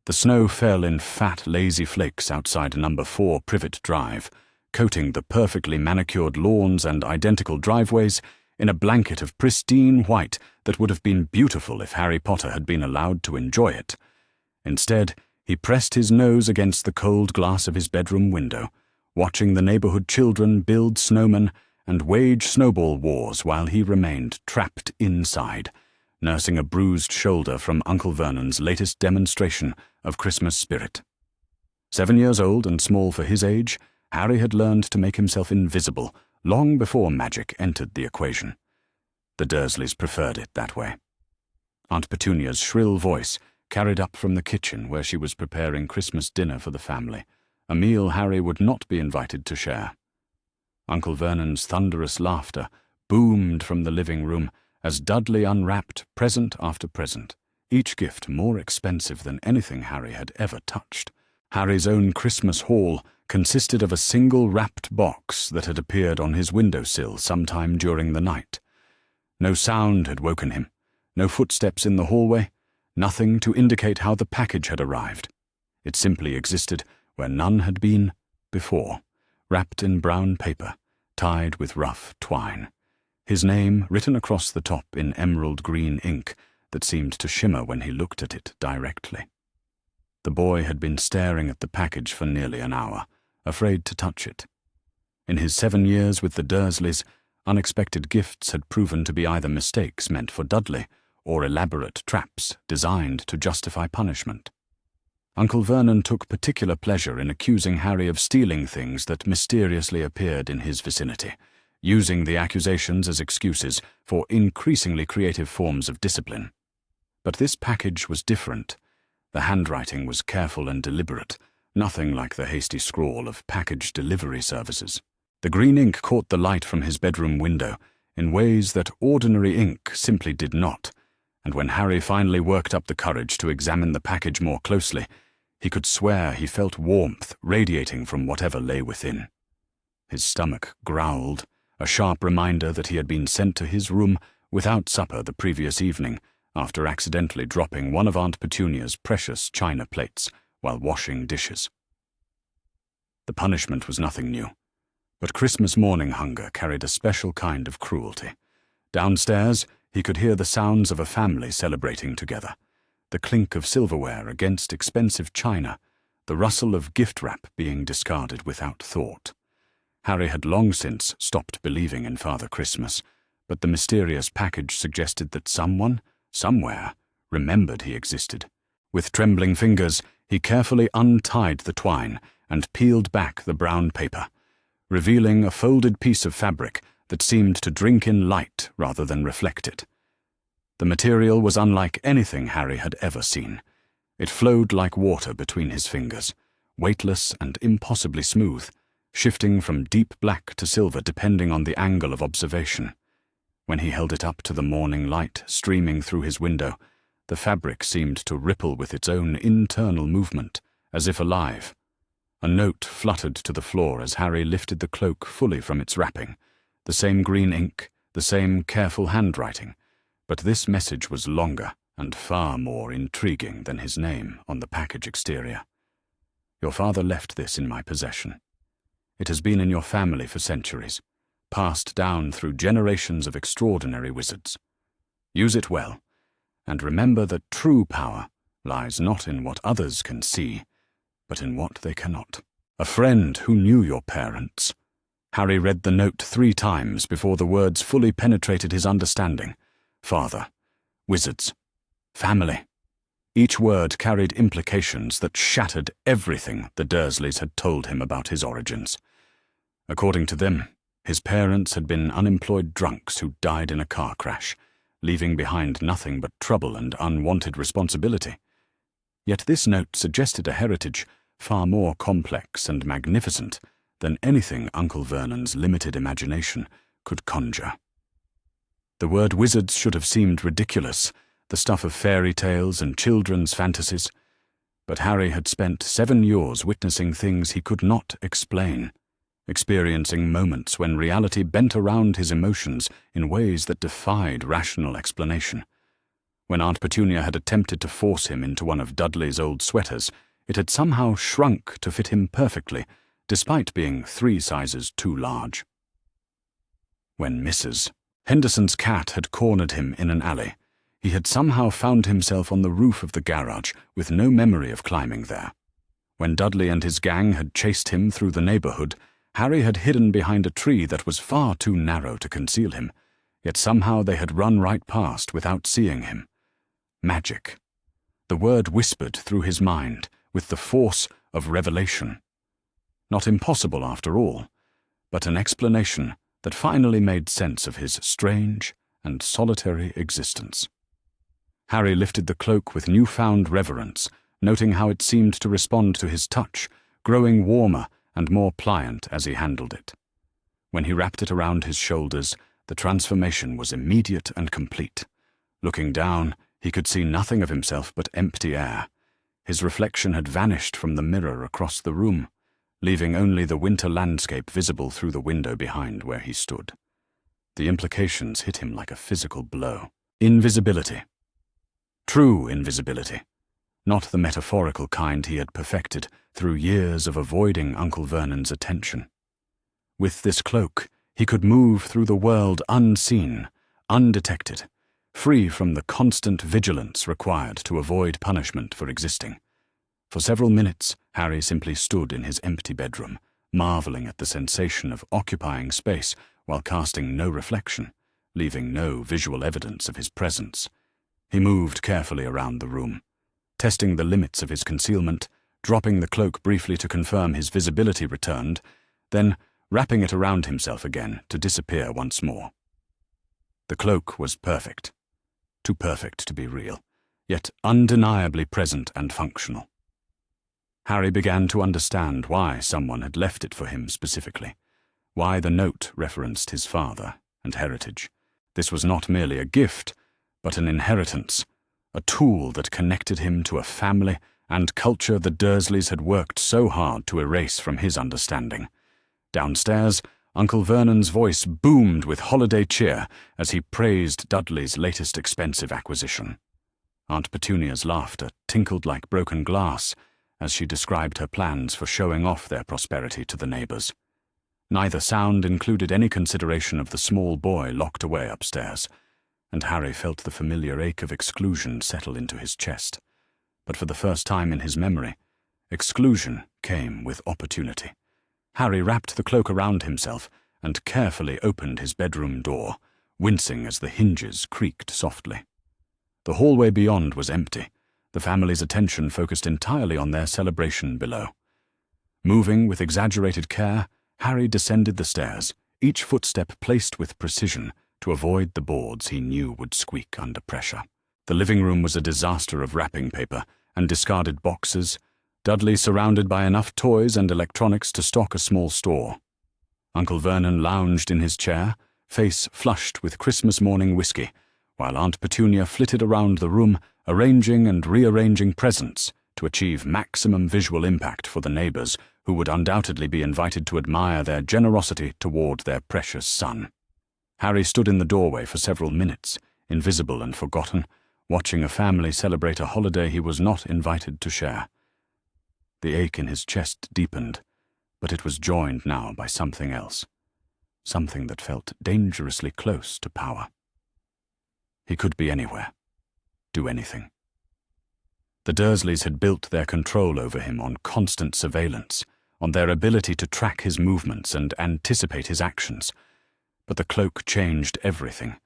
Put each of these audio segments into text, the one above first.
The snow fell in fat, lazy flakes outside number 4 Privet Drive, coating the perfectly manicured lawns and identical driveways in a blanket of pristine white that would have been beautiful if Harry Potter had been allowed to enjoy it. Instead, he pressed his nose against the cold glass of his bedroom window, watching the neighborhood children build snowmen and wage snowball wars while he remained trapped inside, nursing a bruised shoulder from Uncle Vernon's latest demonstration of Christmas spirit. 7 years old and small for his age, Harry had learned to make himself invisible long before magic entered the equation. The Dursleys preferred it that way. Aunt Petunia's shrill voice carried up from the kitchen where she was preparing Christmas dinner for the family, a meal Harry would not be invited to share. Uncle Vernon's thunderous laughter boomed from the living room as Dudley unwrapped present after present, each gift more expensive than anything Harry had ever touched. Harry's own Christmas haul consisted of a single wrapped box that had appeared on his windowsill sometime during the night. No sound had woken him, no footsteps in the hallway, nothing to indicate how the package had arrived. It simply existed where none had been before, wrapped in brown paper, tied with rough twine. His name written across the top in emerald green ink that seemed to shimmer when he looked at it directly. The boy had been staring at the package for nearly an hour, afraid to touch it. In his 7 years with the Dursleys, unexpected gifts had proven to be either mistakes meant for Dudley or elaborate traps designed to justify punishment. Uncle Vernon took particular pleasure in accusing Harry of stealing things that mysteriously appeared in his vicinity, using the accusations as excuses for increasingly creative forms of discipline. But this package was different. The handwriting was careful and deliberate, nothing like the hasty scrawl of package delivery services. The green ink caught the light from his bedroom window in ways that ordinary ink simply did not, and when Harry finally worked up the courage to examine the package more closely, he could swear he felt warmth radiating from whatever lay within. His stomach growled, a sharp reminder that he had been sent to his room without supper the previous evening after accidentally dropping one of Aunt Petunia's precious china plates while washing dishes. The punishment was nothing new, but Christmas morning hunger carried a special kind of cruelty. Downstairs, he could hear the sounds of a family celebrating together, the clink of silverware against expensive china, the rustle of gift wrap being discarded without thought. Harry had long since stopped believing in Father Christmas, but the mysterious package suggested that someone, somewhere, remembered he existed. With trembling fingers, he carefully untied the twine and peeled back the brown paper, revealing a folded piece of fabric that seemed to drink in light rather than reflect it. The material was unlike anything Harry had ever seen. It flowed like water between his fingers, weightless and impossibly smooth, shifting from deep black to silver depending on the angle of observation. When he held it up to the morning light streaming through his window, the fabric seemed to ripple with its own internal movement, as if alive. A note fluttered to the floor as Harry lifted the cloak fully from its wrapping, the same green ink, the same careful handwriting, but this message was longer and far more intriguing than his name on the package exterior. Your father left this in my possession. It has been in your family for centuries, passed down through generations of extraordinary wizards. Use it well, and remember that true power lies not in what others can see, but in what they cannot. A friend who knew your parents. Harry read the note 3 times before the words fully penetrated his understanding. Father, wizards, family. Each word carried implications that shattered everything the Dursleys had told him about his origins. According to them, his parents had been unemployed drunks who died in a car crash, leaving behind nothing but trouble and unwanted responsibility. Yet this note suggested a heritage far more complex and magnificent than anything Uncle Vernon's limited imagination could conjure. The word wizards should have seemed ridiculous, the stuff of fairy tales and children's fantasies, but Harry had spent 7 years witnessing things he could not explain, experiencing moments when reality bent around his emotions in ways that defied rational explanation. When Aunt Petunia had attempted to force him into one of Dudley's old sweaters, it had somehow shrunk to fit him perfectly, despite being 3 sizes too large. When Mrs. Henderson's cat had cornered him in an alley, he had somehow found himself on the roof of the garage with no memory of climbing there. When Dudley and his gang had chased him through the neighborhood, Harry had hidden behind a tree that was far too narrow to conceal him, yet somehow they had run right past without seeing him. Magic. The word whispered through his mind with the force of revelation. Not impossible after all, but an explanation that finally made sense of his strange and solitary existence. Harry lifted the cloak with newfound reverence, noting how it seemed to respond to his touch, growing warmer and more pliant as he handled it. When he wrapped it around his shoulders, the transformation was immediate and complete. Looking down, he could see nothing of himself but empty air. His reflection had vanished from the mirror across the room, leaving only the winter landscape visible through the window behind where he stood. The implications hit him like a physical blow. Invisibility. True invisibility. Not the metaphorical kind he had perfected through years of avoiding Uncle Vernon's attention. With this cloak, he could move through the world unseen, undetected, free from the constant vigilance required to avoid punishment for existing. For several minutes, Harry simply stood in his empty bedroom, marveling at the sensation of occupying space while casting no reflection, leaving no visual evidence of his presence. He moved carefully around the room, testing the limits of his concealment, dropping the cloak briefly to confirm his visibility returned, then wrapping it around himself again to disappear once more. The cloak was perfect. Too perfect to be real, yet undeniably present and functional. Harry began to understand why someone had left it for him specifically, why the note referenced his father and heritage. This was not merely a gift, but an inheritance, a tool that connected him to a family and culture the Dursleys had worked so hard to erase from his understanding. Downstairs, Uncle Vernon's voice boomed with holiday cheer as he praised Dudley's latest expensive acquisition. Aunt Petunia's laughter tinkled like broken glass as she described her plans for showing off their prosperity to the neighbors. Neither sound included any consideration of the small boy locked away upstairs, and Harry felt the familiar ache of exclusion settle into his chest. But for the first time in his memory, exclusion came with opportunity. Harry wrapped the cloak around himself and carefully opened his bedroom door, wincing as the hinges creaked softly. The hallway beyond was empty, the family's attention focused entirely on their celebration below. Moving with exaggerated care, Harry descended the stairs, each footstep placed with precision to avoid the boards he knew would squeak under pressure. The living room was a disaster of wrapping paper and discarded boxes, Dudley surrounded by enough toys and electronics to stock a small store. Uncle Vernon lounged in his chair, face flushed with Christmas morning whiskey, while Aunt Petunia flitted around the room, arranging and rearranging presents to achieve maximum visual impact for the neighbors who would undoubtedly be invited to admire their generosity toward their precious son. Harry stood in the doorway for several minutes, invisible and forgotten, watching a family celebrate a holiday he was not invited to share. The ache in his chest deepened, but it was joined now by something else, something that felt dangerously close to power. He could be anywhere, do anything. The Dursleys had built their control over him on constant surveillance, on their ability to track his movements and anticipate his actions. But the cloak changed everything,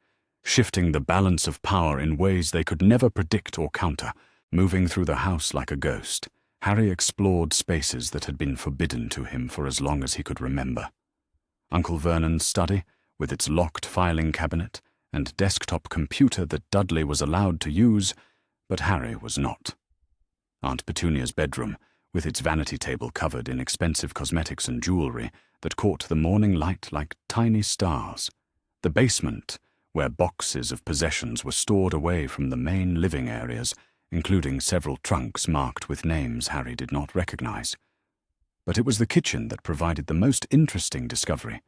shifting the balance of power in ways they could never predict or counter. Moving through the house like a ghost, Harry explored spaces that had been forbidden to him for as long as he could remember. Uncle Vernon's study, with its locked filing cabinet and desktop computer that Dudley was allowed to use, but Harry was not. Aunt Petunia's bedroom, with its vanity table covered in expensive cosmetics and jewelry that caught the morning light like tiny stars. The basement, where boxes of possessions were stored away from the main living areas, including several trunks marked with names Harry did not recognize. But it was the kitchen that provided the most interesting discovery.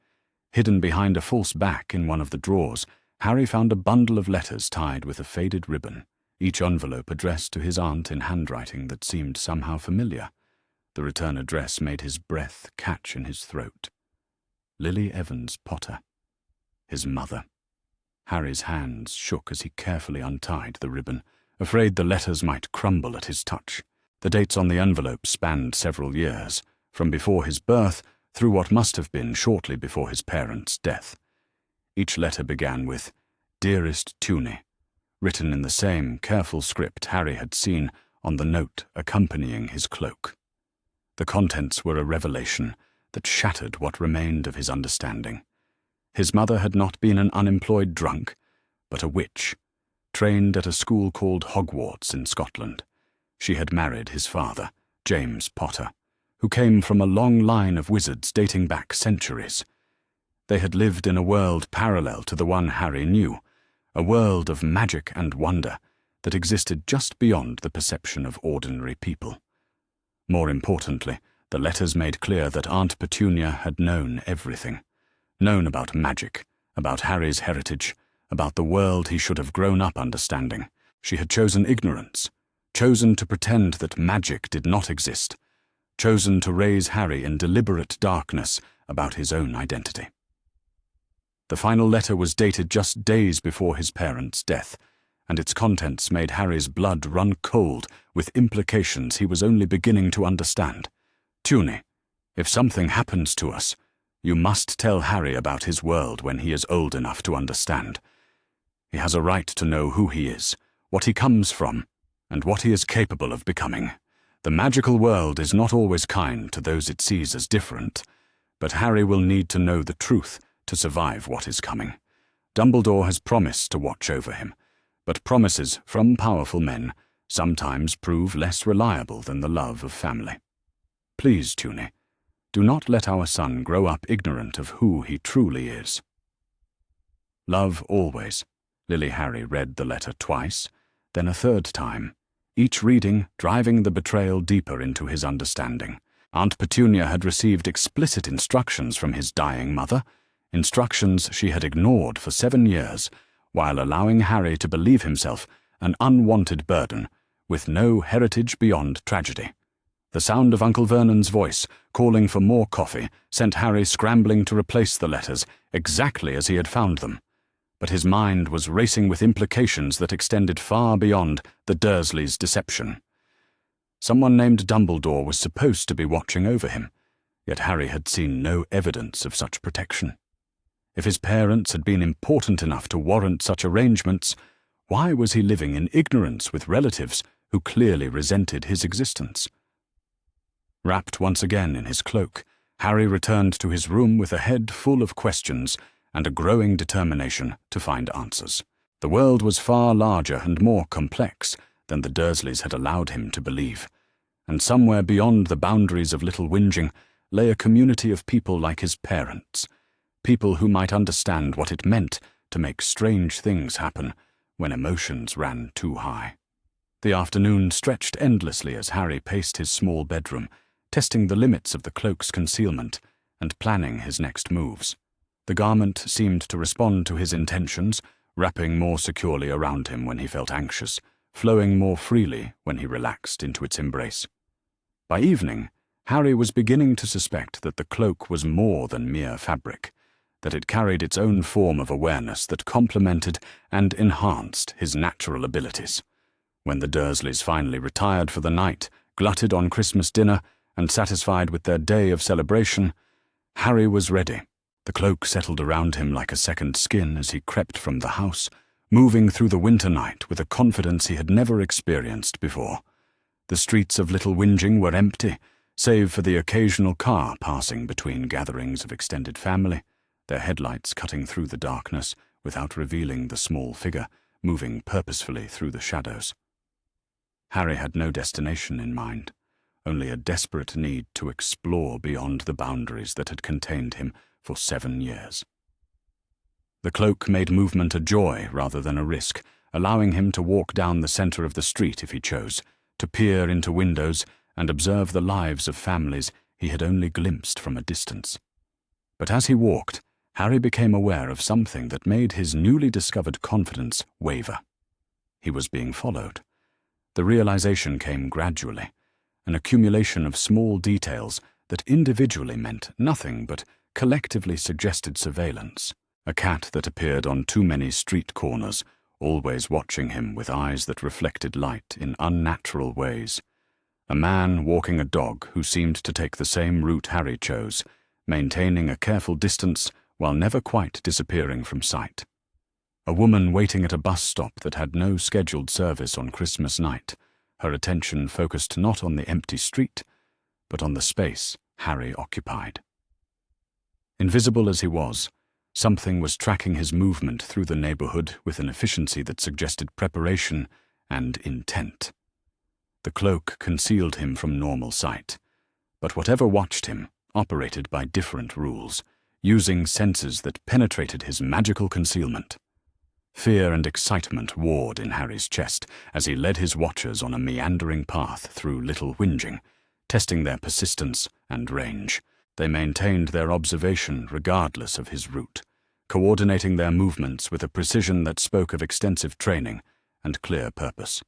Hidden behind a false back in one of the drawers, Harry found a bundle of letters tied with a faded ribbon. each envelope addressed to his aunt in handwriting that seemed somehow familiar. The return address made his breath catch in his throat. Lily Evans Potter. His mother. Harry's hands shook as he carefully untied the ribbon, afraid the letters might crumble at his touch. The dates on the envelope spanned several years, from before his birth through what must have been shortly before his parents' death. Each letter began with, "Dearest Tuny," written in the same careful script Harry had seen on the note accompanying his cloak. The contents were a revelation that shattered what remained of his understanding. His mother had not been an unemployed drunk, but a witch, trained at a school called Hogwarts in Scotland. She had married his father, James Potter, who came from a long line of wizards dating back centuries. They had lived in a world parallel to the one Harry knew, a world of magic and wonder that existed just beyond the perception of ordinary people. More importantly, the letters made clear that Aunt Petunia had known everything. Known about magic, about Harry's heritage, about the world he should have grown up understanding. She had chosen ignorance, chosen to pretend that magic did not exist, chosen to raise Harry in deliberate darkness about his own identity. The final letter was dated just days before his parents' death, and its contents made Harry's blood run cold with implications he was only beginning to understand. "Tuny, if something happens to us, you must tell Harry about his world when he is old enough to understand. He has a right to know who he is, what he comes from, and what he is capable of becoming. The magical world is not always kind to those it sees as different, but Harry will need to know the truth to survive what is coming. Dumbledore has promised to watch over him, but promises from powerful men sometimes prove less reliable than the love of family. Please, Tuny, do not let our son grow up ignorant of who he truly is." Love always. Lily Harry read the letter twice, then a third time, each reading driving the betrayal deeper into his understanding. Aunt Petunia had received explicit instructions from his dying mother, instructions she had ignored for 7 years, while allowing Harry to believe himself an unwanted burden, with no heritage beyond tragedy. The sound of Uncle Vernon's voice, calling for more coffee, sent Harry scrambling to replace the letters exactly as he had found them. But his mind was racing with implications that extended far beyond the Dursleys' deception. Someone named Dumbledore was supposed to be watching over him, yet Harry had seen no evidence of such protection. If his parents had been important enough to warrant such arrangements, why was he living in ignorance with relatives who clearly resented his existence? Wrapped once again in his cloak, Harry returned to his room with a head full of questions and a growing determination to find answers. The world was far larger and more complex than the Dursleys had allowed him to believe, and somewhere beyond the boundaries of Little Whinging lay a community of people like his parents, people who might understand what it meant to make strange things happen when emotions ran too high. The afternoon stretched endlessly as Harry paced his small bedroom, testing the limits of the cloak's concealment and planning his next moves. The garment seemed to respond to his intentions, wrapping more securely around him when he felt anxious, flowing more freely when he relaxed into its embrace. By evening, Harry was beginning to suspect that the cloak was more than mere fabric, that it carried its own form of awareness that complemented and enhanced his natural abilities. When the Dursleys finally retired for the night, glutted on Christmas dinner, and satisfied with their day of celebration, Harry was ready. The cloak settled around him like a second skin as he crept from the house, moving through the winter night with a confidence he had never experienced before. The streets of Little Whinging were empty, save for the occasional car passing between gatherings of extended family, their headlights cutting through the darkness without revealing the small figure moving purposefully through the shadows. Harry had no destination in mind, only a desperate need to explore beyond the boundaries that had contained him for 7 years. The cloak made movement a joy rather than a risk, allowing him to walk down the center of the street if he chose, to peer into windows and observe the lives of families he had only glimpsed from a distance. But as he walked, Harry became aware of something that made his newly discovered confidence waver. he was being followed. The realization came gradually, an accumulation of small details that individually meant nothing but collectively suggested surveillance. A cat that appeared on too many street corners, always watching him with eyes that reflected light in unnatural ways. A man walking a dog who seemed to take the same route Harry chose, maintaining a careful distance while never quite disappearing from sight. A woman waiting at a bus stop that had no scheduled service on Christmas night, her attention focused not on the empty street, but on the space Harry occupied. Invisible as he was, something was tracking his movement through the neighborhood with an efficiency that suggested preparation and intent. The cloak concealed him from normal sight, but whatever watched him operated by different rules, using senses that penetrated his magical concealment. Fear and excitement warred in Harry's chest as he led his watchers on a meandering path through Little Whinging, testing their persistence and range. They maintained their observation regardless of his route, coordinating their movements with a precision that spoke of extensive training and clear purpose.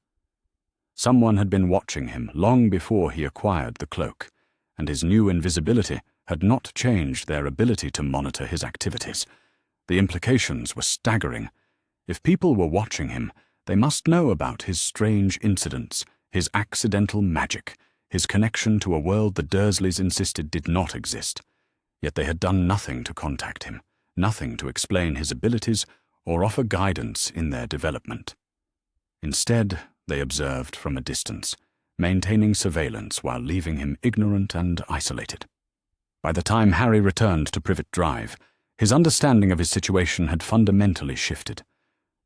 Someone had been watching him long before he acquired the cloak, and his new invisibility had not changed their ability to monitor his activities. The implications were staggering. If people were watching him, they must know about his strange incidents, his accidental magic, his connection to a world the Dursleys insisted did not exist. Yet they had done nothing to contact him, nothing to explain his abilities or offer guidance in their development. Instead, they observed from a distance, maintaining surveillance while leaving him ignorant and isolated. By the time Harry returned to Privet Drive, his understanding of his situation had fundamentally shifted.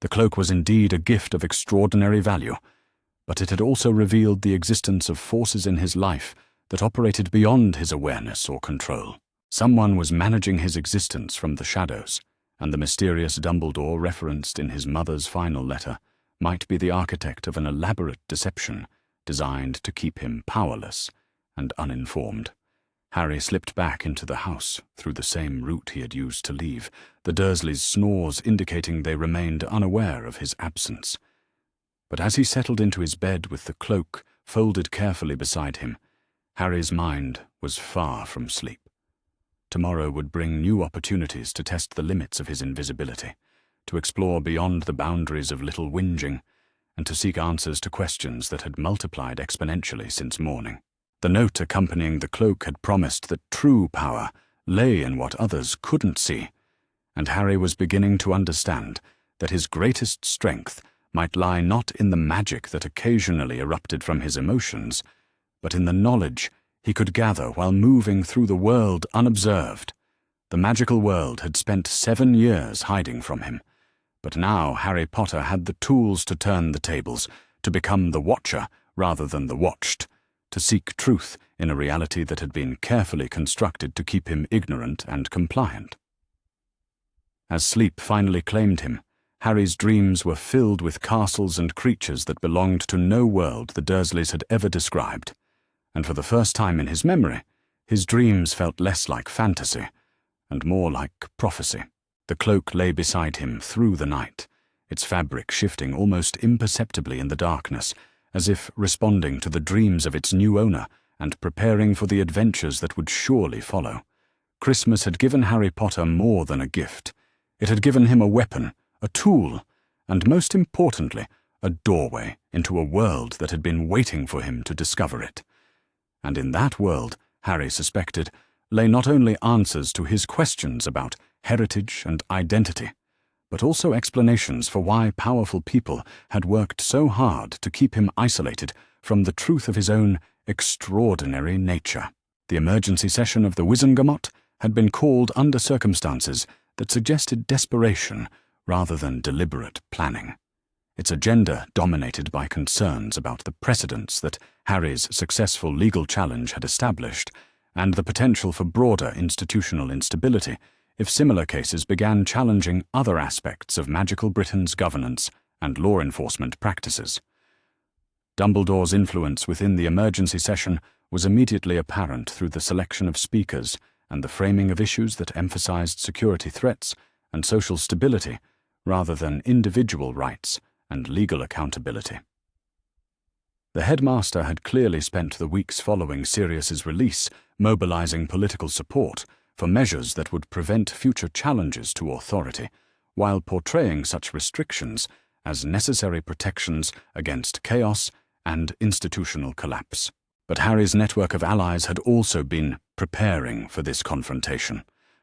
The cloak was indeed a gift of extraordinary value, but it had also revealed the existence of forces in his life that operated beyond his awareness or control. Someone was managing his existence from the shadows, and the mysterious Dumbledore referenced in his mother's final letter might be the architect of an elaborate deception designed to keep him powerless and uninformed. Harry slipped back into the house through the same route he had used to leave, the Dursleys' snores indicating they remained unaware of his absence. But as he settled into his bed with the cloak folded carefully beside him, Harry's mind was far from sleep. Tomorrow would bring new opportunities to test the limits of his invisibility, to explore beyond the boundaries of Little Whinging, and to seek answers to questions that had multiplied exponentially since morning. The note accompanying the cloak had promised that true power lay in what others couldn't see, and Harry was beginning to understand that his greatest strength might lie not in the magic that occasionally erupted from his emotions, but in the knowledge he could gather while moving through the world unobserved. The magical world had spent 7 years hiding from him, but now Harry Potter had the tools to turn the tables, to become the watcher rather than the watched, to seek truth in a reality that had been carefully constructed to keep him ignorant and compliant. As sleep finally claimed him, Harry's dreams were filled with castles and creatures that belonged to no world the Dursleys had ever described, and for the first time in his memory, his dreams felt less like fantasy and more like prophecy. The cloak lay beside him through the night, its fabric shifting almost imperceptibly in the darkness, as if responding to the dreams of its new owner and preparing for the adventures that would surely follow. Christmas had given Harry Potter more than a gift. It had given him a weapon, a tool, and most importantly, a doorway into a world that had been waiting for him to discover it. And in that world, Harry suspected, lay not only answers to his questions about heritage and identity, but also explanations for why powerful people had worked so hard to keep him isolated from the truth of his own extraordinary nature. The emergency session of the Wizengamot had been called under circumstances that suggested desperation rather than deliberate planning. Its agenda dominated by concerns about the precedents that Harry's successful legal challenge had established, and the potential for broader institutional instability if similar cases began challenging other aspects of magical Britain's governance and law enforcement practices. Dumbledore's influence within the emergency session was immediately apparent through the selection of speakers and the framing of issues that emphasized security threats and social stability rather than individual rights and legal accountability. The headmaster had clearly spent the weeks following Sirius's release mobilizing political support for measures that would prevent future challenges to authority, while portraying such restrictions as necessary protections against chaos and institutional collapse. But Harry's network of allies had also been preparing for this confrontation,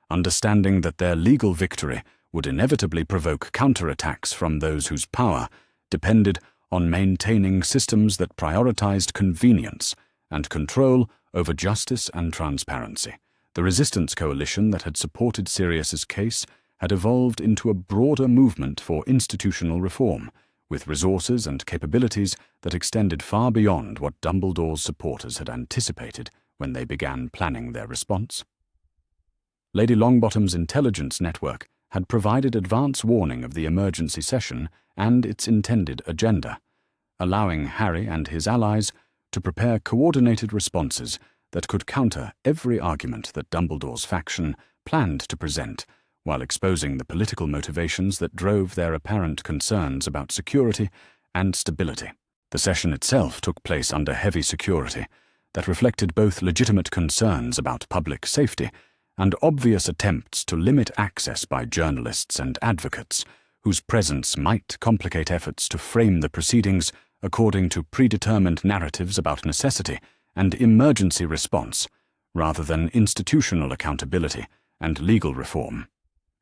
understanding that their legal victory would inevitably provoke counterattacks from those whose power depended on maintaining systems that prioritized convenience and control over justice and transparency. The resistance coalition that had supported Sirius's case had evolved into a broader movement for institutional reform, with resources and capabilities that extended far beyond what Dumbledore's supporters had anticipated when they began planning their response. Lady Longbottom's intelligence network had provided advance warning of the emergency session and its intended agenda, allowing Harry and his allies to prepare coordinated responses that could counter every argument that Dumbledore's faction planned to present, while exposing the political motivations that drove their apparent concerns about security and stability. The session itself took place under heavy security that reflected both legitimate concerns about public safety and obvious attempts to limit access by journalists and advocates, whose presence might complicate efforts to frame the proceedings according to predetermined narratives about necessity and emergency response, rather than institutional accountability and legal reform.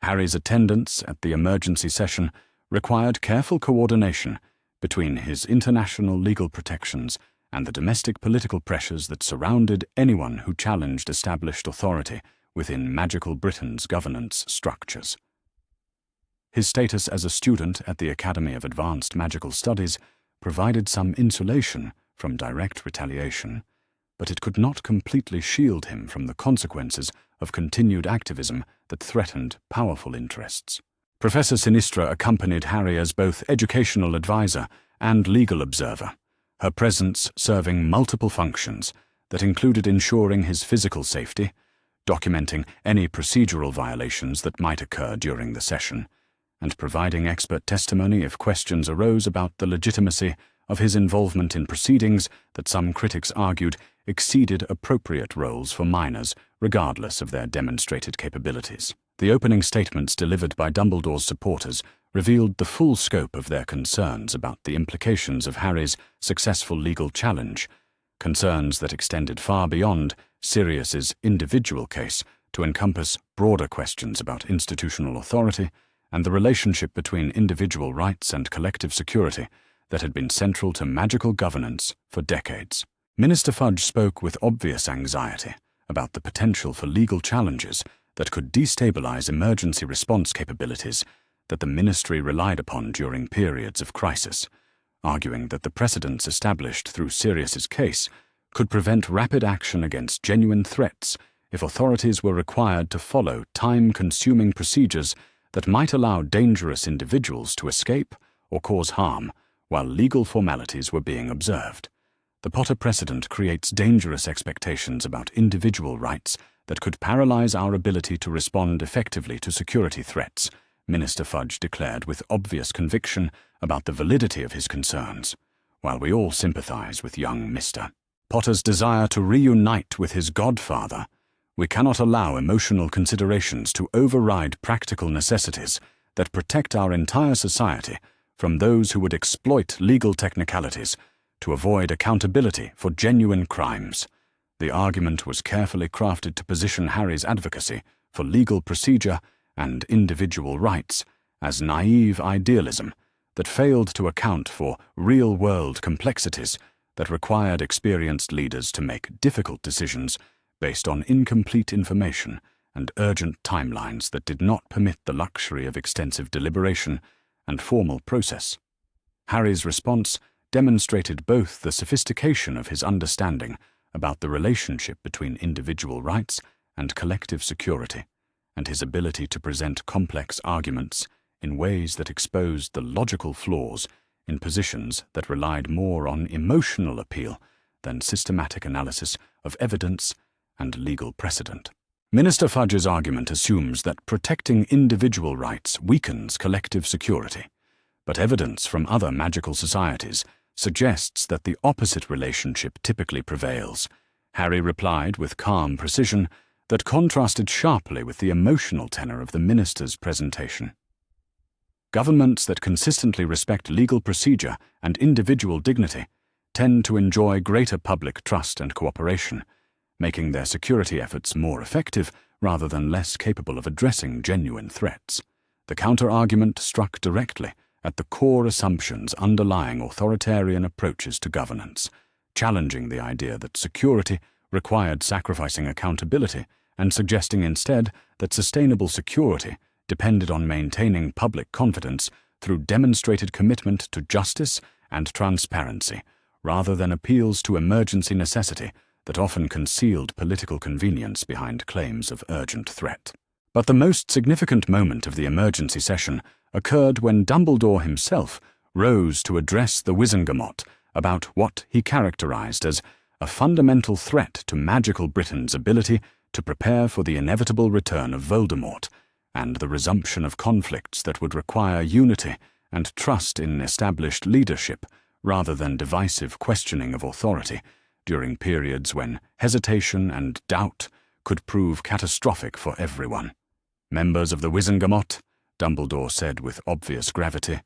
Harry's attendance at the emergency session required careful coordination between his international legal protections and the domestic political pressures that surrounded anyone who challenged established authority within Magical Britain's governance structures. His status as a student at the Academy of Advanced Magical Studies provided some insulation from direct retaliation, but it could not completely shield him from the consequences of continued activism that threatened powerful interests. Professor Sinistra accompanied Harry as both educational advisor and legal observer, her presence serving multiple functions that included ensuring his physical safety, documenting any procedural violations that might occur during the session, and providing expert testimony if questions arose about the legitimacy of his involvement in proceedings that some critics argued exceeded appropriate roles for minors, regardless of their demonstrated capabilities. The opening statements delivered by Dumbledore's supporters revealed the full scope of their concerns about the implications of Harry's successful legal challenge, concerns that extended far beyond Sirius's individual case to encompass broader questions about institutional authority and the relationship between individual rights and collective security that had been central to magical governance for decades. Minister Fudge spoke with obvious anxiety about the potential for legal challenges that could destabilize emergency response capabilities that the ministry relied upon during periods of crisis, arguing that the precedents established through Sirius's case could prevent rapid action against genuine threats if authorities were required to follow time-consuming procedures that might allow dangerous individuals to escape or cause harm while legal formalities were being observed. The Potter precedent creates dangerous expectations about individual rights that could paralyze our ability to respond effectively to security threats, Minister Fudge declared with obvious conviction about the validity of his concerns, while we all sympathize with young Mr. Potter's desire to reunite with his godfather. We cannot allow emotional considerations to override practical necessities that protect our entire society from those who would exploit legal technicalities to avoid accountability for genuine crimes. The argument was carefully crafted to position Harry's advocacy for legal procedure and individual rights as naive idealism that failed to account for real-world complexities that required experienced leaders to make difficult decisions based on incomplete information and urgent timelines that did not permit the luxury of extensive deliberation and formal process. Harry's response demonstrated both the sophistication of his understanding about the relationship between individual rights and collective security, and his ability to present complex arguments in ways that exposed the logical flaws in positions that relied more on emotional appeal than systematic analysis of evidence and legal precedent. Minister Fudge's argument assumes that protecting individual rights weakens collective security, but evidence from other magical societies suggests that the opposite relationship typically prevails. Harry replied with calm precision that contrasted sharply with the emotional tenor of the minister's presentation. Governments that consistently respect legal procedure and individual dignity tend to enjoy greater public trust and cooperation, making their security efforts more effective rather than less capable of addressing genuine threats. The counter-argument struck directly at the core assumptions underlying authoritarian approaches to governance, challenging the idea that security required sacrificing accountability and suggesting instead that sustainable security depended on maintaining public confidence through demonstrated commitment to justice and transparency, rather than appeals to emergency necessity that often concealed political convenience behind claims of urgent threat. But the most significant moment of the emergency session occurred when Dumbledore himself rose to address the Wizengamot about what he characterized as a fundamental threat to magical Britain's ability to prepare for the inevitable return of Voldemort and the resumption of conflicts that would require unity and trust in established leadership rather than divisive questioning of authority during periods when hesitation and doubt could prove catastrophic for everyone. "Members of the Wizengamot," Dumbledore said with obvious gravity,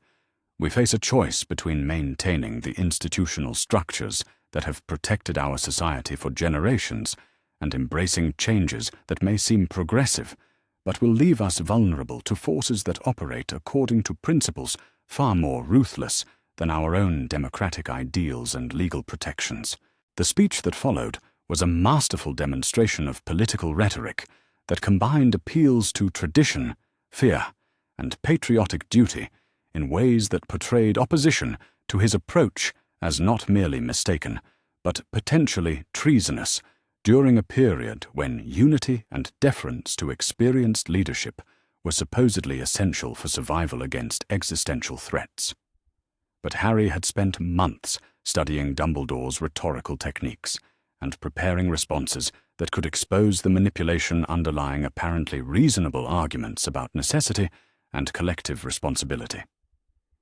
"we face a choice between maintaining the institutional structures that have protected our society for generations and embracing changes that may seem progressive, but will leave us vulnerable to forces that operate according to principles far more ruthless than our own democratic ideals and legal protections." The speech that followed was a masterful demonstration of political rhetoric that combined appeals to tradition, fear, and patriotic duty in ways that portrayed opposition to his approach as not merely mistaken, but potentially treasonous, during a period when unity and deference to experienced leadership were supposedly essential for survival against existential threats. But Harry had spent months studying Dumbledore's rhetorical techniques and preparing responses that could expose the manipulation underlying apparently reasonable arguments about necessity and collective responsibility.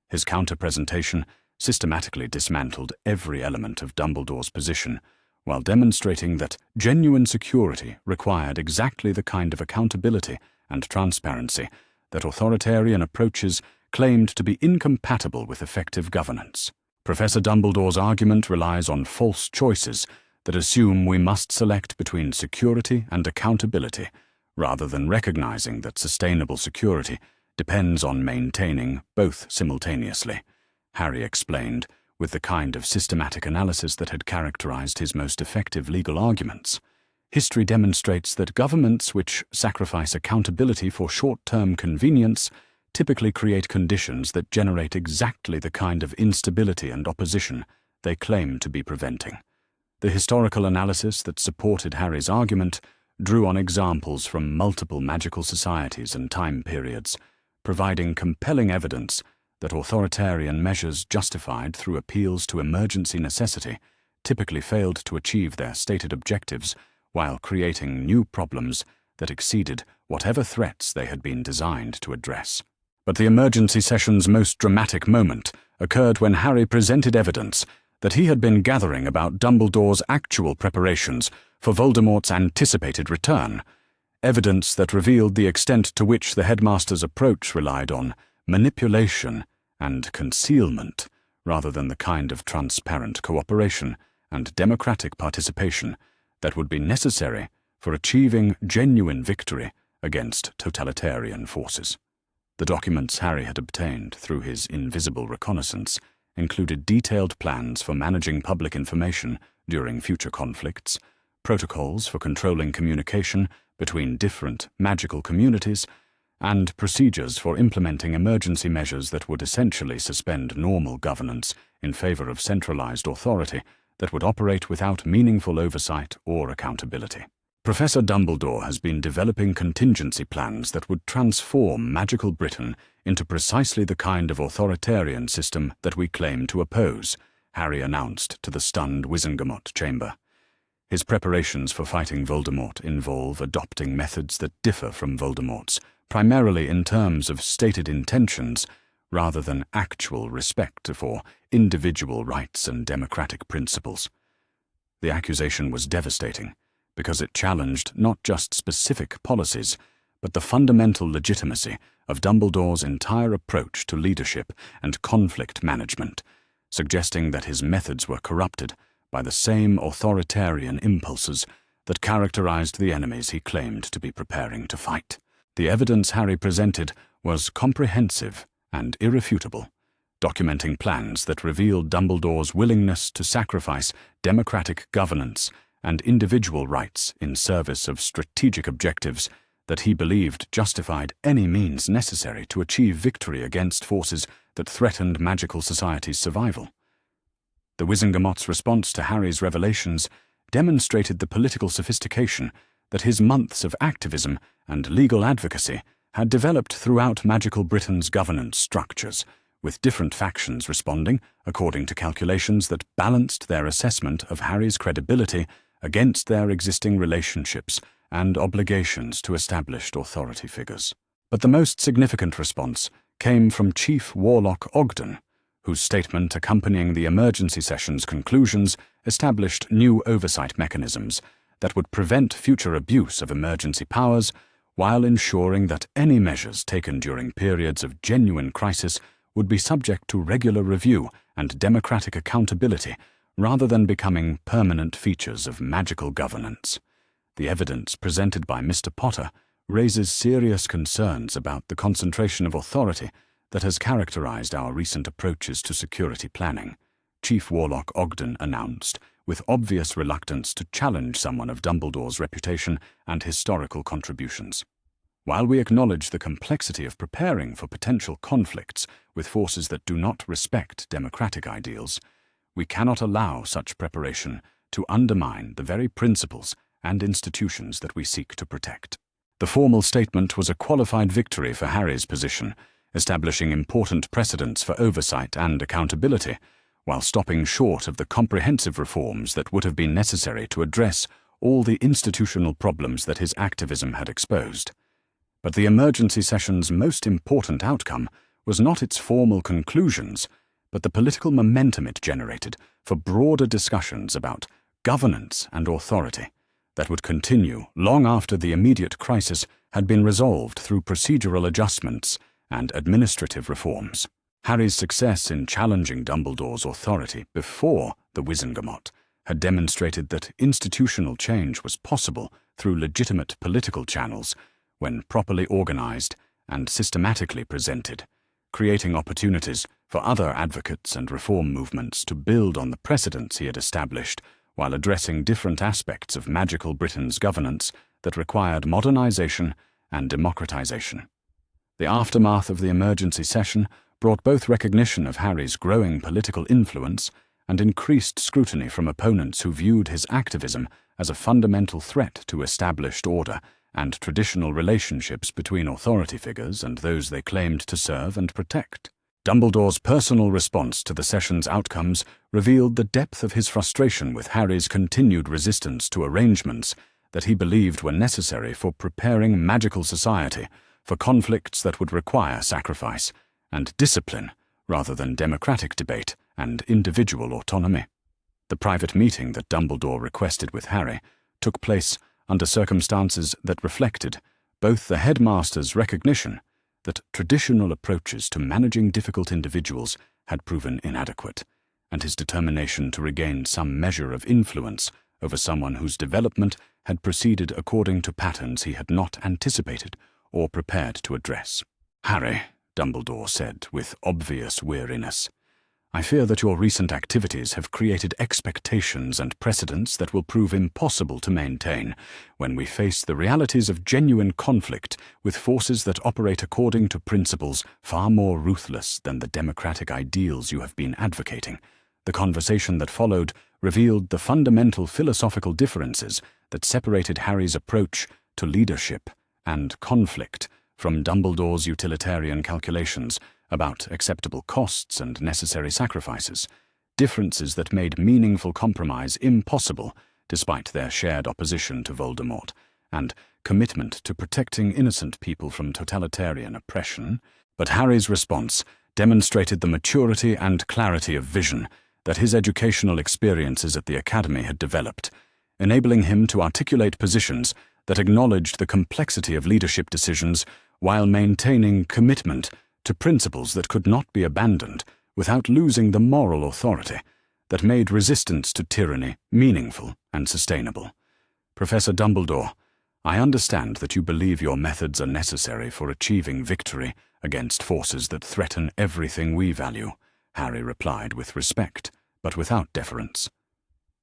His counter-presentation systematically dismantled every element of Dumbledore's position, while demonstrating that genuine security required exactly the kind of accountability and transparency that authoritarian approaches claimed to be incompatible with effective governance. Professor Dumbledore's argument relies on false choices that assume we must select between security and accountability, rather than recognizing that sustainable security depends on maintaining both simultaneously, Harry explained, with the kind of systematic analysis that had characterized his most effective legal arguments. History demonstrates that governments which sacrifice accountability for short-term convenience typically create conditions that generate exactly the kind of instability and opposition they claim to be preventing. The historical analysis that supported Harry's argument drew on examples from multiple magical societies and time periods, providing compelling evidence that authoritarian measures justified through appeals to emergency necessity typically failed to achieve their stated objectives while creating new problems that exceeded whatever threats they had been designed to address. But the emergency session's most dramatic moment occurred when Harry presented evidence that he had been gathering about Dumbledore's actual preparations for Voldemort's anticipated return, evidence that revealed the extent to which the headmaster's approach relied on manipulation and concealment rather than the kind of transparent cooperation and democratic participation that would be necessary for achieving genuine victory against totalitarian forces. The documents Harry had obtained through his invisible reconnaissance included detailed plans for managing public information during future conflicts, protocols for controlling communication between different magical communities, and procedures for implementing emergency measures that would essentially suspend normal governance in favor of centralized authority that would operate without meaningful oversight or accountability. Professor Dumbledore has been developing contingency plans that would transform magical Britain into precisely the kind of authoritarian system that we claim to oppose, Harry announced to the stunned Wizengamot chamber. His preparations for fighting Voldemort involve adopting methods that differ from Voldemort's, primarily in terms of stated intentions, rather than actual respect for individual rights and democratic principles. The accusation was devastating because it challenged not just specific policies, but the fundamental legitimacy of Dumbledore's entire approach to leadership and conflict management, suggesting that his methods were corrupted by the same authoritarian impulses that characterized the enemies he claimed to be preparing to fight. The evidence Harry presented was comprehensive and irrefutable, documenting plans that revealed Dumbledore's willingness to sacrifice democratic governance and individual rights in service of strategic objectives that he believed justified any means necessary to achieve victory against forces that threatened magical society's survival. The Wizengamot's response to Harry's revelations demonstrated the political sophistication that his months of activism and legal advocacy had developed throughout magical Britain's governance structures, with different factions responding according to calculations that balanced their assessment of Harry's credibility against their existing relationships and obligations to established authority figures. But the most significant response came from Chief Warlock Ogden, whose statement accompanying the emergency session's conclusions established new oversight mechanisms that would prevent future abuse of emergency powers while ensuring that any measures taken during periods of genuine crisis would be subject to regular review and democratic accountability rather than becoming permanent features of magical governance. The evidence presented by Mr. Potter raises serious concerns about the concentration of authority that has characterized our recent approaches to security planning, Chief Warlock Ogden announced, with obvious reluctance to challenge someone of Dumbledore's reputation and historical contributions. While we acknowledge the complexity of preparing for potential conflicts with forces that do not respect democratic ideals, we cannot allow such preparation to undermine the very principles and institutions that we seek to protect. The formal statement was a qualified victory for Harry's position, establishing important precedents for oversight and accountability, while stopping short of the comprehensive reforms that would have been necessary to address all the institutional problems that his activism had exposed. But the emergency session's most important outcome was not its formal conclusions, but the political momentum it generated for broader discussions about governance and authority that would continue long after the immediate crisis had been resolved through procedural adjustments and administrative reforms. Harry's success in challenging Dumbledore's authority before the Wizengamot had demonstrated that institutional change was possible through legitimate political channels when properly organized and systematically presented, creating opportunities for other advocates and reform movements to build on the precedents he had established while addressing different aspects of magical Britain's governance that required modernization and democratization. The aftermath of the emergency session brought both recognition of Harry's growing political influence and increased scrutiny from opponents who viewed his activism as a fundamental threat to established order and traditional relationships between authority figures and those they claimed to serve and protect. Dumbledore's personal response to the session's outcomes revealed the depth of his frustration with Harry's continued resistance to arrangements that he believed were necessary for preparing magical society for conflicts that would require sacrifice and discipline rather than democratic debate and individual autonomy. The private meeting that Dumbledore requested with Harry took place under circumstances that reflected both the headmaster's recognition that traditional approaches to managing difficult individuals had proven inadequate, and his determination to regain some measure of influence over someone whose development had proceeded according to patterns he had not anticipated or prepared to address. "Harry," Dumbledore said with obvious weariness, "I fear that your recent activities have created expectations and precedents that will prove impossible to maintain when we face the realities of genuine conflict with forces that operate according to principles far more ruthless than the democratic ideals you have been advocating." The conversation that followed revealed the fundamental philosophical differences that separated Harry's approach to leadership and conflict from Dumbledore's utilitarian calculations about acceptable costs and necessary sacrifices, differences that made meaningful compromise impossible despite their shared opposition to Voldemort and commitment to protecting innocent people from totalitarian oppression. But Harry's response demonstrated the maturity and clarity of vision that his educational experiences at the academy had developed, enabling him to articulate positions that acknowledged the complexity of leadership decisions while maintaining commitment to principles that could not be abandoned without losing the moral authority that made resistance to tyranny meaningful and sustainable. Professor Dumbledore, I understand that you believe your methods are necessary for achieving victory against forces that threaten everything we value, Harry replied with respect, but without deference.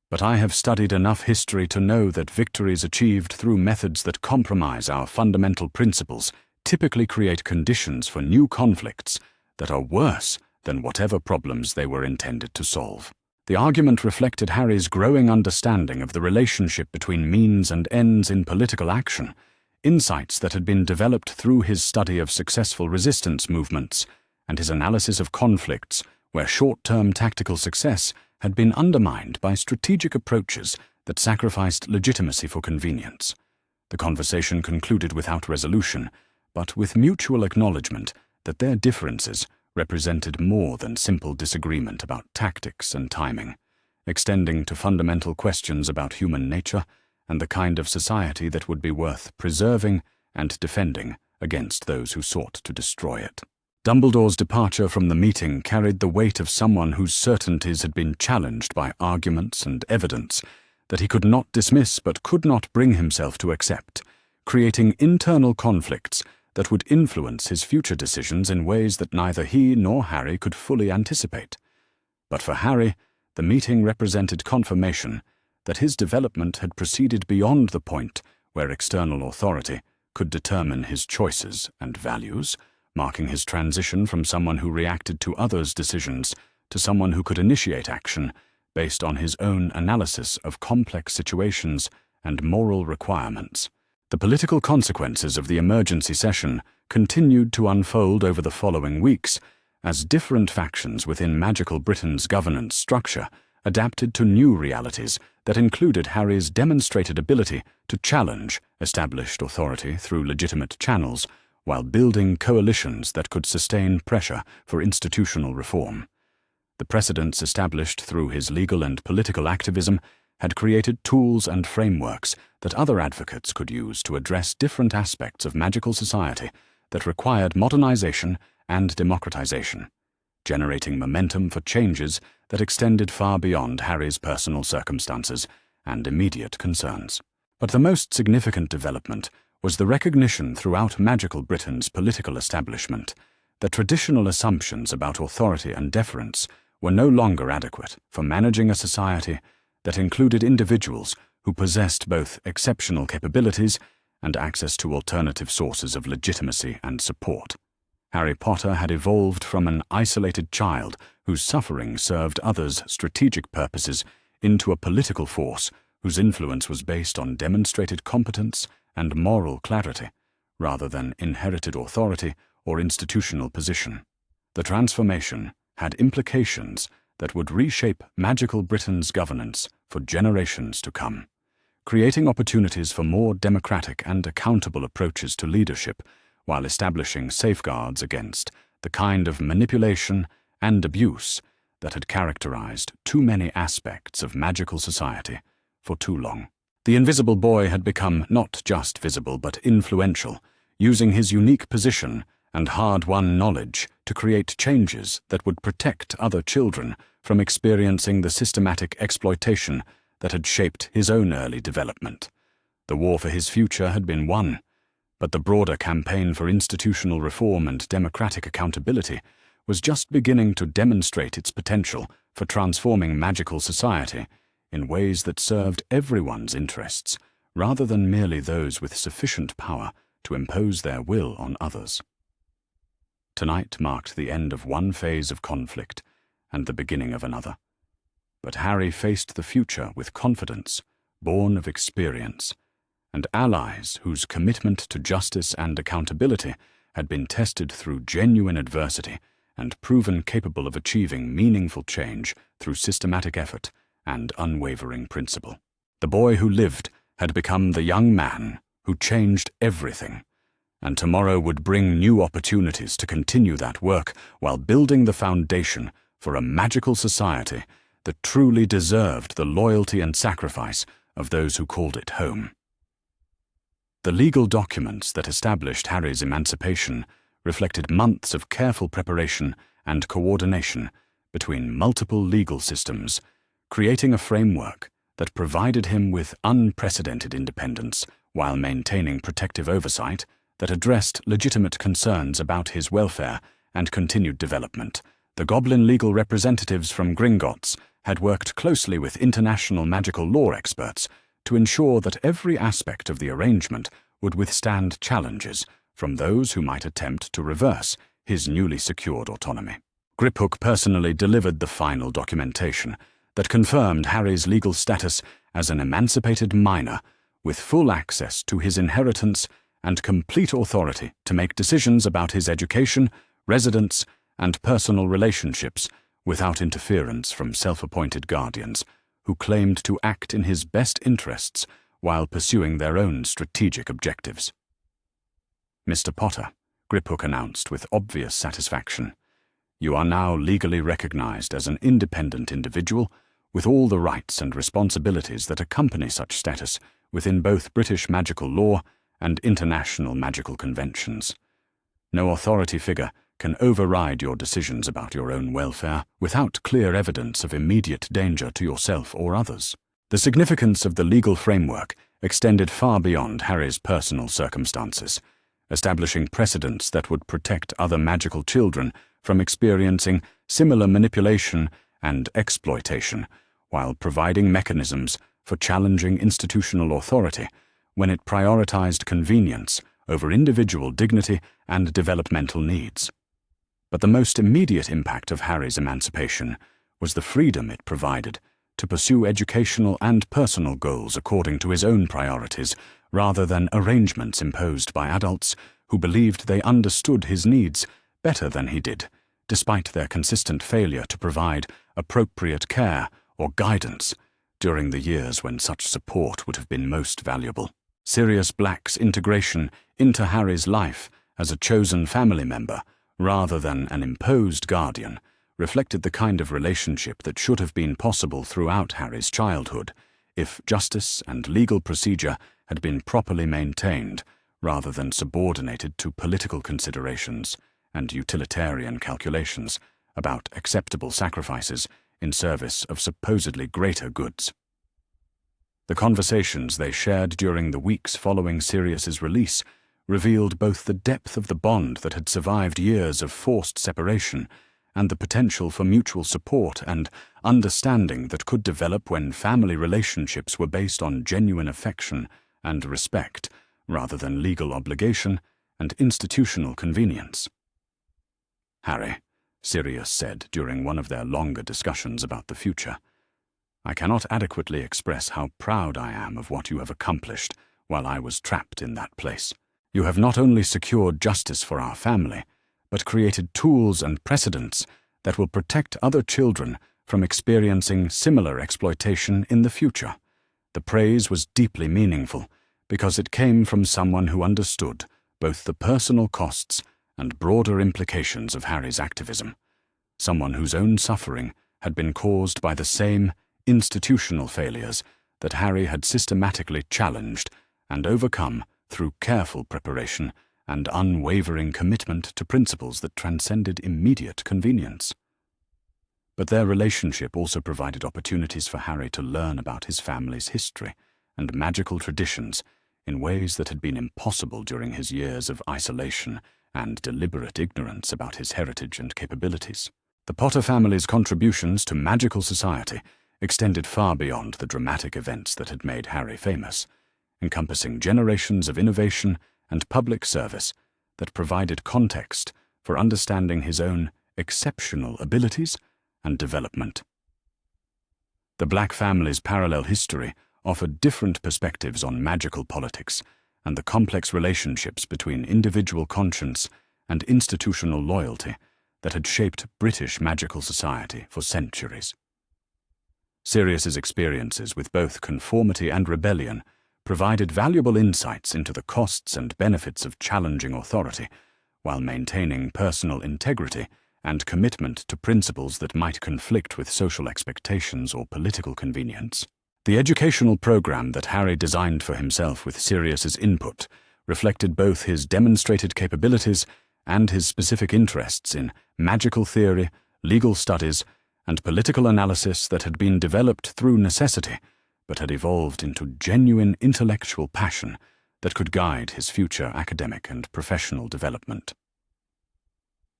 But I have studied enough history to know that victories achieved through methods that compromise our fundamental principles typically create conditions for new conflicts that are worse than whatever problems they were intended to solve. The argument reflected Harry's growing understanding of the relationship between means and ends in political action, insights that had been developed through his study of successful resistance movements and his analysis of conflicts where short-term tactical success had been undermined by strategic approaches that sacrificed legitimacy for convenience. The conversation concluded without resolution, but with mutual acknowledgement that their differences represented more than simple disagreement about tactics and timing, extending to fundamental questions about human nature and the kind of society that would be worth preserving and defending against those who sought to destroy it. Dumbledore's departure from the meeting carried the weight of someone whose certainties had been challenged by arguments and evidence that he could not dismiss but could not bring himself to accept, creating internal conflicts that would influence his future decisions in ways that neither he nor Harry could fully anticipate. But for Harry, the meeting represented confirmation that his development had proceeded beyond the point where external authority could determine his choices and values, marking his transition from someone who reacted to others' decisions to someone who could initiate action based on his own analysis of complex situations and moral requirements. The political consequences of the emergency session continued to unfold over the following weeks as different factions within Magical Britain's governance structure adapted to new realities that included Harry's demonstrated ability to challenge established authority through legitimate channels while building coalitions that could sustain pressure for institutional reform. The precedents established through his legal and political activism had created tools and frameworks that other advocates could use to address different aspects of magical society that required modernization and democratization, generating momentum for changes that extended far beyond Harry's personal circumstances and immediate concerns. But the most significant development was the recognition throughout Magical Britain's political establishment that traditional assumptions about authority and deference were no longer adequate for managing a society that included individuals who possessed both exceptional capabilities and access to alternative sources of legitimacy and support. Harry Potter had evolved from an isolated child whose suffering served others' strategic purposes into a political force whose influence was based on demonstrated competence and moral clarity, rather than inherited authority or institutional position. The transformation had implications that would reshape Magical Britain's governance for generations to come, creating opportunities for more democratic and accountable approaches to leadership while establishing safeguards against the kind of manipulation and abuse that had characterized too many aspects of magical society for too long. The Invisible Boy had become not just visible but influential, using his unique position and hard-won knowledge to create changes that would protect other children from experiencing the systematic exploitation that had shaped his own early development. The war for his future had been won, but the broader campaign for institutional reform and democratic accountability was just beginning to demonstrate its potential for transforming magical society in ways that served everyone's interests, rather than merely those with sufficient power to impose their will on others. Tonight marked the end of one phase of conflict and the beginning of another. But Harry faced the future with confidence, born of experience, and allies whose commitment to justice and accountability had been tested through genuine adversity and proven capable of achieving meaningful change through systematic effort and unwavering principle. The boy who lived had become the young man who changed everything, and tomorrow would bring new opportunities to continue that work while building the foundation for a magical society that truly deserved the loyalty and sacrifice of those who called it home. The legal documents that established Harry's emancipation reflected months of careful preparation and coordination between multiple legal systems, creating a framework that provided him with unprecedented independence while maintaining protective oversight that addressed legitimate concerns about his welfare and continued development. The Goblin legal representatives from Gringotts had worked closely with international magical law experts to ensure that every aspect of the arrangement would withstand challenges from those who might attempt to reverse his newly secured autonomy. Griphook personally delivered the final documentation that confirmed Harry's legal status as an emancipated minor with full access to his inheritance and complete authority to make decisions about his education, residence, and personal relationships without interference from self-appointed guardians who claimed to act in his best interests while pursuing their own strategic objectives. "Mr. Potter," Griphook announced with obvious satisfaction, "you are now legally recognized as an independent individual with all the rights and responsibilities that accompany such status within both British magical law and international magical conventions. No authority figure can override your decisions about your own welfare without clear evidence of immediate danger to yourself or others." The significance of the legal framework extended far beyond Harry's personal circumstances, establishing precedents that would protect other magical children from experiencing similar manipulation and exploitation, while providing mechanisms for challenging institutional authority when it prioritized convenience over individual dignity and developmental needs. But the most immediate impact of Harry's emancipation was the freedom it provided to pursue educational and personal goals according to his own priorities, rather than arrangements imposed by adults who believed they understood his needs better than he did, despite their consistent failure to provide appropriate care or guidance during the years when such support would have been most valuable. Sirius Black's integration into Harry's life as a chosen family member, rather than an imposed guardian, reflected the kind of relationship that should have been possible throughout Harry's childhood, if justice and legal procedure had been properly maintained, rather than subordinated to political considerations and utilitarian calculations about acceptable sacrifices in service of supposedly greater goods. The conversations they shared during the weeks following Sirius's release revealed both the depth of the bond that had survived years of forced separation and the potential for mutual support and understanding that could develop when family relationships were based on genuine affection and respect, rather than legal obligation and institutional convenience. "Harry," Sirius said during one of their longer discussions about the future, "I cannot adequately express how proud I am of what you have accomplished while I was trapped in that place. You have not only secured justice for our family, but created tools and precedents that will protect other children from experiencing similar exploitation in the future." The praise was deeply meaningful because it came from someone who understood both the personal costs and broader implications of Harry's activism, someone whose own suffering had been caused by the same institutional failures that Harry had systematically challenged and overcome through careful preparation and unwavering commitment to principles that transcended immediate convenience. But their relationship also provided opportunities for Harry to learn about his family's history and magical traditions in ways that had been impossible during his years of isolation and deliberate ignorance about his heritage and capabilities. The Potter family's contributions to magical society extended far beyond the dramatic events that had made Harry famous, encompassing generations of innovation and public service that provided context for understanding his own exceptional abilities and development. The Black family's parallel history offered different perspectives on magical politics and the complex relationships between individual conscience and institutional loyalty that had shaped British magical society for centuries. Sirius's experiences with both conformity and rebellion provided valuable insights into the costs and benefits of challenging authority, while maintaining personal integrity and commitment to principles that might conflict with social expectations or political convenience. The educational program that Harry designed for himself with Sirius's input reflected both his demonstrated capabilities and his specific interests in magical theory, legal studies, and political analysis that had been developed through necessity, but had evolved into genuine intellectual passion that could guide his future academic and professional development.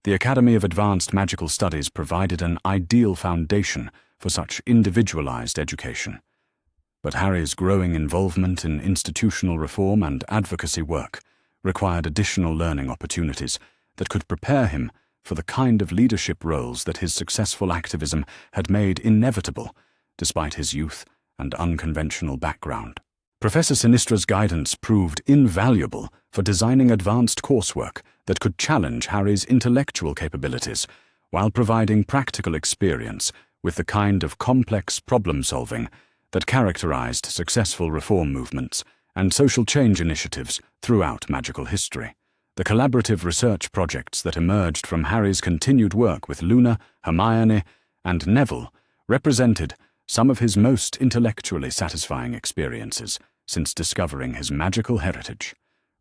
The Academy of Advanced Magical Studies provided an ideal foundation for such individualized education. But Harry's growing involvement in institutional reform and advocacy work required additional learning opportunities that could prepare him for the kind of leadership roles that his successful activism had made inevitable, despite his youth and unconventional background. Professor Sinistra's guidance proved invaluable for designing advanced coursework that could challenge Harry's intellectual capabilities while providing practical experience with the kind of complex problem-solving that characterized successful reform movements and social change initiatives throughout magical history. The collaborative research projects that emerged from Harry's continued work with Luna, Hermione, and Neville represented some of his most intellectually satisfying experiences since discovering his magical heritage,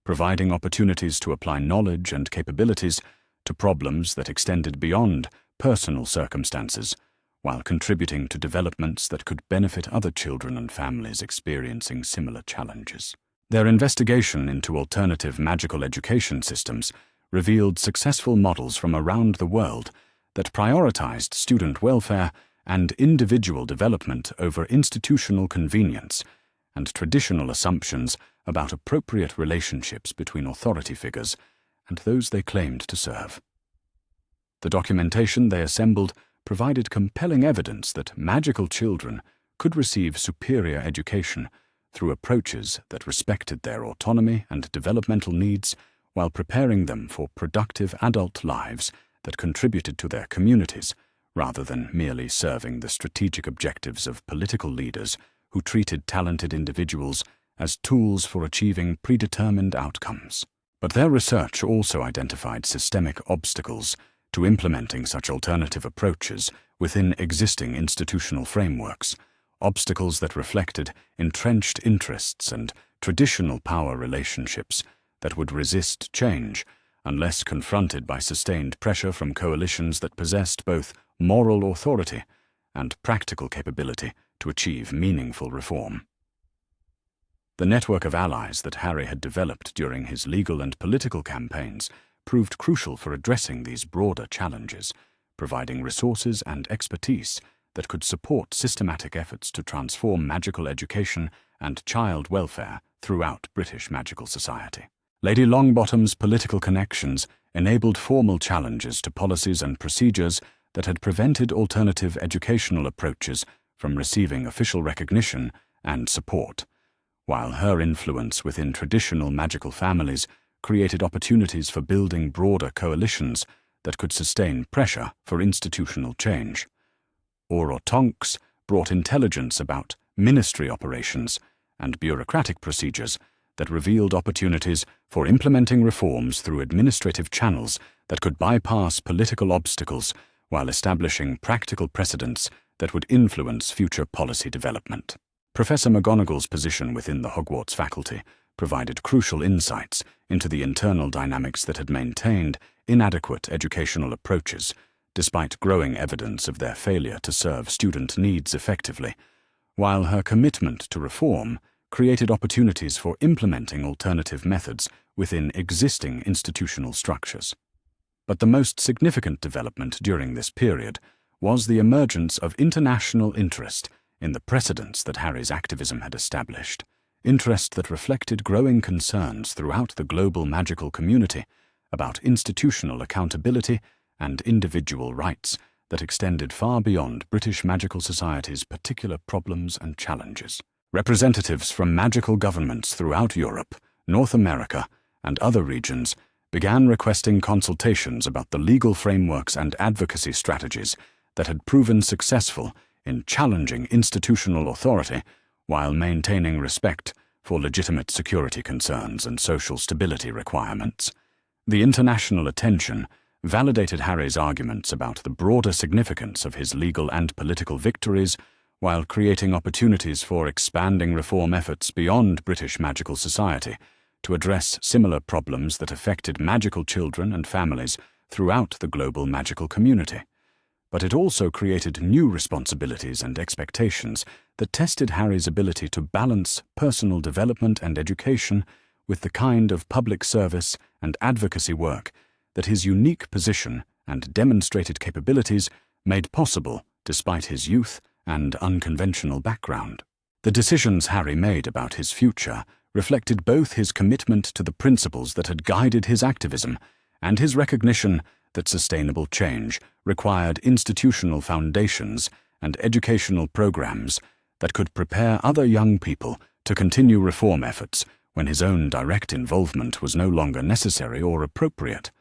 providing opportunities to apply knowledge and capabilities to problems that extended beyond personal circumstances, while contributing to developments that could benefit other children and families experiencing similar challenges. Their investigation into alternative magical education systems revealed successful models from around the world that prioritized student welfare and individual development over institutional convenience and traditional assumptions about appropriate relationships between authority figures and those they claimed to serve. The documentation they assembled provided compelling evidence that magical children could receive superior education through approaches that respected their autonomy and developmental needs while preparing them for productive adult lives that contributed to their communities, rather than merely serving the strategic objectives of political leaders who treated talented individuals as tools for achieving predetermined outcomes. But their research also identified systemic obstacles to implementing such alternative approaches within existing institutional frameworks, obstacles that reflected entrenched interests and traditional power relationships that would resist change unless confronted by sustained pressure from coalitions that possessed both moral authority and practical capability to achieve meaningful reform. The network of allies that Harry had developed during his legal and political campaigns proved crucial for addressing these broader challenges, providing resources and expertise that could support systematic efforts to transform magical education and child welfare throughout British magical society. Lady Longbottom's political connections enabled formal challenges to policies and procedures that had prevented alternative educational approaches from receiving official recognition and support, while her influence within traditional magical families created opportunities for building broader coalitions that could sustain pressure for institutional change. Auror Tonks brought intelligence about ministry operations and bureaucratic procedures that revealed opportunities for implementing reforms through administrative channels that could bypass political obstacles while establishing practical precedents that would influence future policy development. Professor McGonagall's position within the Hogwarts faculty provided crucial insights into the internal dynamics that had maintained inadequate educational approaches, despite growing evidence of their failure to serve student needs effectively, while her commitment to reform created opportunities for implementing alternative methods within existing institutional structures. But the most significant development during this period was the emergence of international interest in the precedents that Harry's activism had established, interest that reflected growing concerns throughout the global magical community about institutional accountability and individual rights that extended far beyond British magical society's particular problems and challenges. Representatives from magical governments throughout Europe, North America, and other regions began requesting consultations about the legal frameworks and advocacy strategies that had proven successful in challenging institutional authority while maintaining respect for legitimate security concerns and social stability requirements. The international attention validated Harry's arguments about the broader significance of his legal and political victories, while creating opportunities for expanding reform efforts beyond British magical society to address similar problems that affected magical children and families throughout the global magical community. But it also created new responsibilities and expectations that tested Harry's ability to balance personal development and education with the kind of public service and advocacy work that his unique position and demonstrated capabilities made possible despite his youth and unconventional background. The decisions Harry made about his future reflected both his commitment to the principles that had guided his activism and his recognition that sustainable change required institutional foundations and educational programs that could prepare other young people to continue reform efforts when his own direct involvement was no longer necessary or appropriate.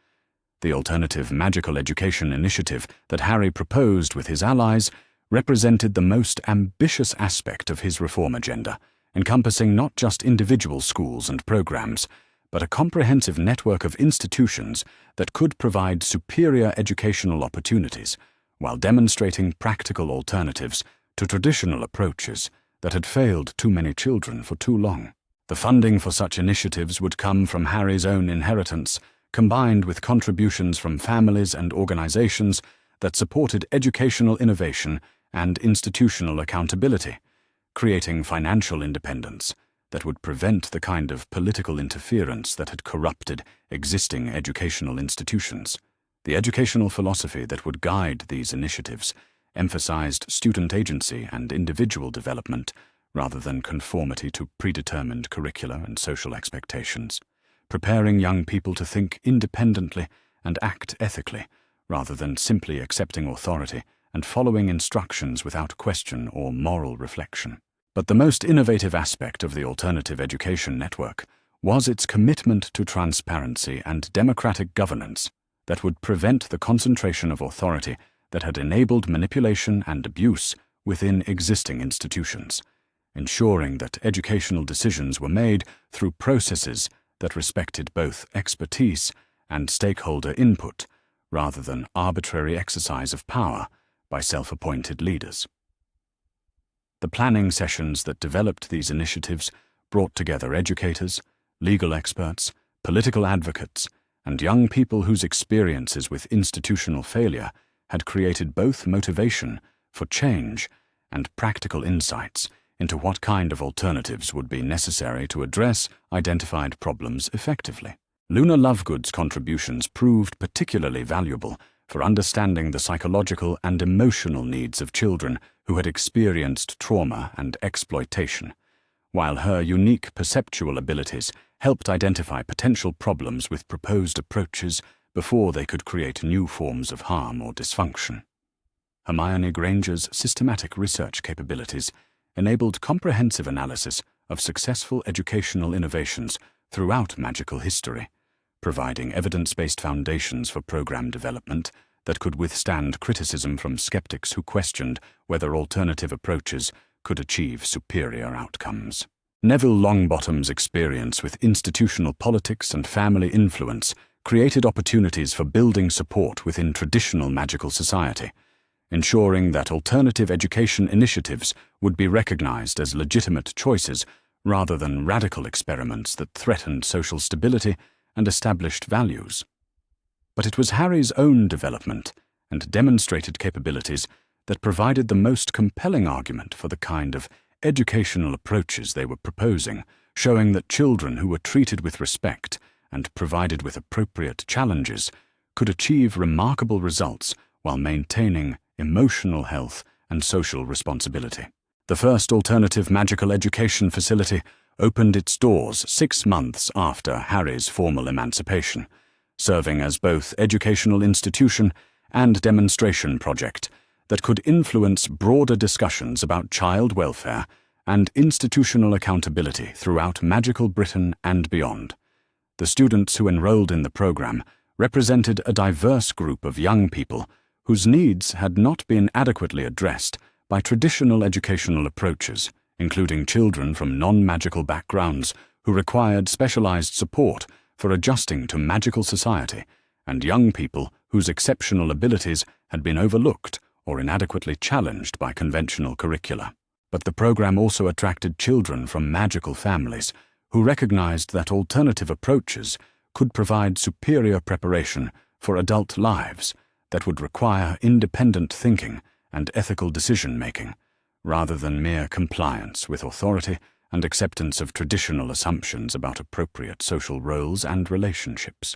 The alternative magical education initiative that Harry proposed with his allies represented the most ambitious aspect of his reform agenda, encompassing not just individual schools and programs, but a comprehensive network of institutions that could provide superior educational opportunities while demonstrating practical alternatives to traditional approaches that had failed too many children for too long. The funding for such initiatives would come from Harry's own inheritance, combined with contributions from families and organizations that supported educational innovation and institutional accountability, creating financial independence that would prevent the kind of political interference that had corrupted existing educational institutions. The educational philosophy that would guide these initiatives emphasized student agency and individual development rather than conformity to predetermined curricula and social expectations, preparing young people to think independently and act ethically rather than simply accepting authority and following instructions without question or moral reflection. But the most innovative aspect of the Alternative Education Network was its commitment to transparency and democratic governance that would prevent the concentration of authority that had enabled manipulation and abuse within existing institutions, ensuring that educational decisions were made through processes that respected both expertise and stakeholder input rather than arbitrary exercise of power by self-appointed leaders. The planning sessions that developed these initiatives brought together educators, legal experts, political advocates, and young people whose experiences with institutional failure had created both motivation for change and practical insights into what kind of alternatives would be necessary to address identified problems effectively. Luna Lovegood's contributions proved particularly valuable for understanding the psychological and emotional needs of children who had experienced trauma and exploitation, while her unique perceptual abilities helped identify potential problems with proposed approaches before they could create new forms of harm or dysfunction. Hermione Granger's systematic research capabilities enabled comprehensive analysis of successful educational innovations throughout magical history, providing evidence-based foundations for program development that could withstand criticism from skeptics who questioned whether alternative approaches could achieve superior outcomes. Neville Longbottom's experience with institutional politics and family influence created opportunities for building support within traditional magical society, ensuring that alternative education initiatives would be recognized as legitimate choices rather than radical experiments that threatened social stability and established values. But it was Harry's own development and demonstrated capabilities that provided the most compelling argument for the kind of educational approaches they were proposing, showing that children who were treated with respect and provided with appropriate challenges could achieve remarkable results while maintaining emotional health and social responsibility. The first alternative magical education facility opened its doors 6 months after Harry's formal emancipation, serving as both educational institution and demonstration project that could influence broader discussions about child welfare and institutional accountability throughout magical Britain and beyond. The students who enrolled in the program represented a diverse group of young people whose needs had not been adequately addressed by traditional educational approaches including children from non-magical backgrounds who required specialized support for adjusting to magical society, and young people whose exceptional abilities had been overlooked or inadequately challenged by conventional curricula. But the program also attracted children from magical families who recognized that alternative approaches could provide superior preparation for adult lives that would require independent thinking and ethical decision-making, rather than mere compliance with authority and acceptance of traditional assumptions about appropriate social roles and relationships.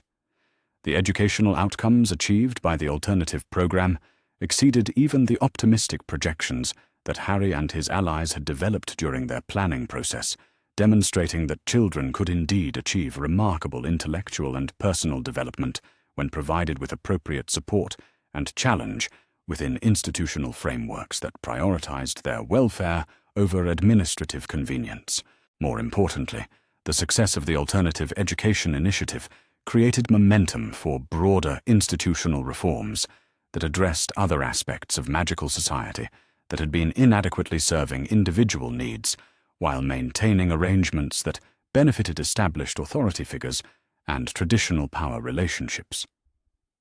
The educational outcomes achieved by the alternative program exceeded even the optimistic projections that Harry and his allies had developed during their planning process, demonstrating that children could indeed achieve remarkable intellectual and personal development when provided with appropriate support and challenge within institutional frameworks that prioritized their welfare over administrative convenience. More importantly, the success of the Alternative Education Initiative created momentum for broader institutional reforms that addressed other aspects of magical society that had been inadequately serving individual needs, while maintaining arrangements that benefited established authority figures and traditional power relationships.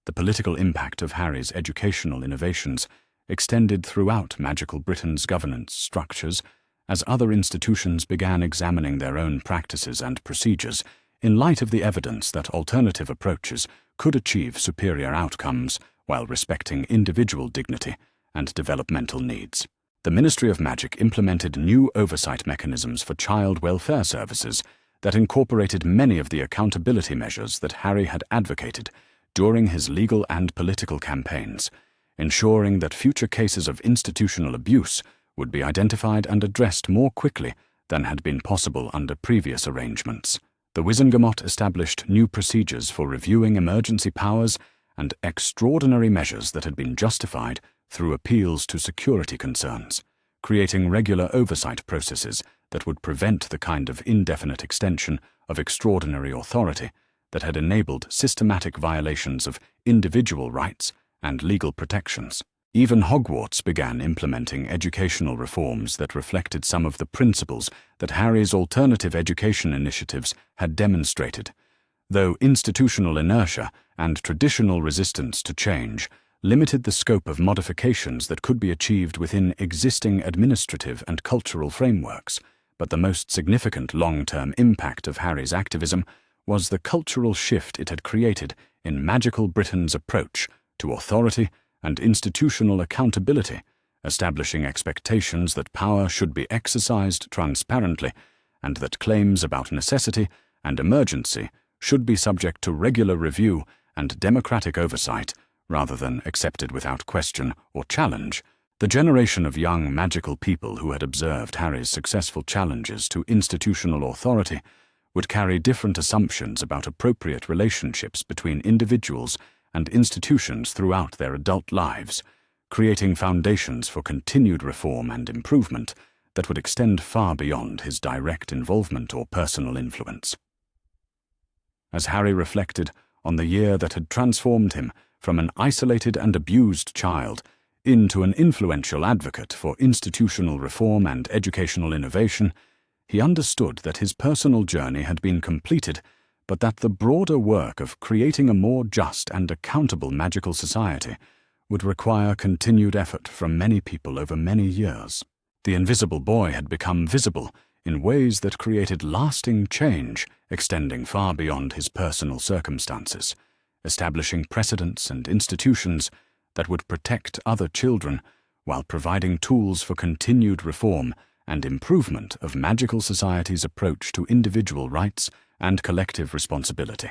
The political impact of Harry's educational innovations extended throughout magical Britain's governance structures as other institutions began examining their own practices and procedures in light of the evidence that alternative approaches could achieve superior outcomes while respecting individual dignity and developmental needs. The Ministry of Magic implemented new oversight mechanisms for child welfare services that incorporated many of the accountability measures that Harry had advocated during his legal and political campaigns, ensuring that future cases of institutional abuse would be identified and addressed more quickly than had been possible under previous arrangements. The Wizengamot established new procedures for reviewing emergency powers and extraordinary measures that had been justified through appeals to security concerns, creating regular oversight processes that would prevent the kind of indefinite extension of extraordinary authority that had enabled systematic violations of individual rights and legal protections. Even Hogwarts began implementing educational reforms that reflected some of the principles that Harry's alternative education initiatives had demonstrated, though institutional inertia and traditional resistance to change limited the scope of modifications that could be achieved within existing administrative and cultural frameworks. But the most significant long-term impact of Harry's activism was the cultural shift it had created in magical Britain's approach to authority and institutional accountability, establishing expectations that power should be exercised transparently and that claims about necessity and emergency should be subject to regular review and democratic oversight rather than accepted without question or challenge. The generation of young magical people who had observed Harry's successful challenges to institutional authority would carry different assumptions about appropriate relationships between individuals and institutions throughout their adult lives, creating foundations for continued reform and improvement that would extend far beyond his direct involvement or personal influence. As Harry reflected on the year that had transformed him from an isolated and abused child into an influential advocate for institutional reform and educational innovation, he understood that his personal journey had been completed, but that the broader work of creating a more just and accountable magical society would require continued effort from many people over many years. The invisible boy had become visible in ways that created lasting change, extending far beyond his personal circumstances, establishing precedents and institutions that would protect other children while providing tools for continued reform and improvement of magical society's approach to individual rights and collective responsibility.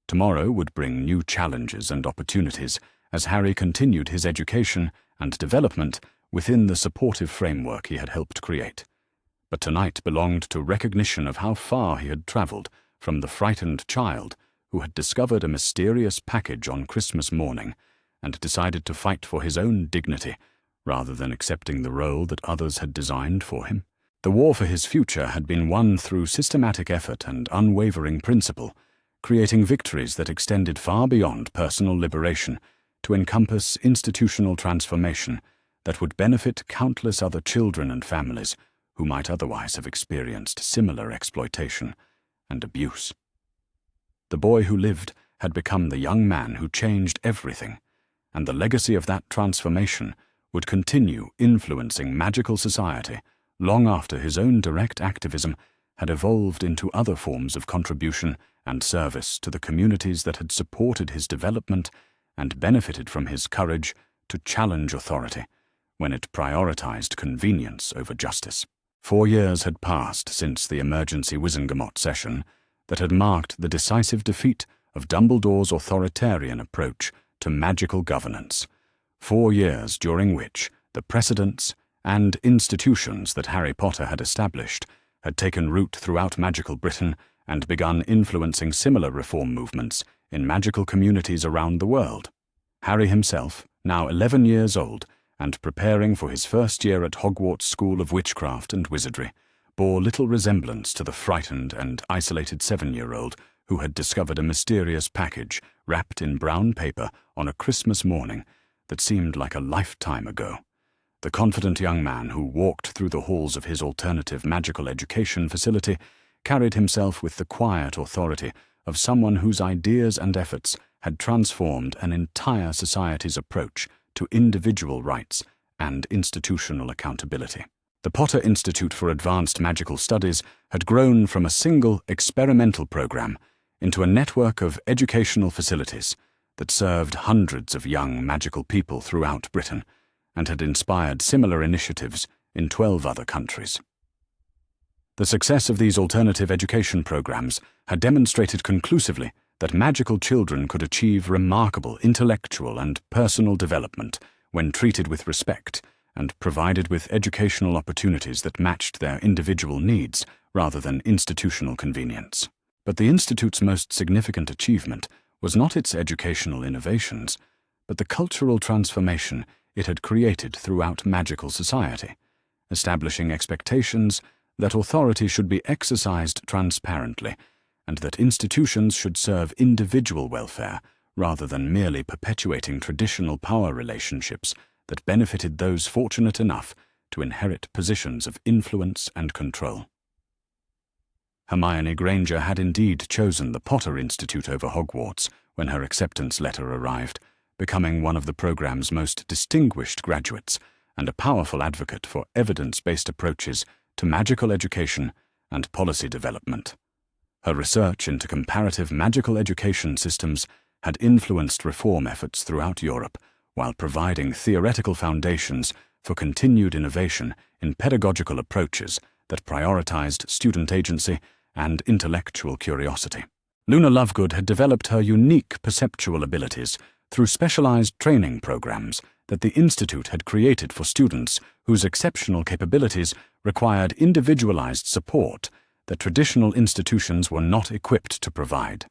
Tomorrow would bring new challenges and opportunities as Harry continued his education and development within the supportive framework he had helped create. But tonight belonged to recognition of how far he had traveled from the frightened child who had discovered a mysterious package on Christmas morning and decided to fight for his own dignity rather than accepting the role that others had designed for him. The war for his future had been won through systematic effort and unwavering principle, creating victories that extended far beyond personal liberation to encompass institutional transformation that would benefit countless other children and families who might otherwise have experienced similar exploitation and abuse. The boy who lived had become the young man who changed everything, and the legacy of that transformation would continue influencing magical society long after his own direct activism had evolved into other forms of contribution and service to the communities that had supported his development and benefited from his courage to challenge authority when it prioritized convenience over justice. 4 years had passed since the emergency Wizengamot session that had marked the decisive defeat of Dumbledore's authoritarian approach to magical governance. 4 years during which the precedents and institutions that Harry Potter had established had taken root throughout magical Britain and begun influencing similar reform movements in magical communities around the world. Harry himself, now 11 years old and preparing for his first year at Hogwarts School of Witchcraft and Wizardry, bore little resemblance to the frightened and isolated 7-year-old who had discovered a mysterious package wrapped in brown paper on a Christmas morning that seemed like a lifetime ago. The confident young man who walked through the halls of his alternative magical education facility carried himself with the quiet authority of someone whose ideas and efforts had transformed an entire society's approach to individual rights and institutional accountability. The Potter Institute for Advanced Magical Studies had grown from a single experimental program into a network of educational facilities that served hundreds of young magical people throughout Britain and had inspired similar initiatives in 12 other countries. The success of these alternative education programs had demonstrated conclusively that magical children could achieve remarkable intellectual and personal development when treated with respect and provided with educational opportunities that matched their individual needs rather than institutional convenience. But the Institute's most significant achievement was not its educational innovations, but the cultural transformation it had created throughout magical society, establishing expectations that authority should be exercised transparently and that institutions should serve individual welfare rather than merely perpetuating traditional power relationships that benefited those fortunate enough to inherit positions of influence and control. Hermione Granger had indeed chosen the Potter Institute over Hogwarts when her acceptance letter arrived, becoming one of the program's most distinguished graduates and a powerful advocate for evidence-based approaches to magical education and policy development. Her research into comparative magical education systems had influenced reform efforts throughout Europe while providing theoretical foundations for continued innovation in pedagogical approaches that prioritized student agency and intellectual curiosity. Luna Lovegood had developed her unique perceptual abilities through specialized training programs that the Institute had created for students whose exceptional capabilities required individualized support that traditional institutions were not equipped to provide.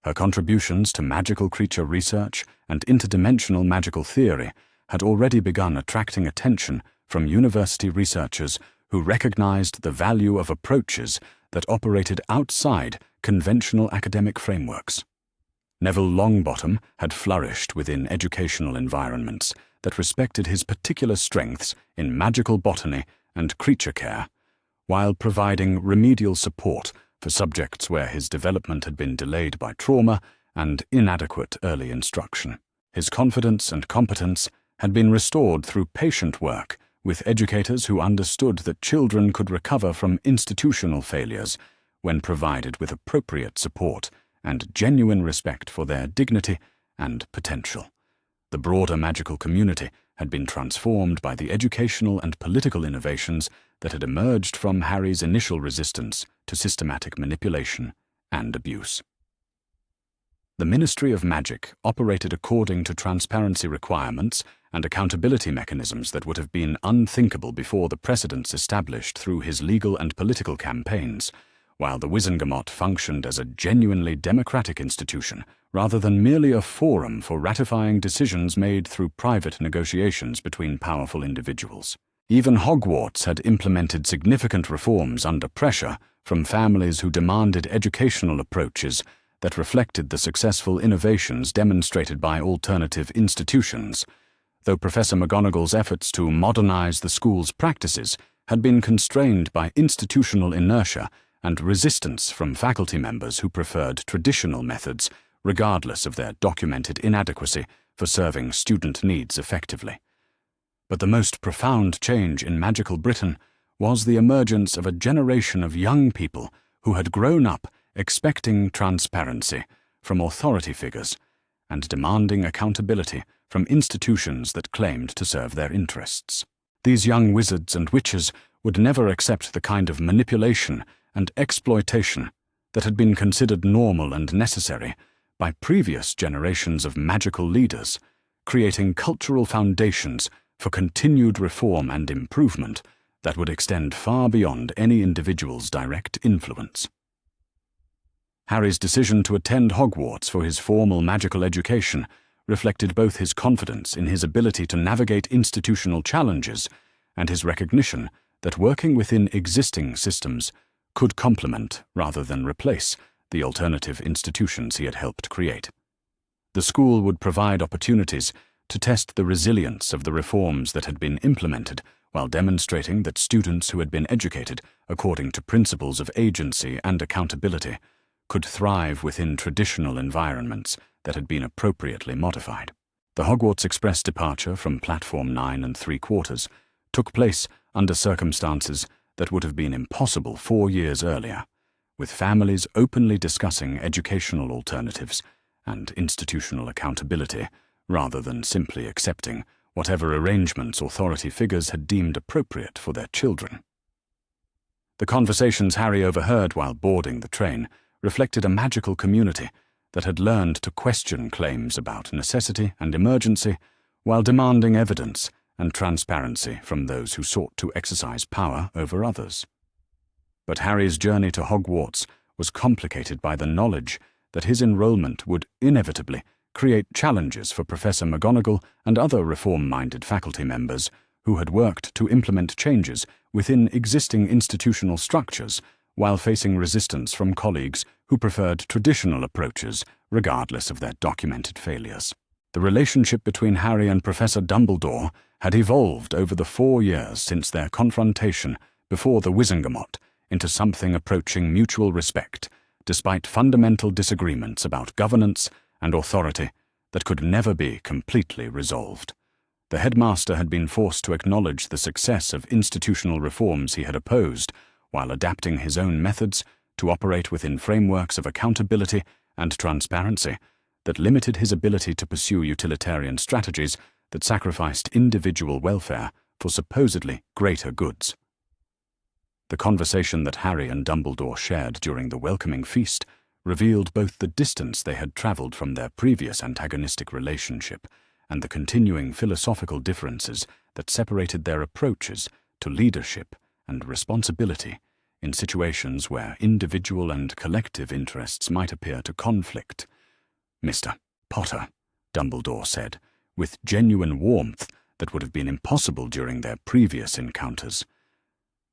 Her contributions to magical creature research and interdimensional magical theory had already begun attracting attention from university researchers who recognized the value of approaches that operated outside conventional academic frameworks. Neville Longbottom had flourished within educational environments that respected his particular strengths in magical botany and creature care, while providing remedial support for subjects where his development had been delayed by trauma and inadequate early instruction. His confidence and competence had been restored through patient work with educators who understood that children could recover from institutional failures when provided with appropriate support and genuine respect for their dignity and potential. The broader magical community had been transformed by the educational and political innovations that had emerged from Harry's initial resistance to systematic manipulation and abuse. The Ministry of Magic operated according to transparency requirements and accountability mechanisms that would have been unthinkable before the precedents established through his legal and political campaigns, while the Wizengamot functioned as a genuinely democratic institution rather than merely a forum for ratifying decisions made through private negotiations between powerful individuals. Even Hogwarts had implemented significant reforms under pressure from families who demanded educational approaches that reflected the successful innovations demonstrated by alternative institutions, though Professor McGonagall's efforts to modernize the school's practices had been constrained by institutional inertia and resistance from faculty members who preferred traditional methods, regardless of their documented inadequacy for serving student needs effectively. But the most profound change in magical Britain was the emergence of a generation of young people who had grown up expecting transparency from authority figures and demanding accountability from institutions that claimed to serve their interests. These young wizards and witches would never accept the kind of manipulation and exploitation that had been considered normal and necessary by previous generations of magical leaders, creating cultural foundations for continued reform and improvement that would extend far beyond any individual's direct influence. Harry's decision to attend Hogwarts for his formal magical education reflected both his confidence in his ability to navigate institutional challenges and his recognition that working within existing systems could complement rather than replace the alternative institutions he had helped create. The school would provide opportunities to test the resilience of the reforms that had been implemented while demonstrating that students who had been educated according to principles of agency and accountability could thrive within traditional environments that had been appropriately modified. The Hogwarts Express departure from Platform 9 3/4 took place under circumstances that would have been impossible 4 years earlier, with families openly discussing educational alternatives and institutional accountability rather than simply accepting whatever arrangements authority figures had deemed appropriate for their children. The conversations Harry overheard while boarding the train reflected a magical community that had learned to question claims about necessity and emergency while demanding evidence and transparency from those who sought to exercise power over others. But Harry's journey to Hogwarts was complicated by the knowledge that his enrollment would inevitably create challenges for Professor McGonagall and other reform-minded faculty members who had worked to implement changes within existing institutional structures while facing resistance from colleagues who preferred traditional approaches regardless of their documented failures. The relationship between Harry and Professor Dumbledore had evolved over the 4 years since their confrontation before the Wizengamot into something approaching mutual respect, despite fundamental disagreements about governance and authority that could never be completely resolved. The headmaster had been forced to acknowledge the success of institutional reforms he had opposed, while adapting his own methods to operate within frameworks of accountability and transparency that limited his ability to pursue utilitarian strategies that sacrificed individual welfare for supposedly greater goods. The conversation that Harry and Dumbledore shared during the welcoming feast revealed both the distance they had travelled from their previous antagonistic relationship and the continuing philosophical differences that separated their approaches to leadership and responsibility in situations where individual and collective interests might appear to conflict. "Mr. Potter," Dumbledore said, with genuine warmth that would have been impossible during their previous encounters,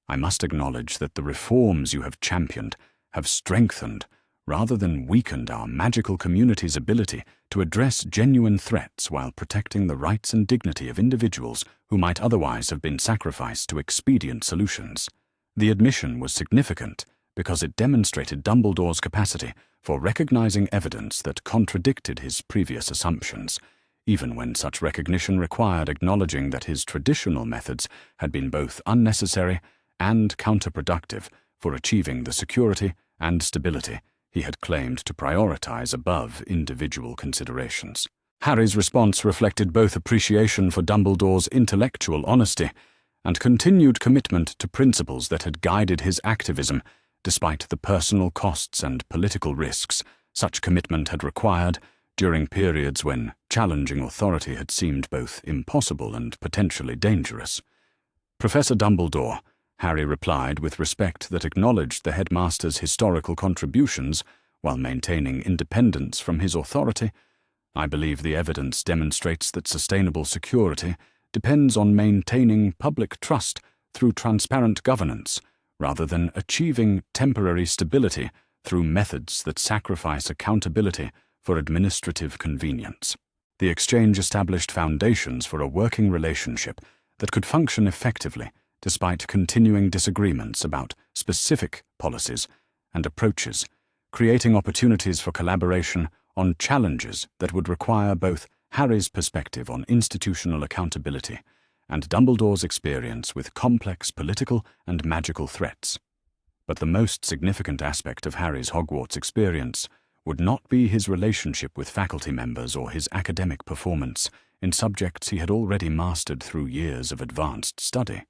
"I must acknowledge that the reforms you have championed have strengthened rather than weakened our magical community's ability to address genuine threats while protecting the rights and dignity of individuals who might otherwise have been sacrificed to expedient solutions." The admission was significant because it demonstrated Dumbledore's capacity for recognizing evidence that contradicted his previous assumptions, even when such recognition required acknowledging that his traditional methods had been both unnecessary and counterproductive for achieving the security and stability he had claimed to prioritize above individual considerations. Harry's response reflected both appreciation for Dumbledore's intellectual honesty and continued commitment to principles that had guided his activism despite the personal costs and political risks such commitment had required during periods when challenging authority had seemed both impossible and potentially dangerous. "Professor Dumbledore," Harry replied with respect that acknowledged the headmaster's historical contributions while maintaining independence from his authority, "I believe the evidence demonstrates that sustainable security depends on maintaining public trust through transparent governance, rather than achieving temporary stability through methods that sacrifice accountability for administrative convenience." The exchange established foundations for a working relationship that could function effectively despite continuing disagreements about specific policies and approaches, creating opportunities for collaboration on challenges that would require both Harry's perspective on institutional accountability and Dumbledore's experience with complex political and magical threats. But the most significant aspect of Harry's Hogwarts experience would not be his relationship with faculty members or his academic performance in subjects he had already mastered through years of advanced study,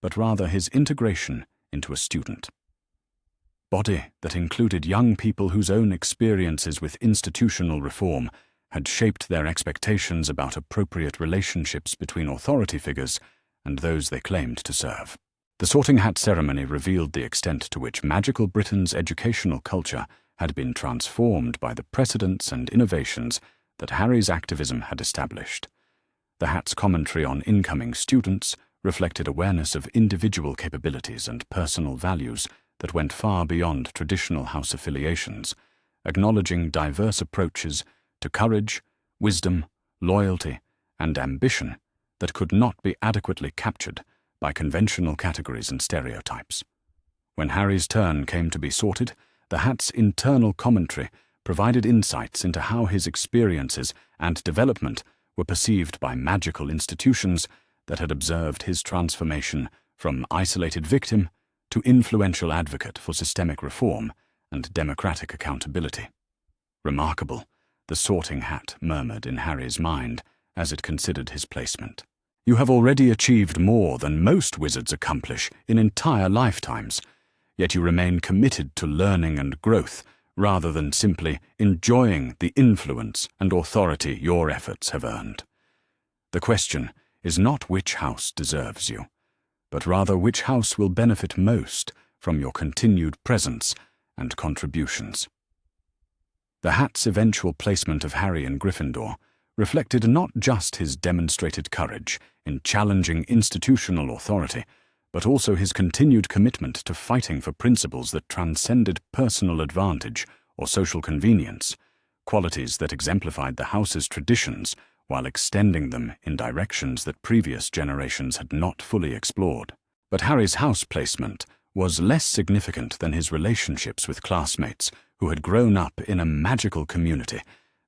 but rather his integration into a student body that included young people whose own experiences with institutional reform had shaped their expectations about appropriate relationships between authority figures and those they claimed to serve. The Sorting Hat ceremony revealed the extent to which magical Britain's educational culture had been transformed by the precedents and innovations that Harry's activism had established. The Hat's commentary on incoming students reflected awareness of individual capabilities and personal values that went far beyond traditional house affiliations, acknowledging diverse approaches to courage, wisdom, loyalty, and ambition that could not be adequately captured by conventional categories and stereotypes. When Harry's turn came to be sorted, the Hat's internal commentary provided insights into how his experiences and development were perceived by magical institutions that had observed his transformation from isolated victim to influential advocate for systemic reform and democratic accountability. Remarkable, the Sorting Hat murmured in Harry's mind as it considered his placement. You have already achieved more than most wizards accomplish in entire lifetimes, yet you remain committed to learning and growth rather than simply enjoying the influence and authority your efforts have earned. The question is not which house deserves you, but rather which house will benefit most from your continued presence and contributions. The Hat's eventual placement of Harry in Gryffindor reflected not just his demonstrated courage in challenging institutional authority, but also his continued commitment to fighting for principles that transcended personal advantage or social convenience, qualities that exemplified the house's traditions while extending them in directions that previous generations had not fully explored. But Harry's house placement was less significant than his relationships with classmates who had grown up in a magical community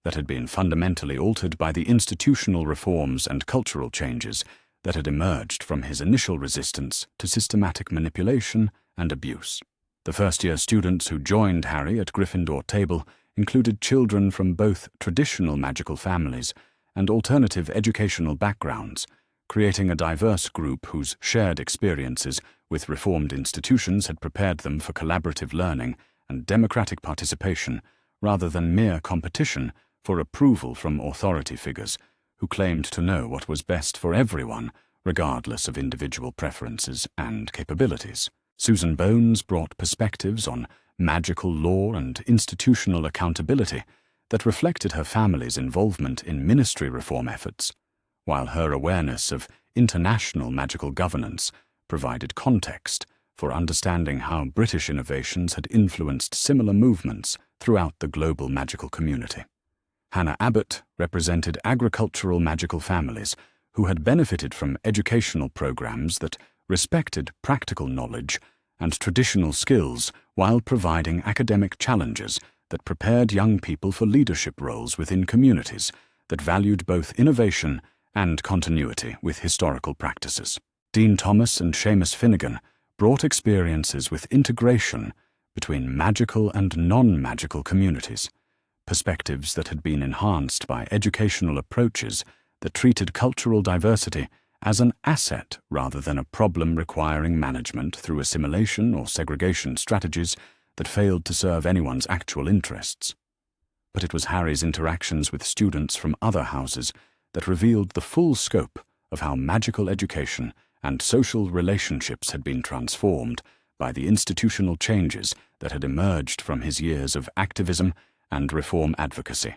that had been fundamentally altered by the institutional reforms and cultural changes that had emerged from his initial resistance to systematic manipulation and abuse. The first-year students who joined Harry at Gryffindor table included children from both traditional magical families and alternative educational backgrounds, creating a diverse group whose shared experiences with reformed institutions had prepared them for collaborative learning and democratic participation rather than mere competition for approval from authority figures who claimed to know what was best for everyone, regardless of individual preferences and capabilities. Susan Bones brought perspectives on magical law and institutional accountability that reflected her family's involvement in ministry reform efforts, while her awareness of international magical governance provided context for understanding how British innovations had influenced similar movements throughout the global magical community. Hannah Abbott represented agricultural magical families who had benefited from educational programs that respected practical knowledge and traditional skills while providing academic challenges that prepared young people for leadership roles within communities that valued both innovation and continuity with historical practices. Dean Thomas and Seamus Finnegan brought experiences with integration between magical and non-magical communities, perspectives that had been enhanced by educational approaches that treated cultural diversity as an asset rather than a problem requiring management through assimilation or segregation strategies that failed to serve anyone's actual interests. But it was Harry's interactions with students from other houses that revealed the full scope of how magical education and social relationships had been transformed by the institutional changes that had emerged from his years of activism and reform advocacy.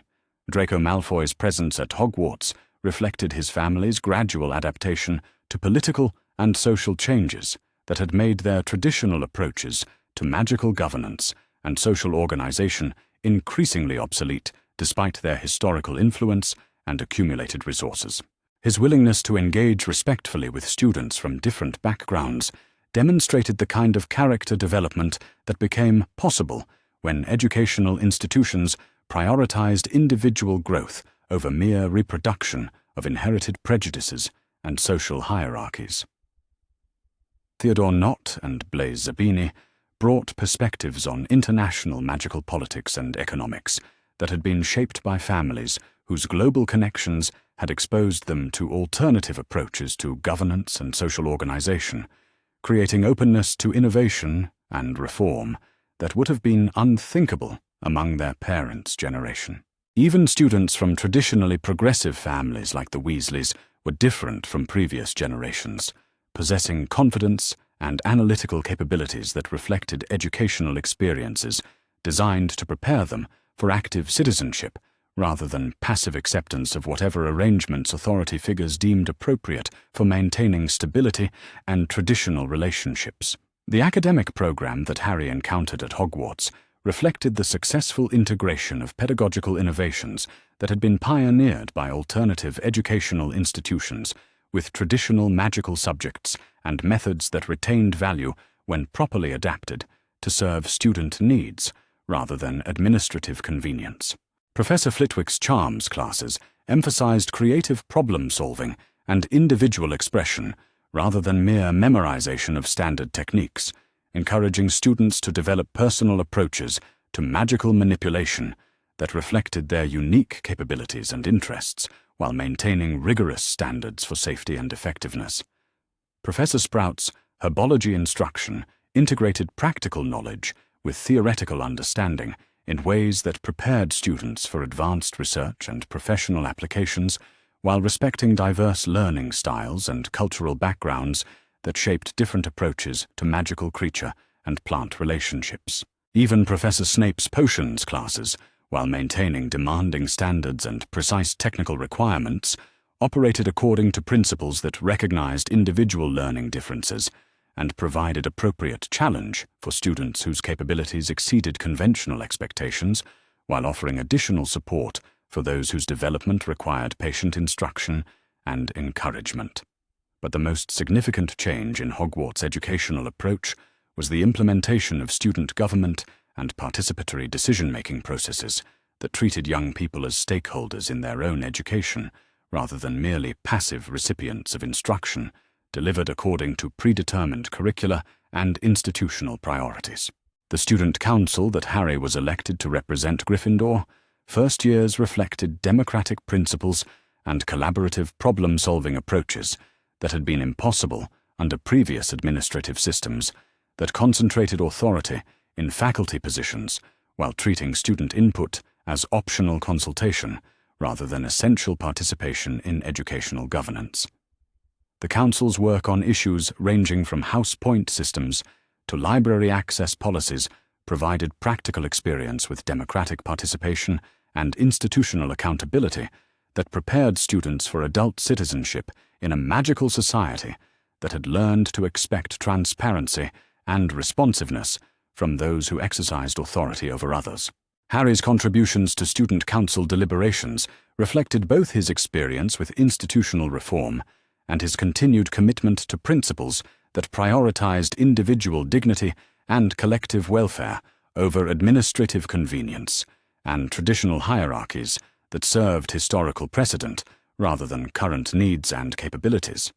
Draco Malfoy's presence at Hogwarts reflected his family's gradual adaptation to political and social changes that had made their traditional approaches to magical governance and social organization increasingly obsolete despite their historical influence and accumulated resources. His willingness to engage respectfully with students from different backgrounds demonstrated the kind of character development that became possible when educational institutions prioritized individual growth over mere reproduction of inherited prejudices and social hierarchies. Theodore Nott and Blaise Zabini brought perspectives on international magical politics and economics that had been shaped by families whose global connections had exposed them to alternative approaches to governance and social organization, creating openness to innovation and reform that would have been unthinkable among their parents' generation. Even students from traditionally progressive families like the Weasleys were different from previous generations, possessing confidence and analytical capabilities that reflected educational experiences designed to prepare them for active citizenship rather than passive acceptance of whatever arrangements authority figures deemed appropriate for maintaining stability and traditional relationships. The academic program that Harry encountered at Hogwarts reflected the successful integration of pedagogical innovations that had been pioneered by alternative educational institutions with traditional magical subjects and methods that retained value when properly adapted to serve student needs rather than administrative convenience. Professor Flitwick's Charms classes emphasized creative problem-solving and individual expression rather than mere memorization of standard techniques, encouraging students to develop personal approaches to magical manipulation that reflected their unique capabilities and interests while maintaining rigorous standards for safety and effectiveness. Professor Sprout's herbology instruction integrated practical knowledge with theoretical understanding in ways that prepared students for advanced research and professional applications while respecting diverse learning styles and cultural backgrounds that shaped different approaches to magical creature and plant relationships. Even Professor Snape's potions classes, while maintaining demanding standards and precise technical requirements, operated according to principles that recognized individual learning differences and provided appropriate challenge for students whose capabilities exceeded conventional expectations, while offering additional support for those whose development required patient instruction and encouragement. But the most significant change in Hogwarts' educational approach was the implementation of student government and participatory decision-making processes that treated young people as stakeholders in their own education rather than merely passive recipients of instruction delivered according to predetermined curricula and institutional priorities. The student council that Harry was elected to represent Gryffindor first years reflected democratic principles and collaborative problem-solving approaches that had been impossible under previous administrative systems that concentrated authority in faculty positions while treating student input as optional consultation rather than essential participation in educational governance. The Council's work on issues ranging from house point systems to library access policies provided practical experience with democratic participation and institutional accountability that prepared students for adult citizenship in a magical society that had learned to expect transparency and responsiveness from those who exercised authority over others. Harry's contributions to student council deliberations reflected both his experience with institutional reform and his continued commitment to principles that prioritized individual dignity and collective welfare over administrative convenience and traditional hierarchies that served historical precedent rather than current needs and capabilities.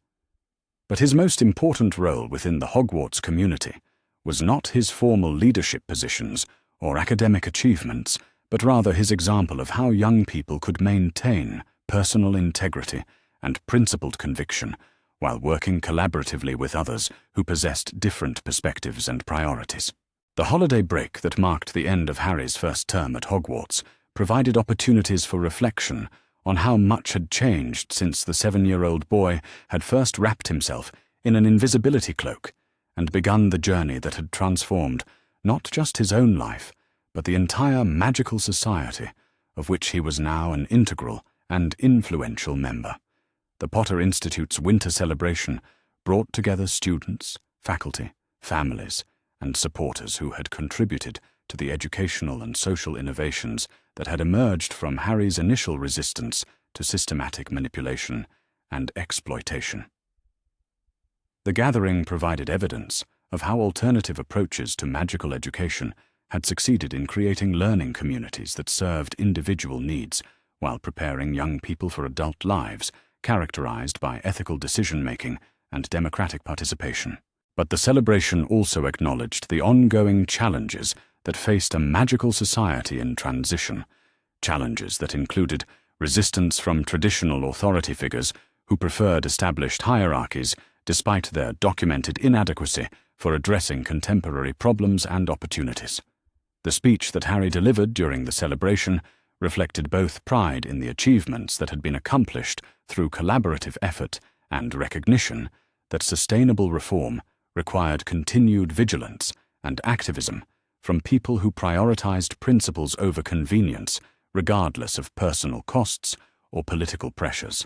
But his most important role within the Hogwarts community was not his formal leadership positions or academic achievements, but rather his example of how young people could maintain personal integrity and principled conviction while working collaboratively with others who possessed different perspectives and priorities. The holiday break that marked the end of Harry's first term at Hogwarts provided opportunities for reflection on how much had changed since the 7-year-old boy had first wrapped himself in an invisibility cloak and begun the journey that had transformed not just his own life, but the entire magical society of which he was now an integral and influential member. The Potter Institute's winter celebration brought together students, faculty, families, and supporters who had contributed to the educational and social innovations that had emerged from Harry's initial resistance to systematic manipulation and exploitation. The gathering provided evidence of how alternative approaches to magical education had succeeded in creating learning communities that served individual needs while preparing young people for adult lives characterized by ethical decision-making and democratic participation. But the celebration also acknowledged the ongoing challenges that faced a magical society in transition, challenges that included resistance from traditional authority figures who preferred established hierarchies despite their documented inadequacy for addressing contemporary problems and opportunities. The speech that Harry delivered during the celebration reflected both pride in the achievements that had been accomplished through collaborative effort and recognition that sustainable reform required continued vigilance and activism from people who prioritized principles over convenience, regardless of personal costs or political pressures.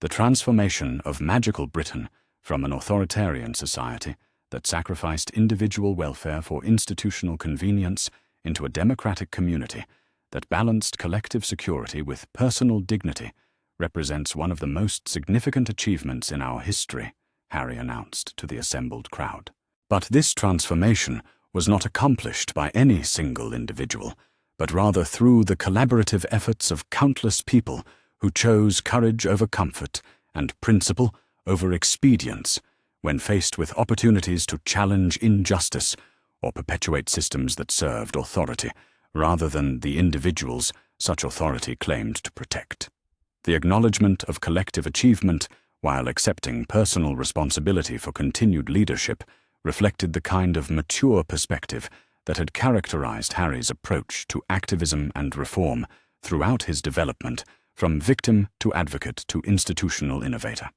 The transformation of magical Britain from an authoritarian society that sacrificed individual welfare for institutional convenience into a democratic community that balanced collective security with personal dignity represents one of the most significant achievements in our history, Harry announced to the assembled crowd. But this transformation was not accomplished by any single individual, but rather through the collaborative efforts of countless people who chose courage over comfort and principle over expedience when faced with opportunities to challenge injustice or perpetuate systems that served authority, rather than the individuals such authority claimed to protect. The acknowledgement of collective achievement, while accepting personal responsibility for continued leadership, reflected the kind of mature perspective that had characterized Harry's approach to activism and reform throughout his development, from victim to advocate to institutional innovator.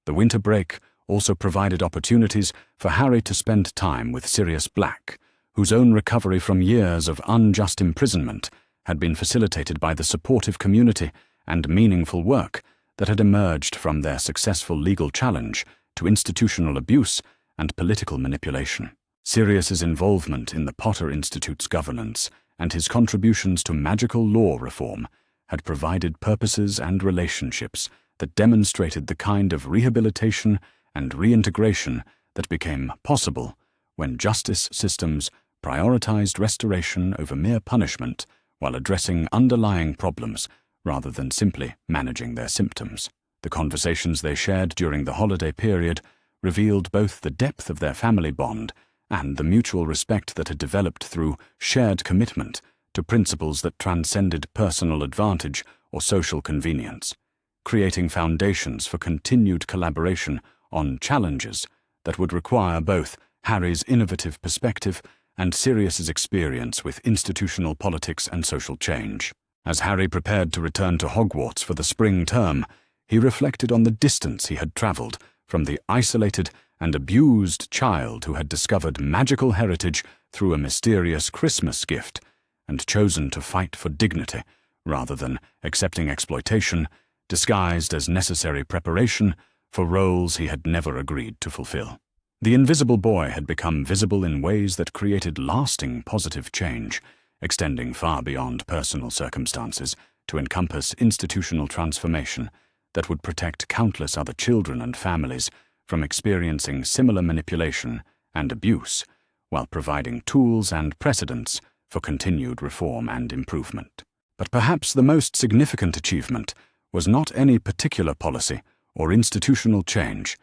The winter break also provided opportunities for Harry to spend time with Sirius Black, whose own recovery from years of unjust imprisonment had been facilitated by the supportive community and meaningful work that had emerged from their successful legal challenge to institutional abuse and political manipulation. Sirius's involvement in the Potter Institute's governance and his contributions to magical law reform had provided purposes and relationships that demonstrated the kind of rehabilitation and reintegration that became possible when justice systems prioritized restoration over mere punishment while addressing underlying problems rather than simply managing their symptoms. The conversations they shared during the holiday period revealed both the depth of their family bond and the mutual respect that had developed through shared commitment to principles that transcended personal advantage or social convenience, creating foundations for continued collaboration on challenges that would require both Harry's innovative perspective and Sirius's experience with institutional politics and social change. As Harry prepared to return to Hogwarts for the spring term, he reflected on the distance he had traveled from the isolated and abused child who had discovered magical heritage through a mysterious Christmas gift and chosen to fight for dignity rather than accepting exploitation disguised as necessary preparation for roles he had never agreed to fulfill. The invisible boy had become visible in ways that created lasting positive change, extending far beyond personal circumstances to encompass institutional transformation that would protect countless other children and families from experiencing similar manipulation and abuse, while providing tools and precedents for continued reform and improvement. But perhaps the most significant achievement was not any particular policy or institutional change,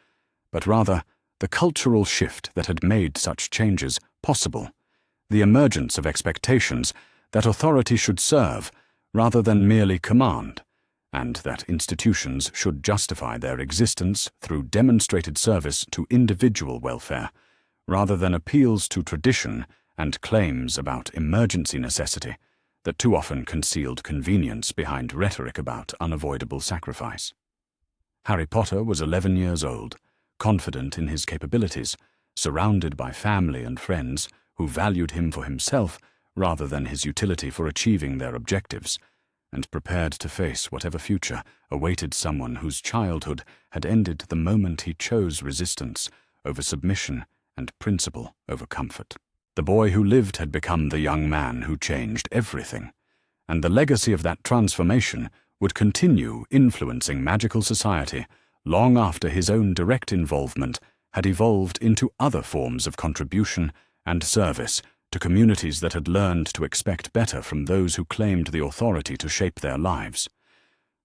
but rather the cultural shift that had made such changes possible, the emergence of expectations that authority should serve rather than merely command, and that institutions should justify their existence through demonstrated service to individual welfare, rather than appeals to tradition and claims about emergency necessity that too often concealed convenience behind rhetoric about unavoidable sacrifice. Harry Potter was 11 years old, confident in his capabilities, surrounded by family and friends who valued him for himself rather than his utility for achieving their objectives, and prepared to face whatever future awaited someone whose childhood had ended the moment he chose resistance over submission and principle over comfort. The boy who lived had become the young man who changed everything, and the legacy of that transformation would continue influencing magical society long after his own direct involvement had evolved into other forms of contribution and service to communities that had learned to expect better from those who claimed the authority to shape their lives.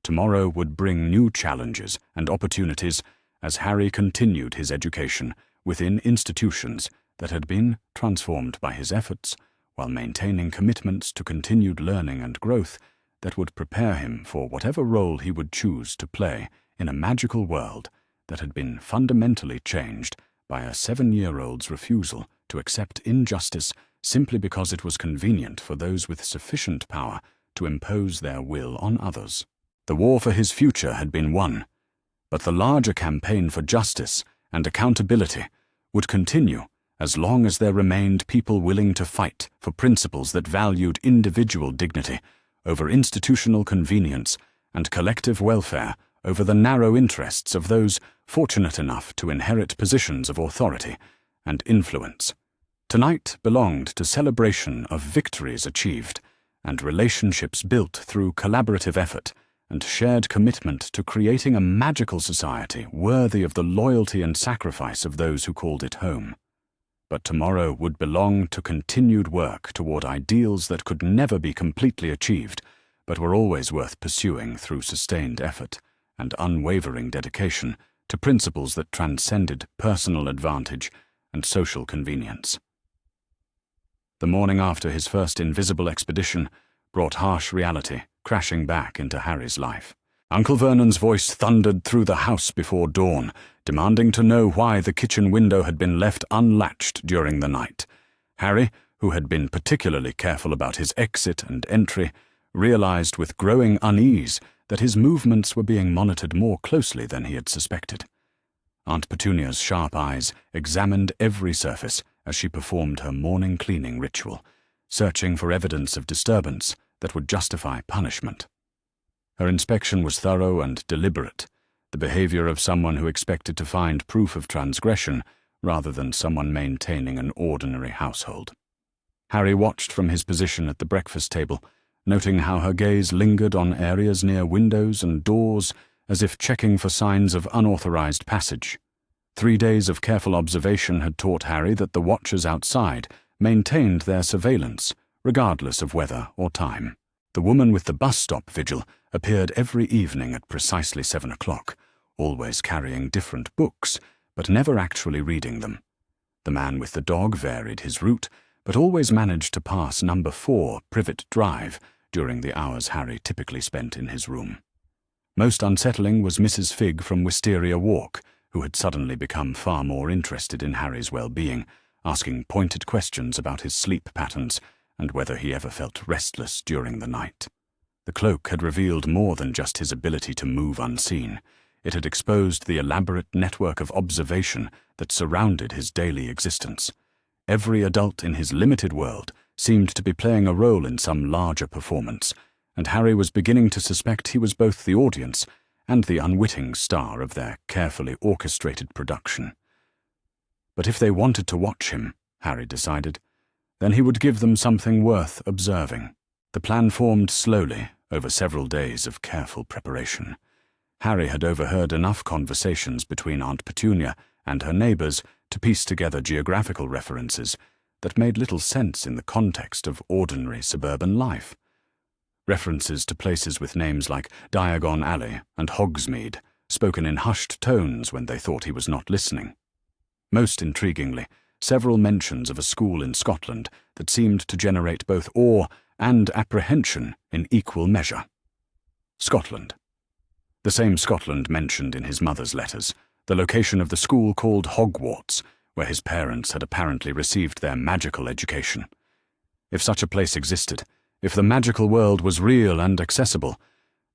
Tomorrow would bring new challenges and opportunities as Harry continued his education within institutions that had been transformed by his efforts, while maintaining commitments to continued learning and growth that would prepare him for whatever role he would choose to play in a magical world that had been fundamentally changed by a 7-year-old's refusal to accept injustice simply because it was convenient for those with sufficient power to impose their will on others. The war for his future had been won, but the larger campaign for justice and accountability would continue as long as there remained people willing to fight for principles that valued individual dignity over institutional convenience and collective welfare over the narrow interests of those fortunate enough to inherit positions of authority and influence. Tonight belonged to celebration of victories achieved and relationships built through collaborative effort and shared commitment to creating a magical society worthy of the loyalty and sacrifice of those who called it home. But tomorrow would belong to continued work toward ideals that could never be completely achieved, but were always worth pursuing through sustained effort and unwavering dedication to principles that transcended personal advantage and social convenience. The morning after his first invisible expedition brought harsh reality crashing back into Harry's life. Uncle Vernon's voice thundered through the house before dawn, demanding to know why the kitchen window had been left unlatched during the night. Harry, who had been particularly careful about his exit and entry, realized with growing unease that his movements were being monitored more closely than he had suspected. Aunt Petunia's sharp eyes examined every surface as she performed her morning cleaning ritual, searching for evidence of disturbance that would justify punishment. Her inspection was thorough and deliberate, the behavior of someone who expected to find proof of transgression rather than someone maintaining an ordinary household. Harry watched from his position at the breakfast table, noting how her gaze lingered on areas near windows and doors as if checking for signs of unauthorized passage. 3 days of careful observation had taught Harry that the watchers outside maintained their surveillance, regardless of weather or time. The woman with the bus stop vigil appeared every evening at precisely 7 o'clock, always carrying different books, but never actually reading them. The man with the dog varied his route, but always managed to pass number 4 Privet Drive during the hours Harry typically spent in his room. Most unsettling was Mrs. Figg from Wisteria Walk, who had suddenly become far more interested in Harry's well-being, asking pointed questions about his sleep patterns and whether he ever felt restless during the night. The cloak had revealed more than just his ability to move unseen. It had exposed the elaborate network of observation that surrounded his daily existence. Every adult in his limited world seemed to be playing a role in some larger performance, and Harry was beginning to suspect he was both the audience and the unwitting star of their carefully orchestrated production. But if they wanted to watch him, Harry decided, then he would give them something worth observing. The plan formed slowly over several days of careful preparation. Harry had overheard enough conversations between Aunt Petunia and her neighbors to piece together geographical references that made little sense in the context of ordinary suburban life. References to places with names like Diagon Alley and Hogsmeade, spoken in hushed tones when they thought he was not listening. Most intriguingly, several mentions of a school in Scotland that seemed to generate both awe and apprehension in equal measure. Scotland. The same Scotland mentioned in his mother's letters, the location of the school called Hogwarts, where his parents had apparently received their magical education. If such a place existed, if the magical world was real and accessible,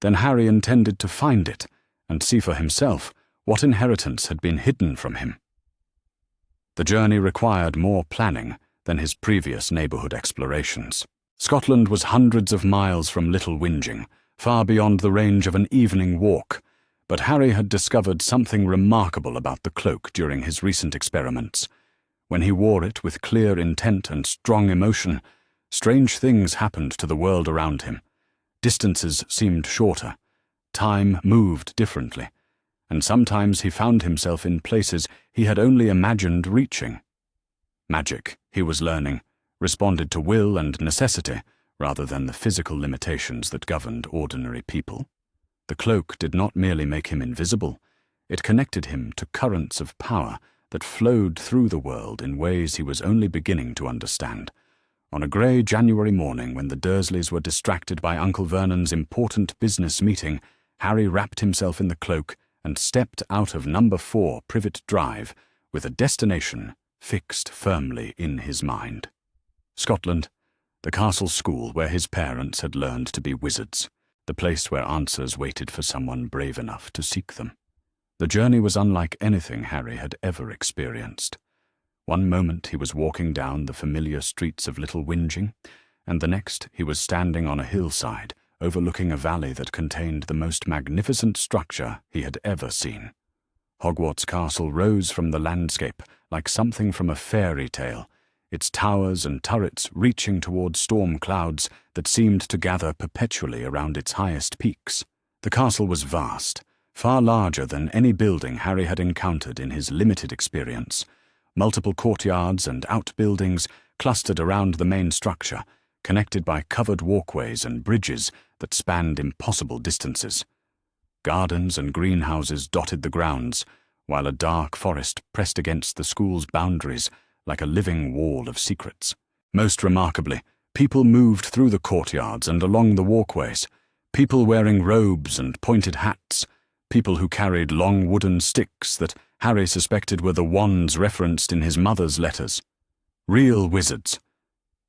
then Harry intended to find it and see for himself what inheritance had been hidden from him. The journey required more planning than his previous neighborhood explorations. Scotland was hundreds of miles from Little Whinging, far beyond the range of an evening walk, but Harry had discovered something remarkable about the cloak during his recent experiments. When he wore it with clear intent and strong emotion, strange things happened to the world around him. Distances seemed shorter, time moved differently, and sometimes he found himself in places he had only imagined reaching. Magic, he was learning, responded to will and necessity rather than the physical limitations that governed ordinary people. The cloak did not merely make him invisible, it connected him to currents of power that flowed through the world in ways he was only beginning to understand. On a grey January morning, when the Dursleys were distracted by Uncle Vernon's important business meeting, Harry wrapped himself in the cloak and stepped out of number 4 Privet Drive with a destination fixed firmly in his mind. Scotland, the castle school where his parents had learned to be wizards, the place where answers waited for someone brave enough to seek them. The journey was unlike anything Harry had ever experienced. One moment he was walking down the familiar streets of Little Whinging, and the next he was standing on a hillside overlooking a valley that contained the most magnificent structure he had ever seen. Hogwarts Castle rose from the landscape like something from a fairy tale, its towers and turrets reaching toward storm clouds that seemed to gather perpetually around its highest peaks. The castle was vast, far larger than any building Harry had encountered in his limited experience. Multiple courtyards and outbuildings clustered around the main structure, connected by covered walkways and bridges that spanned impossible distances. Gardens and greenhouses dotted the grounds, while a dark forest pressed against the school's boundaries like a living wall of secrets. Most remarkably, people moved through the courtyards and along the walkways, people wearing robes and pointed hats, people who carried long wooden sticks that Harry suspected were the wands referenced in his mother's letters. Real wizards.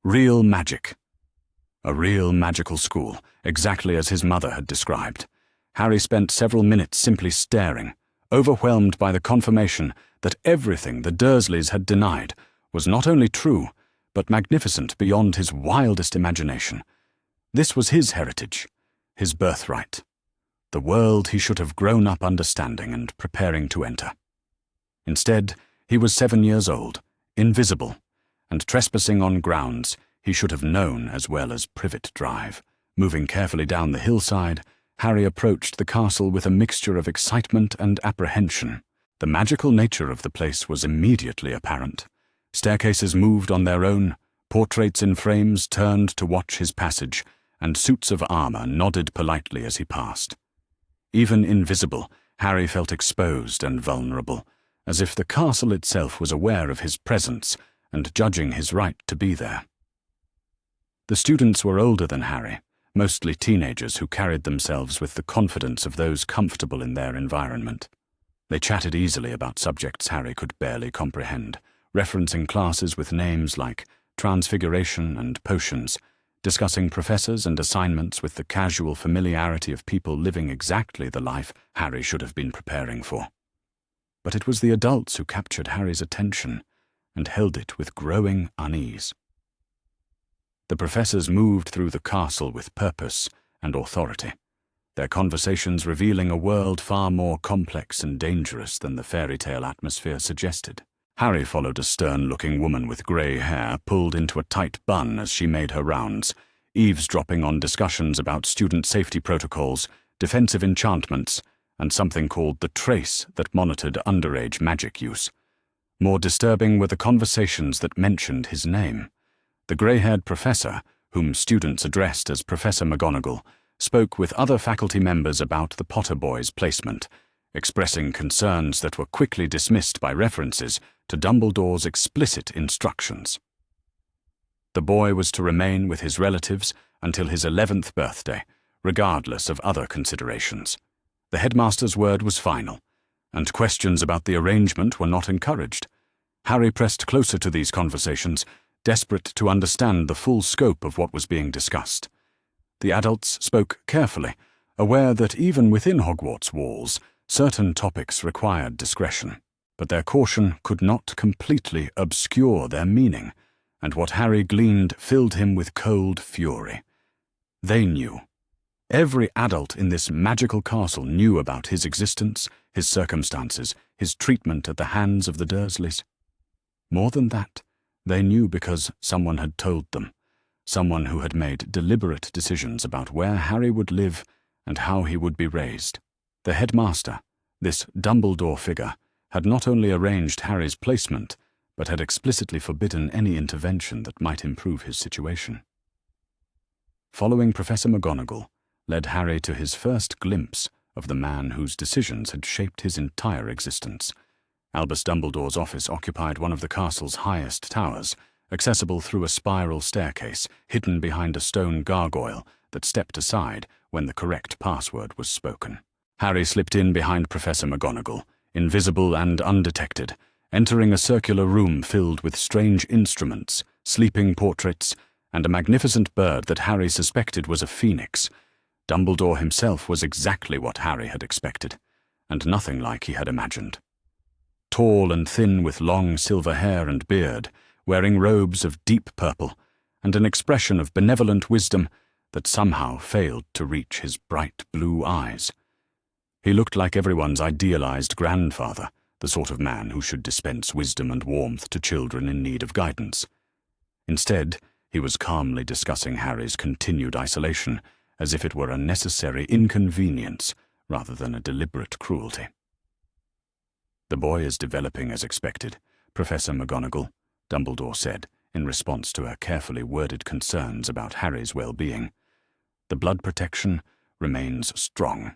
Real magic. A real magical school, exactly as his mother had described. Harry spent several minutes simply staring, overwhelmed by the confirmation that everything the Dursleys had denied was not only true, but magnificent beyond his wildest imagination. This was his heritage, his birthright, the world he should have grown up understanding and preparing to enter. Instead, he was 7 years old, invisible, and trespassing on grounds he should have known as well as Privet Drive. Moving carefully down the hillside, Harry approached the castle with a mixture of excitement and apprehension. The magical nature of the place was immediately apparent. Staircases moved on their own, portraits in frames turned to watch his passage, and suits of armor nodded politely as he passed. Even invisible, Harry felt exposed and vulnerable, as if the castle itself was aware of his presence and judging his right to be there. The students were older than Harry, mostly teenagers who carried themselves with the confidence of those comfortable in their environment. They chatted easily about subjects Harry could barely comprehend, referencing classes with names like transfiguration and potions, discussing professors and assignments with the casual familiarity of people living exactly the life Harry should have been preparing for. But it was the adults who captured Harry's attention and held it with growing unease. The professors moved through the castle with purpose and authority, their conversations revealing a world far more complex and dangerous than the fairy tale atmosphere suggested. Harry followed a stern-looking woman with grey hair pulled into a tight bun as she made her rounds, eavesdropping on discussions about student safety protocols, defensive enchantments, and something called the Trace that monitored underage magic use. More disturbing were the conversations that mentioned his name. The grey-haired professor, whom students addressed as Professor McGonagall, spoke with other faculty members about the Potter boys' placement, expressing concerns that were quickly dismissed by references to Dumbledore's explicit instructions. The boy was to remain with his relatives until his 11th birthday, regardless of other considerations. The headmaster's word was final, and questions about the arrangement were not encouraged. Harry pressed closer to these conversations, desperate to understand the full scope of what was being discussed. The adults spoke carefully, aware that even within Hogwarts walls, certain topics required discretion, but their caution could not completely obscure their meaning, and what Harry gleaned filled him with cold fury. They knew. Every adult in this magical castle knew about his existence, his circumstances, his treatment at the hands of the Dursleys. More than that, they knew because someone had told them, someone who had made deliberate decisions about where Harry would live and how he would be raised. The headmaster, this Dumbledore figure, had not only arranged Harry's placement, but had explicitly forbidden any intervention that might improve his situation. Following Professor McGonagall led Harry to his first glimpse of the man whose decisions had shaped his entire existence. Albus Dumbledore's office occupied one of the castle's highest towers, accessible through a spiral staircase hidden behind a stone gargoyle that stepped aside when the correct password was spoken. Harry slipped in behind Professor McGonagall, invisible and undetected, entering a circular room filled with strange instruments, sleeping portraits, and a magnificent bird that Harry suspected was a phoenix. Dumbledore himself was exactly what Harry had expected, and nothing like he had imagined. Tall and thin with long silver hair and beard, wearing robes of deep purple, and an expression of benevolent wisdom that somehow failed to reach his bright blue eyes. He looked like everyone's idealized grandfather, the sort of man who should dispense wisdom and warmth to children in need of guidance. Instead, he was calmly discussing Harry's continued isolation, as if it were a necessary inconvenience rather than a deliberate cruelty. "The boy is developing as expected, Professor McGonagall," Dumbledore said, in response to her carefully worded concerns about Harry's well-being. "The blood protection remains strong,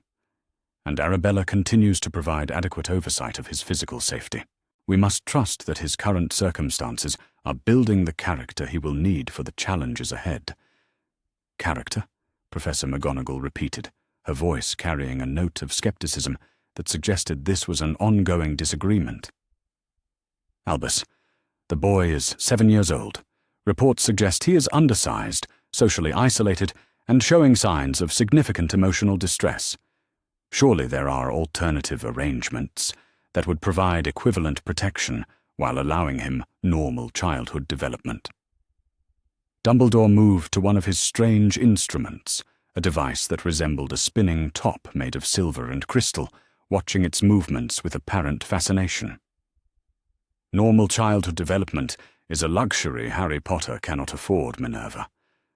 and Arabella continues to provide adequate oversight of his physical safety. We must trust that his current circumstances are building the character he will need for the challenges ahead." "Character?" Professor McGonagall repeated, her voice carrying a note of skepticism that suggested this was an ongoing disagreement. "Albus, the boy is 7 years old. Reports suggest he is undersized, socially isolated, and showing signs of significant emotional distress. Surely there are alternative arrangements that would provide equivalent protection while allowing him normal childhood development." Dumbledore moved to one of his strange instruments, a device that resembled a spinning top made of silver and crystal, watching its movements with apparent fascination. "Normal childhood development is a luxury Harry Potter cannot afford, Minerva.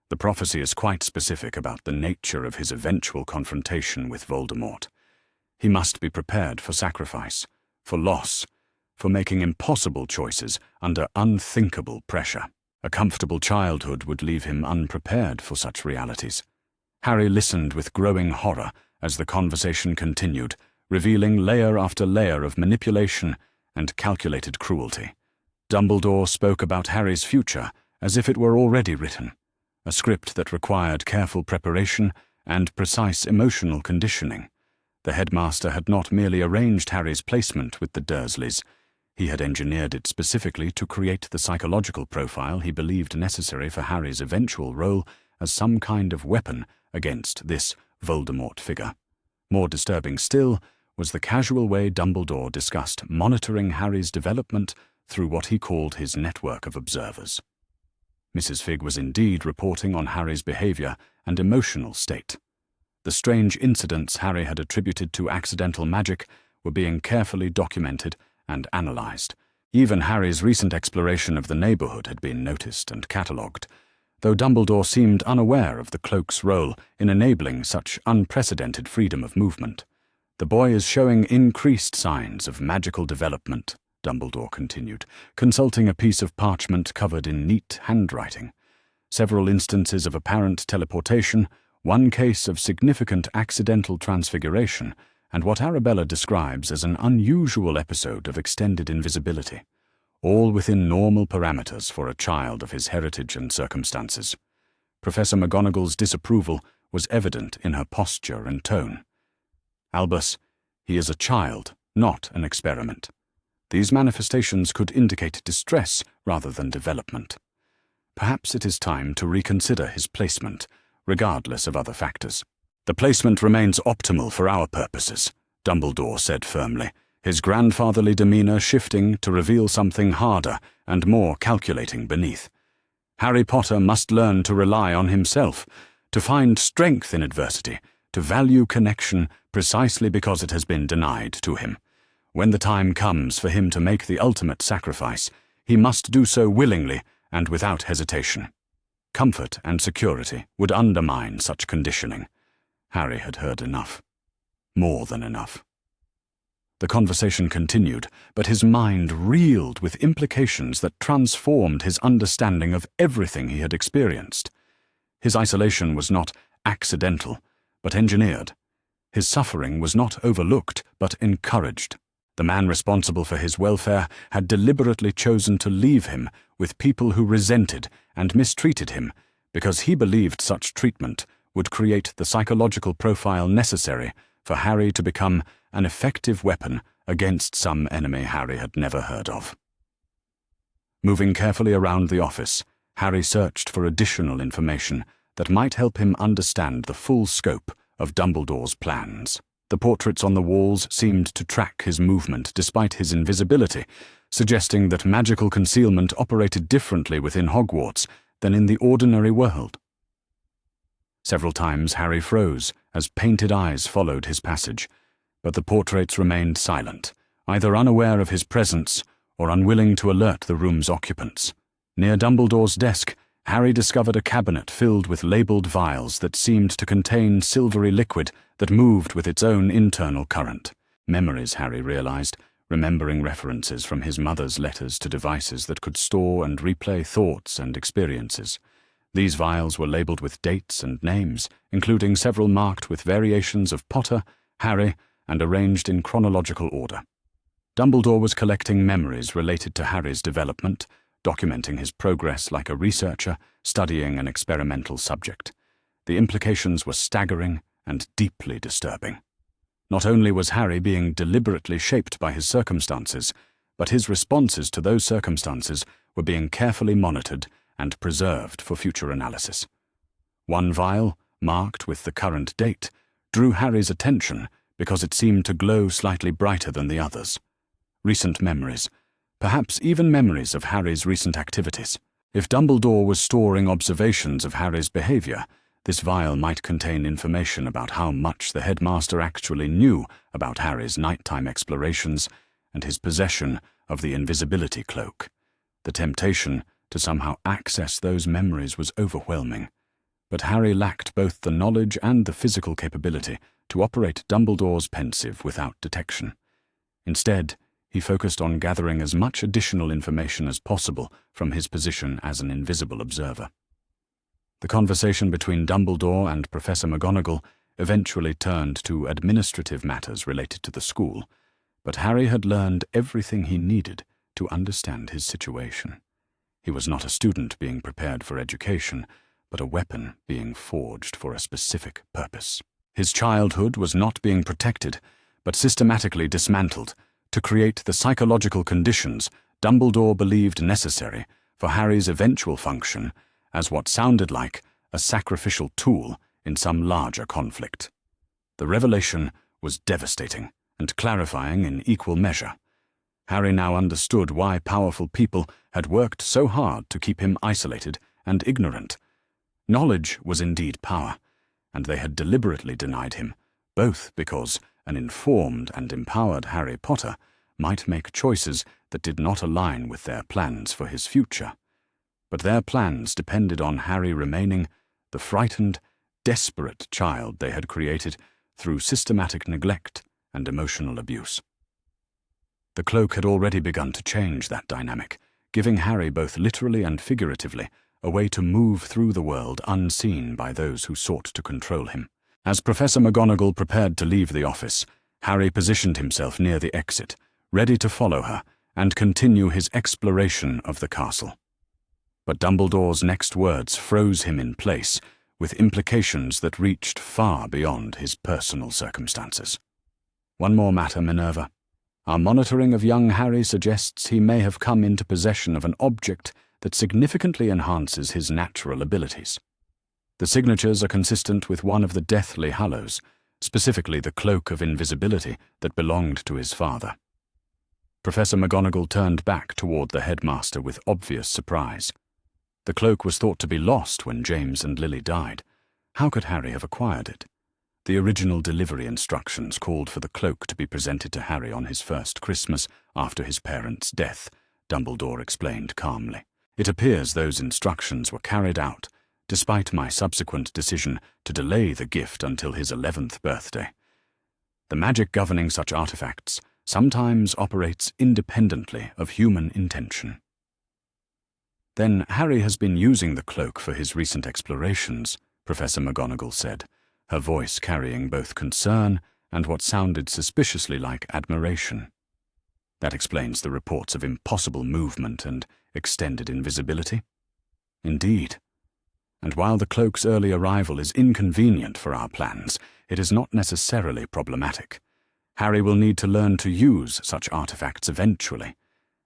The prophecy is quite specific about the nature of his eventual confrontation with Voldemort. He must be prepared for sacrifice, for loss, for making impossible choices under unthinkable pressure. A comfortable childhood would leave him unprepared for such realities." Harry listened with growing horror as the conversation continued, revealing layer after layer of manipulation and calculated cruelty. Dumbledore spoke about Harry's future as if it were already written, a script that required careful preparation and precise emotional conditioning. The headmaster had not merely arranged Harry's placement with the Dursleys, he had engineered it specifically to create the psychological profile he believed necessary for Harry's eventual role as some kind of weapon against this Voldemort figure. More disturbing still was the casual way Dumbledore discussed monitoring Harry's development through what he called his network of observers. Mrs. Figg was indeed reporting on Harry's behavior and emotional state. The strange incidents Harry had attributed to accidental magic were being carefully documented and analyzed. Even Harry's recent exploration of the neighborhood had been noticed and catalogued, though Dumbledore seemed unaware of the cloak's role in enabling such unprecedented freedom of movement. "The boy is showing increased signs of magical development," Dumbledore continued, consulting a piece of parchment covered in neat handwriting. "Several instances of apparent teleportation, one case of significant accidental transfiguration, and what Arabella describes as an unusual episode of extended invisibility, all within normal parameters for a child of his heritage and circumstances." Professor McGonagall's disapproval was evident in her posture and tone. "Albus, he is a child, not an experiment. These manifestations could indicate distress rather than development. Perhaps it is time to reconsider his placement, regardless of other factors." "The placement remains optimal for our purposes," Dumbledore said firmly, his grandfatherly demeanor shifting to reveal something harder and more calculating beneath. "Harry Potter must learn to rely on himself, to find strength in adversity, to value connection precisely because it has been denied to him. When the time comes for him to make the ultimate sacrifice, he must do so willingly and without hesitation. Comfort and security would undermine such conditioning. Harry had heard enough. More than enough. The conversation continued, but his mind reeled with implications that transformed his understanding of everything he had experienced. His isolation was not accidental, but engineered. His suffering was not overlooked, but encouraged. The man responsible for his welfare had deliberately chosen to leave him with people who resented and mistreated him because he believed such treatment would create the psychological profile necessary for Harry to become an effective weapon against some enemy Harry had never heard of. Moving carefully around the office, Harry searched for additional information that might help him understand the full scope of Dumbledore's plans. The portraits on the walls seemed to track his movement despite his invisibility, suggesting that magical concealment operated differently within Hogwarts than in the ordinary world. Several times Harry froze as painted eyes followed his passage, but the portraits remained silent, either unaware of his presence or unwilling to alert the room's occupants. Near Dumbledore's desk, Harry discovered a cabinet filled with labelled vials that seemed to contain silvery liquid that moved with its own internal current. Memories, Harry realized, remembering references from his mother's letters to devices that could store and replay thoughts and experiences. These vials were labelled with dates and names, including several marked with variations of Potter, Harry, and arranged in chronological order. Dumbledore was collecting memories related to Harry's development, documenting his progress like a researcher studying an experimental subject. The implications were staggering and deeply disturbing. Not only was Harry being deliberately shaped by his circumstances, but his responses to those circumstances were being carefully monitored and preserved for future analysis. One vial, marked with the current date, drew Harry's attention because it seemed to glow slightly brighter than the others. Recent memories, perhaps even memories of Harry's recent activities. If Dumbledore was storing observations of Harry's behavior, this vial might contain information about how much the headmaster actually knew about Harry's nighttime explorations and his possession of the invisibility cloak. The temptation to somehow access those memories was overwhelming, but Harry lacked both the knowledge and the physical capability to operate Dumbledore's pensieve without detection. Instead, he focused on gathering as much additional information as possible from his position as an invisible observer. The conversation between Dumbledore and Professor McGonagall eventually turned to administrative matters related to the school, but Harry had learned everything he needed to understand his situation. He was not a student being prepared for education, but a weapon being forged for a specific purpose. His childhood was not being protected, but systematically dismantled to create the psychological conditions Dumbledore believed necessary for Harry's eventual function as what sounded like a sacrificial tool in some larger conflict. The revelation was devastating and clarifying in equal measure. Harry now understood why powerful people had worked so hard to keep him isolated and ignorant. Knowledge was indeed power, and they had deliberately denied him, both because an informed and empowered Harry Potter might make choices that did not align with their plans for his future. But their plans depended on Harry remaining the frightened, desperate child they had created through systematic neglect and emotional abuse. The cloak had already begun to change that dynamic, giving Harry both literally and figuratively a way to move through the world unseen by those who sought to control him. As Professor McGonagall prepared to leave the office, Harry positioned himself near the exit, ready to follow her and continue his exploration of the castle. But Dumbledore's next words froze him in place, with implications that reached far beyond his personal circumstances. One more matter, Minerva. Our monitoring of young Harry suggests he may have come into possession of an object that significantly enhances his natural abilities. The signatures are consistent with one of the Deathly Hallows, specifically the cloak of invisibility that belonged to his father. Professor McGonagall turned back toward the headmaster with obvious surprise. The cloak was thought to be lost when James and Lily died. How could Harry have acquired it? The original delivery instructions called for the cloak to be presented to Harry on his first Christmas after his parents' death, Dumbledore explained calmly. It appears those instructions were carried out, despite my subsequent decision to delay the gift until his 11th birthday. The magic governing such artifacts sometimes operates independently of human intention. Then Harry has been using the cloak for his recent explorations, Professor McGonagall said, her voice carrying both concern and what sounded suspiciously like admiration. That explains the reports of impossible movement and extended invisibility. Indeed. And while the cloak's early arrival is inconvenient for our plans, it is not necessarily problematic. Harry will need to learn to use such artifacts eventually,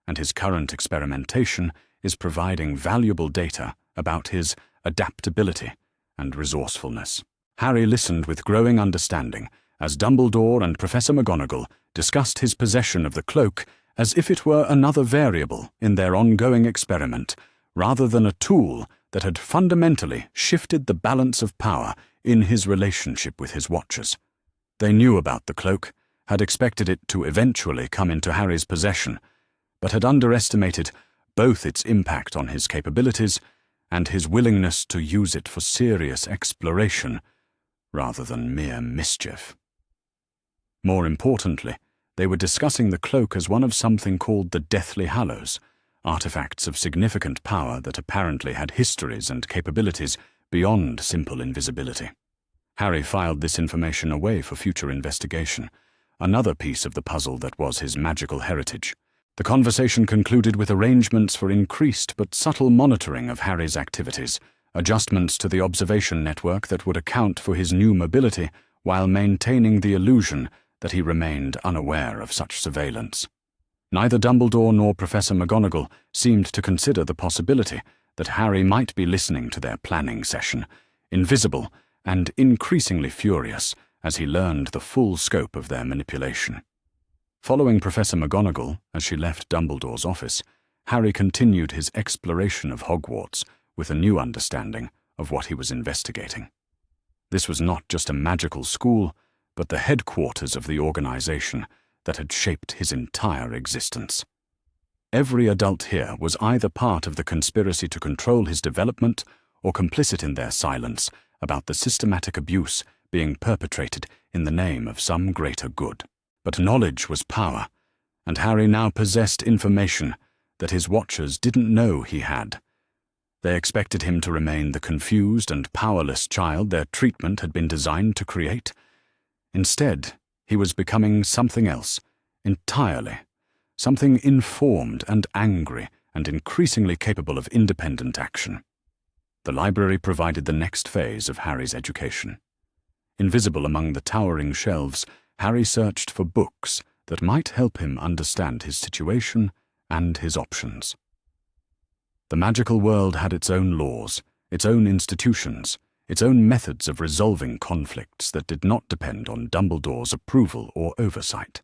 and his current experimentation is providing valuable data about his adaptability and resourcefulness. Harry listened with growing understanding as Dumbledore and Professor McGonagall discussed his possession of the cloak as if it were another variable in their ongoing experiment, rather than a tool that had fundamentally shifted the balance of power in his relationship with his Watchers. They knew about the cloak, had expected it to eventually come into Harry's possession, but had underestimated both its impact on his capabilities and his willingness to use it for serious exploration rather than mere mischief. More importantly, they were discussing the cloak as one of something called the Deathly Hallows, artifacts of significant power that apparently had histories and capabilities beyond simple invisibility. Harry filed this information away for future investigation, another piece of the puzzle that was his magical heritage. The conversation concluded with arrangements for increased but subtle monitoring of Harry's activities, adjustments to the observation network that would account for his new mobility while maintaining the illusion that he remained unaware of such surveillance. Neither Dumbledore nor Professor McGonagall seemed to consider the possibility that Harry might be listening to their planning session, invisible and increasingly furious as he learned the full scope of their manipulation. Following Professor McGonagall as she left Dumbledore's office, Harry continued his exploration of Hogwarts with a new understanding of what he was investigating. This was not just a magical school, but the headquarters of the organization that had shaped his entire existence. Every adult here was either part of the conspiracy to control his development or complicit in their silence about the systematic abuse being perpetrated in the name of some greater good. But knowledge was power, and Harry now possessed information that his Watchers didn't know he had. They expected him to remain the confused and powerless child their treatment had been designed to create. Instead, he was becoming something else, entirely, something informed and angry and increasingly capable of independent action. The library provided the next phase of Harry's education. Invisible among the towering shelves, Harry searched for books that might help him understand his situation and his options. The magical world had its own laws, its own institutions, its own methods of resolving conflicts that did not depend on Dumbledore's approval or oversight.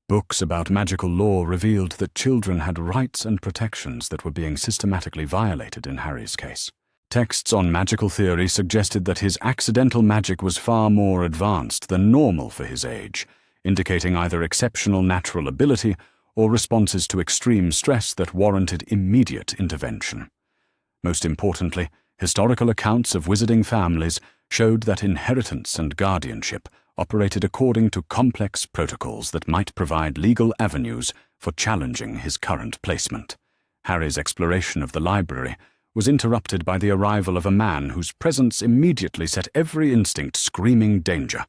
Books about magical law revealed that children had rights and protections that were being systematically violated in Harry's case. Texts on magical theory suggested that his accidental magic was far more advanced than normal for his age, indicating either exceptional natural ability or responses to extreme stress that warranted immediate intervention. Most importantly, historical accounts of wizarding families showed that inheritance and guardianship operated according to complex protocols that might provide legal avenues for challenging his current placement. Harry's exploration of the library was interrupted by the arrival of a man whose presence immediately set every instinct screaming danger.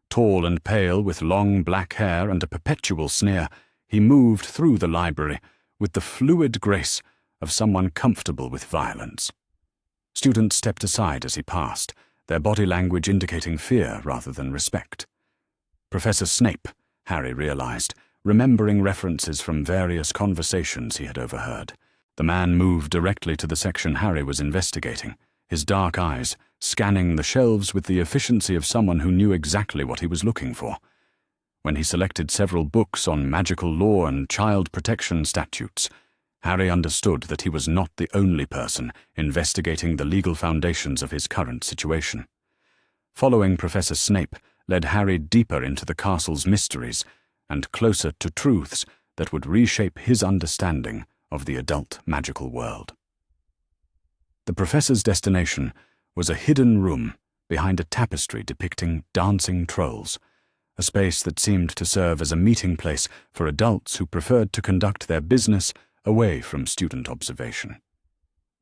Tall and pale, with long black hair and a perpetual sneer, he moved through the library with the fluid grace of someone comfortable with violence. Students stepped aside as he passed, their body language indicating fear rather than respect. Professor Snape, Harry realized, remembering references from various conversations he had overheard. The man moved directly to the section Harry was investigating, his dark eyes scanning the shelves with the efficiency of someone who knew exactly what he was looking for. When he selected several books on magical law and child protection statutes, Harry understood that he was not the only person investigating the legal foundations of his current situation. Following Professor Snape led Harry deeper into the castle's mysteries and closer to truths that would reshape his understanding of the adult magical world. The professor's destination was a hidden room behind a tapestry depicting dancing trolls, a space that seemed to serve as a meeting place for adults who preferred to conduct their business away from student observation.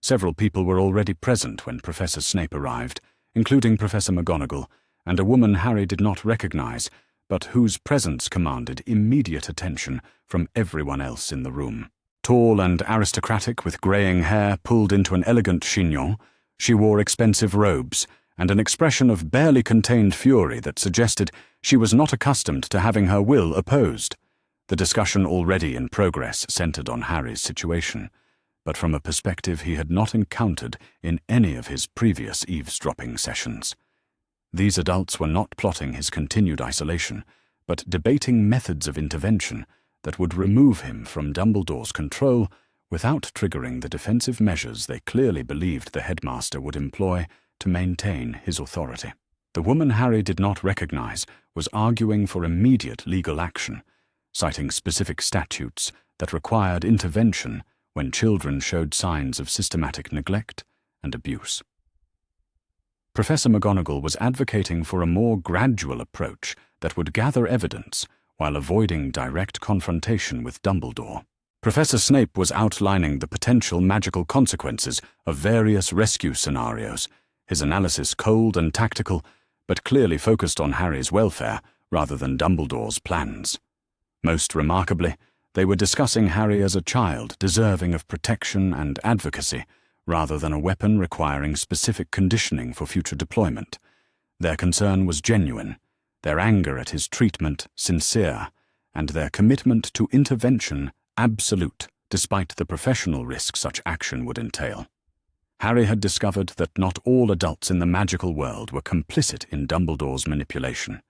Several people were already present when Professor Snape arrived, including Professor McGonagall and a woman Harry did not recognize, but whose presence commanded immediate attention from everyone else in the room. Tall and aristocratic, with greying hair pulled into an elegant chignon, she wore expensive robes and an expression of barely contained fury that suggested she was not accustomed to having her will opposed. The discussion already in progress centered on Harry's situation, but from a perspective he had not encountered in any of his previous eavesdropping sessions. These adults were not plotting his continued isolation, but debating methods of intervention that would remove him from Dumbledore's control without triggering the defensive measures they clearly believed the headmaster would employ to maintain his authority. The woman Harry did not recognize was arguing for immediate legal action, citing specific statutes that required intervention when children showed signs of systematic neglect and abuse. Professor McGonagall was advocating for a more gradual approach that would gather evidence while avoiding direct confrontation with Dumbledore. Professor Snape was outlining the potential magical consequences of various rescue scenarios, his analysis cold and tactical, but clearly focused on Harry's welfare rather than Dumbledore's plans. Most remarkably, they were discussing Harry as a child deserving of protection and advocacy, rather than a weapon requiring specific conditioning for future deployment. Their concern was genuine, their anger at his treatment sincere, and their commitment to intervention absolute, despite the professional risk such action would entail. Harry had discovered that not all adults in the magical world were complicit in Dumbledore's manipulation.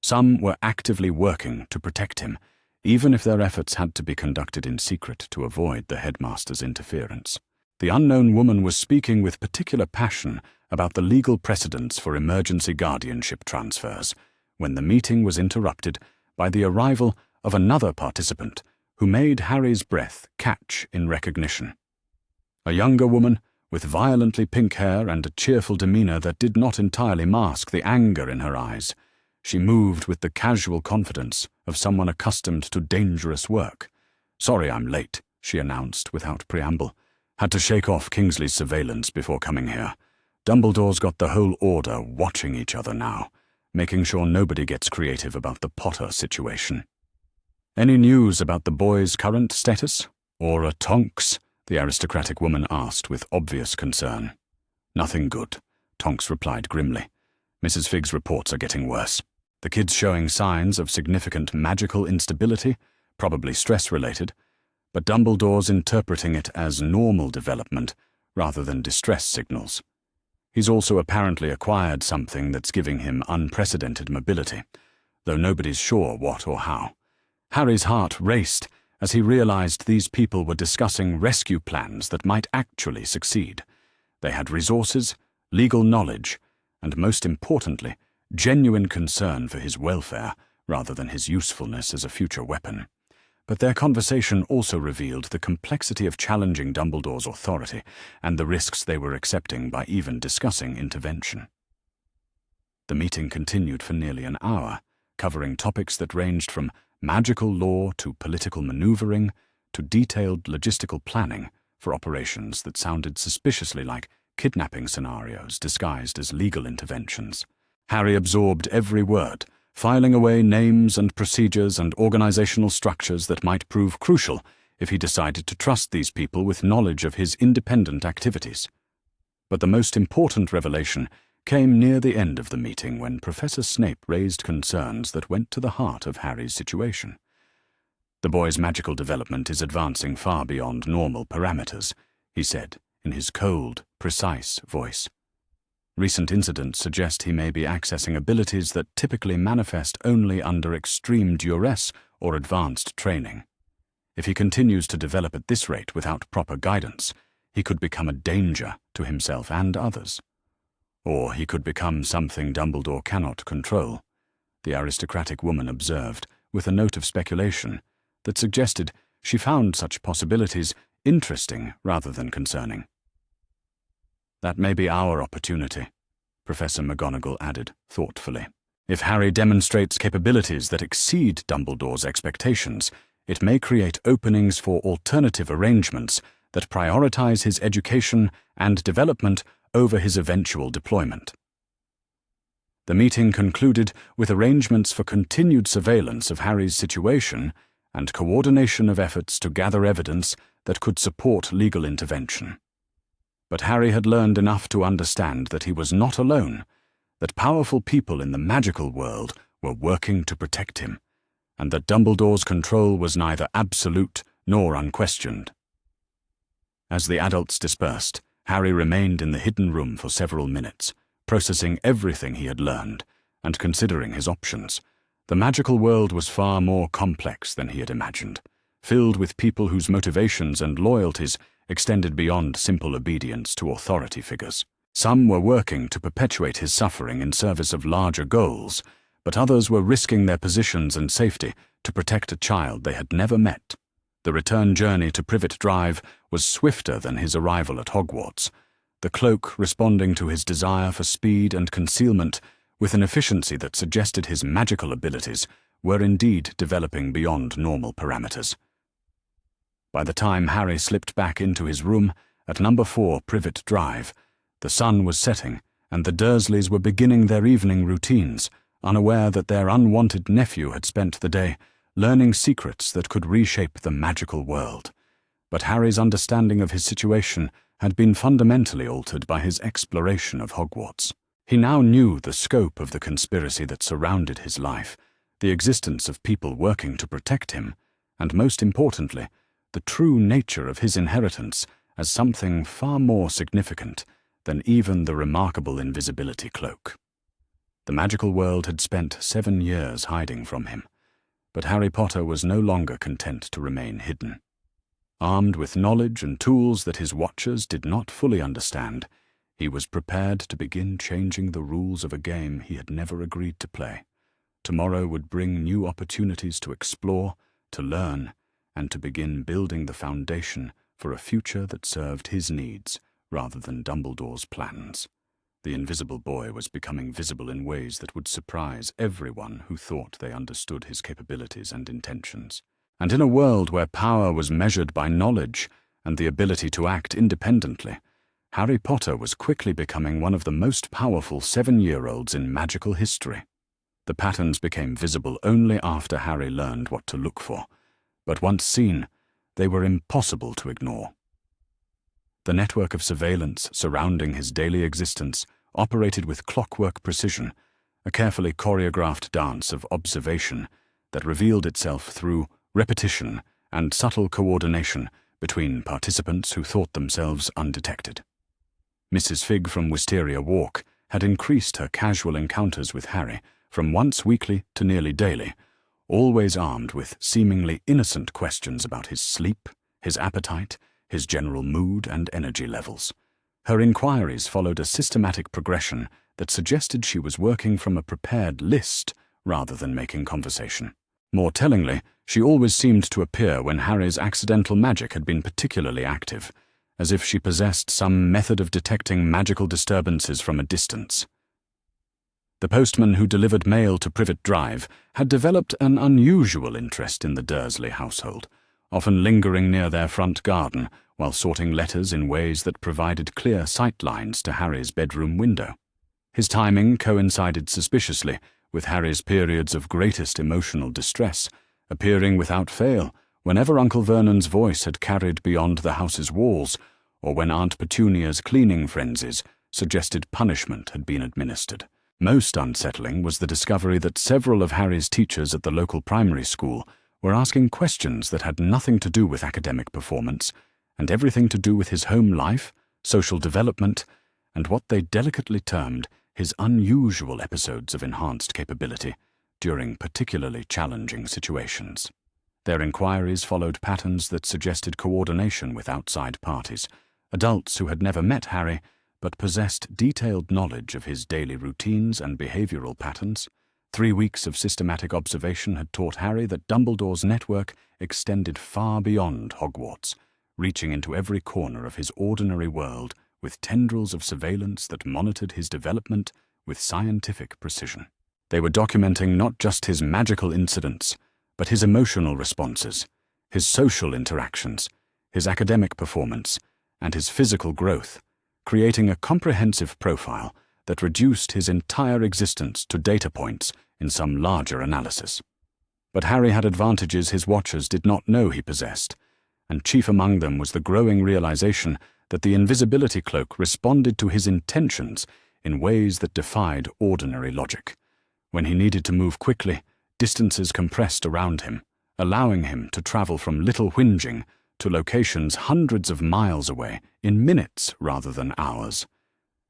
Some were actively working to protect him, even if their efforts had to be conducted in secret to avoid the headmaster's interference. The unknown woman was speaking with particular passion about the legal precedents for emergency guardianship transfers, when the meeting was interrupted by the arrival of another participant who made Harry's breath catch in recognition. A younger woman, with violently pink hair and a cheerful demeanor that did not entirely mask the anger in her eyes. She moved with the casual confidence of someone accustomed to dangerous work. "Sorry I'm late," she announced without preamble. "Had to shake off Kingsley's surveillance before coming here. Dumbledore's got the whole Order watching each other now, making sure nobody gets creative about the Potter situation." "Any news about the boy's current status? Or a Tonks?" the aristocratic woman asked with obvious concern. "Nothing good," Tonks replied grimly. "Mrs. Figg's reports are getting worse. The kid's showing signs of significant magical instability, probably stress-related, but Dumbledore's interpreting it as normal development rather than distress signals. He's also apparently acquired something that's giving him unprecedented mobility, though nobody's sure what or how." Harry's heart raced as he realized these people were discussing rescue plans that might actually succeed. They had resources, legal knowledge, and most importantly, genuine concern for his welfare rather than his usefulness as a future weapon. But their conversation also revealed the complexity of challenging Dumbledore's authority and the risks they were accepting by even discussing intervention. The meeting continued for nearly an hour, covering topics that ranged from magical law to political maneuvering to detailed logistical planning for operations that sounded suspiciously like kidnapping scenarios disguised as legal interventions. Harry absorbed every word, filing away names and procedures and organizational structures that might prove crucial if he decided to trust these people with knowledge of his independent activities. But the most important revelation came near the end of the meeting when Professor Snape raised concerns that went to the heart of Harry's situation. "The boy's magical development is advancing far beyond normal parameters," he said in his cold, precise voice. "Recent incidents suggest he may be accessing abilities that typically manifest only under extreme duress or advanced training. If he continues to develop at this rate without proper guidance, he could become a danger to himself and others. Or he could become something Dumbledore cannot control," the aristocratic woman observed, with a note of speculation that suggested she found such possibilities interesting rather than concerning. That may be our opportunity, Professor McGonagall added, thoughtfully. If Harry demonstrates capabilities that exceed Dumbledore's expectations, it may create openings for alternative arrangements that prioritize his education and development over his eventual deployment. The meeting concluded with arrangements for continued surveillance of Harry's situation and coordination of efforts to gather evidence that could support legal intervention. But Harry had learned enough to understand that he was not alone, that powerful people in the magical world were working to protect him, and that Dumbledore's control was neither absolute nor unquestioned. As the adults dispersed, Harry remained in the hidden room for several minutes, processing everything he had learned and considering his options. The magical world was far more complex than he had imagined, filled with people whose motivations and loyalties extended beyond simple obedience to authority figures. Some were working to perpetuate his suffering in service of larger goals, but others were risking their positions and safety to protect a child they had never met. The return journey to Privet Drive was swifter than his arrival at Hogwarts, the cloak responding to his desire for speed and concealment with an efficiency that suggested his magical abilities were indeed developing beyond normal parameters. By the time Harry slipped back into his room at number 4 Privet Drive, the sun was setting and the Dursleys were beginning their evening routines, unaware that their unwanted nephew had spent the day learning secrets that could reshape the magical world. But Harry's understanding of his situation had been fundamentally altered by his exploration of Hogwarts. He now knew the scope of the conspiracy that surrounded his life, the existence of people working to protect him, and most importantly, the true nature of his inheritance as something far more significant than even the remarkable invisibility cloak. The magical world had spent 7 years hiding from him, but Harry Potter was no longer content to remain hidden. Armed with knowledge and tools that his watchers did not fully understand, he was prepared to begin changing the rules of a game he had never agreed to play. Tomorrow would bring new opportunities to explore, to learn, and to begin building the foundation for a future that served his needs rather than Dumbledore's plans. The invisible boy was becoming visible in ways that would surprise everyone who thought they understood his capabilities and intentions. And in a world where power was measured by knowledge and the ability to act independently, Harry Potter was quickly becoming one of the most powerful 7-year-olds in magical history. The patterns became visible only after Harry learned what to look for, but once seen, they were impossible to ignore. The network of surveillance surrounding his daily existence operated with clockwork precision, a carefully choreographed dance of observation that revealed itself through repetition and subtle coordination between participants who thought themselves undetected. Mrs. Figg from Wisteria Walk had increased her casual encounters with Harry from once weekly to nearly daily, always armed with seemingly innocent questions about his sleep, his appetite, his general mood and energy levels. Her inquiries followed a systematic progression that suggested she was working from a prepared list rather than making conversation. More tellingly, she always seemed to appear when Harry's accidental magic had been particularly active, as if she possessed some method of detecting magical disturbances from a distance. The postman who delivered mail to Privet Drive had developed an unusual interest in the Dursley household, often lingering near their front garden while sorting letters in ways that provided clear sightlines to Harry's bedroom window. His timing coincided suspiciously with Harry's periods of greatest emotional distress, appearing without fail whenever Uncle Vernon's voice had carried beyond the house's walls, or when Aunt Petunia's cleaning frenzies suggested punishment had been administered. Most unsettling was the discovery that several of Harry's teachers at the local primary school were asking questions that had nothing to do with academic performance and everything to do with his home life, social development, and what they delicately termed his unusual episodes of enhanced capability during particularly challenging situations. Their inquiries followed patterns that suggested coordination with outside parties, adults who had never met Harry but possessed detailed knowledge of his daily routines and behavioral patterns. 3 weeks of systematic observation had taught Harry that Dumbledore's network extended far beyond Hogwarts, reaching into every corner of his ordinary world with tendrils of surveillance that monitored his development with scientific precision. They were documenting not just his magical incidents, but his emotional responses, his social interactions, his academic performance, and his physical growth, creating a comprehensive profile that reduced his entire existence to data points in some larger analysis. But Harry had advantages his watchers did not know he possessed, and chief among them was the growing realization that the invisibility cloak responded to his intentions in ways that defied ordinary logic. When he needed to move quickly, distances compressed around him, allowing him to travel from Little Whinging to locations hundreds of miles away in minutes rather than hours.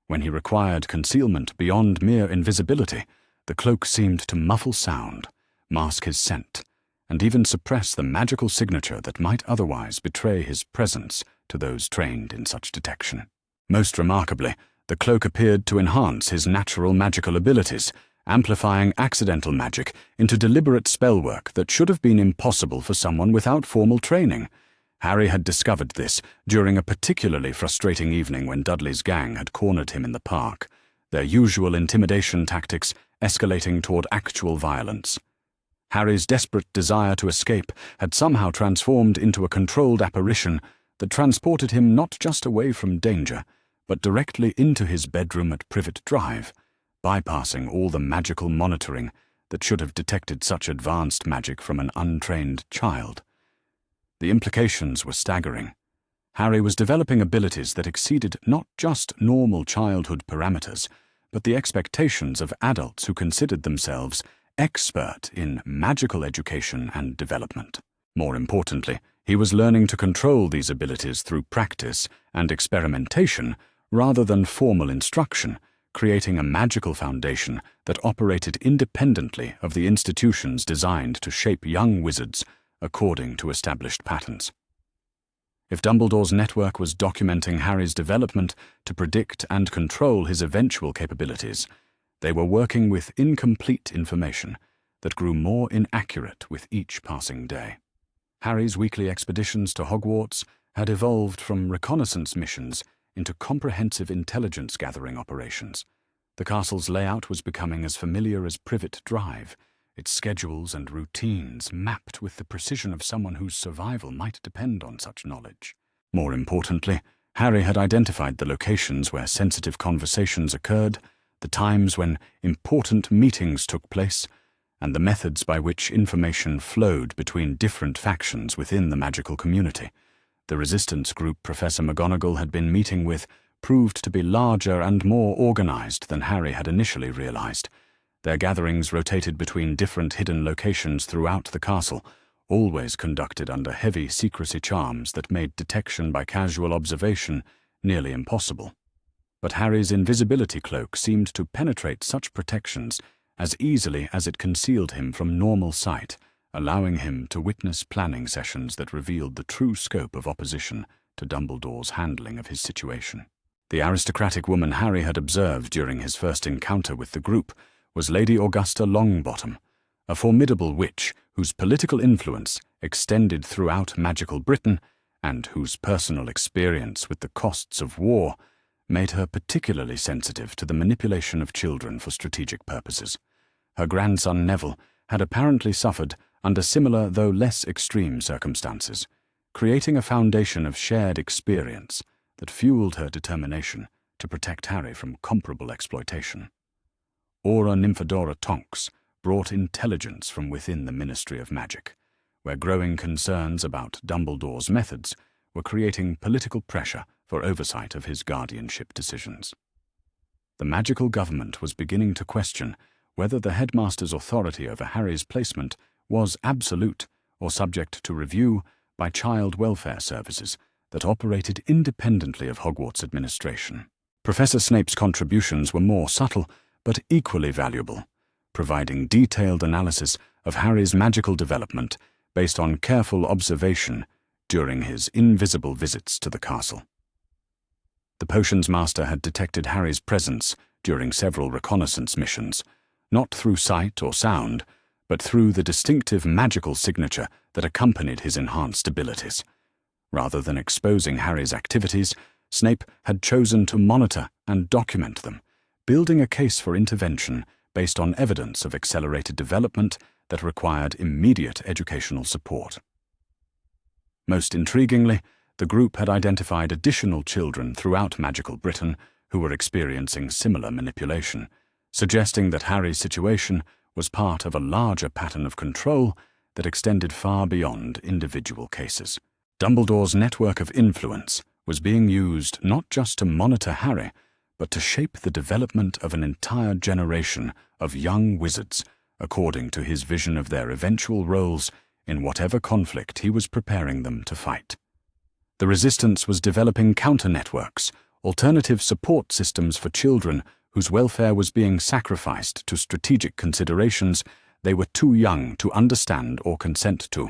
When he required concealment beyond mere invisibility, the cloak seemed to muffle sound, mask his scent, and even suppress the magical signature that might otherwise betray his presence to those trained in such detection. Most remarkably, the cloak appeared to enhance his natural magical abilities, amplifying accidental magic into deliberate spellwork that should have been impossible for someone without formal training. Harry had discovered this during a particularly frustrating evening when Dudley's gang had cornered him in the park, their usual intimidation tactics escalating toward actual violence. Harry's desperate desire to escape had somehow transformed into a controlled apparition that transported him not just away from danger, but directly into his bedroom at Privet Drive, bypassing all the magical monitoring that should have detected such advanced magic from an untrained child. The implications were staggering. Harry was developing abilities that exceeded not just normal childhood parameters, but the expectations of adults who considered themselves expert in magical education and development. More importantly, he was learning to control these abilities through practice and experimentation rather than formal instruction, creating a magical foundation that operated independently of the institutions designed to shape young wizards according to established patterns. If Dumbledore's network was documenting Harry's development to predict and control his eventual capabilities, they were working with incomplete information that grew more inaccurate with each passing day. Harry's weekly expeditions to Hogwarts had evolved from reconnaissance missions into comprehensive intelligence-gathering operations. The castle's layout was becoming as familiar as Privet Drive, its schedules and routines mapped with the precision of someone whose survival might depend on such knowledge. More importantly, Harry had identified the locations where sensitive conversations occurred, the times when important meetings took place, and the methods by which information flowed between different factions within the magical community. The resistance group Professor McGonagall had been meeting with proved to be larger and more organized than Harry had initially realized. Their gatherings rotated between different hidden locations throughout the castle, always conducted under heavy secrecy charms that made detection by casual observation nearly impossible. But Harry's invisibility cloak seemed to penetrate such protections as easily as it concealed him from normal sight, allowing him to witness planning sessions that revealed the true scope of opposition to Dumbledore's handling of his situation. The aristocratic woman Harry had observed during his first encounter with the group was Lady Augusta Longbottom, a formidable witch whose political influence extended throughout magical Britain and whose personal experience with the costs of war made her particularly sensitive to the manipulation of children for strategic purposes. Her grandson Neville had apparently suffered under similar though less extreme circumstances, creating a foundation of shared experience that fueled her determination to protect Harry from comparable exploitation. Aura Nymphadora Tonks brought intelligence from within the Ministry of Magic, where growing concerns about Dumbledore's methods were creating political pressure for oversight of his guardianship decisions. The magical government was beginning to question whether the headmaster's authority over Harry's placement was absolute or subject to review by child welfare services that operated independently of Hogwarts administration. Professor Snape's contributions were more subtle but equally valuable, providing detailed analysis of Harry's magical development based on careful observation during his invisible visits to the castle. The potions master had detected Harry's presence during several reconnaissance missions, not through sight or sound, but through the distinctive magical signature that accompanied his enhanced abilities. Rather than exposing Harry's activities, Snape had chosen to monitor and document them, building a case for intervention based on evidence of accelerated development that required immediate educational support. Most intriguingly, the group had identified additional children throughout magical Britain who were experiencing similar manipulation, suggesting that Harry's situation was part of a larger pattern of control that extended far beyond individual cases. Dumbledore's network of influence was being used not just to monitor Harry, but to shape the development of an entire generation of young wizards according to his vision of their eventual roles in whatever conflict he was preparing them to fight. The Resistance was developing counter-networks, alternative support systems for children whose welfare was being sacrificed to strategic considerations they were too young to understand or consent to.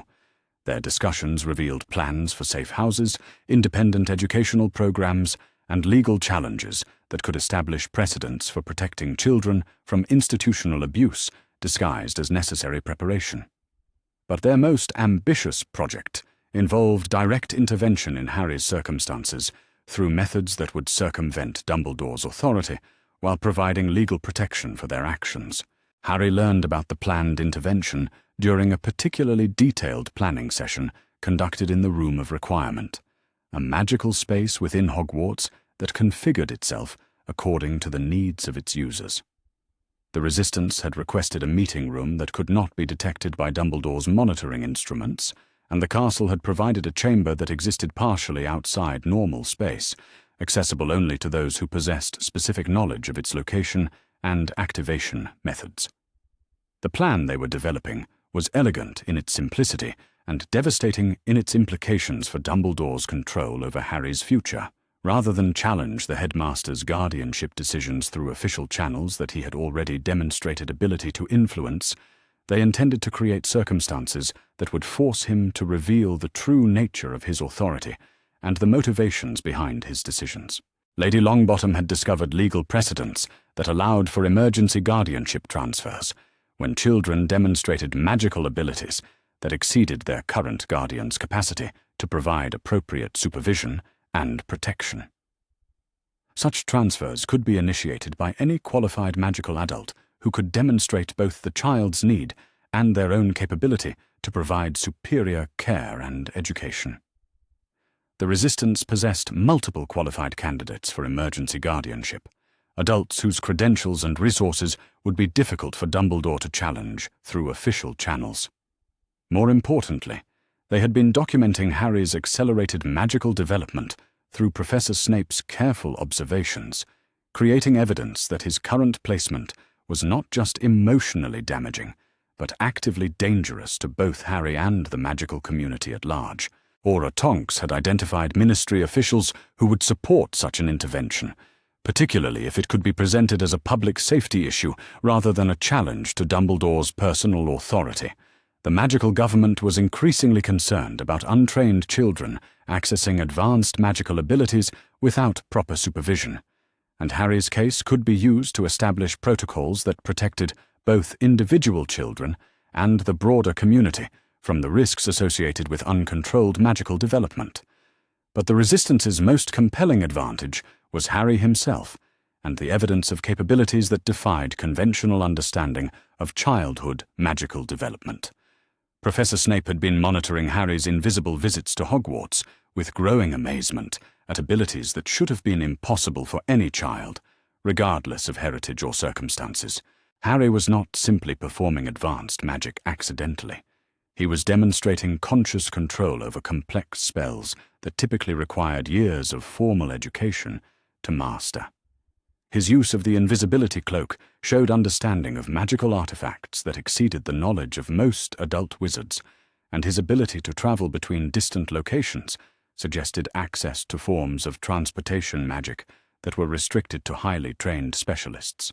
Their discussions revealed plans for safe houses, independent educational programs, and legal challenges that could establish precedents for protecting children from institutional abuse disguised as necessary preparation. But their most ambitious project involved direct intervention in Harry's circumstances through methods that would circumvent Dumbledore's authority while providing legal protection for their actions. Harry learned about the planned intervention during a particularly detailed planning session conducted in the Room of Requirement, a magical space within Hogwarts that configured itself according to the needs of its users. The Resistance had requested a meeting room that could not be detected by Dumbledore's monitoring instruments, and the castle had provided a chamber that existed partially outside normal space, accessible only to those who possessed specific knowledge of its location and activation methods. The plan they were developing was elegant in its simplicity and devastating in its implications for Dumbledore's control over Harry's future. Rather than challenge the headmaster's guardianship decisions through official channels that he had already demonstrated ability to influence, they intended to create circumstances that would force him to reveal the true nature of his authority and the motivations behind his decisions. Lady Longbottom had discovered legal precedents that allowed for emergency guardianship transfers when children demonstrated magical abilities that exceeded their current guardian's capacity to provide appropriate supervision and protection. Such transfers could be initiated by any qualified magical adult who could demonstrate both the child's need and their own capability to provide superior care and education. The Resistance possessed multiple qualified candidates for emergency guardianship, adults whose credentials and resources would be difficult for Dumbledore to challenge through official channels. More importantly, they had been documenting Harry's accelerated magical development through Professor Snape's careful observations, creating evidence that his current placement was not just emotionally damaging, but actively dangerous to both Harry and the magical community at large. Aura Tonks had identified ministry officials who would support such an intervention, particularly if it could be presented as a public safety issue rather than a challenge to Dumbledore's personal authority. The magical government was increasingly concerned about untrained children accessing advanced magical abilities without proper supervision, and Harry's case could be used to establish protocols that protected both individual children and the broader community from the risks associated with uncontrolled magical development. But the Resistance's most compelling advantage was Harry himself, and the evidence of capabilities that defied conventional understanding of childhood magical development. Professor Snape had been monitoring Harry's invisible visits to Hogwarts with growing amazement at abilities that should have been impossible for any child, regardless of heritage or circumstances. Harry was not simply performing advanced magic accidentally. He was demonstrating conscious control over complex spells that typically required years of formal education to master. His use of the invisibility cloak showed understanding of magical artifacts that exceeded the knowledge of most adult wizards, and his ability to travel between distant locations suggested access to forms of transportation magic that were restricted to highly trained specialists.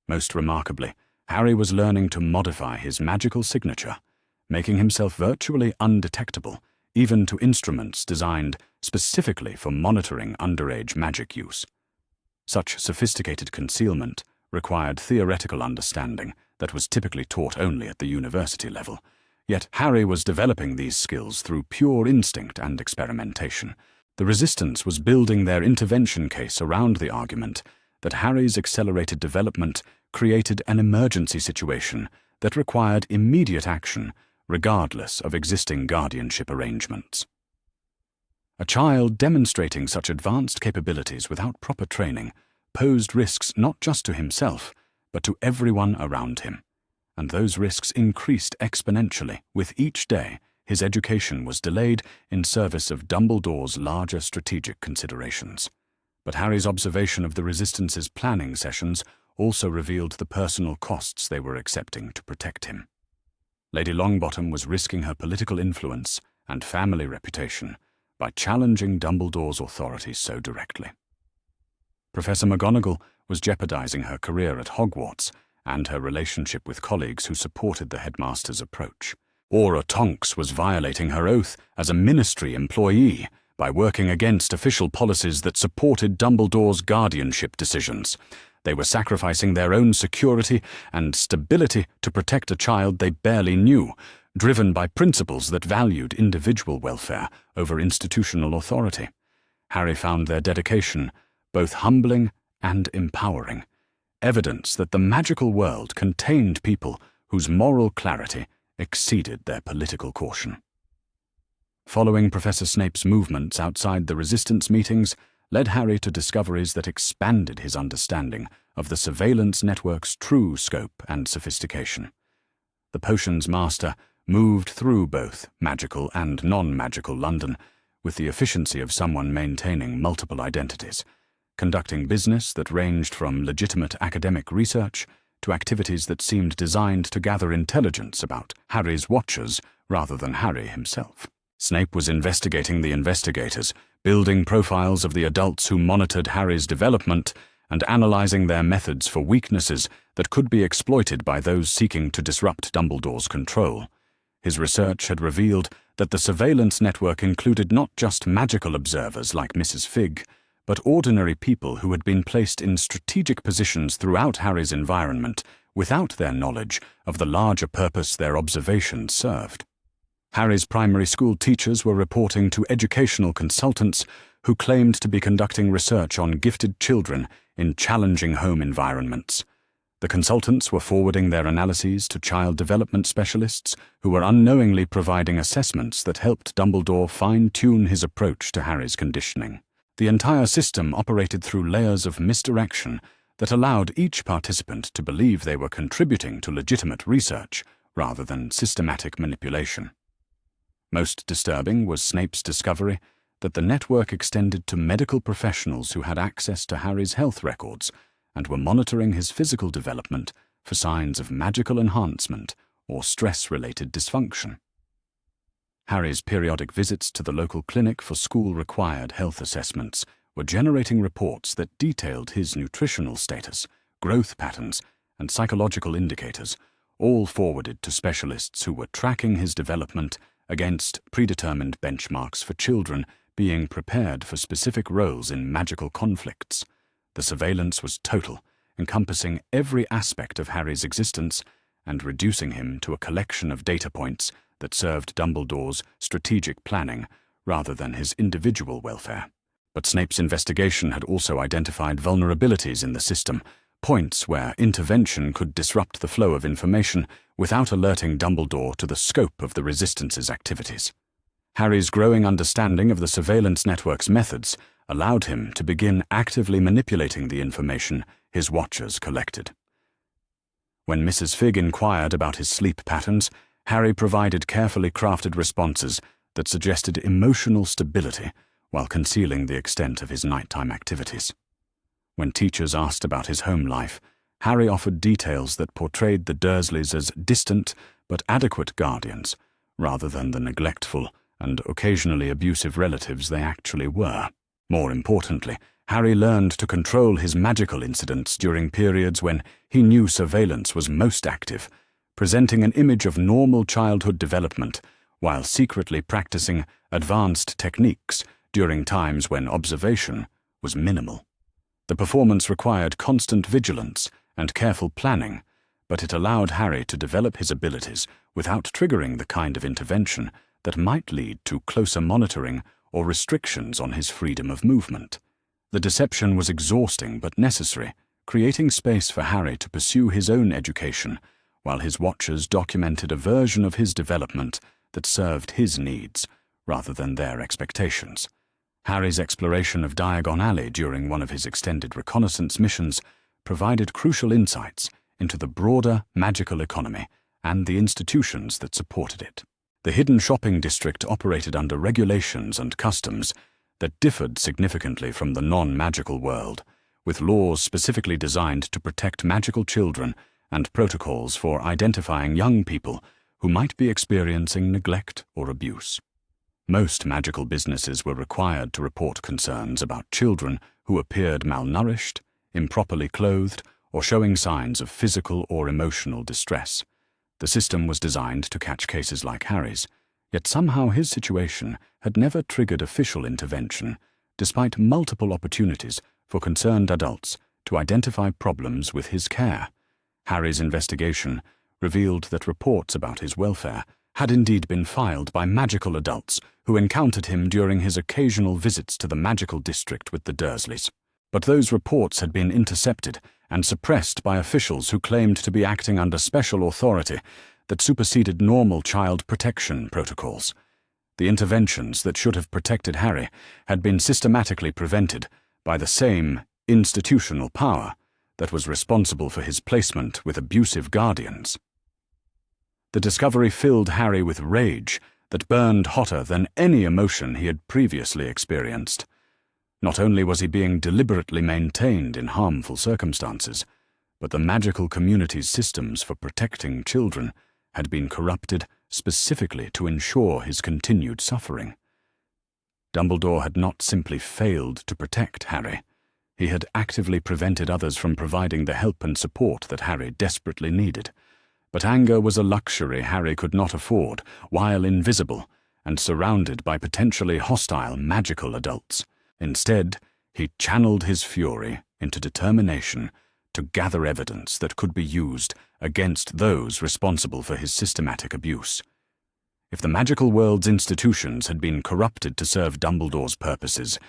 Most remarkably, Harry was learning to modify his magical signature, making himself virtually undetectable, even to instruments designed specifically for monitoring underage magic use. Such sophisticated concealment required theoretical understanding that was typically taught only at the university level, yet Harry was developing these skills through pure instinct and experimentation. The Resistance was building their intervention case around the argument that Harry's accelerated development created an emergency situation that required immediate action regardless of existing guardianship arrangements. A child demonstrating such advanced capabilities without proper training posed risks not just to himself, but to everyone around him, and those risks increased exponentially with each day his education was delayed in service of Dumbledore's larger strategic considerations. But Harry's observation of the Resistance's planning sessions also revealed the personal costs they were accepting to protect him. Lady Longbottom was risking her political influence and family reputation by challenging Dumbledore's authority so directly. Professor McGonagall was jeopardizing her career at Hogwarts and her relationship with colleagues who supported the headmaster's approach. Aura Tonks was violating her oath as a ministry employee by working against official policies that supported Dumbledore's guardianship decisions. They were sacrificing their own security and stability to protect a child they barely knew, driven by principles that valued individual welfare over institutional authority. Harry found their dedication both humbling and empowering, evidence that the magical world contained people whose moral clarity exceeded their political caution. Following Professor Snape's movements outside the Resistance meetings led Harry to discoveries that expanded his understanding of the surveillance network's true scope and sophistication. The potions master moved through both magical and non-magical London with the efficiency of someone maintaining multiple identities, conducting business that ranged from legitimate academic research to activities that seemed designed to gather intelligence about Harry's watchers rather than Harry himself. Snape was investigating the investigators, building profiles of the adults who monitored Harry's development and analyzing their methods for weaknesses that could be exploited by those seeking to disrupt Dumbledore's control. His research had revealed that the surveillance network included not just magical observers like Mrs. Figg, but ordinary people who had been placed in strategic positions throughout Harry's environment without their knowledge of the larger purpose their observations served. Harry's primary school teachers were reporting to educational consultants who claimed to be conducting research on gifted children in challenging home environments. The consultants were forwarding their analyses to child development specialists who were unknowingly providing assessments that helped Dumbledore fine-tune his approach to Harry's conditioning. The entire system operated through layers of misdirection that allowed each participant to believe they were contributing to legitimate research rather than systematic manipulation. Most disturbing was Snape's discovery that the network extended to medical professionals who had access to Harry's health records and were monitoring his physical development for signs of magical enhancement or stress-related dysfunction. Harry's periodic visits to the local clinic for school-required health assessments were generating reports that detailed his nutritional status, growth patterns, and psychological indicators, all forwarded to specialists who were tracking his development against predetermined benchmarks for children being prepared for specific roles in magical conflicts. The surveillance was total, encompassing every aspect of Harry's existence and reducing him to a collection of data points that served Dumbledore's strategic planning rather than his individual welfare. But Snape's investigation had also identified vulnerabilities in the system, points where intervention could disrupt the flow of information without alerting Dumbledore to the scope of the Resistance's activities. Harry's growing understanding of the surveillance network's methods allowed him to begin actively manipulating the information his watchers collected. When Mrs. Figg inquired about his sleep patterns, Harry provided carefully crafted responses that suggested emotional stability while concealing the extent of his nighttime activities. When teachers asked about his home life, Harry offered details that portrayed the Dursleys as distant but adequate guardians, rather than the neglectful and occasionally abusive relatives they actually were. More importantly, Harry learned to control his magical incidents during periods when he knew surveillance was most active, presenting an image of normal childhood development while secretly practicing advanced techniques during times when observation was minimal. The performance required constant vigilance and careful planning, but it allowed Harry to develop his abilities without triggering the kind of intervention that might lead to closer monitoring or restrictions on his freedom of movement. The deception was exhausting but necessary, creating space for Harry to pursue his own education, while his watchers documented a version of his development that served his needs rather than their expectations. Harry's exploration of Diagon Alley during one of his extended reconnaissance missions provided crucial insights into the broader magical economy and the institutions that supported it. The hidden shopping district operated under regulations and customs that differed significantly from the non-magical world, with laws specifically designed to protect magical children and protocols for identifying young people who might be experiencing neglect or abuse. Most magical businesses were required to report concerns about children who appeared malnourished, improperly clothed, or showing signs of physical or emotional distress. The system was designed to catch cases like Harry's, yet somehow his situation had never triggered official intervention, despite multiple opportunities for concerned adults to identify problems with his care. Harry's investigation revealed that reports about his welfare had indeed been filed by magical adults who encountered him during his occasional visits to the magical district with the Dursleys. But those reports had been intercepted and suppressed by officials who claimed to be acting under special authority that superseded normal child protection protocols. The interventions that should have protected Harry had been systematically prevented by the same institutional power that was responsible for his placement with abusive guardians. The discovery filled Harry with rage that burned hotter than any emotion he had previously experienced. Not only was he being deliberately maintained in harmful circumstances, but the magical community's systems for protecting children had been corrupted specifically to ensure his continued suffering. Dumbledore had not simply failed to protect Harry. He had actively prevented others from providing the help and support that Harry desperately needed. But anger was a luxury Harry could not afford while invisible and surrounded by potentially hostile magical adults. Instead, he channeled his fury into determination to gather evidence that could be used against those responsible for his systematic abuse. If the magical world's institutions had been corrupted to serve Dumbledore's purposes,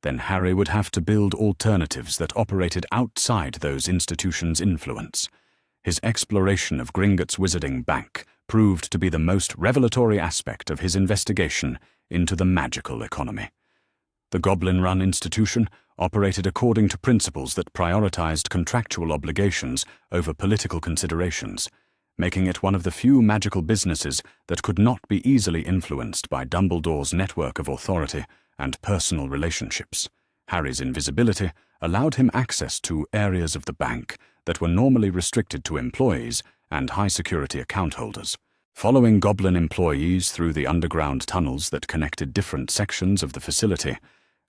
then Harry would have to build alternatives that operated outside those institutions' influence. His exploration of Gringotts Wizarding Bank proved to be the most revelatory aspect of his investigation into the magical economy. The Goblin-run institution operated according to principles that prioritized contractual obligations over political considerations, making it one of the few magical businesses that could not be easily influenced by Dumbledore's network of authority and personal relationships. Harry's invisibility allowed him access to areas of the bank that were normally restricted to employees and high-security account holders. Following Goblin employees through the underground tunnels that connected different sections of the facility,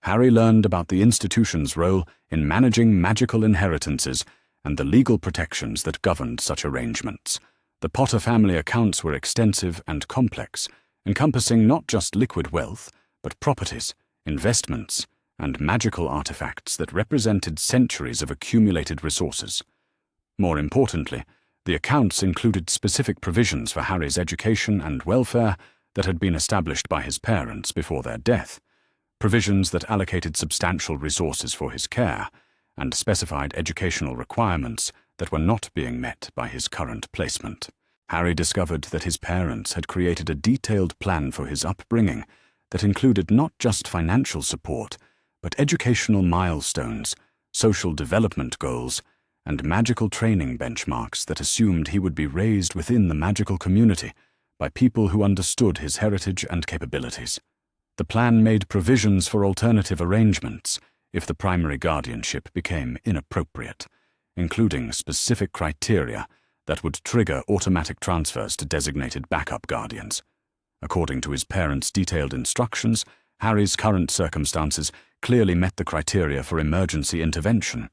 Harry learned about the institution's role in managing magical inheritances and the legal protections that governed such arrangements. The Potter family accounts were extensive and complex, encompassing not just liquid wealth, but properties, investments, and magical artifacts that represented centuries of accumulated resources. More importantly, the accounts included specific provisions for Harry's education and welfare that had been established by his parents before their death, provisions that allocated substantial resources for his care, and specified educational requirements that were not being met by his current placement. Harry discovered that his parents had created a detailed plan for his upbringing that included not just financial support, but educational milestones, social development goals, and magical training benchmarks that assumed he would be raised within the magical community by people who understood his heritage and capabilities. The plan made provisions for alternative arrangements if the primary guardianship became inappropriate, including specific criteria that would trigger automatic transfers to designated backup guardians. According to his parents' detailed instructions, Harry's current circumstances clearly met the criteria for emergency intervention.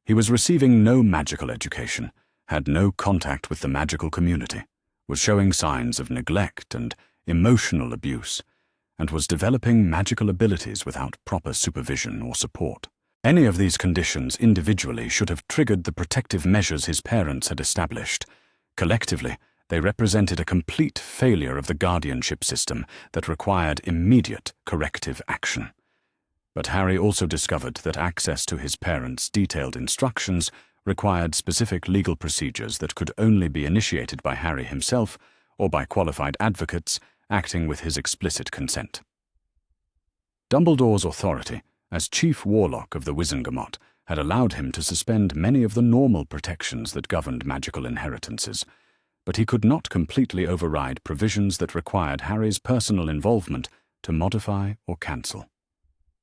He was receiving no magical education, had no contact with the magical community, was showing signs of neglect and emotional abuse, and was developing magical abilities without proper supervision or support. Any of these conditions individually should have triggered the protective measures his parents had established. Collectively, They represented a complete failure of the guardianship system that required immediate corrective action. But Harry also discovered that access to his parents' detailed instructions required specific legal procedures that could only be initiated by Harry himself or by qualified advocates acting with his explicit consent. Dumbledore's authority as chief warlock of the Wizengamot had allowed him to suspend many of the normal protections that governed magical inheritances, but he could not completely override provisions that required Harry's personal involvement to modify or cancel.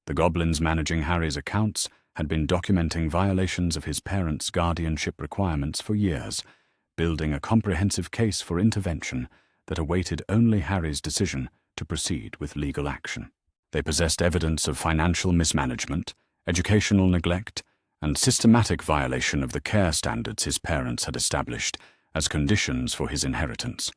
The goblins managing Harry's accounts had been documenting violations of his parents' guardianship requirements for years, building a comprehensive case for intervention that awaited only Harry's decision to proceed with legal action. They possessed evidence of financial mismanagement, educational neglect, and systematic violation of the care standards his parents had established as conditions for his inheritance.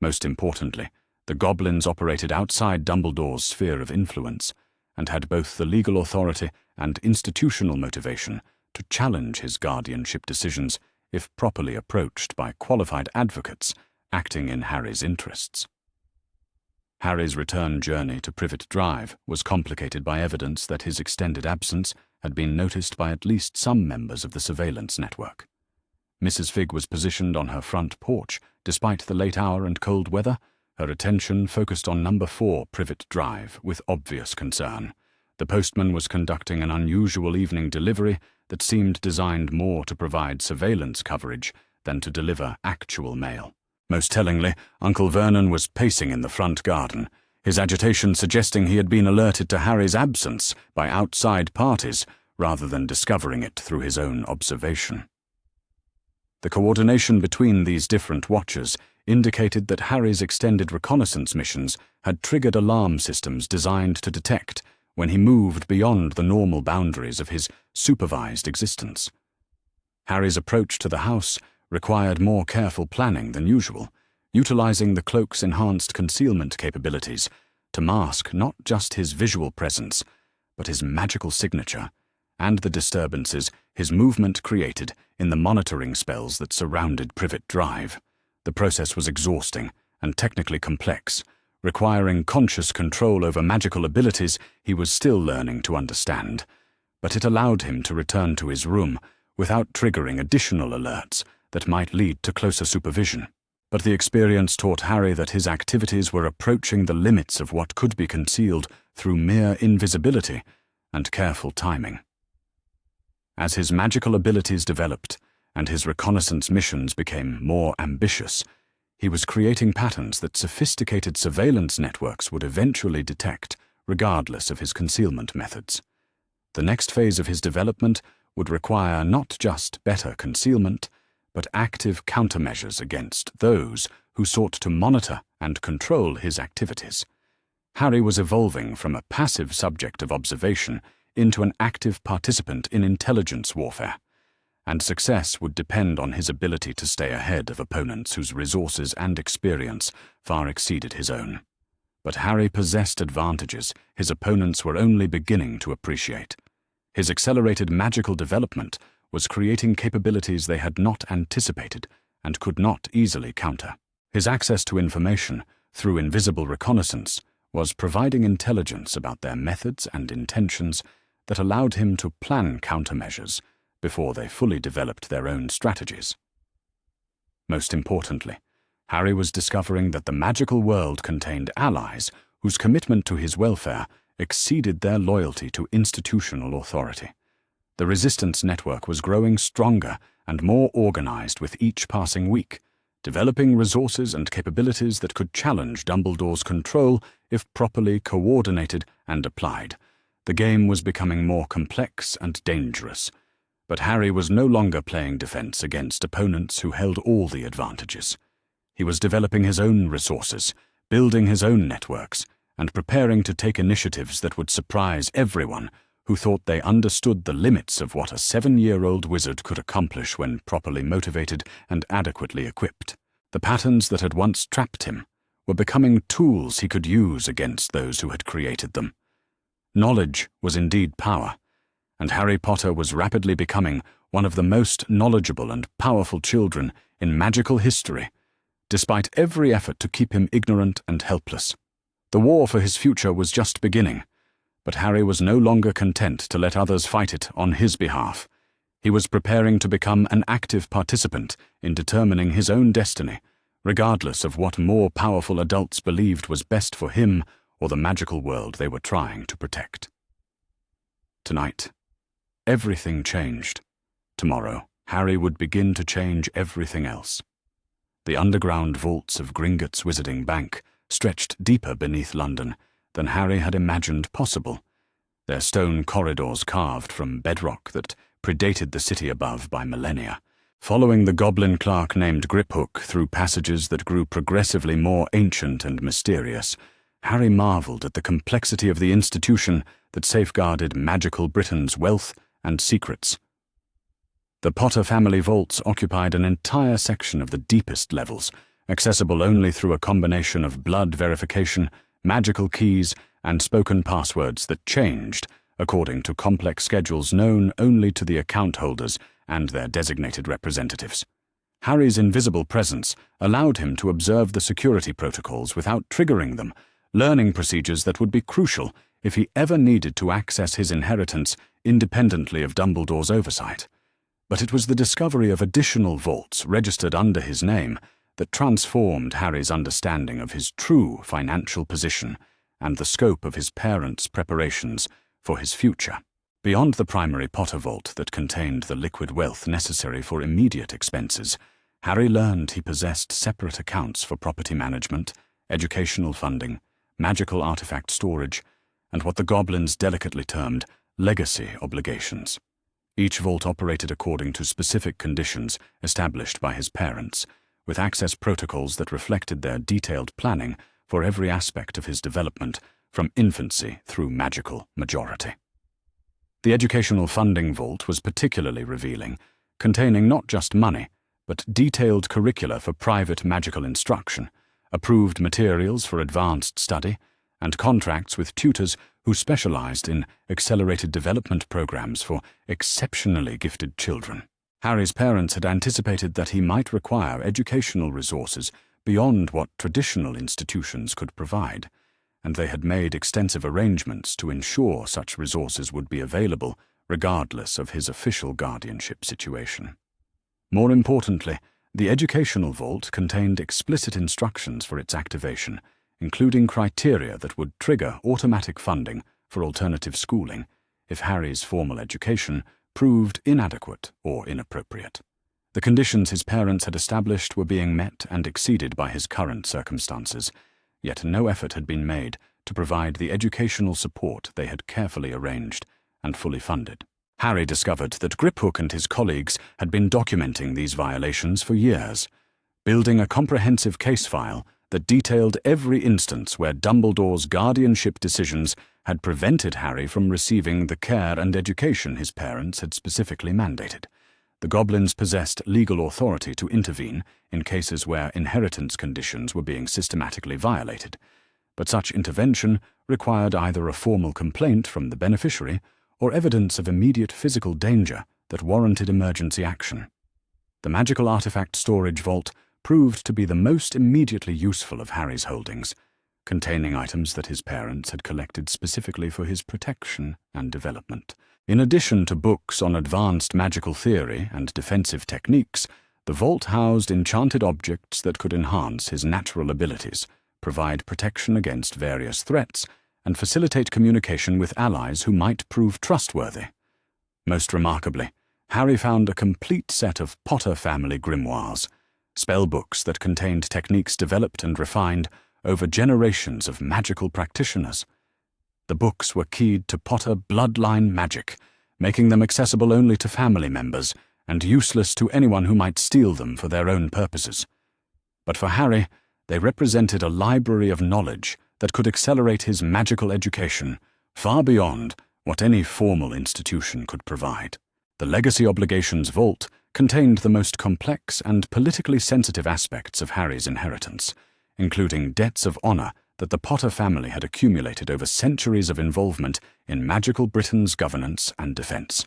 Most importantly, the goblins operated outside Dumbledore's sphere of influence and had both the legal authority and institutional motivation to challenge his guardianship decisions if properly approached by qualified advocates acting in Harry's interests. Harry's return journey to Privet Drive was complicated by evidence that his extended absence had been noticed by at least some members of the surveillance network. Mrs. Figg was positioned on her front porch, despite the late hour and cold weather, her attention focused on number 4 Privet Drive with obvious concern. The postman was conducting an unusual evening delivery that seemed designed more to provide surveillance coverage than to deliver actual mail. Most tellingly, Uncle Vernon was pacing in the front garden, his agitation suggesting he had been alerted to Harry's absence by outside parties rather than discovering it through his own observation. The coordination between these different watchers indicated that Harry's extended reconnaissance missions had triggered alarm systems designed to detect when he moved beyond the normal boundaries of his supervised existence. Harry's approach to the house required more careful planning than usual, utilizing the cloak's enhanced concealment capabilities to mask not just his visual presence, but his magical signature and the disturbances his movement created in the monitoring spells that surrounded Privet Drive. The process was exhausting and technically complex, requiring conscious control over magical abilities he was still learning to understand, but it allowed him to return to his room without triggering additional alerts that might lead to closer supervision. But the experience taught Harry that his activities were approaching the limits of what could be concealed through mere invisibility and careful timing. As his magical abilities developed and his reconnaissance missions became more ambitious, he was creating patterns that sophisticated surveillance networks would eventually detect, regardless of his concealment methods. The next phase of his development would require not just better concealment, but active countermeasures against those who sought to monitor and control his activities. Harry was evolving from a passive subject of observation into an active participant in intelligence warfare, and success would depend on his ability to stay ahead of opponents whose resources and experience far exceeded his own. But Harry possessed advantages his opponents were only beginning to appreciate. His accelerated magical development was creating capabilities they had not anticipated and could not easily counter. His access to information through invisible reconnaissance was providing intelligence about their methods and intentions that allowed him to plan countermeasures before they fully developed their own strategies. Most importantly, Harry was discovering that the magical world contained allies whose commitment to his welfare exceeded their loyalty to institutional authority. The resistance network was growing stronger and more organized with each passing week, developing resources and capabilities that could challenge Dumbledore's control if properly coordinated and applied. The game was becoming more complex and dangerous, but Harry was no longer playing defense against opponents who held all the advantages. He was developing his own resources, building his own networks, and preparing to take initiatives that would surprise everyone who thought they understood the limits of what a 7-year-old wizard could accomplish when properly motivated and adequately equipped. The patterns that had once trapped him were becoming tools he could use against those who had created them. Knowledge was indeed power, and Harry Potter was rapidly becoming one of the most knowledgeable and powerful children in magical history, despite every effort to keep him ignorant and helpless. The war for his future was just beginning, but Harry was no longer content to let others fight it on his behalf. He was preparing to become an active participant in determining his own destiny, regardless of what more powerful adults believed was best for him or the magical world they were trying to protect. Tonight, everything changed. Tomorrow, Harry would begin to change everything else. The underground vaults of Gringotts Wizarding Bank stretched deeper beneath London than Harry had imagined possible, their stone corridors carved from bedrock that predated the city above by millennia. Following the goblin clerk named Griphook through passages that grew progressively more ancient and mysterious, Harry marveled at the complexity of the institution that safeguarded magical Britain's wealth and secrets. The Potter family vaults occupied an entire section of the deepest levels, accessible only through a combination of blood verification, magical keys, and spoken passwords that changed according to complex schedules known only to the account holders and their designated representatives. Harry's invisible presence allowed him to observe the security protocols without triggering them, learning procedures that would be crucial if he ever needed to access his inheritance independently of Dumbledore's oversight. But it was the discovery of additional vaults registered under his name that transformed Harry's understanding of his true financial position and the scope of his parents' preparations for his future. Beyond the primary Potter vault that contained the liquid wealth necessary for immediate expenses, Harry learned he possessed separate accounts for property management, educational funding, magical artifact storage, and what the goblins delicately termed legacy obligations. Each vault operated according to specific conditions established by his parents, with access protocols that reflected their detailed planning for every aspect of his development from infancy through magical majority. The educational funding vault was particularly revealing, containing not just money, but detailed curricula for private magical instruction, approved materials for advanced study, and contracts with tutors who specialized in accelerated development programs for exceptionally gifted children. Harry's parents had anticipated that he might require educational resources beyond what traditional institutions could provide, and they had made extensive arrangements to ensure such resources would be available regardless of his official guardianship situation. More importantly, the educational vault contained explicit instructions for its activation, including criteria that would trigger automatic funding for alternative schooling if Harry's formal education proved inadequate or inappropriate. The conditions his parents had established were being met and exceeded by his current circumstances, yet no effort had been made to provide the educational support they had carefully arranged and fully funded. Harry discovered that Griphook and his colleagues had been documenting these violations for years, building a comprehensive case file that detailed every instance where Dumbledore's guardianship decisions had prevented Harry from receiving the care and education his parents had specifically mandated. The goblins possessed legal authority to intervene in cases where inheritance conditions were being systematically violated, but such intervention required either a formal complaint from the beneficiary or evidence of immediate physical danger that warranted emergency action. The magical artifact storage vault proved to be the most immediately useful of Harry's holdings, containing items that his parents had collected specifically for his protection and development. In addition to books on advanced magical theory and defensive techniques, the vault housed enchanted objects that could enhance his natural abilities, provide protection against various threats, and facilitate communication with allies who might prove trustworthy. Most remarkably, Harry found a complete set of Potter family grimoires, spellbooks that contained techniques developed and refined over generations of magical practitioners. The books were keyed to Potter bloodline magic, making them accessible only to family members and useless to anyone who might steal them for their own purposes. But for Harry, they represented a library of knowledge that could accelerate his magical education far beyond what any formal institution could provide. The Legacy Obligations Vault contained the most complex and politically sensitive aspects of Harry's inheritance, including debts of honor that the Potter family had accumulated over centuries of involvement in magical Britain's governance and defense.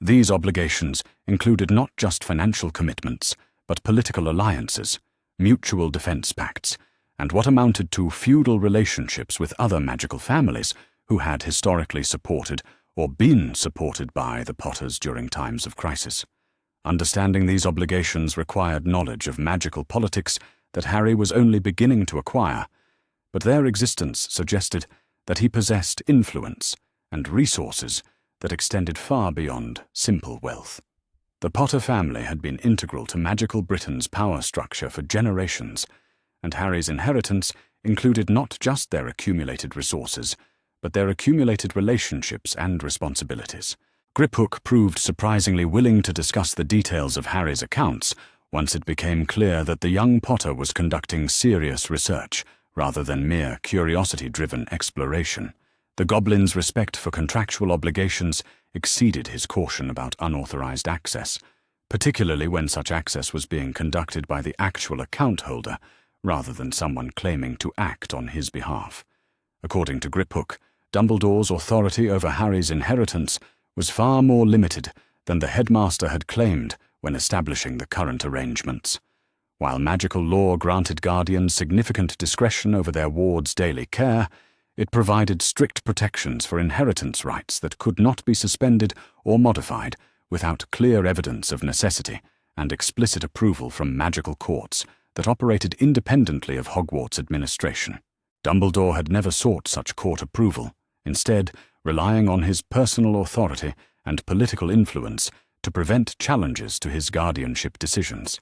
These obligations included not just financial commitments, but political alliances, mutual defense pacts, and what amounted to feudal relationships with other magical families who had historically supported or been supported by the Potters during times of crisis. Understanding these obligations required knowledge of magical politics that Harry was only beginning to acquire, but their existence suggested that he possessed influence and resources that extended far beyond simple wealth. The Potter family had been integral to magical Britain's power structure for generations, and Harry's inheritance included not just their accumulated resources, but their accumulated relationships and responsibilities. Griphook proved surprisingly willing to discuss the details of Harry's accounts once it became clear that the young Potter was conducting serious research rather than mere curiosity-driven exploration. The goblin's respect for contractual obligations exceeded his caution about unauthorized access, particularly when such access was being conducted by the actual account holder rather than someone claiming to act on his behalf. According to Griphook, Dumbledore's authority over Harry's inheritance was far more limited than the headmaster had claimed when establishing the current arrangements. While magical law granted guardians significant discretion over their ward's daily care, it provided strict protections for inheritance rights that could not be suspended or modified without clear evidence of necessity and explicit approval from magical courts that operated independently of Hogwarts administration. Dumbledore had never sought such court approval, instead relying on his personal authority and political influence to prevent challenges to his guardianship decisions.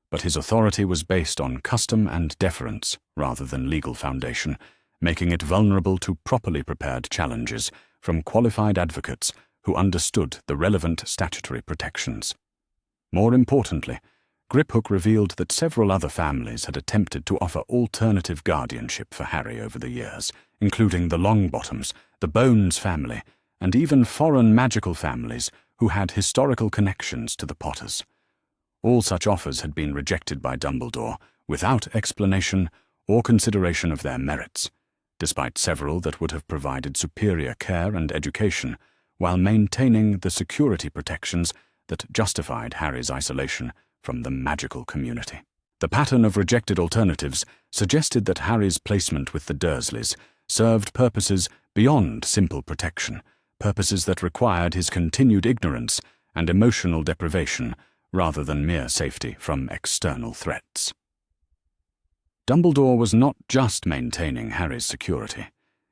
But his authority was based on custom and deference rather than legal foundation, making it vulnerable to properly prepared challenges from qualified advocates who understood the relevant statutory protections. More importantly, Griphook revealed that several other families had attempted to offer alternative guardianship for Harry over the years, including the Longbottoms, the Bones family, and even foreign magical families who had historical connections to the Potters. All such offers had been rejected by Dumbledore without explanation or consideration of their merits, despite several that would have provided superior care and education while maintaining the security protections that justified Harry's isolation from the magical community. The pattern of rejected alternatives suggested that Harry's placement with the Dursleys served purposes beyond simple protection, purposes that required his continued ignorance and emotional deprivation rather than mere safety from external threats. Dumbledore was not just maintaining Harry's security.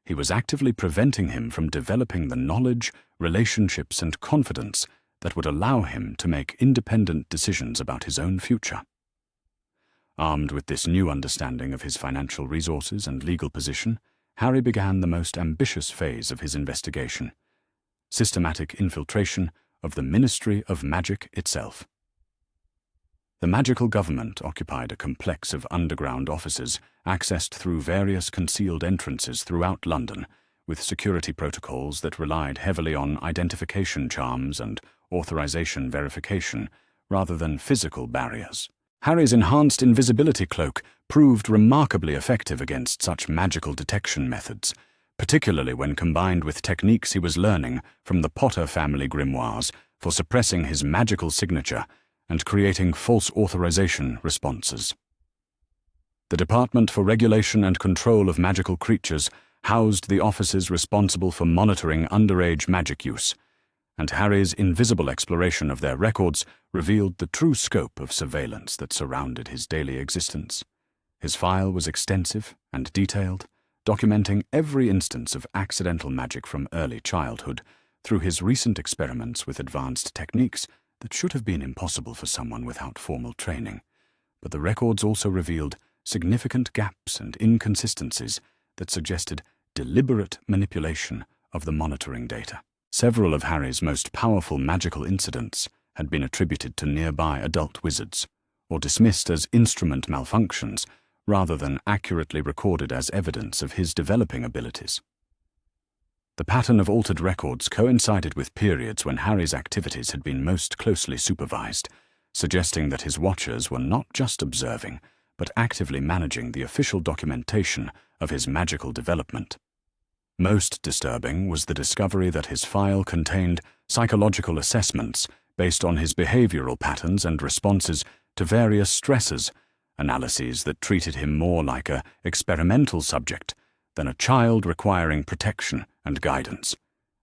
He was actively preventing him from developing the knowledge, relationships, and confidence that would allow him to make independent decisions about his own future. Armed with this new understanding of his financial resources and legal position, Harry began the most ambitious phase of his investigation: systematic infiltration of the Ministry of Magic itself. The magical government occupied a complex of underground offices accessed through various concealed entrances throughout London, with security protocols that relied heavily on identification charms and authorization verification rather than physical barriers. Harry's enhanced invisibility cloak proved remarkably effective against such magical detection methods, particularly when combined with techniques he was learning from the Potter family grimoires for suppressing his magical signature and creating false authorization responses. The Department for Regulation and Control of Magical Creatures housed the offices responsible for monitoring underage magic use, and Harry's invisible exploration of their records revealed the true scope of surveillance that surrounded his daily existence. His file was extensive and detailed, documenting every instance of accidental magic from early childhood through his recent experiments with advanced techniques that should have been impossible for someone without formal training. But the records also revealed significant gaps and inconsistencies that suggested deliberate manipulation of the monitoring data. Several of Harry's most powerful magical incidents had been attributed to nearby adult wizards, or dismissed as instrument malfunctions, rather than accurately recorded as evidence of his developing abilities. The pattern of altered records coincided with periods when Harry's activities had been most closely supervised, suggesting that his watchers were not just observing, but actively managing the official documentation of his magical development. Most disturbing was the discovery that his file contained psychological assessments based on his behavioral patterns and responses to various stressors, analyses that treated him more like an experimental subject than a child requiring protection and guidance.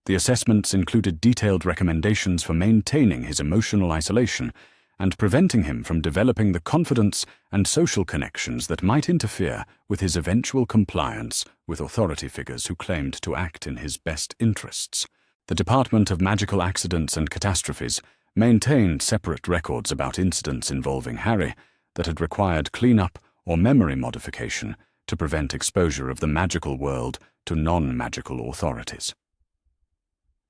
The assessments included detailed recommendations for maintaining his emotional isolation and preventing him from developing the confidence and social connections that might interfere with his eventual compliance with authority figures who claimed to act in his best interests. The Department of Magical Accidents and Catastrophes maintained separate records about incidents involving Harry that had required cleanup or memory modification to prevent exposure of the magical world to non-magical authorities.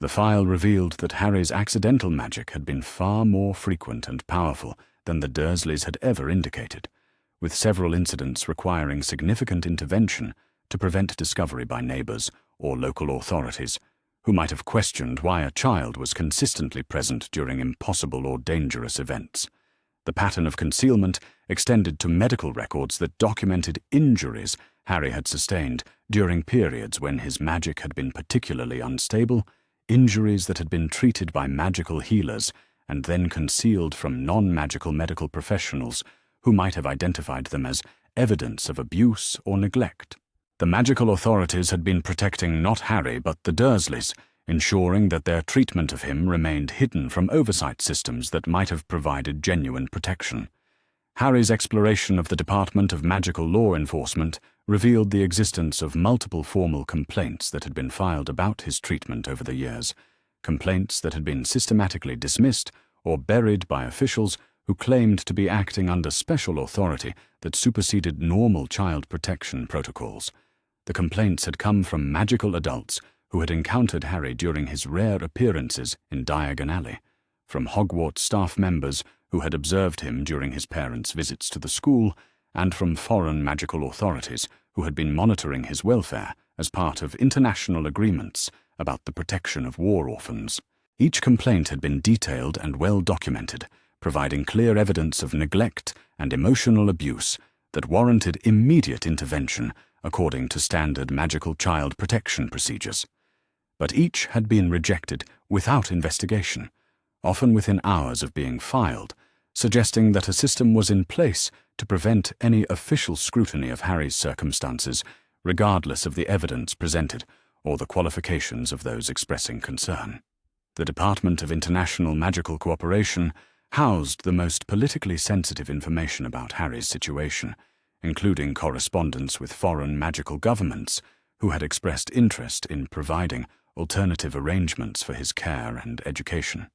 The file revealed that Harry's accidental magic had been far more frequent and powerful than the Dursleys had ever indicated, with several incidents requiring significant intervention to prevent discovery by neighbors or local authorities, who might have questioned why a child was consistently present during impossible or dangerous events. The pattern of concealment extended to medical records that documented injuries Harry had sustained during periods when his magic had been particularly unstable, injuries that had been treated by magical healers and then concealed from non-magical medical professionals who might have identified them as evidence of abuse or neglect. The magical authorities had been protecting not Harry but the Dursleys, ensuring that their treatment of him remained hidden from oversight systems that might have provided genuine protection. Harry's exploration of the Department of Magical Law Enforcement revealed the existence of multiple formal complaints that had been filed about his treatment over the years, complaints that had been systematically dismissed or buried by officials who claimed to be acting under special authority that superseded normal child protection protocols. The complaints had come from magical adults who had encountered Harry during his rare appearances in Diagon Alley, from Hogwarts staff members who had observed him during his parents' visits to the school, and from foreign magical authorities who had been monitoring his welfare as part of international agreements about the protection of war orphans. Each complaint had been detailed and well documented, providing clear evidence of neglect and emotional abuse that warranted immediate intervention according to standard magical child protection procedures. But each had been rejected without investigation, often within hours of being filed, suggesting that a system was in place to prevent any official scrutiny of Harry's circumstances, regardless of the evidence presented or the qualifications of those expressing concern. The Department of International Magical Cooperation housed the most politically sensitive information about Harry's situation, including correspondence with foreign magical governments who had expressed interest in providing alternative arrangements for his care and education.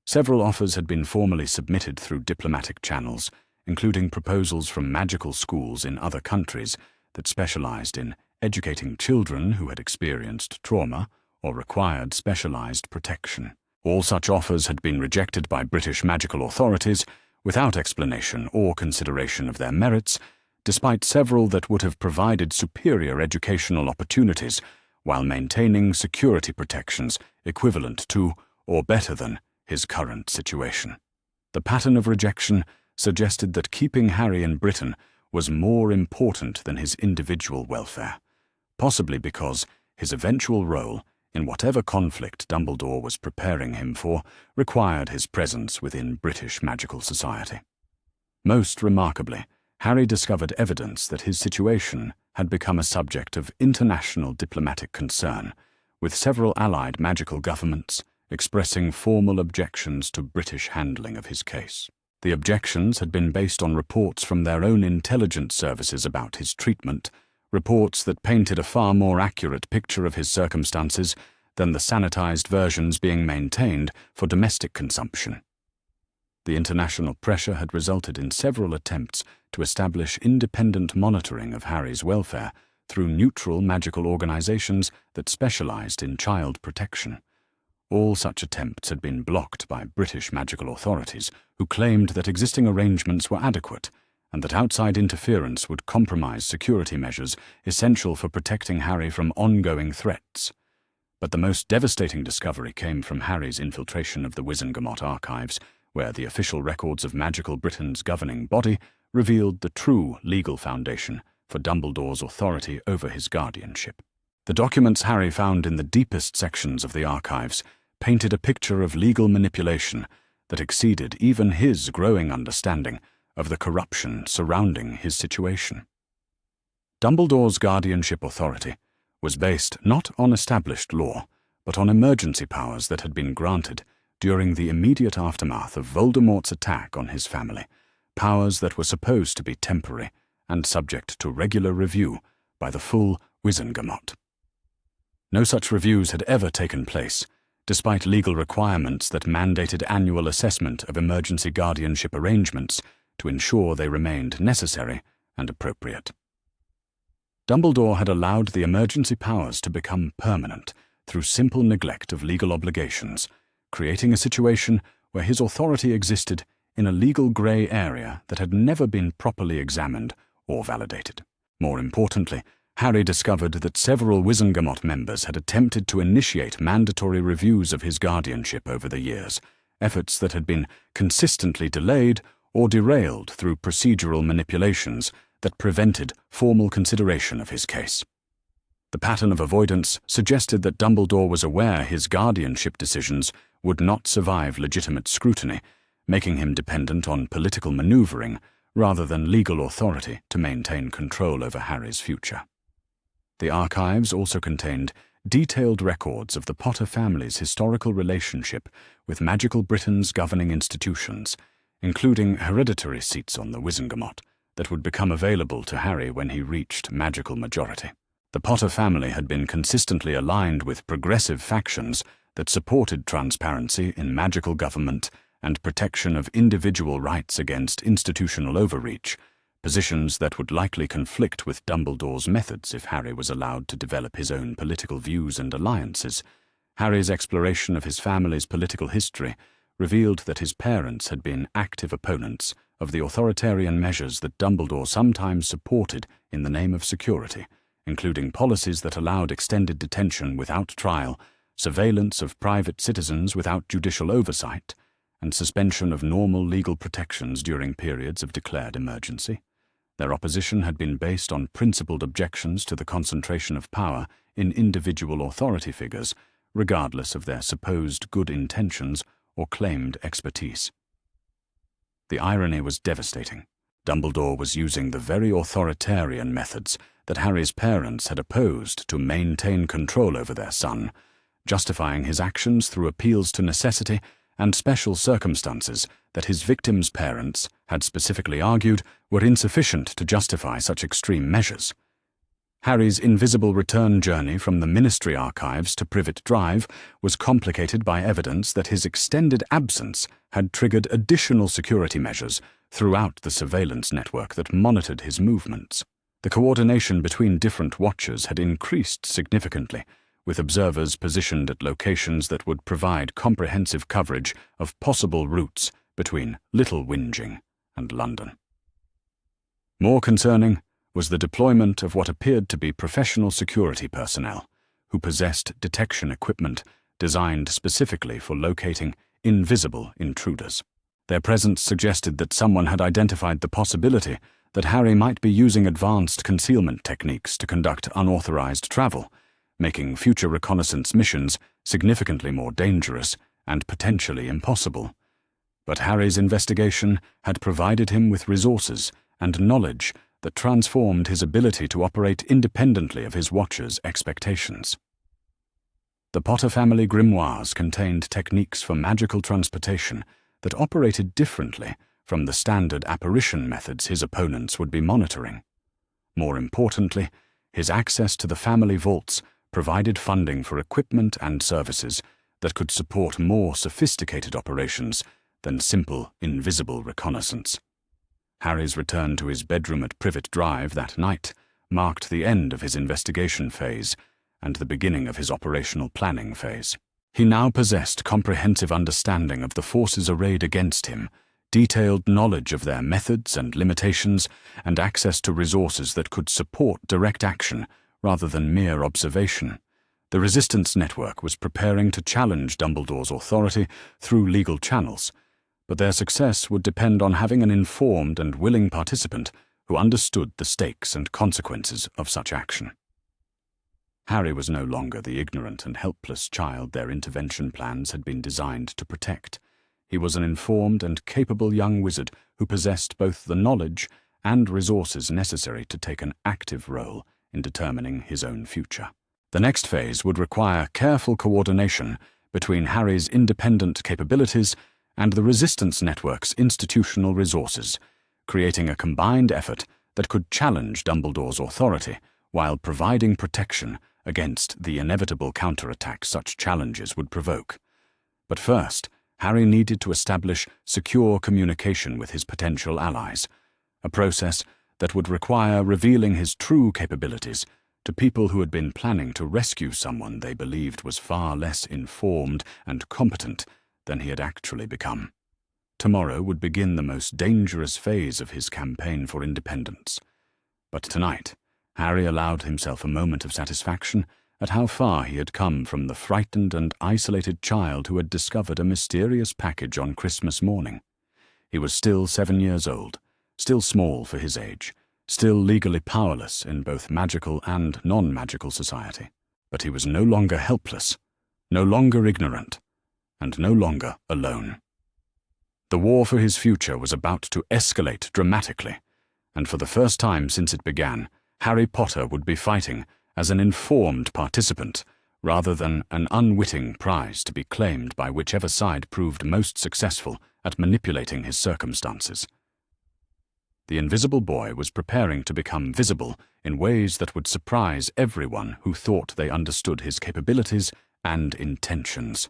Several offers had been formally submitted through diplomatic channels, including proposals from magical schools in other countries that specialized in educating children who had experienced trauma or required specialized protection. All such offers had been rejected by British magical authorities without explanation or consideration of their merits, despite several that would have provided superior educational opportunities while maintaining security protections equivalent to or better than his current situation. The pattern of rejection suggested that keeping Harry in Britain was more important than his individual welfare, possibly because his eventual role in whatever conflict Dumbledore was preparing him for required his presence within British magical society. Most remarkably, Harry discovered evidence that his situation had become a subject of international diplomatic concern, with several allied magical governments expressing formal objections to British handling of his case. The objections had been based on reports from their own intelligence services about his treatment, reports that painted a far more accurate picture of his circumstances than the sanitized versions being maintained for domestic consumption. The international pressure had resulted in several attempts to establish independent monitoring of Harry's welfare through neutral magical organizations that specialized in child protection. All such attempts had been blocked by British magical authorities, who claimed that existing arrangements were adequate and that outside interference would compromise security measures essential for protecting Harry from ongoing threats. But the most devastating discovery came from Harry's infiltration of the Wizengamot archives, where the official records of Magical Britain's governing body revealed the true legal foundation for Dumbledore's authority over his guardianship. The documents Harry found in the deepest sections of the archives painted a picture of legal manipulation that exceeded even his growing understanding of the corruption surrounding his situation. Dumbledore's guardianship authority was based not on established law, but on emergency powers that had been granted during the immediate aftermath of Voldemort's attack on his family, powers that were supposed to be temporary and subject to regular review by the full Wizengamot. No such reviews had ever taken place, despite legal requirements that mandated annual assessment of emergency guardianship arrangements to ensure they remained necessary and appropriate. Dumbledore had allowed the emergency powers to become permanent through simple neglect of legal obligations, creating a situation where his authority existed in a legal grey area that had never been properly examined or validated. More importantly, Harry discovered that several Wizengamot members had attempted to initiate mandatory reviews of his guardianship over the years, efforts that had been consistently delayed or derailed through procedural manipulations that prevented formal consideration of his case. The pattern of avoidance suggested that Dumbledore was aware his guardianship decisions would not survive legitimate scrutiny, making him dependent on political maneuvering rather than legal authority to maintain control over Harry's future. The archives also contained detailed records of the Potter family's historical relationship with magical Britain's governing institutions, including hereditary seats on the Wizengamot that would become available to Harry when he reached magical majority. The Potter family had been consistently aligned with progressive factions that supported transparency in magical government and protection of individual rights against institutional overreach, positions that would likely conflict with Dumbledore's methods if Harry was allowed to develop his own political views and alliances. Harry's exploration of his family's political history revealed that his parents had been active opponents of the authoritarian measures that Dumbledore sometimes supported in the name of security, including policies that allowed extended detention without trial, surveillance of private citizens without judicial oversight, and suspension of normal legal protections during periods of declared emergency. Their opposition had been based on principled objections to the concentration of power in individual authority figures, regardless of their supposed good intentions or claimed expertise. The irony was devastating. Dumbledore was using the very authoritarian methods that Harry's parents had opposed to maintain control over their son, justifying his actions through appeals to necessity and special circumstances that his victims' parents had specifically argued were insufficient to justify such extreme measures. Harry's invisible return journey from the Ministry archives to Privet Drive was complicated by evidence that his extended absence had triggered additional security measures throughout the surveillance network that monitored his movements. The coordination between different watchers had increased significantly, with observers positioned at locations that would provide comprehensive coverage of possible routes between Little Whinging and London. More concerning was the deployment of what appeared to be professional security personnel who possessed detection equipment designed specifically for locating invisible intruders. Their presence suggested that someone had identified the possibility that Harry might be using advanced concealment techniques to conduct unauthorized travel, making future reconnaissance missions significantly more dangerous and potentially impossible. But Harry's investigation had provided him with resources and knowledge that transformed his ability to operate independently of his watchers' expectations. The Potter family grimoires contained techniques for magical transportation that operated differently from the standard apparition methods his opponents would be monitoring. More importantly, his access to the family vaults provided funding for equipment and services that could support more sophisticated operations than simple, invisible reconnaissance. Harry's return to his bedroom at Privet Drive that night marked the end of his investigation phase and the beginning of his operational planning phase. He now possessed comprehensive understanding of the forces arrayed against him, detailed knowledge of their methods and limitations, and access to resources that could support direct action rather than mere observation. The Resistance Network was preparing to challenge Dumbledore's authority through legal channels, but their success would depend on having an informed and willing participant who understood the stakes and consequences of such action. Harry was no longer the ignorant and helpless child their intervention plans had been designed to protect. He was an informed and capable young wizard who possessed both the knowledge and resources necessary to take an active role in determining his own future. The next phase would require careful coordination between Harry's independent capabilities and the Resistance Network's institutional resources, creating a combined effort that could challenge Dumbledore's authority while providing protection against the inevitable counterattack such challenges would provoke. But first, Harry needed to establish secure communication with his potential allies, a process that would require revealing his true capabilities to people who had been planning to rescue someone they believed was far less informed and competent than he had actually become. Tomorrow would begin the most dangerous phase of his campaign for independence. But tonight, Harry allowed himself a moment of satisfaction at how far he had come from the frightened and isolated child who had discovered a mysterious package on Christmas morning. He was still 7 years old, still small for his age, still legally powerless in both magical and non-magical society. But he was no longer helpless, no longer ignorant, and no longer alone. The war for his future was about to escalate dramatically, and for the first time since it began, Harry Potter would be fighting as an informed participant rather than an unwitting prize to be claimed by whichever side proved most successful at manipulating his circumstances. The invisible boy was preparing to become visible in ways that would surprise everyone who thought they understood his capabilities and intentions.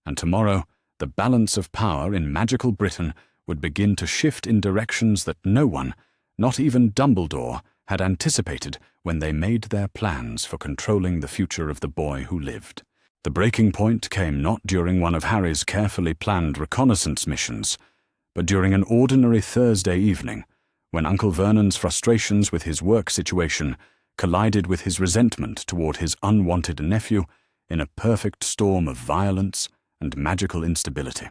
And tomorrow, the balance of power in magical Britain would begin to shift in directions that no one, not even Dumbledore, had anticipated when they made their plans for controlling the future of the boy who lived. The breaking point came not during one of Harry's carefully planned reconnaissance missions, but during an ordinary Thursday evening, when Uncle Vernon's frustrations with his work situation collided with his resentment toward his unwanted nephew in a perfect storm of violence and magical instability.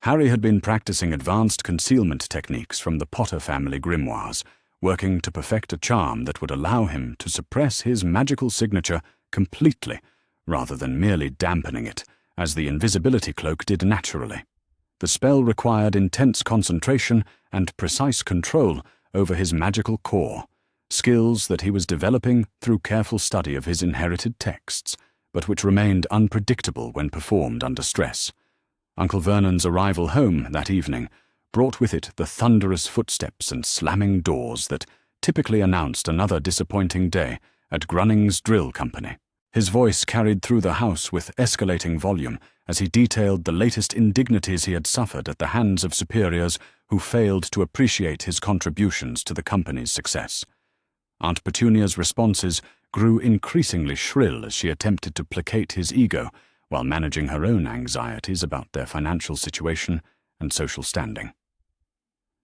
Harry had been practicing advanced concealment techniques from the Potter family grimoires, working to perfect a charm that would allow him to suppress his magical signature completely, rather than merely dampening it, as the invisibility cloak did naturally. The spell required intense concentration and precise control over his magical core, skills that he was developing through careful study of his inherited texts, but which remained unpredictable when performed under stress. Uncle Vernon's arrival home that evening brought with it the thunderous footsteps and slamming doors that typically announced another disappointing day at Grunning's Drill Company. His voice carried through the house with escalating volume as he detailed the latest indignities he had suffered at the hands of superiors who failed to appreciate his contributions to the company's success. Aunt Petunia's responses grew increasingly shrill as she attempted to placate his ego while managing her own anxieties about their financial situation and social standing.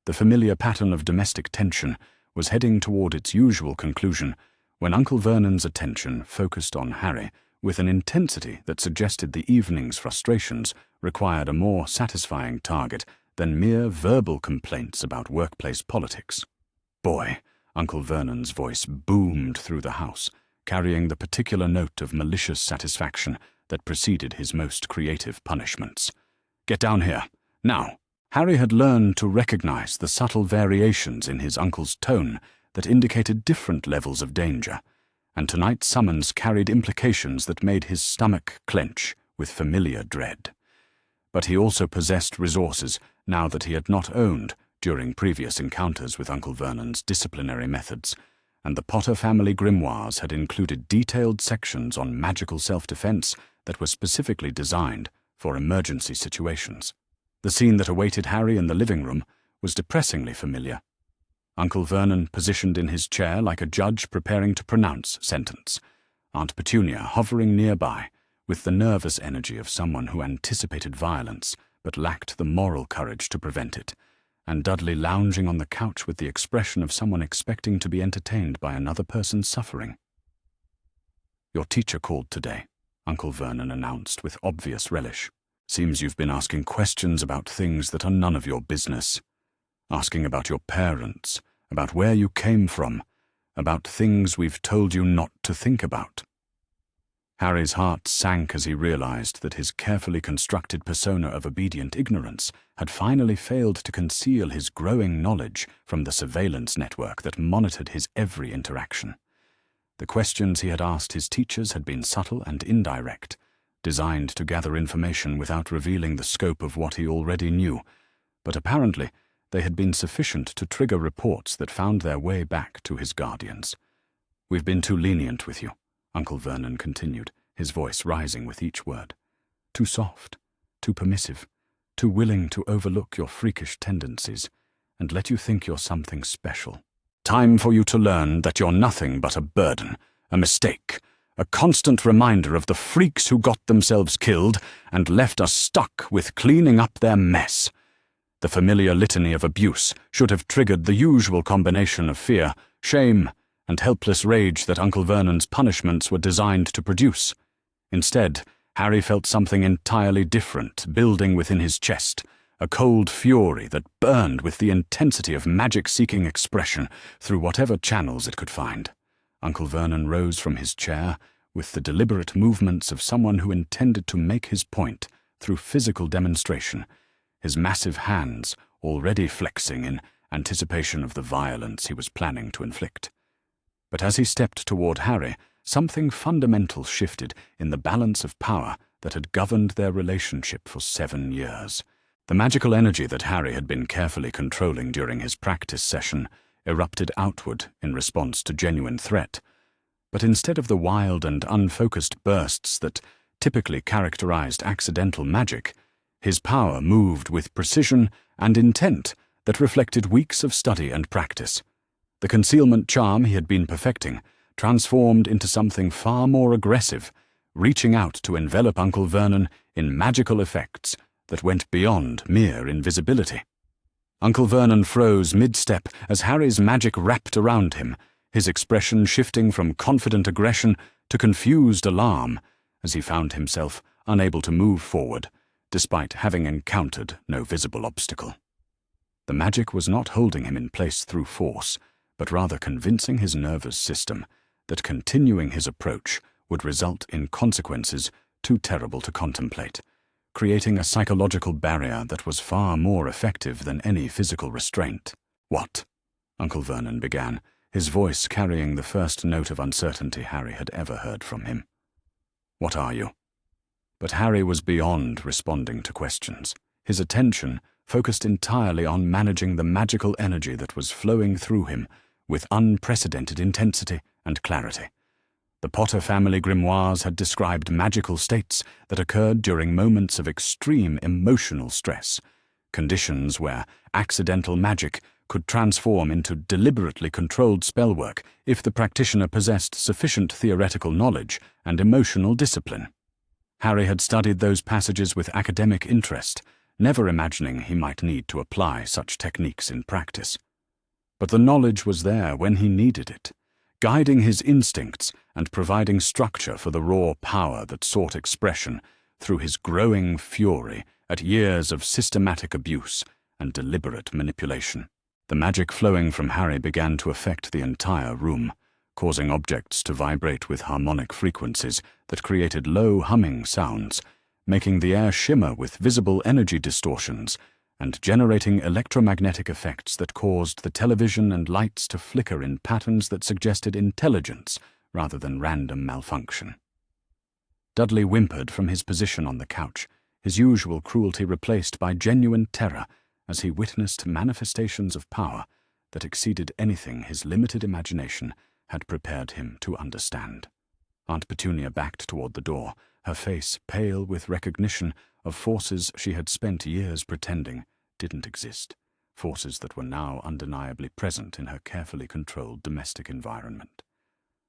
The familiar pattern of domestic tension was heading toward its usual conclusion when Uncle Vernon's attention focused on Harry with an intensity that suggested the evening's frustrations required a more satisfying target than mere verbal complaints about workplace politics. "Boy," Uncle Vernon's voice boomed through the house, carrying the particular note of malicious satisfaction that preceded his most creative punishments. "Get down here, now." Harry had learned to recognize the subtle variations in his uncle's tone that indicated different levels of danger, and tonight's summons carried implications that made his stomach clench with familiar dread. But he also possessed resources now that he had not owned during previous encounters with Uncle Vernon's disciplinary methods, and the Potter family grimoires had included detailed sections on magical self-defense that were specifically designed for emergency situations. The scene that awaited Harry in the living room was depressingly familiar. Uncle Vernon positioned in his chair like a judge preparing to pronounce sentence, Aunt Petunia hovering nearby with the nervous energy of someone who anticipated violence but lacked the moral courage to prevent it, and Dudley lounging on the couch with the expression of someone expecting to be entertained by another person's suffering. "Your teacher called today," Uncle Vernon announced with obvious relish. "Seems you've been asking questions about things that are none of your business. Asking about your parents, about where you came from, about things we've told you not to think about." Harry's heart sank as he realized that his carefully constructed persona of obedient ignorance had finally failed to conceal his growing knowledge from the surveillance network that monitored his every interaction. The questions he had asked his teachers had been subtle and indirect, designed to gather information without revealing the scope of what he already knew, but apparently they had been sufficient to trigger reports that found their way back to his guardians. "We've been too lenient with you," Uncle Vernon continued, his voice rising with each word. "Too soft, too permissive, too willing to overlook your freakish tendencies and let you think you're something special. Time for you to learn that you're nothing but a burden, a mistake, a constant reminder of the freaks who got themselves killed and left us stuck with cleaning up their mess." The familiar litany of abuse should have triggered the usual combination of fear, shame, and helpless rage that Uncle Vernon's punishments were designed to produce. Instead, Harry felt something entirely different building within his chest, a cold fury that burned with the intensity of magic-seeking expression through whatever channels it could find. Uncle Vernon rose from his chair with the deliberate movements of someone who intended to make his point through physical demonstration, his massive hands already flexing in anticipation of the violence he was planning to inflict. But as he stepped toward Harry, something fundamental shifted in the balance of power that had governed their relationship for 7 years. The magical energy that Harry had been carefully controlling during his practice session erupted outward in response to genuine threat. But instead of the wild and unfocused bursts that typically characterized accidental magic, his power moved with precision and intent that reflected weeks of study and practice. The concealment charm he had been perfecting transformed into something far more aggressive, reaching out to envelop Uncle Vernon in magical effects that went beyond mere invisibility. Uncle Vernon froze mid-step as Harry's magic wrapped around him, his expression shifting from confident aggression to confused alarm as he found himself unable to move forward, despite having encountered no visible obstacle. The magic was not holding him in place through force, but rather convincing his nervous system that continuing his approach would result in consequences too terrible to contemplate, creating a psychological barrier that was far more effective than any physical restraint. "What?" Uncle Vernon began, his voice carrying the first note of uncertainty Harry had ever heard from him. "What are you?" But Harry was beyond responding to questions. His attention focused entirely on managing the magical energy that was flowing through him with unprecedented intensity and clarity. The Potter family grimoires had described magical states that occurred during moments of extreme emotional stress, conditions where accidental magic could transform into deliberately controlled spellwork if the practitioner possessed sufficient theoretical knowledge and emotional discipline. Harry had studied those passages with academic interest, never imagining he might need to apply such techniques in practice. But the knowledge was there when he needed it, guiding his instincts and providing structure for the raw power that sought expression through his growing fury at years of systematic abuse and deliberate manipulation. The magic flowing from Harry began to affect the entire room, causing objects to vibrate with harmonic frequencies that created low humming sounds, making the air shimmer with visible energy distortions and generating electromagnetic effects that caused the television and lights to flicker in patterns that suggested intelligence rather than random malfunction. Dudley whimpered from his position on the couch, his usual cruelty replaced by genuine terror as he witnessed manifestations of power that exceeded anything his limited imagination had prepared him to understand. Aunt Petunia backed toward the door, her face pale with recognition of forces she had spent years pretending didn't exist, forces that were now undeniably present in her carefully controlled domestic environment.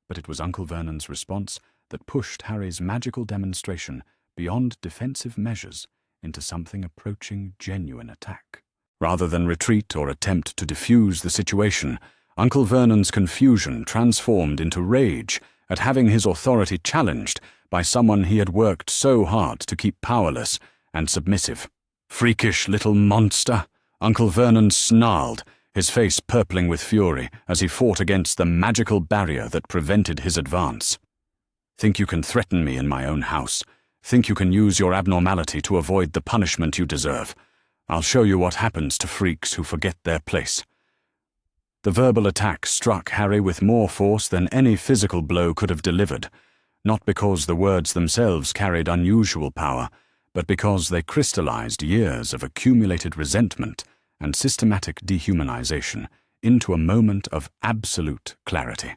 But it was Uncle Vernon's response that pushed Harry's magical demonstration beyond defensive measures into something approaching genuine attack. Rather than retreat or attempt to defuse the situation, Uncle Vernon's confusion transformed into rage at having his authority challenged by someone he had worked so hard to keep powerless and submissive. "Freakish little monster!" Uncle Vernon snarled, his face purpling with fury as he fought against the magical barrier that prevented his advance. Think you can threaten me in my own house? Think you can use your abnormality to avoid the punishment you deserve? I'll show you what happens to freaks who forget their place." The verbal attack struck Harry with more force than any physical blow could have delivered, not because the words themselves carried unusual power, but because they crystallized years of accumulated resentment and systematic dehumanization into a moment of absolute clarity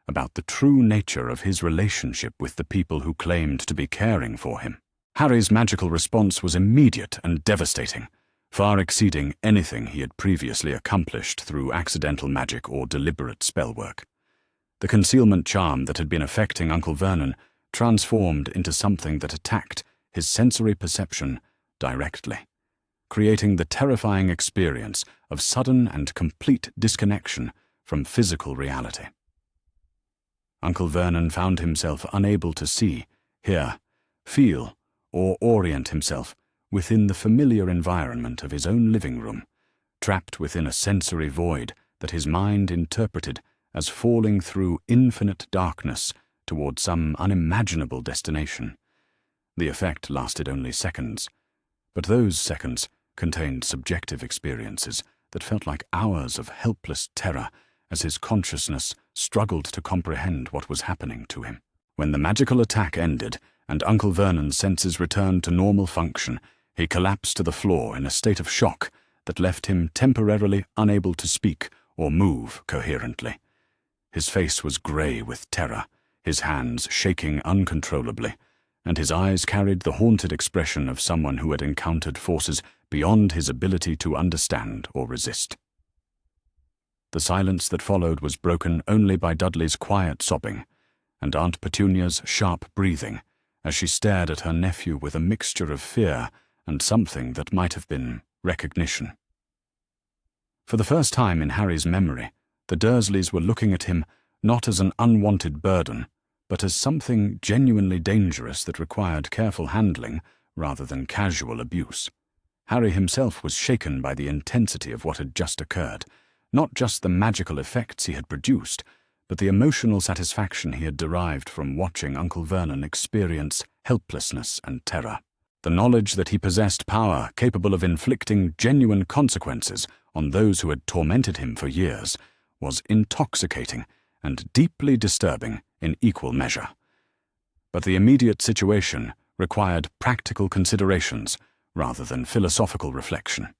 about the true nature of his relationship with the people who claimed to be caring for him. Harry's magical response was immediate and devastating, far exceeding anything he had previously accomplished through accidental magic or deliberate spellwork. The concealment charm that had been affecting Uncle Vernon transformed into something that attacked his sensory perception directly, creating the terrifying experience of sudden and complete disconnection from physical reality. Uncle Vernon found himself unable to see, hear, feel, or orient himself within the familiar environment of his own living room, trapped within a sensory void that his mind interpreted as falling through infinite darkness toward some unimaginable destination. The effect lasted only seconds, but those seconds contained subjective experiences that felt like hours of helpless terror as his consciousness struggled to comprehend what was happening to him. When the magical attack ended and Uncle Vernon's senses returned to normal function, he collapsed to the floor in a state of shock that left him temporarily unable to speak or move coherently. His face was grey with terror, his hands shaking uncontrollably, and his eyes carried the haunted expression of someone who had encountered forces beyond his ability to understand or resist. The silence that followed was broken only by Dudley's quiet sobbing and Aunt Petunia's sharp breathing as she stared at her nephew with a mixture of fear and something that might have been recognition. For the first time in Harry's memory, the Dursleys were looking at him not as an unwanted burden, but as something genuinely dangerous that required careful handling rather than casual abuse. Harry himself was shaken by the intensity of what had just occurred, not just the magical effects he had produced, but the emotional satisfaction he had derived from watching Uncle Vernon experience helplessness and terror. The knowledge that he possessed power capable of inflicting genuine consequences on those who had tormented him for years was intoxicating and deeply disturbing in equal measure. But the immediate situation required practical considerations rather than philosophical reflection.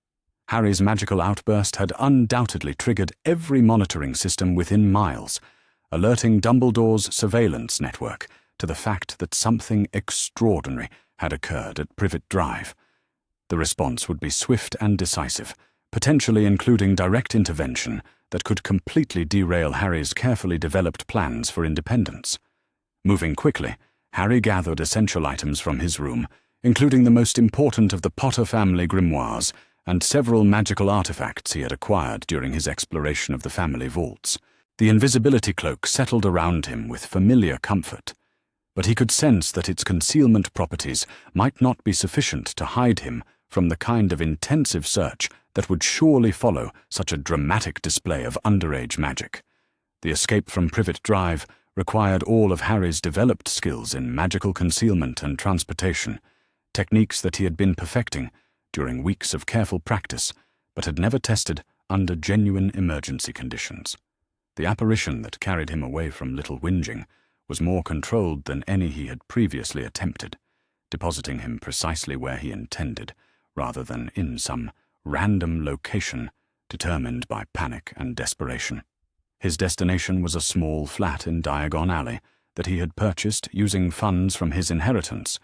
Harry's magical outburst had undoubtedly triggered every monitoring system within miles, alerting Dumbledore's surveillance network to the fact that something extraordinary had occurred at Privet Drive. The response would be swift and decisive, potentially including direct intervention that could completely derail Harry's carefully developed plans for independence. Moving quickly, Harry gathered essential items from his room, including the most important of the Potter family grimoires and several magical artifacts he had acquired during his exploration of the family vaults. The invisibility cloak settled around him with familiar comfort, but he could sense that its concealment properties might not be sufficient to hide him from the kind of intensive search that would surely follow such a dramatic display of underage magic. The escape from Privet Drive required all of Harry's developed skills in magical concealment and transportation, techniques that he had been perfecting during weeks of careful practice, but had never tested under genuine emergency conditions. The apparition that carried him away from Little Whinging was more controlled than any he had previously attempted, depositing him precisely where he intended, rather than in some random location determined by panic and desperation. His destination was a small flat in Diagon Alley that he had purchased using funds from his inheritance,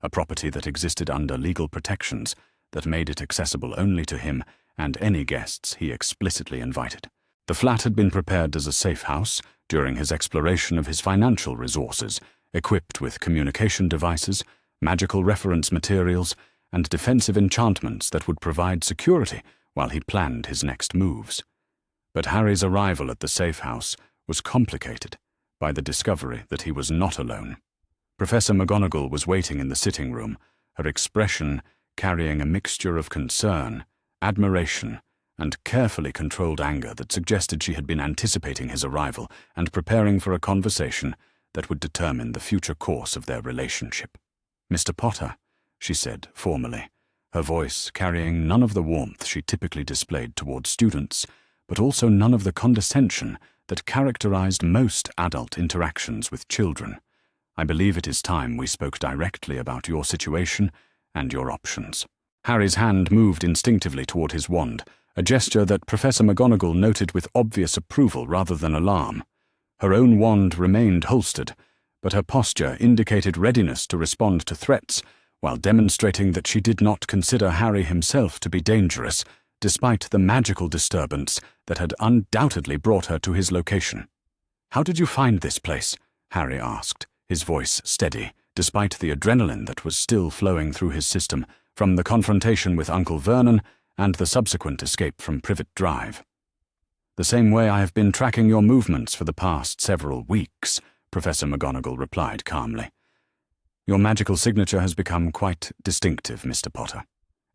a property that existed under legal protections that made it accessible only to him and any guests he explicitly invited. The flat had been prepared as a safe house during his exploration of his financial resources, equipped with communication devices, magical reference materials, and defensive enchantments that would provide security while he planned his next moves. But Harry's arrival at the safe house was complicated by the discovery that he was not alone. Professor McGonagall was waiting in the sitting room, her expression carrying a mixture of concern, admiration, and carefully controlled anger that suggested she had been anticipating his arrival and preparing for a conversation that would determine the future course of their relationship. "Mr. Potter," she said formally, her voice carrying none of the warmth she typically displayed toward students, but also none of the condescension that characterized most adult interactions with children. "I believe it is time we spoke directly about your situation and your options." Harry's hand moved instinctively toward his wand, a gesture that Professor McGonagall noted with obvious approval rather than alarm. Her own wand remained holstered, but her posture indicated readiness to respond to threats, while demonstrating that she did not consider Harry himself to be dangerous, despite the magical disturbance that had undoubtedly brought her to his location. "How did you find this place?" Harry asked, his voice steady, despite the adrenaline that was still flowing through his system from the confrontation with Uncle Vernon and the subsequent escape from Privet Drive. "The same way I have been tracking your movements for the past several weeks," Professor McGonagall replied calmly. "Your magical signature has become quite distinctive, Mr. Potter,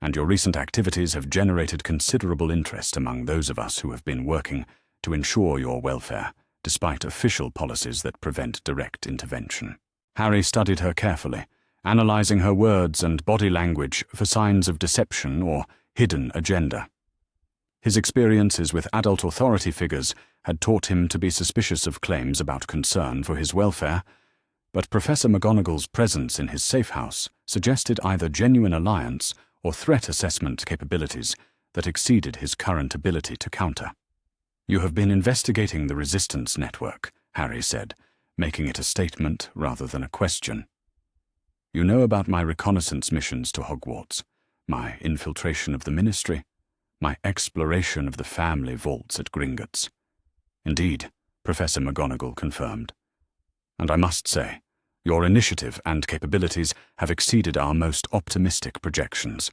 and your recent activities have generated considerable interest among those of us who have been working to ensure your welfare, despite official policies that prevent direct intervention." Harry studied her carefully, analyzing her words and body language for signs of deception or hidden agenda. His experiences with adult authority figures had taught him to be suspicious of claims about concern for his welfare, but Professor McGonagall's presence in his safe house suggested either genuine alliance or threat assessment capabilities that exceeded his current ability to counter. "You have been investigating the Resistance Network," Harry said, making it a statement rather than a question. "You know about my reconnaissance missions to Hogwarts, my infiltration of the Ministry, my exploration of the family vaults at Gringotts." "Indeed," Professor McGonagall confirmed. "And I must say, your initiative and capabilities have exceeded our most optimistic projections.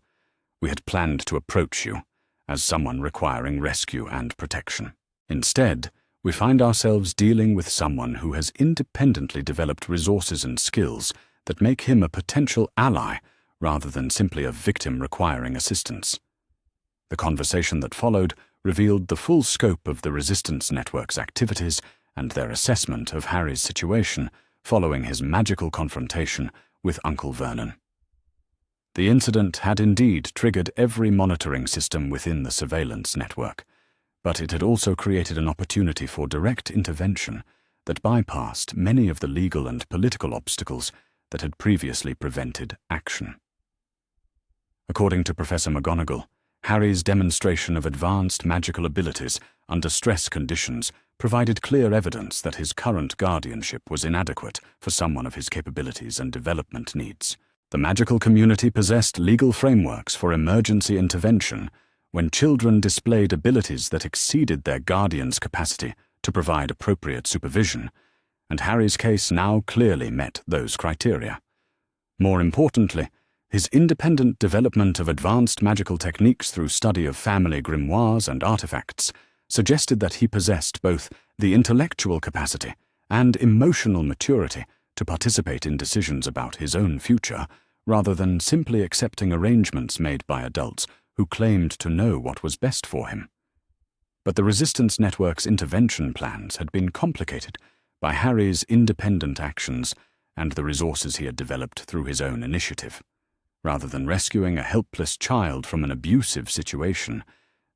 We had planned to approach you as someone requiring rescue and protection. Instead, we find ourselves dealing with someone who has independently developed resources and skills that make him a potential ally rather than simply a victim requiring assistance." The conversation that followed revealed the full scope of the Resistance Network's activities and their assessment of Harry's situation following his magical confrontation with Uncle Vernon. The incident had indeed triggered every monitoring system within the surveillance network, but it had also created an opportunity for direct intervention that bypassed many of the legal and political obstacles that had previously prevented action. According to Professor McGonagall, Harry's demonstration of advanced magical abilities under stress conditions provided clear evidence that his current guardianship was inadequate for someone of his capabilities and development needs. The magical community possessed legal frameworks for emergency intervention when children displayed abilities that exceeded their guardian's capacity to provide appropriate supervision, and Harry's case now clearly met those criteria. More importantly, his independent development of advanced magical techniques through study of family grimoires and artifacts suggested that he possessed both the intellectual capacity and emotional maturity to participate in decisions about his own future, rather than simply accepting arrangements made by adults who claimed to know what was best for him. But the Resistance Network's intervention plans had been complicated by Harry's independent actions and the resources he had developed through his own initiative. Rather than rescuing a helpless child from an abusive situation,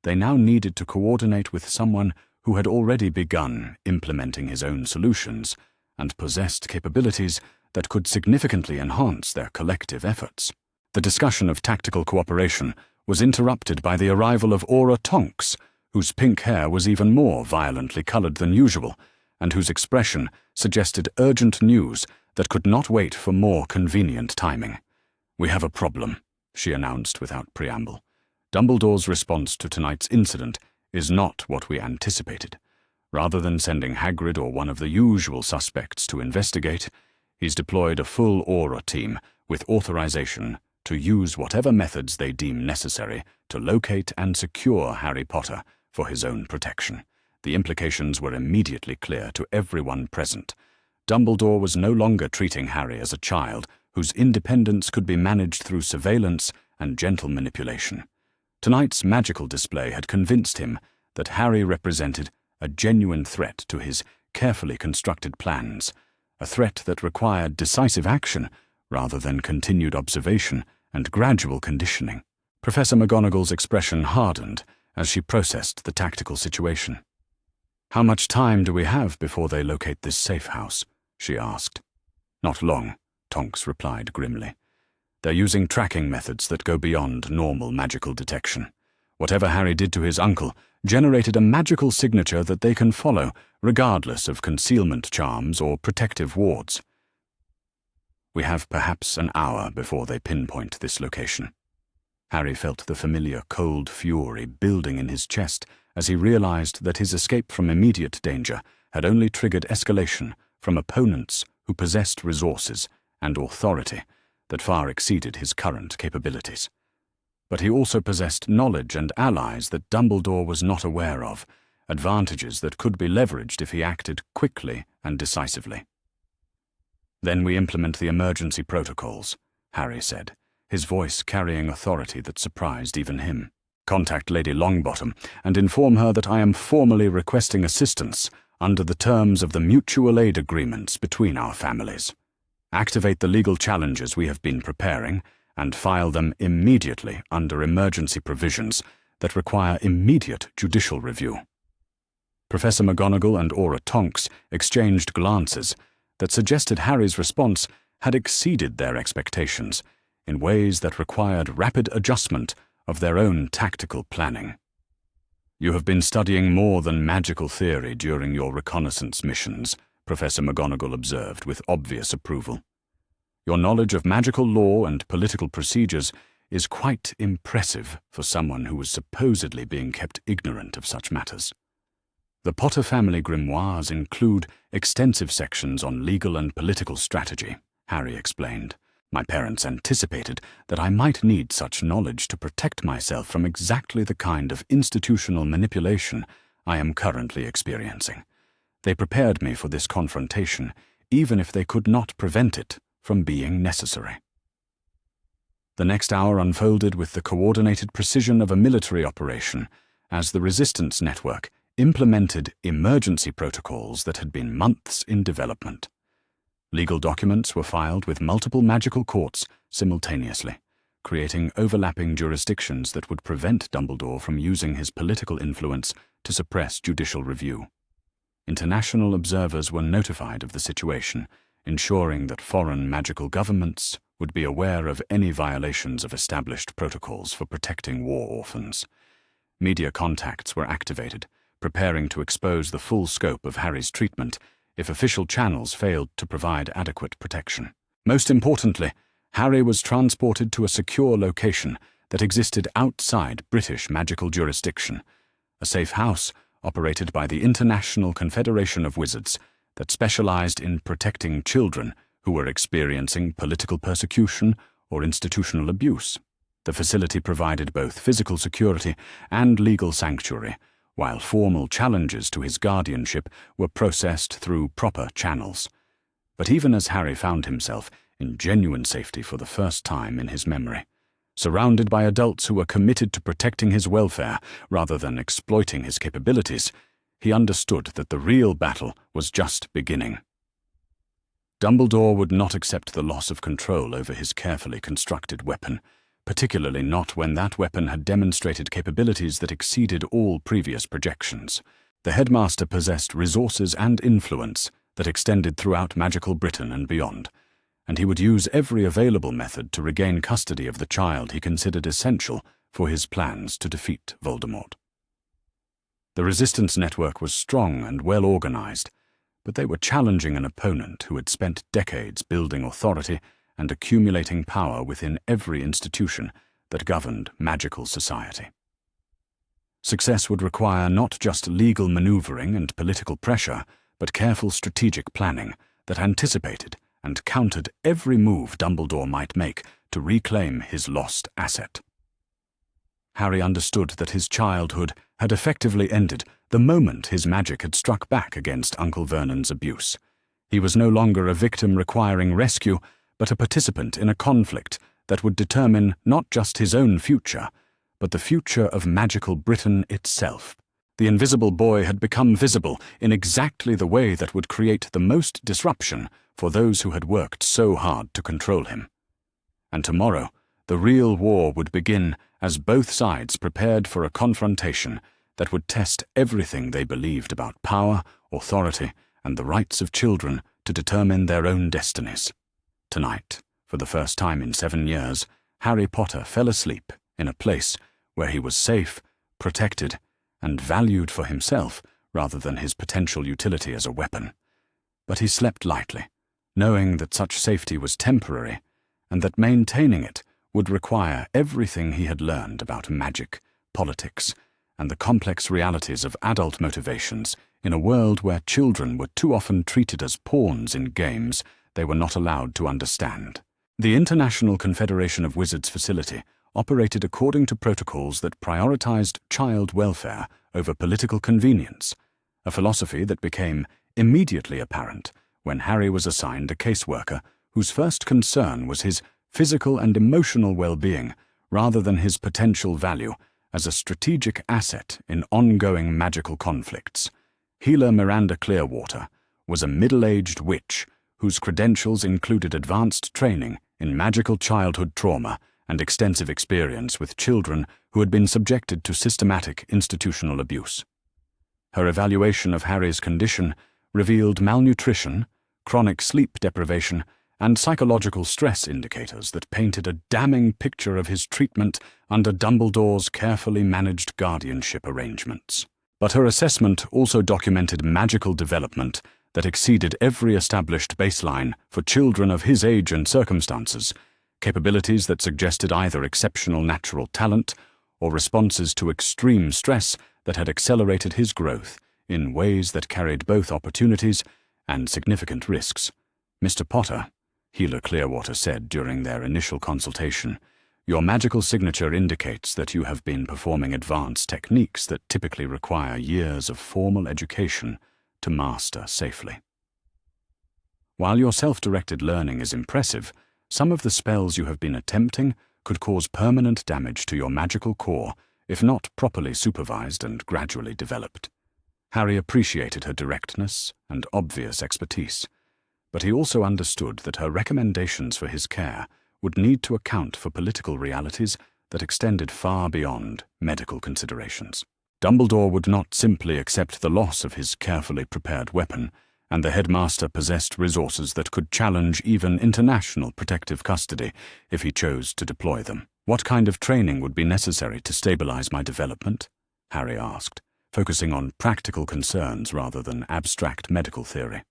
they now needed to coordinate with someone who had already begun implementing his own solutions and possessed capabilities that could significantly enhance their collective efforts. The discussion of tactical cooperation was interrupted by the arrival of Aura Tonks, whose pink hair was even more violently colored than usual, and whose expression suggested urgent news that could not wait for more convenient timing. "We have a problem," she announced without preamble. "Dumbledore's response to tonight's incident is not what we anticipated. Rather than sending Hagrid or one of the usual suspects to investigate, he's deployed a full Aura team with authorization to use whatever methods they deem necessary to locate and secure Harry Potter for his own protection." The implications were immediately clear to everyone present. Dumbledore was no longer treating Harry as a child whose independence could be managed through surveillance and gentle manipulation. Tonight's magical display had convinced him that Harry represented a genuine threat to his carefully constructed plans, a threat that required decisive action rather than continued observation and gradual conditioning. Professor McGonagall's expression hardened as she processed the tactical situation. "How much time do we have before they locate this safe house?" she asked. "Not long," Tonks replied grimly. "They're using tracking methods that go beyond normal magical detection. Whatever Harry did to his uncle generated a magical signature that they can follow, regardless of concealment charms or protective wards. We have perhaps an hour before they pinpoint this location." Harry felt the familiar cold fury building in his chest as he realized that his escape from immediate danger had only triggered escalation from opponents who possessed resources and authority that far exceeded his current capabilities. But he also possessed knowledge and allies that Dumbledore was not aware of, advantages that could be leveraged if he acted quickly and decisively. "Then we implement the emergency protocols," Harry said, his voice carrying authority that surprised even him. "Contact Lady Longbottom and inform her that I am formally requesting assistance under the terms of the mutual aid agreements between our families. Activate the legal challenges we have been preparing and file them immediately under emergency provisions that require immediate judicial review." Professor McGonagall and Aura Tonks exchanged glances that suggested Harry's response had exceeded their expectations in ways that required rapid adjustment of their own tactical planning. "You have been studying more than magical theory during your reconnaissance missions," Professor McGonagall observed with obvious approval. "Your knowledge of magical law and political procedures is quite impressive for someone who was supposedly being kept ignorant of such matters. The Potter family grimoires include extensive sections on legal and political strategy," Harry explained. "My parents anticipated that I might need such knowledge to protect myself from exactly the kind of institutional manipulation I am currently experiencing. They prepared me for this confrontation, even if they could not prevent it from being necessary." The next hour unfolded with the coordinated precision of a military operation as the Resistance Network implemented emergency protocols that had been months in development. Legal documents were filed with multiple magical courts simultaneously, creating overlapping jurisdictions that would prevent Dumbledore from using his political influence to suppress judicial review. International observers were notified of the situation, ensuring that foreign magical governments would be aware of any violations of established protocols for protecting war orphans. Media contacts were activated, preparing to expose the full scope of Harry's treatment if official channels failed to provide adequate protection. Most importantly, Harry was transported to a secure location that existed outside British magical jurisdiction, a safe house operated by the International Confederation of Wizards that specialized in protecting children who were experiencing political persecution or institutional abuse. The facility provided both physical security and legal sanctuary, while formal challenges to his guardianship were processed through proper channels. But even as Harry found himself in genuine safety for the first time in his memory, surrounded by adults who were committed to protecting his welfare rather than exploiting his capabilities, he understood that the real battle was just beginning. Dumbledore would not accept the loss of control over his carefully constructed weapon, particularly not when that weapon had demonstrated capabilities that exceeded all previous projections. The headmaster possessed resources and influence that extended throughout magical Britain and beyond, and he would use every available method to regain custody of the child he considered essential for his plans to defeat Voldemort. The Resistance Network was strong and well organized, but they were challenging an opponent who had spent decades building authority and accumulating power within every institution that governed magical society. Success would require not just legal maneuvering and political pressure, but careful strategic planning that anticipated and countered every move Dumbledore might make to reclaim his lost asset. Harry understood that his childhood had effectively ended the moment his magic had struck back against Uncle Vernon's abuse. He was no longer a victim requiring rescue, but a participant in a conflict that would determine not just his own future, but the future of magical Britain itself. The invisible boy had become visible in exactly the way that would create the most disruption for those who had worked so hard to control him. And tomorrow, the real war would begin as both sides prepared for a confrontation that would test everything they believed about power, authority, and the rights of children to determine their own destinies. Tonight, for the first time in 7 years, Harry Potter fell asleep in a place where he was safe, protected, and valued for himself rather than his potential utility as a weapon. But he slept lightly, knowing that such safety was temporary and that maintaining it would require everything he had learned about magic, politics, and the complex realities of adult motivations in a world where children were too often treated as pawns in games they were not allowed to understand. The International Confederation of Wizards facility operated according to protocols that prioritized child welfare over political convenience, a philosophy that became immediately apparent when Harry was assigned a caseworker whose first concern was his physical and emotional well-being rather than his potential value as a strategic asset in ongoing magical conflicts. Healer Miranda Clearwater was a middle-aged witch whose credentials included advanced training in magical childhood trauma and extensive experience with children who had been subjected to systematic institutional abuse. Her evaluation of Harry's condition revealed malnutrition, chronic sleep deprivation, and psychological stress indicators that painted a damning picture of his treatment under Dumbledore's carefully managed guardianship arrangements. But her assessment also documented magical development that exceeded every established baseline for children of his age and circumstances, capabilities that suggested either exceptional natural talent or responses to extreme stress that had accelerated his growth in ways that carried both opportunities and significant risks. "Mr. Potter," Healer Clearwater said during their initial consultation, "your magical signature indicates that you have been performing advanced techniques that typically require years of formal education to master safely. While your self-directed learning is impressive, some of the spells you have been attempting could cause permanent damage to your magical core if not properly supervised and gradually developed." Harry appreciated her directness and obvious expertise, but he also understood that her recommendations for his care would need to account for political realities that extended far beyond medical considerations. Dumbledore would not simply accept the loss of his carefully prepared weapon, and the headmaster possessed resources that could challenge even international protective custody if he chose to deploy them. "What kind of training would be necessary to stabilize my development?" Harry asked, focusing on practical concerns rather than abstract medical theory.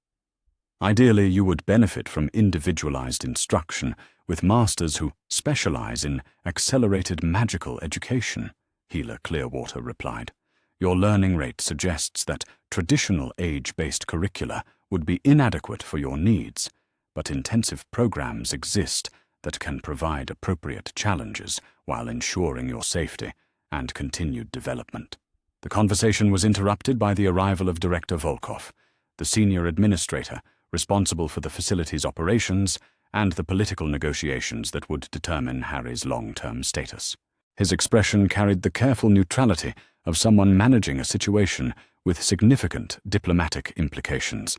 "Ideally, you would benefit from individualized instruction with masters who specialize in accelerated magical education," Healer Clearwater replied. "Your learning rate suggests that traditional age-based curricula would be inadequate for your needs, but intensive programs exist that can provide appropriate challenges while ensuring your safety and continued development." The conversation was interrupted by the arrival of Director Volkov, the senior administrator responsible for the facility's operations and the political negotiations that would determine Harry's long-term status. His expression carried the careful neutrality of someone managing a situation with significant diplomatic implications,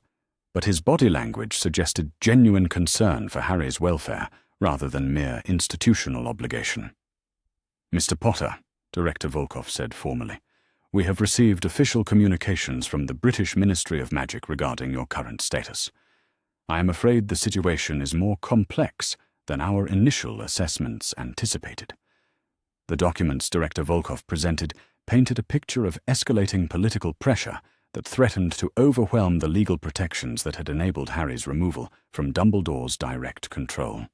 but his body language suggested genuine concern for Harry's welfare rather than mere institutional obligation. "Mr. Potter," Director Volkov said formally, "we have received official communications from the British Ministry of Magic regarding your current status. I am afraid the situation is more complex than our initial assessments anticipated." The documents Director Volkov presented painted a picture of escalating political pressure that threatened to overwhelm the legal protections that had enabled Harry's removal from Dumbledore's direct control.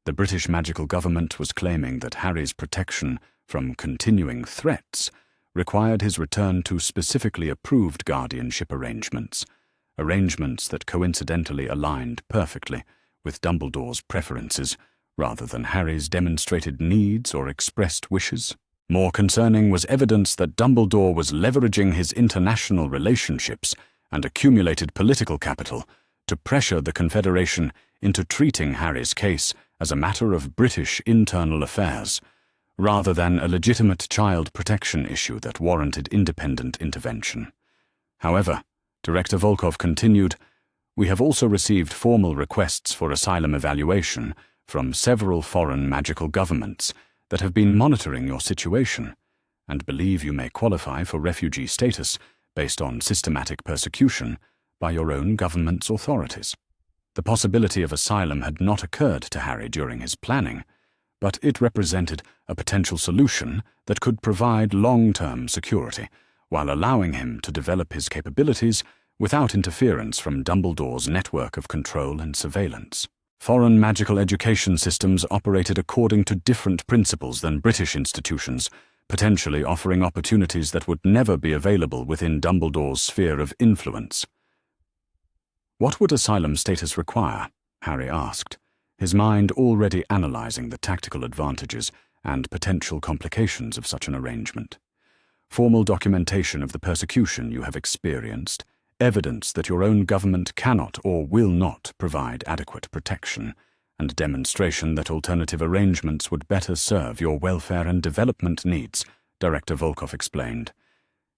The British magical government was claiming that Harry's protection from continuing threats required his return to specifically approved guardianship arrangements that coincidentally aligned perfectly with Dumbledore's preferences rather than Harry's demonstrated needs or expressed wishes. More concerning was evidence that Dumbledore was leveraging his international relationships and accumulated political capital to pressure the Confederation into treating Harry's case as a matter of British internal affairs, rather than a legitimate child protection issue that warranted independent intervention. However, Director Volkov continued, We have also received formal requests for asylum evaluation from several foreign magical governments that have been monitoring your situation and believe you may qualify for refugee status based on systematic persecution by your own government's authorities. The possibility of asylum had not occurred to Harry during his planning, but it represented a potential solution that could provide long-term security while allowing him to develop his capabilities without interference from Dumbledore's network of control and surveillance. Foreign magical education systems operated according to different principles than British institutions, potentially offering opportunities that would never be available within Dumbledore's sphere of influence. What would asylum status require? Harry asked, his mind already analysing the tactical advantages and potential complications of such an arrangement. Formal documentation of the persecution you have experienced, evidence that your own government cannot or will not provide adequate protection, and demonstration that alternative arrangements would better serve your welfare and development needs, Director Volkov explained.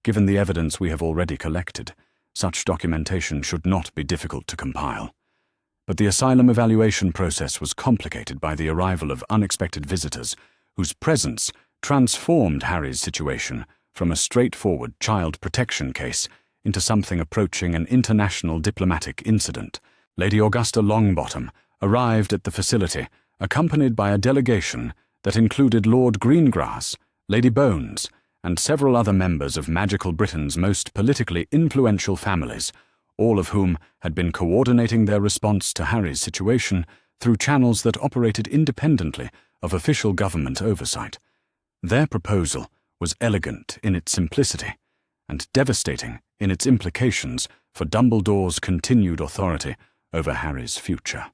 Given the evidence we have already collected, such documentation should not be difficult to compile. But the asylum evaluation process was complicated by the arrival of unexpected visitors, whose presence transformed Harry's situation from a straightforward child protection case into something approaching an international diplomatic incident. Lady Augusta Longbottom arrived at the facility, accompanied by a delegation that included Lord Greengrass, Lady Bones, and several other members of magical Britain's most politically influential families, all of whom had been coordinating their response to Harry's situation through channels that operated independently of official government oversight. Their proposal was elegant in its simplicity and devastating in its implications for Dumbledore's continued authority over Harry's future.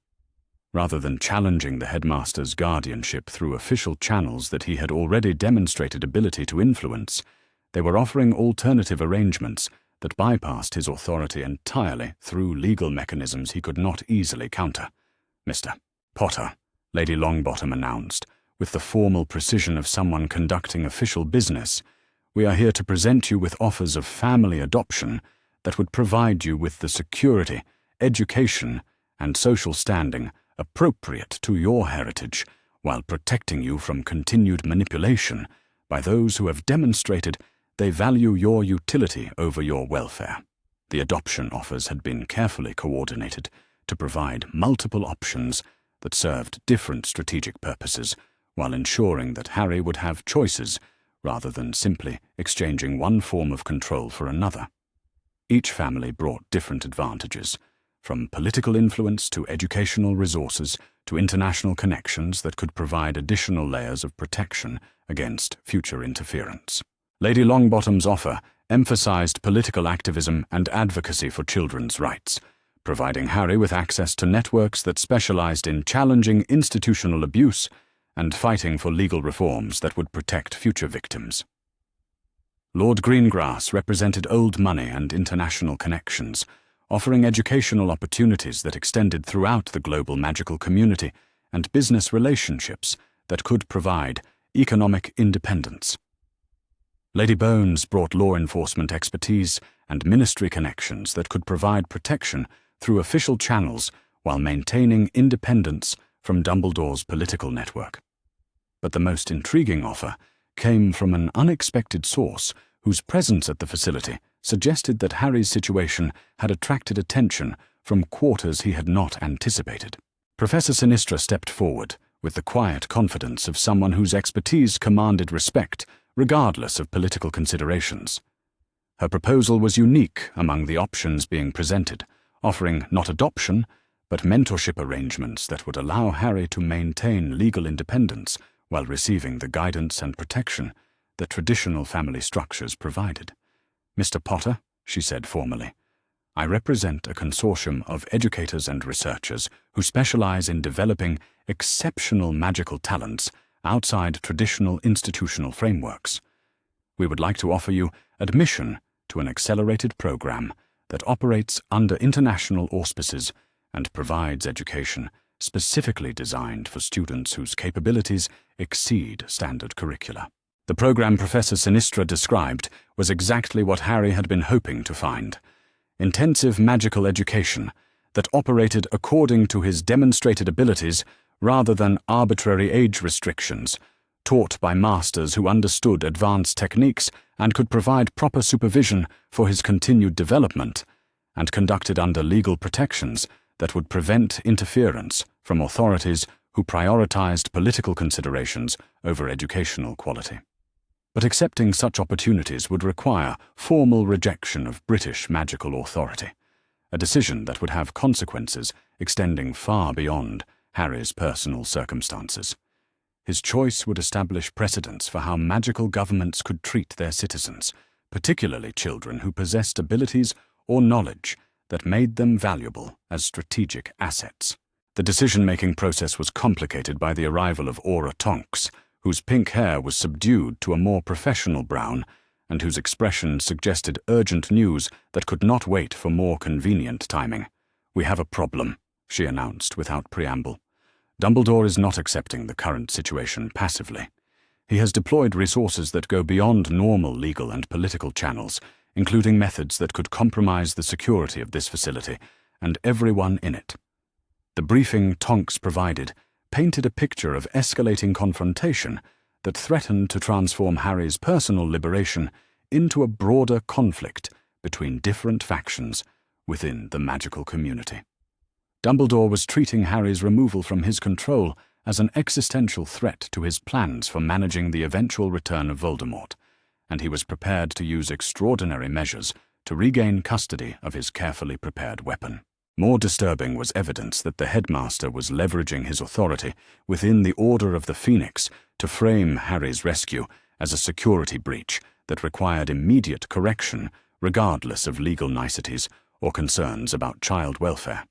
Rather than challenging the headmaster's guardianship through official channels that he had already demonstrated ability to influence, they were offering alternative arrangements that bypassed his authority entirely through legal mechanisms he could not easily counter. Mr. Potter, Lady Longbottom announced, with the formal precision of someone conducting official business, we are here to present you with offers of family adoption that would provide you with the security, education, and social standing appropriate to your heritage, while protecting you from continued manipulation by those who have demonstrated they value your utility over your welfare. The adoption offers had been carefully coordinated to provide multiple options that served different strategic purposes, while ensuring that Harry would have choices rather than simply exchanging one form of control for another. Each family brought different advantages, from political influence to educational resources to international connections that could provide additional layers of protection against future interference. Lady Longbottom's offer emphasized political activism and advocacy for children's rights, providing Harry with access to networks that specialized in challenging institutional abuse and fighting for legal reforms that would protect future victims. Lord Greengrass represented old money and international connections, offering educational opportunities that extended throughout the global magical community and business relationships that could provide economic independence. Lady Bones brought law enforcement expertise and ministry connections that could provide protection through official channels while maintaining independence from Dumbledore's political network. But the most intriguing offer came from an unexpected source whose presence at the facility suggested that Harry's situation had attracted attention from quarters he had not anticipated. Professor Sinistra stepped forward with the quiet confidence of someone whose expertise commanded respect regardless of political considerations. Her proposal was unique among the options being presented, offering not adoption, but mentorship arrangements that would allow Harry to maintain legal independence while receiving the guidance and protection that traditional family structures provided. Mr. Potter, she said formally, I represent a consortium of educators and researchers who specialize in developing exceptional magical talents outside traditional institutional frameworks. We would like to offer you admission to an accelerated program that operates under international auspices and provides education specifically designed for students whose capabilities exceed standard curricula. The program Professor Sinistra described was exactly what Harry had been hoping to find. Intensive magical education that operated according to his demonstrated abilities rather than arbitrary age restrictions, taught by masters who understood advanced techniques and could provide proper supervision for his continued development, and conducted under legal protections that would prevent interference from authorities who prioritized political considerations over educational quality. But accepting such opportunities would require formal rejection of British magical authority, a decision that would have consequences extending far beyond Harry's personal circumstances. His choice would establish precedents for how magical governments could treat their citizens, particularly children who possessed abilities or knowledge that made them valuable as strategic assets. The decision-making process was complicated by the arrival of Aura Tonks, whose pink hair was subdued to a more professional brown and whose expression suggested urgent news that could not wait for more convenient timing. "We have a problem," she announced without preamble. "Dumbledore is not accepting the current situation passively. He has deployed resources that go beyond normal legal and political channels, including methods that could compromise the security of this facility and everyone in it." The briefing Tonks provided painted a picture of escalating confrontation that threatened to transform Harry's personal liberation into a broader conflict between different factions within the magical community. Dumbledore was treating Harry's removal from his control as an existential threat to his plans for managing the eventual return of Voldemort, and he was prepared to use extraordinary measures to regain custody of his carefully prepared weapon. More disturbing was evidence that the headmaster was leveraging his authority within the Order of the Phoenix to frame Harry's rescue as a security breach that required immediate correction regardless of legal niceties or concerns about child welfare.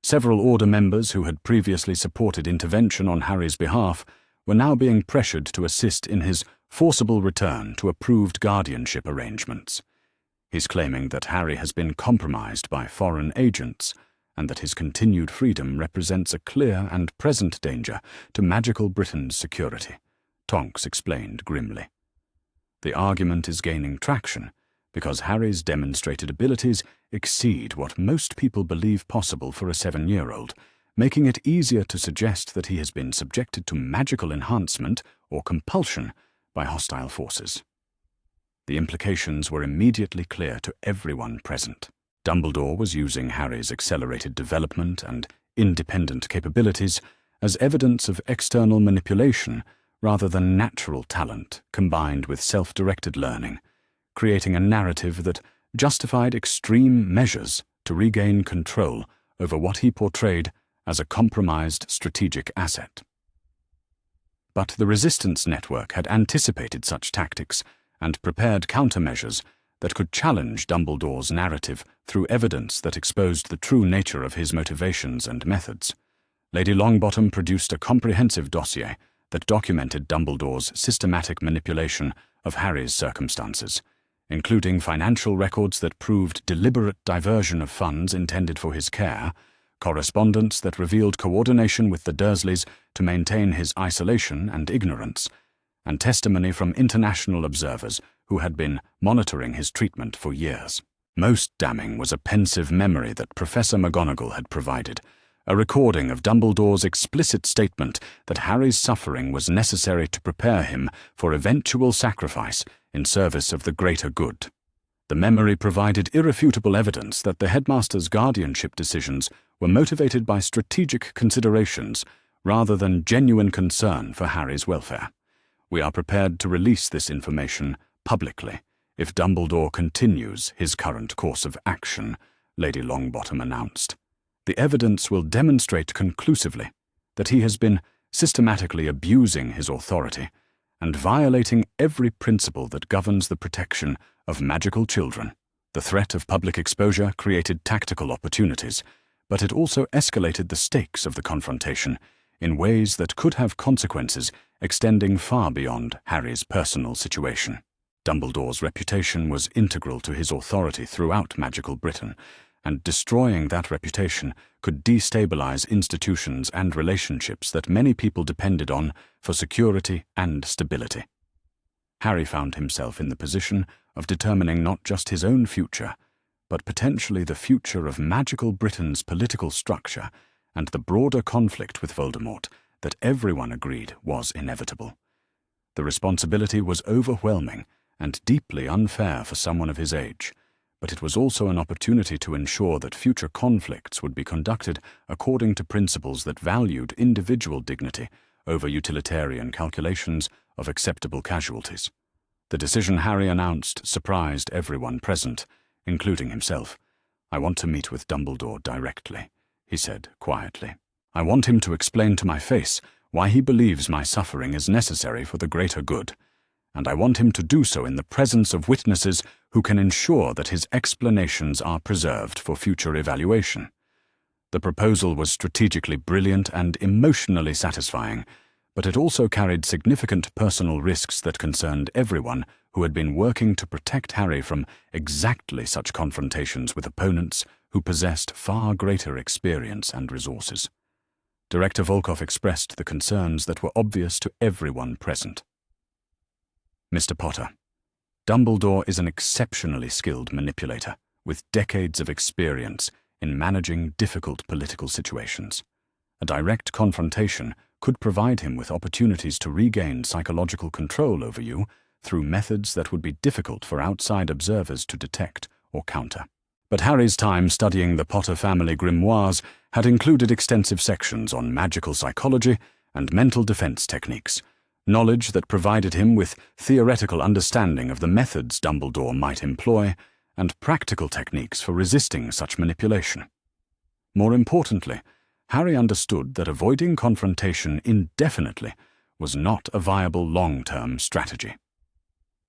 Several Order members who had previously supported intervention on Harry's behalf were now being pressured to assist in his forcible return to approved guardianship arrangements. He's claiming that Harry has been compromised by foreign agents and that his continued freedom represents a clear and present danger to magical Britain's security, Tonks explained grimly. The argument is gaining traction because Harry's demonstrated abilities exceed what most people believe possible for a 7-year-old, making it easier to suggest that he has been subjected to magical enhancement or compulsion by hostile forces. The implications were immediately clear to everyone present. Dumbledore was using Harry's accelerated development and independent capabilities as evidence of external manipulation rather than natural talent combined with self-directed learning, creating a narrative that justified extreme measures to regain control over what he portrayed as a compromised strategic asset. But the Resistance Network had anticipated such tactics and prepared countermeasures that could challenge Dumbledore's narrative through evidence that exposed the true nature of his motivations and methods. Lady Longbottom produced a comprehensive dossier that documented Dumbledore's systematic manipulation of Harry's circumstances, including financial records that proved deliberate diversion of funds intended for his care, correspondence that revealed coordination with the Dursleys to maintain his isolation and ignorance, and testimony from international observers who had been monitoring his treatment for years. Most damning was a pensive memory that Professor McGonagall had provided, a recording of Dumbledore's explicit statement that Harry's suffering was necessary to prepare him for eventual sacrifice in service of the greater good. The memory provided irrefutable evidence that the headmaster's guardianship decisions were motivated by strategic considerations rather than genuine concern for Harry's welfare. "We are prepared to release this information publicly if Dumbledore continues his current course of action," Lady Longbottom announced. "The evidence will demonstrate conclusively that he has been systematically abusing his authority and violating every principle that governs the protection of magical children." The threat of public exposure created tactical opportunities, but it also escalated the stakes of the confrontation in ways that could have consequences extending far beyond Harry's personal situation. Dumbledore's reputation was integral to his authority throughout magical Britain, and destroying that reputation could destabilize institutions and relationships that many people depended on for security and stability. Harry found himself in the position of determining not just his own future, but potentially the future of magical Britain's political structure and the broader conflict with Voldemort that everyone agreed was inevitable. The responsibility was overwhelming and deeply unfair for someone of his age, but it was also an opportunity to ensure that future conflicts would be conducted according to principles that valued individual dignity over utilitarian calculations of acceptable casualties. The decision Harry announced surprised everyone present, including himself. "I want to meet with Dumbledore directly," he said quietly. "I want him to explain to my face why he believes my suffering is necessary for the greater good, and I want him to do so in the presence of witnesses who can ensure that his explanations are preserved for future evaluation." The proposal was strategically brilliant and emotionally satisfying, but it also carried significant personal risks that concerned everyone who had been working to protect Harry from exactly such confrontations with opponents who possessed far greater experience and resources. Director Volkov expressed the concerns that were obvious to everyone present. "Mr. Potter, Dumbledore is an exceptionally skilled manipulator with decades of experience in managing difficult political situations. A direct confrontation could provide him with opportunities to regain psychological control over you through methods that would be difficult for outside observers to detect or counter." But Harry's time studying the Potter family grimoires had included extensive sections on magical psychology and mental defense techniques, knowledge that provided him with theoretical understanding of the methods Dumbledore might employ and practical techniques for resisting such manipulation. More importantly, Harry understood that avoiding confrontation indefinitely was not a viable long-term strategy.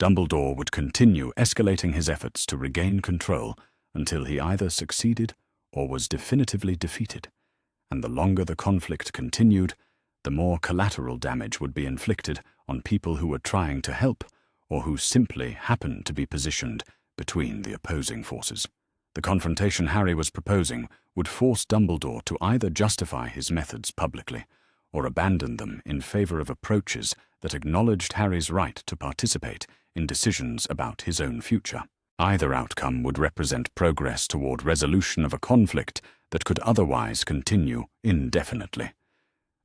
Dumbledore would continue escalating his efforts to regain control until he either succeeded or was definitively defeated, and the longer the conflict continued, the more collateral damage would be inflicted on people who were trying to help or who simply happened to be positioned between the opposing forces. The confrontation Harry was proposing would force Dumbledore to either justify his methods publicly or abandon them in favor of approaches that acknowledged Harry's right to participate in decisions about his own future. Either outcome would represent progress toward resolution of a conflict that could otherwise continue indefinitely.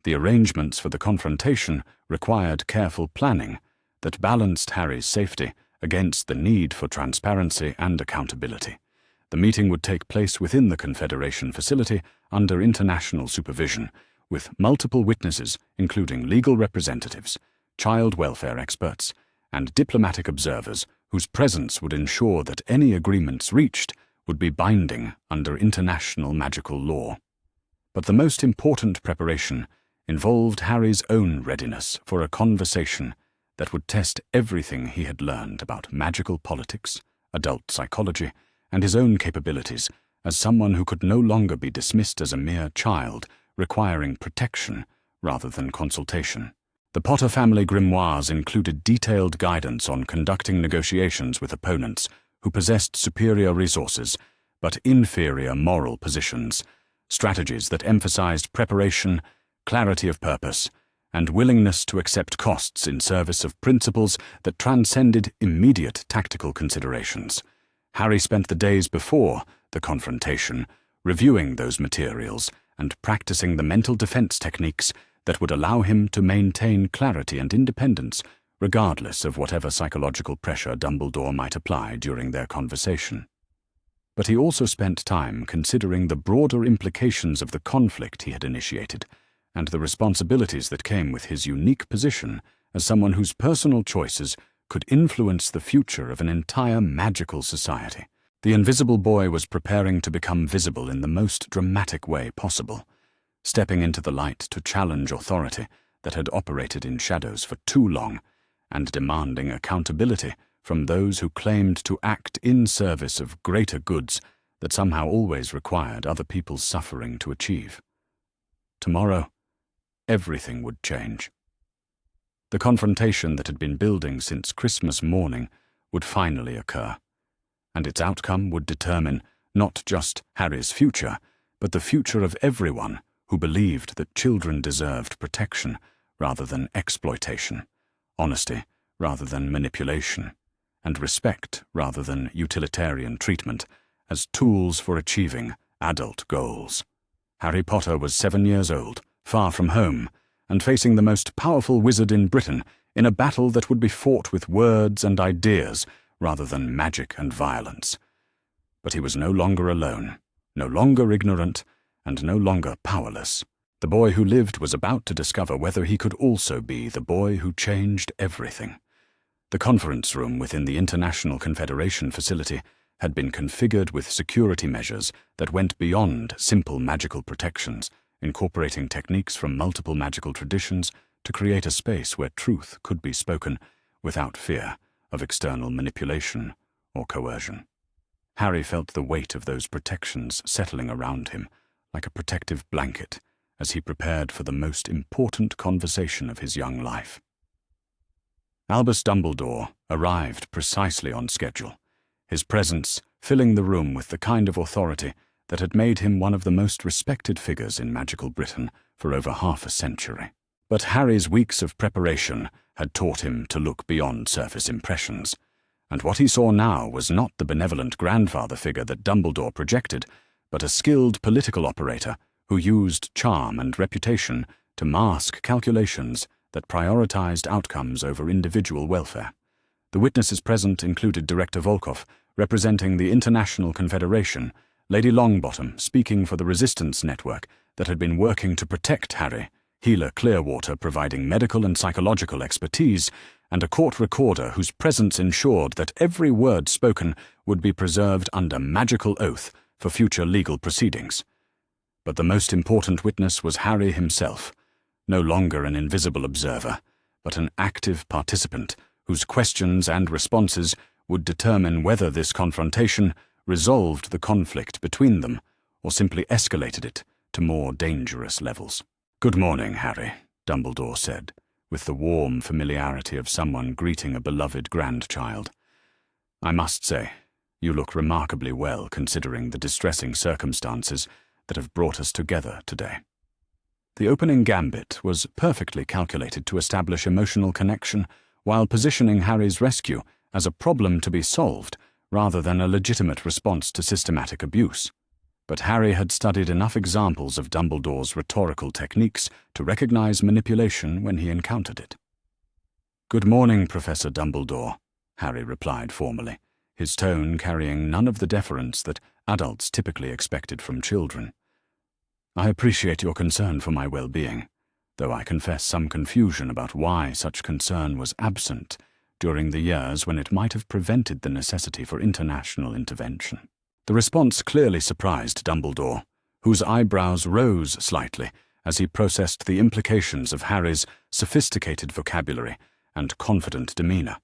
The arrangements for the confrontation required careful planning that balanced Harry's safety against the need for transparency and accountability. The meeting would take place within the Confederation facility under international supervision, with multiple witnesses, including legal representatives, child welfare experts, and diplomatic observers whose presence would ensure that any agreements reached would be binding under international magical law. But the most important preparation involved Harry's own readiness for a conversation that would test everything he had learned about magical politics, adult psychology, and his own capabilities as someone who could no longer be dismissed as a mere child requiring protection rather than consultation. The Potter family grimoires included detailed guidance on conducting negotiations with opponents who possessed superior resources but inferior moral positions, strategies that emphasized preparation, clarity of purpose, and willingness to accept costs in service of principles that transcended immediate tactical considerations. Harry spent the days before the confrontation reviewing those materials and practicing the mental defense techniques that would allow him to maintain clarity and independence regardless of whatever psychological pressure Dumbledore might apply during their conversation. But he also spent time considering the broader implications of the conflict he had initiated and the responsibilities that came with his unique position as someone whose personal choices could influence the future of an entire magical society. The Invisible Boy was preparing to become visible in the most dramatic way possible, stepping into the light to challenge authority that had operated in shadows for too long, and demanding accountability from those who claimed to act in service of greater goods that somehow always required other people's suffering to achieve. Tomorrow, everything would change. The confrontation that had been building since Christmas morning would finally occur, and its outcome would determine not just Harry's future, but the future of everyone who believed that children deserved protection rather than exploitation, honesty rather than manipulation, and respect rather than utilitarian treatment, as tools for achieving adult goals. Harry Potter was 7 years old, far from home, and facing the most powerful wizard in Britain in a battle that would be fought with words and ideas rather than magic and violence. But he was no longer alone, no longer ignorant, and no longer powerless. The boy who lived was about to discover whether he could also be the boy who changed everything. The conference room within the International Confederation facility had been configured with security measures that went beyond simple magical protections, incorporating techniques from multiple magical traditions to create a space where truth could be spoken without fear of external manipulation or coercion. Harry felt the weight of those protections settling around him like a protective blanket as he prepared for the most important conversation of his young life. Albus Dumbledore arrived precisely on schedule, his presence filling the room with the kind of authority that had made him one of the most respected figures in magical Britain for over half a century. But Harry's weeks of preparation had taught him to look beyond surface impressions, and what he saw now was not the benevolent grandfather figure that Dumbledore projected, but a skilled political operator who used charm and reputation to mask calculations that prioritized outcomes over individual welfare. The witnesses present included Director Volkov, representing the International Confederation, Lady Longbottom, speaking for the Resistance Network that had been working to protect Harry, Healer Clearwater providing medical and psychological expertise, and a court recorder whose presence ensured that every word spoken would be preserved under magical oath for future legal proceedings. But the most important witness was Harry himself, no longer an invisible observer, but an active participant whose questions and responses would determine whether this confrontation resolved the conflict between them or simply escalated it to more dangerous levels. "Good morning, Harry," Dumbledore said, with the warm familiarity of someone greeting a beloved grandchild. "I must say, you look remarkably well considering the distressing circumstances that have brought us together today." The opening gambit was perfectly calculated to establish emotional connection while positioning Harry's rescue as a problem to be solved rather than a legitimate response to systematic abuse. But Harry had studied enough examples of Dumbledore's rhetorical techniques to recognize manipulation when he encountered it. "Good morning, Professor Dumbledore," Harry replied formally, his tone carrying none of the deference that adults typically expected from children. "I appreciate your concern for my well-being, though I confess some confusion about why such concern was absent during the years when it might have prevented the necessity for international intervention." The response clearly surprised Dumbledore, whose eyebrows rose slightly as he processed the implications of Harry's sophisticated vocabulary and confident demeanor.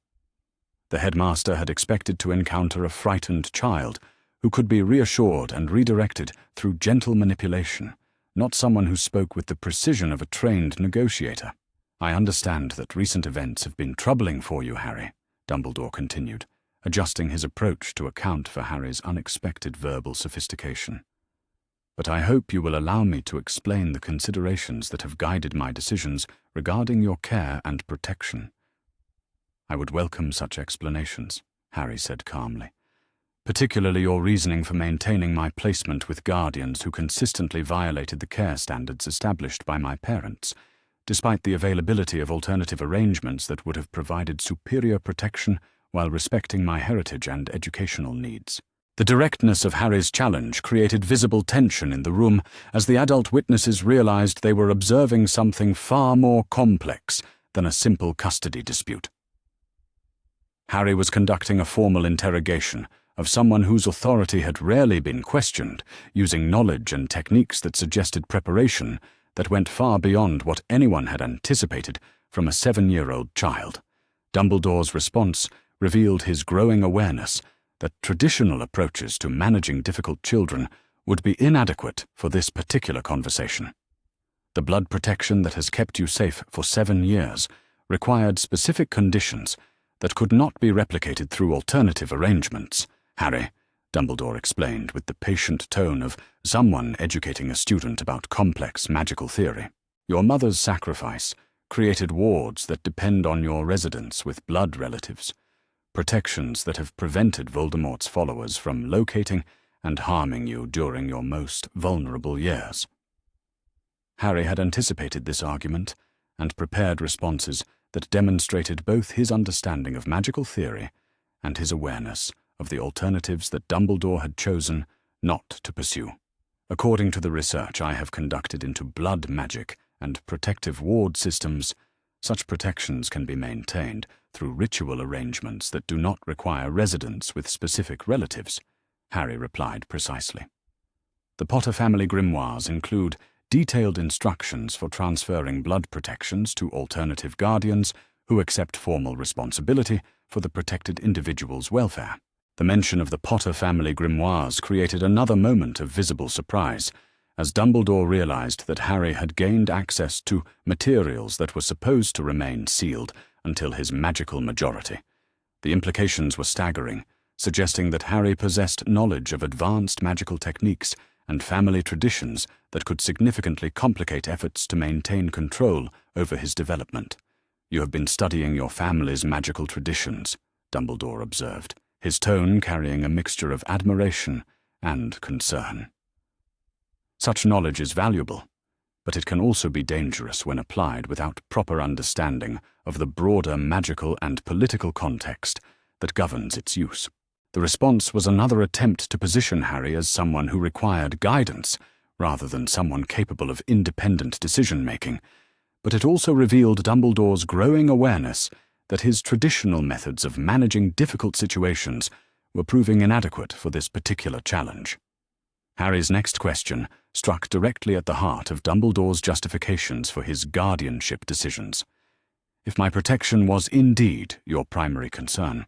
The headmaster had expected to encounter a frightened child who could be reassured and redirected through gentle manipulation, not someone who spoke with the precision of a trained negotiator. "I understand that recent events have been troubling for you, Harry," Dumbledore continued, adjusting his approach to account for Harry's unexpected verbal sophistication. "But I hope you will allow me to explain the considerations that have guided my decisions regarding your care and protection." "I would welcome such explanations," Harry said calmly, "particularly your reasoning for maintaining my placement with guardians who consistently violated the care standards established by my parents, despite the availability of alternative arrangements that would have provided superior protection while respecting my heritage and educational needs." The directness of Harry's challenge created visible tension in the room as the adult witnesses realized they were observing something far more complex than a simple custody dispute. Harry was conducting a formal interrogation of someone whose authority had rarely been questioned, using knowledge and techniques that suggested preparation that went far beyond what anyone had anticipated from a 7-year-old child. Dumbledore's response revealed his growing awareness that traditional approaches to managing difficult children would be inadequate for this particular conversation. The blood protection that has kept you safe for 7 years required specific conditions that could not be replicated through alternative arrangements, Harry, Dumbledore explained with the patient tone of someone educating a student about complex magical theory. "Your mother's sacrifice created wards that depend on your residence with blood relatives, protections that have prevented Voldemort's followers from locating and harming you during your most vulnerable years. Harry had anticipated this argument and prepared responses that demonstrated both his understanding of magical theory and his awareness of the alternatives that Dumbledore had chosen not to pursue. According to the research I have conducted into blood magic and protective ward systems, such protections can be maintained through ritual arrangements that do not require residence with specific relatives, Harry replied precisely. The Potter family grimoires include detailed instructions for transferring blood protections to alternative guardians who accept formal responsibility for the protected individual's welfare. The mention of the Potter family grimoires created another moment of visible surprise, as Dumbledore realized that Harry had gained access to materials that were supposed to remain sealed until his magical majority. The implications were staggering, suggesting that Harry possessed knowledge of advanced magical techniques and family traditions that could significantly complicate efforts to maintain control over his development. "You have been studying your family's magical traditions," Dumbledore observed, his tone carrying a mixture of admiration and concern. Such knowledge is valuable, but it can also be dangerous when applied without proper understanding of the broader magical and political context that governs its use. The response was another attempt to position Harry as someone who required guidance rather than someone capable of independent decision-making, but it also revealed Dumbledore's growing awareness that his traditional methods of managing difficult situations were proving inadequate for this particular challenge. Harry's next question struck directly at the heart of Dumbledore's justifications for his guardianship decisions. "If my protection was indeed your primary concern,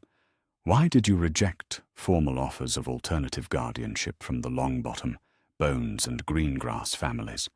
why did you reject formal offers of alternative guardianship from the Longbottom, Bones, and Greengrass families,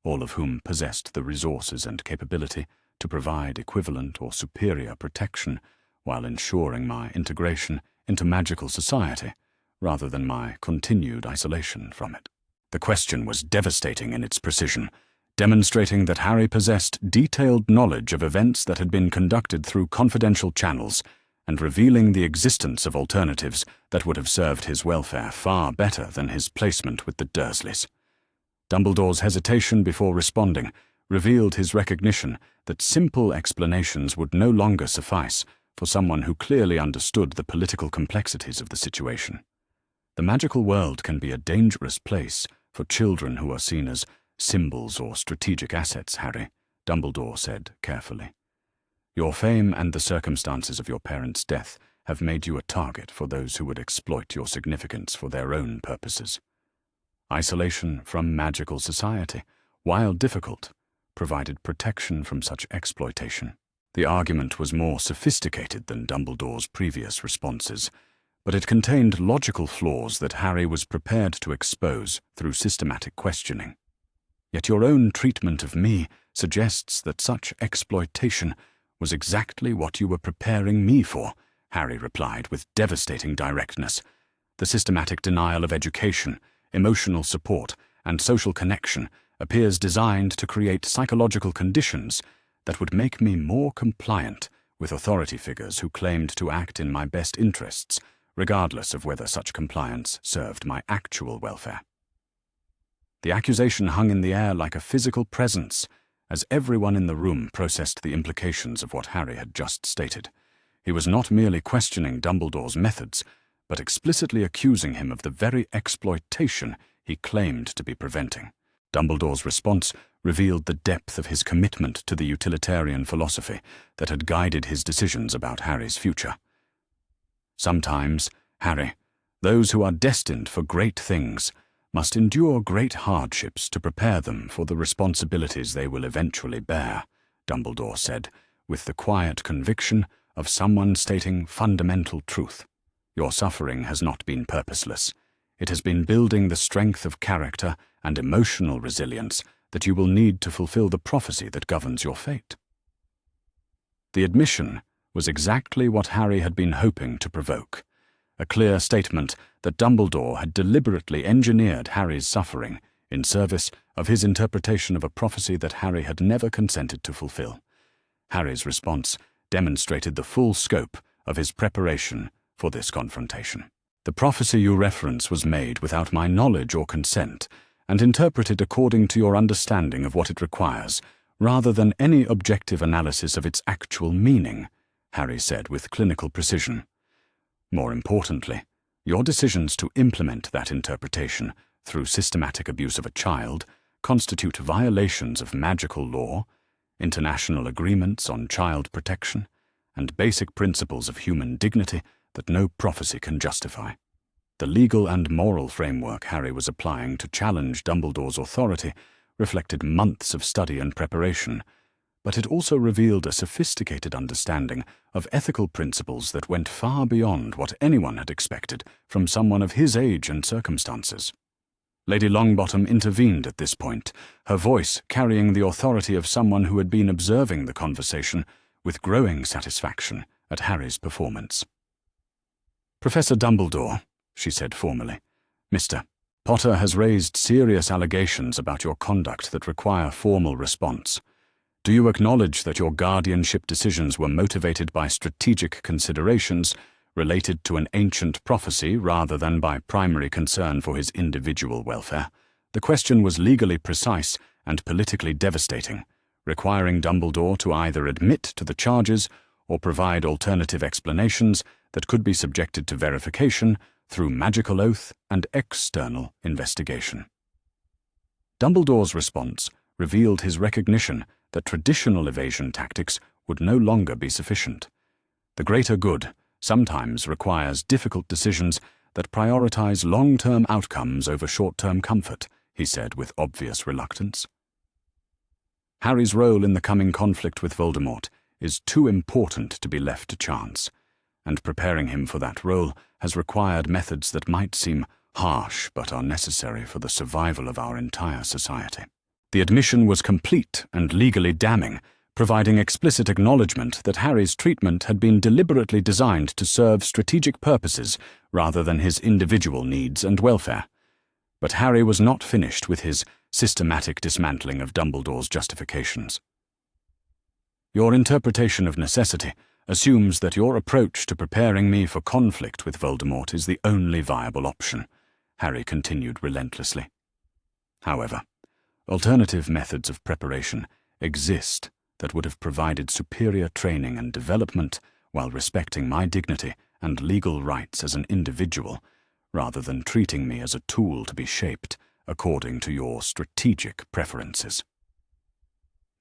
all of whom possessed the resources and capability to provide equivalent or superior protection while ensuring my integration into magical society, rather than my continued isolation from it?" The question was devastating in its precision, demonstrating that Harry possessed detailed knowledge of events that had been conducted through confidential channels, and revealing the existence of alternatives that would have served his welfare far better than his placement with the Dursleys. Dumbledore's hesitation before responding revealed his recognition that simple explanations would no longer suffice for someone who clearly understood the political complexities of the situation. "The magical world can be a dangerous place for children who are seen as symbols or strategic assets, Harry," Dumbledore said carefully. "Your fame and the circumstances of your parents' death have made you a target for those who would exploit your significance for their own purposes. Isolation from magical society, while difficult, provided protection from such exploitation." The argument was more sophisticated than Dumbledore's previous responses, but it contained logical flaws that Harry was prepared to expose through systematic questioning. "Yet your own treatment of me suggests that such exploitation was exactly what you were preparing me for," Harry replied with devastating directness. "The systematic denial of education, emotional support, and social connection appears designed to create psychological conditions that would make me more compliant with authority figures who claimed to act in my best interests, regardless of whether such compliance served my actual welfare." The accusation hung in the air like a physical presence, as everyone in the room processed the implications of what Harry had just stated. He was not merely questioning Dumbledore's methods, but explicitly accusing him of the very exploitation he claimed to be preventing. Dumbledore's response revealed the depth of his commitment to the utilitarian philosophy that had guided his decisions about Harry's future. "Sometimes, Harry, those who are destined for great things must endure great hardships to prepare them for the responsibilities they will eventually bear," Dumbledore said, with the quiet conviction of someone stating fundamental truth. "Your suffering has not been purposeless. It has been building the strength of character and emotional resilience that you will need to fulfill the prophecy that governs your fate." The admission was exactly what Harry had been hoping to provoke, a clear statement that Dumbledore had deliberately engineered Harry's suffering in service of his interpretation of a prophecy that Harry had never consented to fulfill. Harry's response demonstrated the full scope of his preparation for this confrontation. The prophecy you reference was made without my knowledge or consent, and interpreted according to your understanding of what it requires, rather than any objective analysis of its actual meaning, Harry said with clinical precision. More importantly, your decisions to implement that interpretation through systematic abuse of a child constitute violations of magical law, international agreements on child protection, and basic principles of human dignity that no prophecy can justify. The legal and moral framework Harry was applying to challenge Dumbledore's authority reflected months of study and preparation, but it also revealed a sophisticated understanding of ethical principles that went far beyond what anyone had expected from someone of his age and circumstances. Lady Longbottom intervened at this point, her voice carrying the authority of someone who had been observing the conversation with growing satisfaction at Harry's performance. "Professor Dumbledore," she said formally, "Mr. Potter has raised serious allegations about your conduct that require formal response. Do you acknowledge that your guardianship decisions were motivated by strategic considerations related to an ancient prophecy rather than by primary concern for his individual welfare? The question was legally precise and politically devastating, requiring Dumbledore to either admit to the charges or provide alternative explanations that could be subjected to verification through magical oath and external investigation." Dumbledore's response revealed his recognition that traditional evasion tactics would no longer be sufficient. The greater good sometimes requires difficult decisions that prioritize long-term outcomes over short-term comfort, he said with obvious reluctance. Harry's role in the coming conflict with Voldemort is too important to be left to chance, and preparing him for that role has required methods that might seem harsh but are necessary for the survival of our entire society. The admission was complete and legally damning, providing explicit acknowledgement that Harry's treatment had been deliberately designed to serve strategic purposes rather than his individual needs and welfare. But Harry was not finished with his systematic dismantling of Dumbledore's justifications. "Your interpretation of necessity assumes that your approach to preparing me for conflict with Voldemort is the only viable option," Harry continued relentlessly. "However, alternative methods of preparation exist that would have provided superior training and development while respecting my dignity and legal rights as an individual, rather than treating me as a tool to be shaped according to your strategic preferences."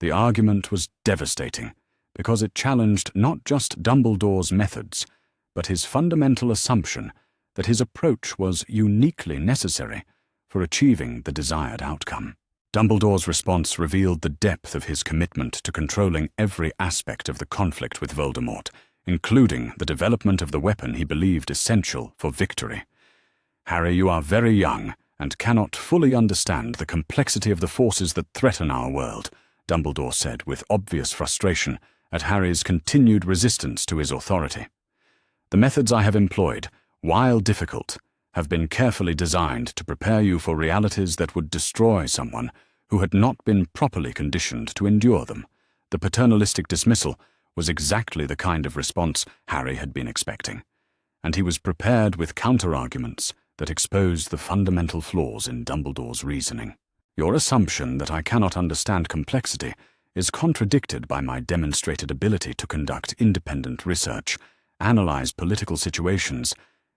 The argument was devastating because it challenged not just Dumbledore's methods, but his fundamental assumption that his approach was uniquely necessary for achieving the desired outcome. Dumbledore's response revealed the depth of his commitment to controlling every aspect of the conflict with Voldemort, including the development of the weapon he believed essential for victory. "Harry, you are very young and cannot fully understand the complexity of the forces that threaten our world," Dumbledore said with obvious frustration at Harry's continued resistance to his authority. "The methods I have employed, while difficult, have been carefully designed to prepare you for realities that would destroy someone who had not been properly conditioned to endure them." The paternalistic dismissal was exactly the kind of response Harry had been expecting, and he was prepared with counter-arguments that exposed the fundamental flaws in Dumbledore's reasoning. "Your assumption that I cannot understand complexity is contradicted by my demonstrated ability to conduct independent research, analyze political situations,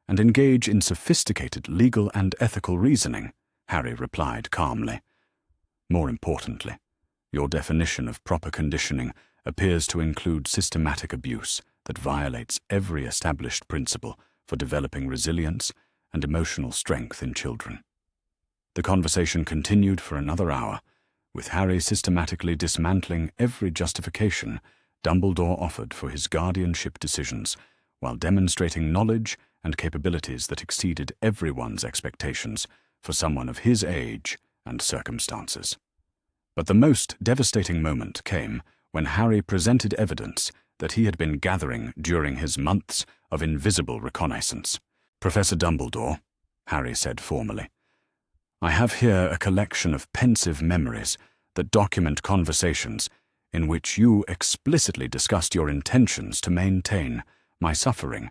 and engage in sophisticated legal and ethical reasoning," Harry replied calmly. "More importantly, your definition of proper conditioning appears to include systematic abuse that violates every established principle for developing resilience and emotional strength in children." The conversation continued for another hour, with Harry systematically dismantling every justification Dumbledore offered for his guardianship decisions, while demonstrating knowledge and capabilities that exceeded everyone's expectations for someone of his age and circumstances. But the most devastating moment came when Harry presented evidence that he had been gathering during his months of invisible reconnaissance. "Professor Dumbledore," Harry said formally, "I have here a collection of pensive memories that document conversations in which you explicitly discussed your intentions to maintain my suffering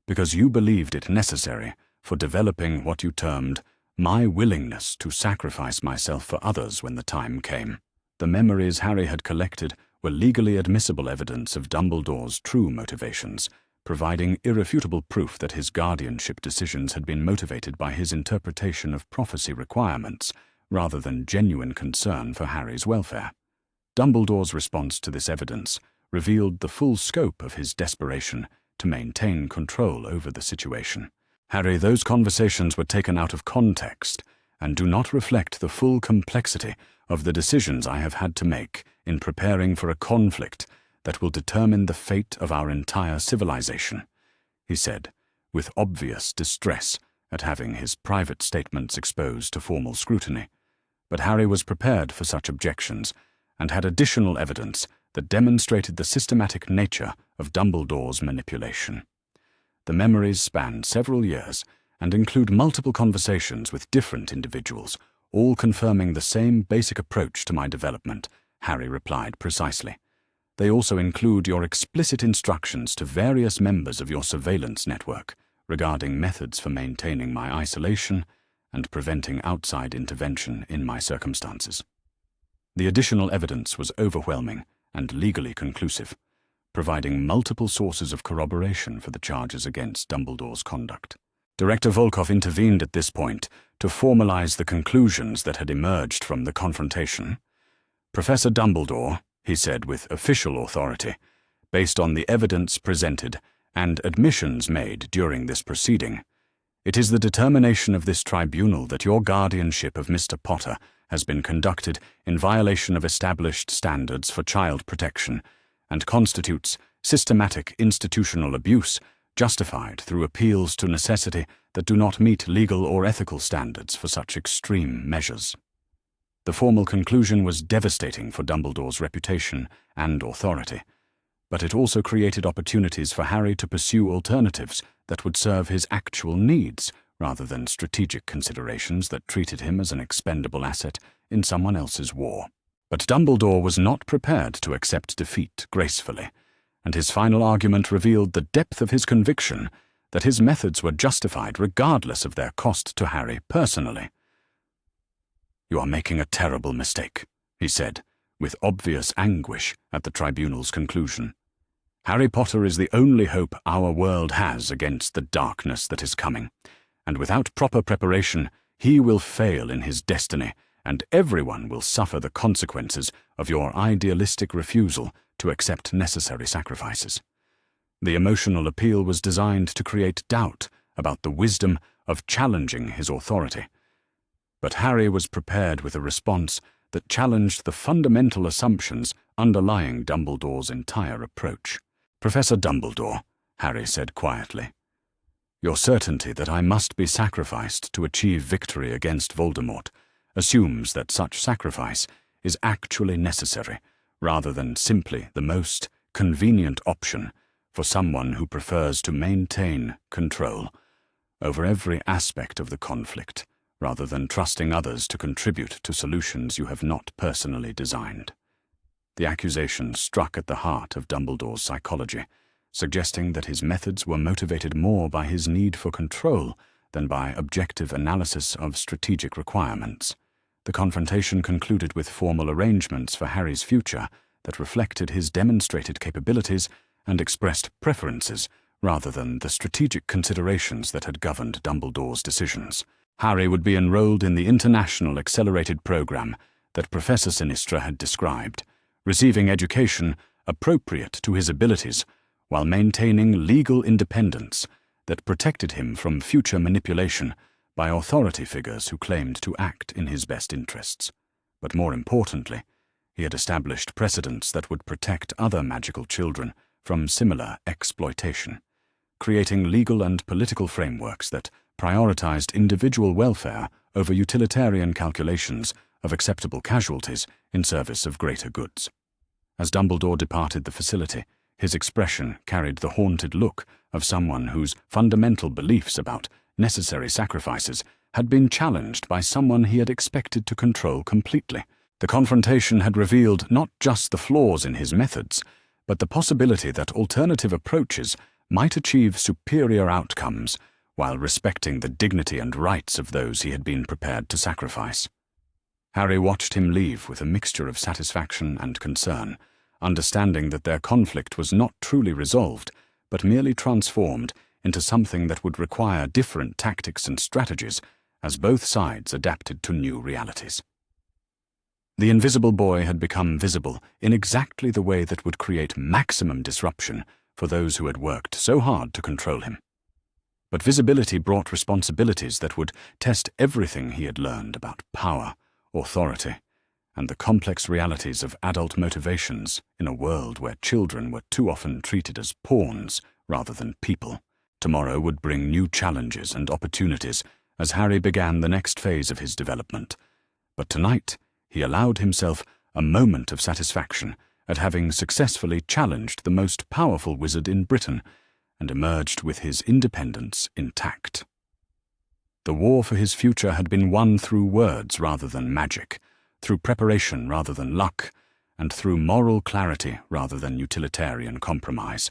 because you believed it necessary for developing what you termed my willingness to sacrifice myself for others when the time came. The memories Harry had collected were legally admissible evidence of Dumbledore's true motivations, providing irrefutable proof that his guardianship decisions had been motivated by his interpretation of prophecy requirements, rather than genuine concern for Harry's welfare. Dumbledore's response to this evidence revealed the full scope of his desperation to maintain control over the situation. Harry, those conversations were taken out of context and do not reflect the full complexity of the decisions I have had to make in preparing for a conflict that will determine the fate of our entire civilization, he said, with obvious distress at having his private statements exposed to formal scrutiny. But Harry was prepared for such objections and had additional evidence that demonstrated the systematic nature of Dumbledore's manipulation. The memories span several years and include multiple conversations with different individuals, all confirming the same basic approach to my development, Harry replied precisely. They also include your explicit instructions to various members of your surveillance network regarding methods for maintaining my isolation and preventing outside intervention in my circumstances. The additional evidence was overwhelming and legally conclusive, providing multiple sources of corroboration for the charges against Dumbledore's conduct. Director Volkov intervened at this point to formalize the conclusions that had emerged from the confrontation. Professor Dumbledore, he said with official authority, based on the evidence presented and admissions made during this proceeding, it is the determination of this tribunal that your guardianship of Mr. Potter has been conducted in violation of established standards for child protection and constitutes systematic institutional abuse justified through appeals to necessity that do not meet legal or ethical standards for such extreme measures. The formal conclusion was devastating for Dumbledore's reputation and authority, but it also created opportunities for Harry to pursue alternatives that would serve his actual needs rather than strategic considerations that treated him as an expendable asset in someone else's war. But Dumbledore was not prepared to accept defeat gracefully, and his final argument revealed the depth of his conviction that his methods were justified regardless of their cost to Harry personally. "You are making a terrible mistake," he said, with obvious anguish at the tribunal's conclusion. "Harry Potter is the only hope our world has against the darkness that is coming, and without proper preparation, he will fail in his destiny, and everyone will suffer the consequences of your idealistic refusal to accept necessary sacrifices." The emotional appeal was designed to create doubt about the wisdom of challenging his authority. But Harry was prepared with a response that challenged the fundamental assumptions underlying Dumbledore's entire approach. "Professor Dumbledore," Harry said quietly, "your certainty that I must be sacrificed to achieve victory against Voldemort assumes that such sacrifice is actually necessary, rather than simply the most convenient option for someone who prefers to maintain control over every aspect of the conflict, rather than trusting others to contribute to solutions you have not personally designed." The accusation struck at the heart of Dumbledore's psychology, suggesting that his methods were motivated more by his need for control than by objective analysis of strategic requirements. The confrontation concluded with formal arrangements for Harry's future that reflected his demonstrated capabilities and expressed preferences rather than the strategic considerations that had governed Dumbledore's decisions. Harry would be enrolled in the international accelerated program that Professor Sinistra had described, receiving education appropriate to his abilities while maintaining legal independence that protected him from future manipulation by authority figures who claimed to act in his best interests. But more importantly, he had established precedents that would protect other magical children from similar exploitation, creating legal and political frameworks that prioritized individual welfare over utilitarian calculations of acceptable casualties in service of greater goods. As Dumbledore departed the facility, his expression carried the haunted look of someone whose fundamental beliefs about necessary sacrifices had been challenged by someone he had expected to control completely. The confrontation had revealed not just the flaws in his methods, but the possibility that alternative approaches might achieve superior outcomes while respecting the dignity and rights of those he had been prepared to sacrifice. Harry watched him leave with a mixture of satisfaction and concern, understanding that their conflict was not truly resolved, but merely transformed into something that would require different tactics and strategies as both sides adapted to new realities. The invisible boy had become visible in exactly the way that would create maximum disruption for those who had worked so hard to control him. But visibility brought responsibilities that would test everything he had learned about power, authority, and the complex realities of adult motivations in a world where children were too often treated as pawns rather than people. Tomorrow would bring new challenges and opportunities as Harry began the next phase of his development. But tonight, he allowed himself a moment of satisfaction at having successfully challenged the most powerful wizard in Britain and emerged with his independence intact. The war for his future had been won through words rather than magic, through preparation rather than luck, and through moral clarity rather than utilitarian compromise,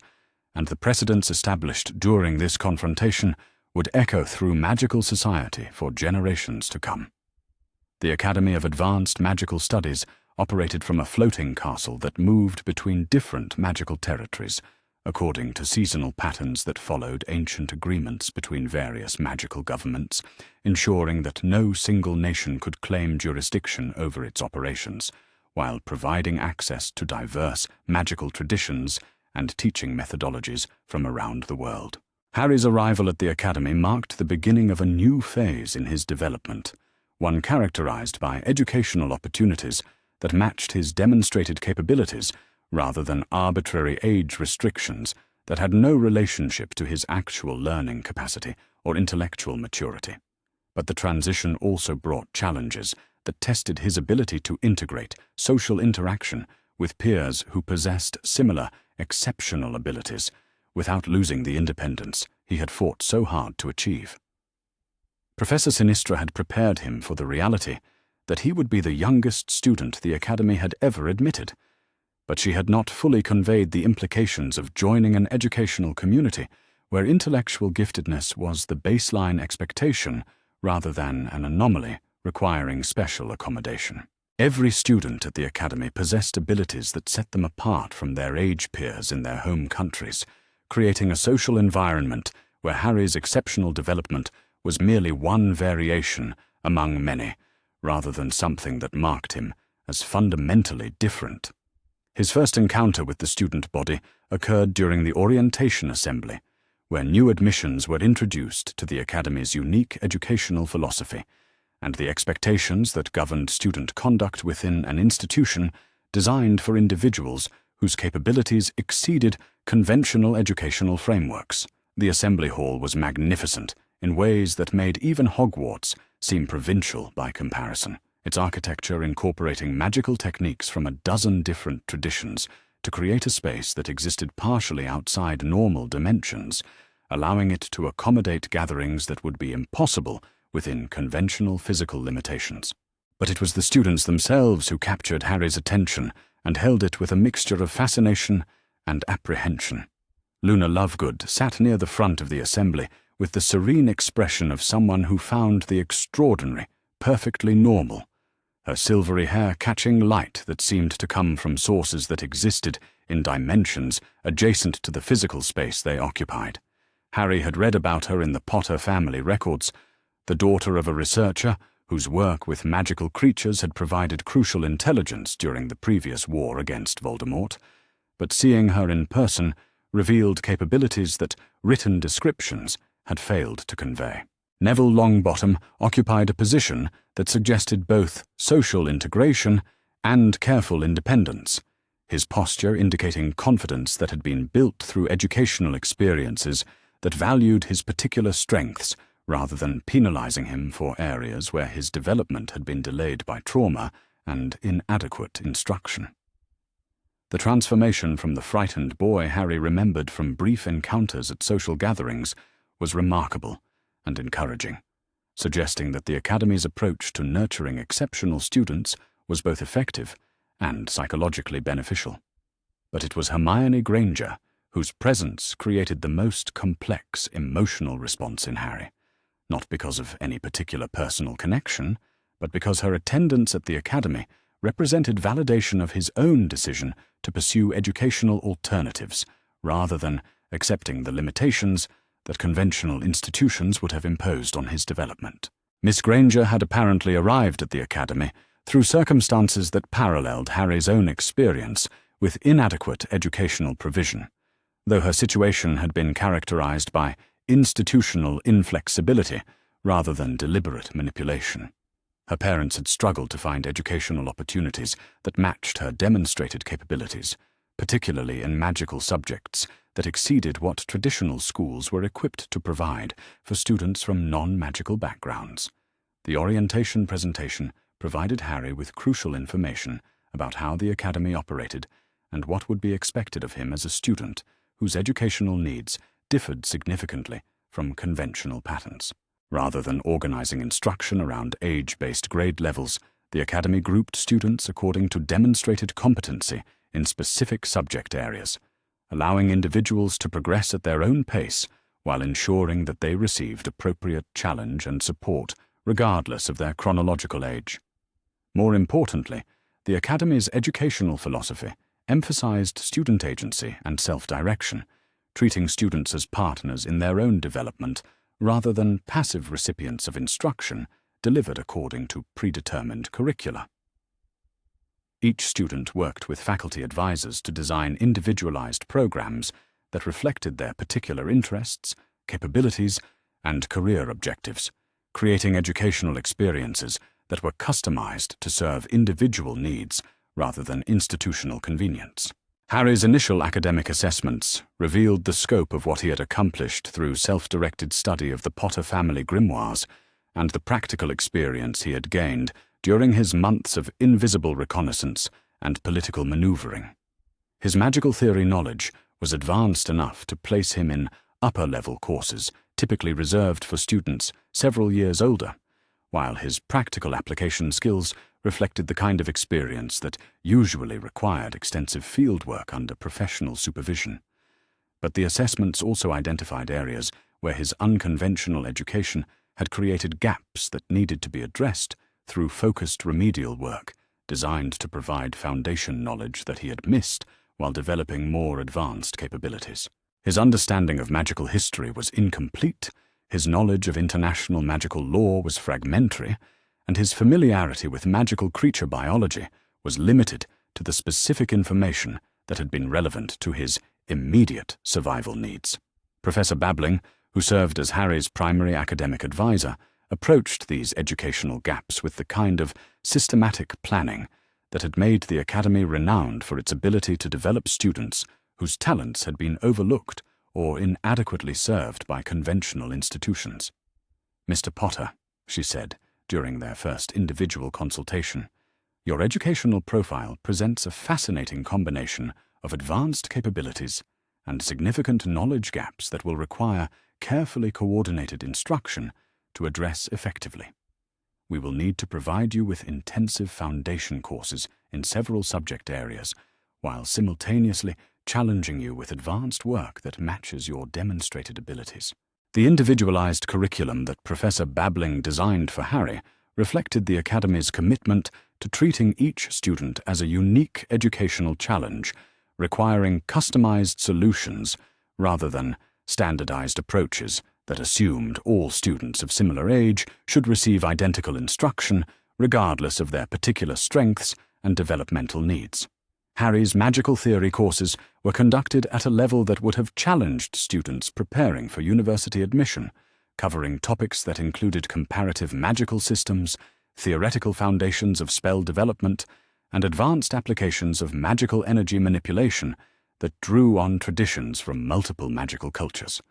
and the precedents established during this confrontation would echo through magical society for generations to come. The Academy of Advanced Magical Studies operated from a floating castle that moved between different magical territories, according to seasonal patterns that followed ancient agreements between various magical governments, ensuring that no single nation could claim jurisdiction over its operations, while providing access to diverse magical traditions and teaching methodologies from around the world. Harry's arrival at the Academy marked the beginning of a new phase in his development, one characterized by educational opportunities that matched his demonstrated capabilities rather than arbitrary age restrictions that had no relationship to his actual learning capacity or intellectual maturity. But the transition also brought challenges that tested his ability to integrate social interaction with peers who possessed similar, exceptional abilities without losing the independence he had fought so hard to achieve. Professor Sinistra had prepared him for the reality that he would be the youngest student the Academy had ever admitted, but she had not fully conveyed the implications of joining an educational community where intellectual giftedness was the baseline expectation rather than an anomaly requiring special accommodation. Every student at the Academy possessed abilities that set them apart from their age peers in their home countries, creating a social environment where Harry's exceptional development was merely one variation among many, rather than something that marked him as fundamentally different. His first encounter with the student body occurred during the orientation assembly, where new admissions were introduced to the Academy's unique educational philosophy, and the expectations that governed student conduct within an institution designed for individuals whose capabilities exceeded conventional educational frameworks. The assembly hall was magnificent in ways that made even Hogwarts seem provincial by comparison, its architecture incorporating magical techniques from a dozen different traditions to create a space that existed partially outside normal dimensions, allowing it to accommodate gatherings that would be impossible within conventional physical limitations. But it was the students themselves who captured Harry's attention and held it with a mixture of fascination and apprehension. Luna Lovegood sat near the front of the assembly with the serene expression of someone who found the extraordinary perfectly normal, her silvery hair catching light that seemed to come from sources that existed in dimensions adjacent to the physical space they occupied. Harry had read about her in the Potter family records, the daughter of a researcher whose work with magical creatures had provided crucial intelligence during the previous war against Voldemort, but seeing her in person revealed capabilities that written descriptions had failed to convey. Neville Longbottom occupied a position that suggested both social integration and careful independence, his posture indicating confidence that had been built through educational experiences that valued his particular strengths rather than penalizing him for areas where his development had been delayed by trauma and inadequate instruction. The transformation from the frightened boy Harry remembered from brief encounters at social gatherings was remarkable and encouraging, suggesting that the Academy's approach to nurturing exceptional students was both effective and psychologically beneficial. But it was Hermione Granger whose presence created the most complex emotional response in Harry, not because of any particular personal connection, but because her attendance at the academy represented validation of his own decision to pursue educational alternatives rather than accepting the limitations that conventional institutions would have imposed on his development. Miss Granger had apparently arrived at the academy through circumstances that paralleled Harry's own experience with inadequate educational provision, though her situation had been characterized by institutional inflexibility rather than deliberate manipulation. Her parents had struggled to find educational opportunities that matched her demonstrated capabilities, particularly in magical subjects that exceeded what traditional schools were equipped to provide for students from non-magical backgrounds. The orientation presentation provided Harry with crucial information about how the academy operated and what would be expected of him as a student whose educational needs differed significantly from conventional patterns. Rather than organizing instruction around age-based grade levels, the academy grouped students according to demonstrated competency in specific subject areas, allowing individuals to progress at their own pace while ensuring that they received appropriate challenge and support regardless of their chronological age. More importantly, the academy's educational philosophy emphasized student agency and self-direction, treating students as partners in their own development rather than passive recipients of instruction delivered according to predetermined curricula. Each student worked with faculty advisors to design individualized programs that reflected their particular interests, capabilities, and career objectives, creating educational experiences that were customized to serve individual needs rather than institutional convenience. Harry's initial academic assessments revealed the scope of what he had accomplished through self-directed study of the Potter family grimoires and the practical experience he had gained during his months of invisible reconnaissance and political maneuvering. His magical theory knowledge was advanced enough to place him in upper-level courses typically reserved for students several years older, while his practical application skills reflected the kind of experience that usually required extensive field work under professional supervision. But the assessments also identified areas where his unconventional education had created gaps that needed to be addressed through focused remedial work designed to provide foundation knowledge that he had missed while developing more advanced capabilities. His understanding of magical history was incomplete, his knowledge of international magical law was fragmentary, and his familiarity with magical creature biology was limited to the specific information that had been relevant to his immediate survival needs. Professor Babbling, who served as Harry's primary academic advisor, approached these educational gaps with the kind of systematic planning that had made the academy renowned for its ability to develop students whose talents had been overlooked or inadequately served by conventional institutions. "Mr. Potter," she said, during their first individual consultation, "your educational profile presents a fascinating combination of advanced capabilities and significant knowledge gaps that will require carefully coordinated instruction to address effectively. We will need to provide you with intensive foundation courses in several subject areas, while simultaneously challenging you with advanced work that matches your demonstrated abilities." The individualized curriculum that Professor Babbling designed for Harry reflected the Academy's commitment to treating each student as a unique educational challenge, requiring customized solutions rather than standardized approaches that assumed all students of similar age should receive identical instruction regardless of their particular strengths and developmental needs. Harry's magical theory courses were conducted at a level that would have challenged students preparing for university admission, covering topics that included comparative magical systems, theoretical foundations of spell development, and advanced applications of magical energy manipulation that drew on traditions from multiple magical cultures.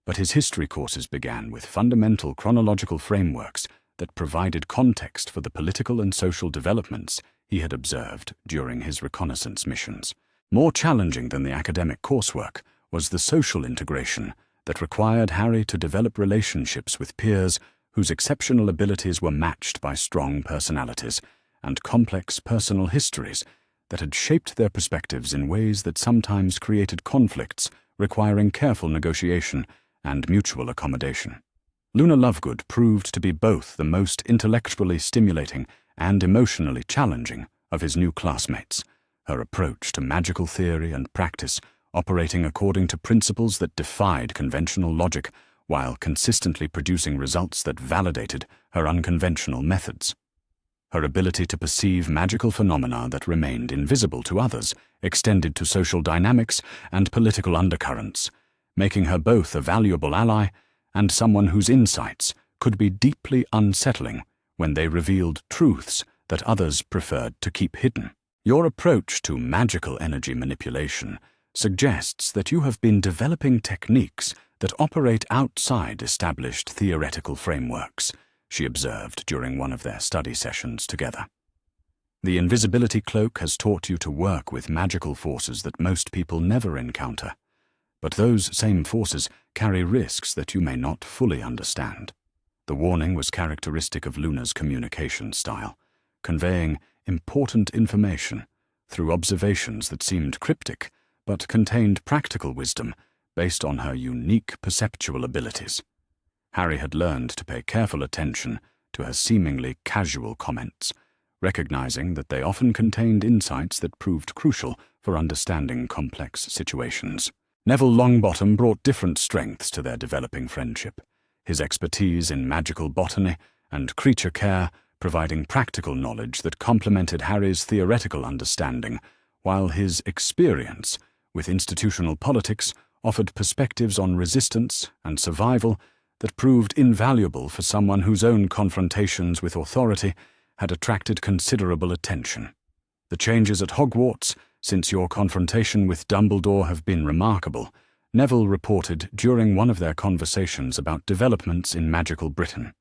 But his history courses began with fundamental chronological frameworks that provided context for the political and social developments he had observed during his reconnaissance missions. More challenging than the academic coursework was the social integration that required Harry to develop relationships with peers whose exceptional abilities were matched by strong personalities and complex personal histories that had shaped their perspectives in ways that sometimes created conflicts requiring careful negotiation and mutual accommodation. Luna Lovegood proved to be both the most intellectually stimulating and emotionally challenging of his new classmates, her approach to magical theory and practice operating according to principles that defied conventional logic while consistently producing results that validated her unconventional methods. Her ability to perceive magical phenomena that remained invisible to others extended to social dynamics and political undercurrents, making her both a valuable ally and someone whose insights could be deeply unsettling when they revealed truths that others preferred to keep hidden. Your approach to magical energy manipulation suggests that you have been developing techniques that operate outside established theoretical frameworks, she observed during one of their study sessions together. The invisibility cloak has taught you to work with magical forces that most people never encounter, but those same forces carry risks that you may not fully understand. The warning was characteristic of Luna's communication style, conveying important information through observations that seemed cryptic but contained practical wisdom based on her unique perceptual abilities. Harry had learned to pay careful attention to her seemingly casual comments, recognizing that they often contained insights that proved crucial for understanding complex situations. Neville Longbottom brought different strengths to their developing friendship, his expertise in magical botany and creature care providing practical knowledge that complemented Harry's theoretical understanding, while his experience with institutional politics offered perspectives on resistance and survival that proved invaluable for someone whose own confrontations with authority had attracted considerable attention. The changes at Hogwarts since your confrontation with Dumbledore have been remarkable, Neville reported during one of their conversations about developments in magical Britain.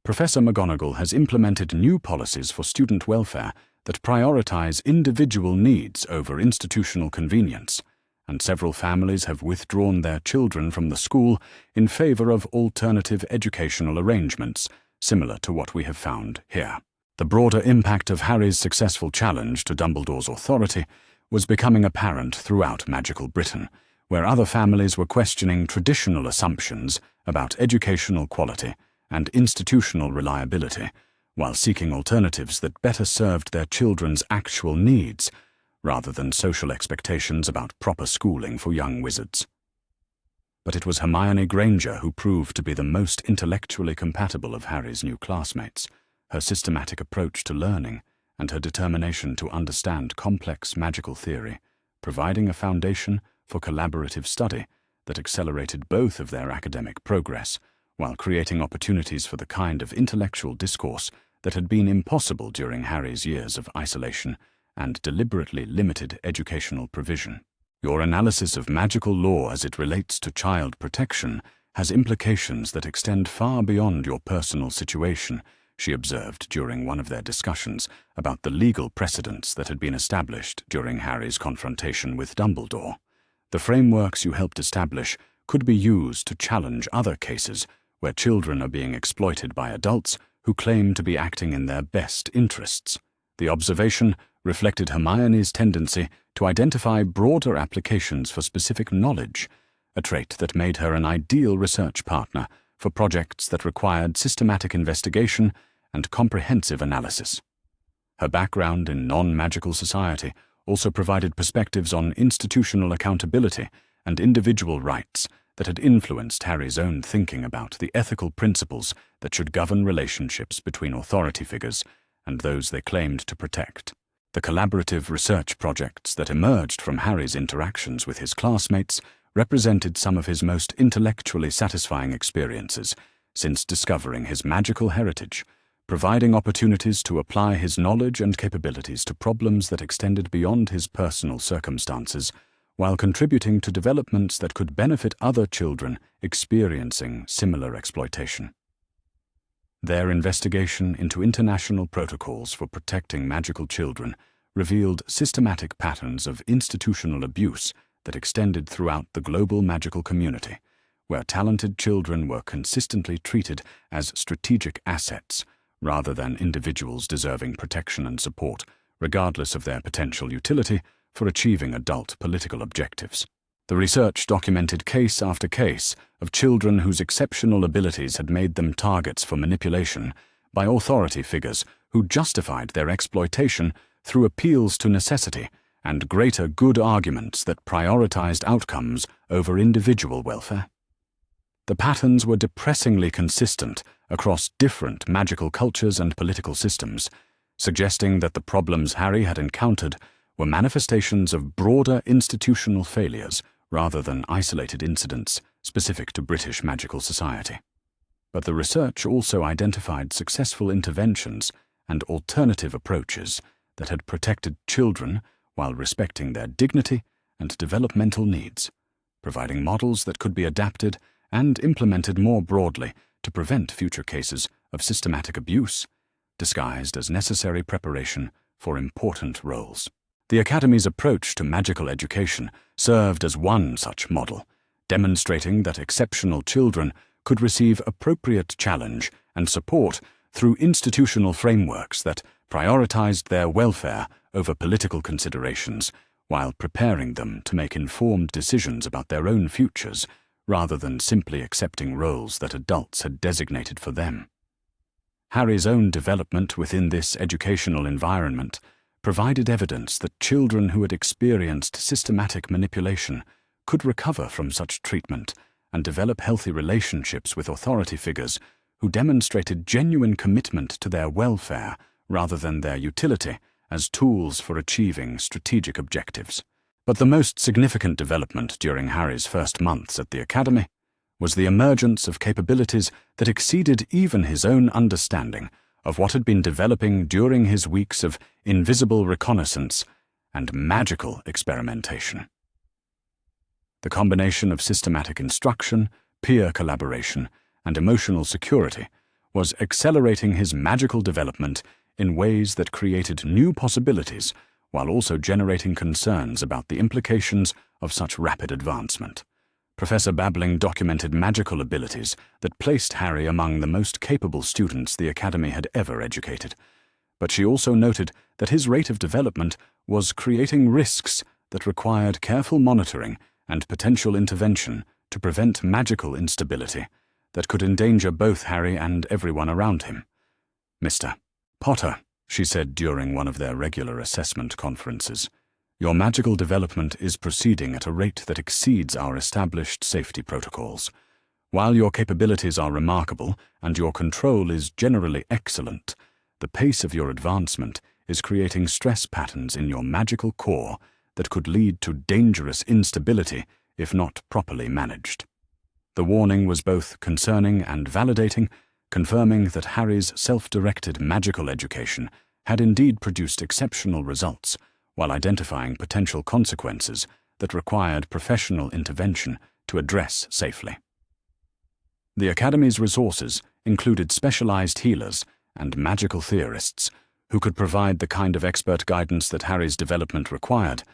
Professor McGonagall has implemented new policies for student welfare that prioritize individual needs over institutional convenience, and several families have withdrawn their children from the school in favor of alternative educational arrangements, similar to what we have found here. The broader impact of Harry's successful challenge to Dumbledore's authority was becoming apparent throughout magical Britain, where other families were questioning traditional assumptions about educational quality and institutional reliability, while seeking alternatives that better served their children's actual needs, rather than social expectations about proper schooling for young wizards. But it was Hermione Granger who proved to be the most intellectually compatible of Harry's new classmates. Her systematic approach to learning and her determination to understand complex magical theory, providing a foundation for collaborative study that accelerated both of their academic progress, while creating opportunities for the kind of intellectual discourse that had been impossible during Harry's years of isolation and deliberately limited educational provision. Your analysis of magical law as it relates to child protection has implications that extend far beyond your personal situation, she observed during one of their discussions about the legal precedents that had been established during Harry's confrontation with Dumbledore. The frameworks you helped establish could be used to challenge other cases where children are being exploited by adults who claim to be acting in their best interests. The observation reflected Hermione's tendency to identify broader applications for specific knowledge, a trait that made her an ideal research partner for projects that required systematic investigation and comprehensive analysis. Her background in non-magical society also provided perspectives on institutional accountability and individual rights that had influenced Harry's own thinking about the ethical principles that should govern relationships between authority figures and those they claimed to protect. The collaborative research projects that emerged from Harry's interactions with his classmates represented some of his most intellectually satisfying experiences since discovering his magical heritage, providing opportunities to apply his knowledge and capabilities to problems that extended beyond his personal circumstances, while contributing to developments that could benefit other children experiencing similar exploitation. Their investigation into international protocols for protecting magical children revealed systematic patterns of institutional abuse that extended throughout the global magical community, where talented children were consistently treated as strategic assets rather than individuals deserving protection and support, regardless of their potential utility for achieving adult political objectives. The research documented case after case of children whose exceptional abilities had made them targets for manipulation by authority figures who justified their exploitation through appeals to necessity and greater good arguments that prioritized outcomes over individual welfare. The patterns were depressingly consistent across different magical cultures and political systems, suggesting that the problems Harry had encountered were manifestations of broader institutional failures rather than isolated incidents specific to British magical society. But the research also identified successful interventions and alternative approaches that had protected children while respecting their dignity and developmental needs, providing models that could be adapted and implemented more broadly to prevent future cases of systematic abuse, disguised as necessary preparation for important roles. The Academy's approach to magical education served as one such model, demonstrating that exceptional children could receive appropriate challenge and support through institutional frameworks that prioritized their welfare over political considerations while preparing them to make informed decisions about their own futures rather than simply accepting roles that adults had designated for them. Harry's own development within this educational environment provided evidence that children who had experienced systematic manipulation could recover from such treatment and develop healthy relationships with authority figures who demonstrated genuine commitment to their welfare rather than their utility as tools for achieving strategic objectives. But the most significant development during Harry's first months at the Academy was the emergence of capabilities that exceeded even his own understanding of what had been developing during his weeks of invisible reconnaissance and magical experimentation. The combination of systematic instruction, peer collaboration, and emotional security was accelerating his magical development in ways that created new possibilities while also generating concerns about the implications of such rapid advancement. Professor Babbling documented magical abilities that placed Harry among the most capable students the Academy had ever educated, but she also noted that his rate of development was creating risks that required careful monitoring and potential intervention to prevent magical instability that could endanger both Harry and everyone around him. "Mr. Potter," she said during one of their regular assessment conferences, "your magical development is proceeding at a rate that exceeds our established safety protocols. While your capabilities are remarkable and your control is generally excellent, the pace of your advancement is creating stress patterns in your magical core that could lead to dangerous instability if not properly managed." The warning was both concerning and validating, confirming that Harry's self-directed magical education had indeed produced exceptional results, while identifying potential consequences that required professional intervention to address safely. The Academy's resources included specialized healers and magical theorists who could provide the kind of expert guidance that Harry's development required,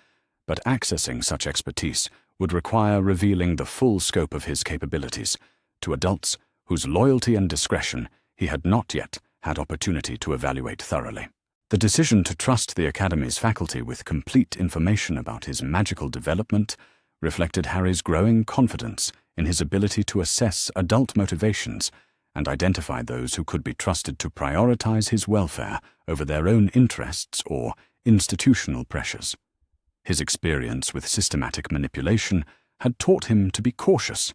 but accessing such expertise would require revealing the full scope of his capabilities to adults whose loyalty and discretion he had not yet had opportunity to evaluate thoroughly. The decision to trust the Academy's faculty with complete information about his magical development reflected Harry's growing confidence in his ability to assess adult motivations and identify those who could be trusted to prioritize his welfare over their own interests or institutional pressures. His experience with systematic manipulation had taught him to be cautious,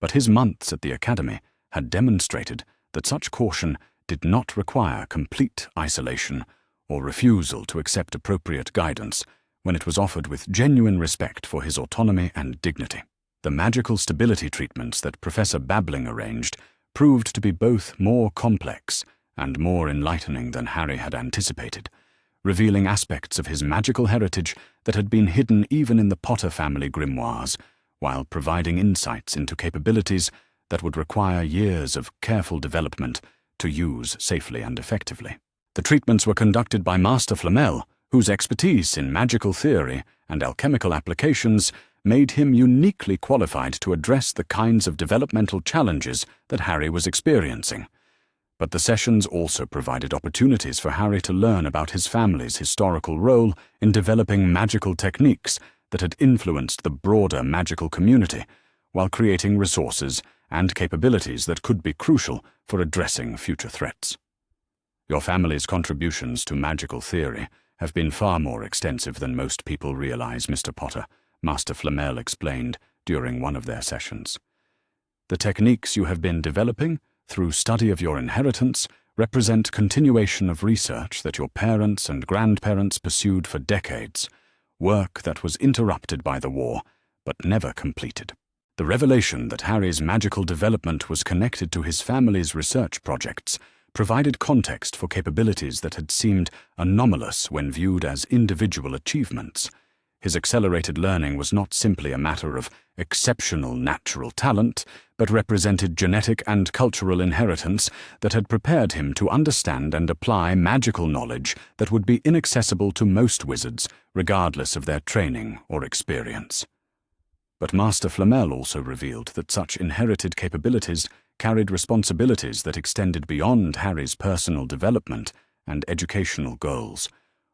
but his months at the Academy had demonstrated that such caution did not require complete isolation or refusal to accept appropriate guidance when it was offered with genuine respect for his autonomy and dignity. The magical stability treatments that Professor Babbling arranged proved to be both more complex and more enlightening than Harry had anticipated, revealing aspects of his magical heritage that had been hidden even in the Potter family grimoires, while providing insights into capabilities that would require years of careful development to use safely and effectively. The treatments were conducted by Master Flamel, whose expertise in magical theory and alchemical applications made him uniquely qualified to address the kinds of developmental challenges that Harry was experiencing. But the sessions also provided opportunities for Harry to learn about his family's historical role in developing magical techniques that had influenced the broader magical community, while creating resources and capabilities that could be crucial for addressing future threats. Your family's contributions to magical theory have been far more extensive than most people realize, Mr. Potter, Master Flamel explained during one of their sessions. The techniques you have been developing through study of your inheritance represent continuation of research that your parents and grandparents pursued for decades, work that was interrupted by the war but never completed. The revelation that Harry's magical development was connected to his family's research projects provided context for capabilities that had seemed anomalous when viewed as individual achievements. His accelerated learning was not simply a matter of exceptional natural talent, but represented genetic and cultural inheritance that had prepared him to understand and apply magical knowledge that would be inaccessible to most wizards, regardless of their training or experience. But Master Flamel also revealed that such inherited capabilities carried responsibilities that extended beyond Harry's personal development and educational goals,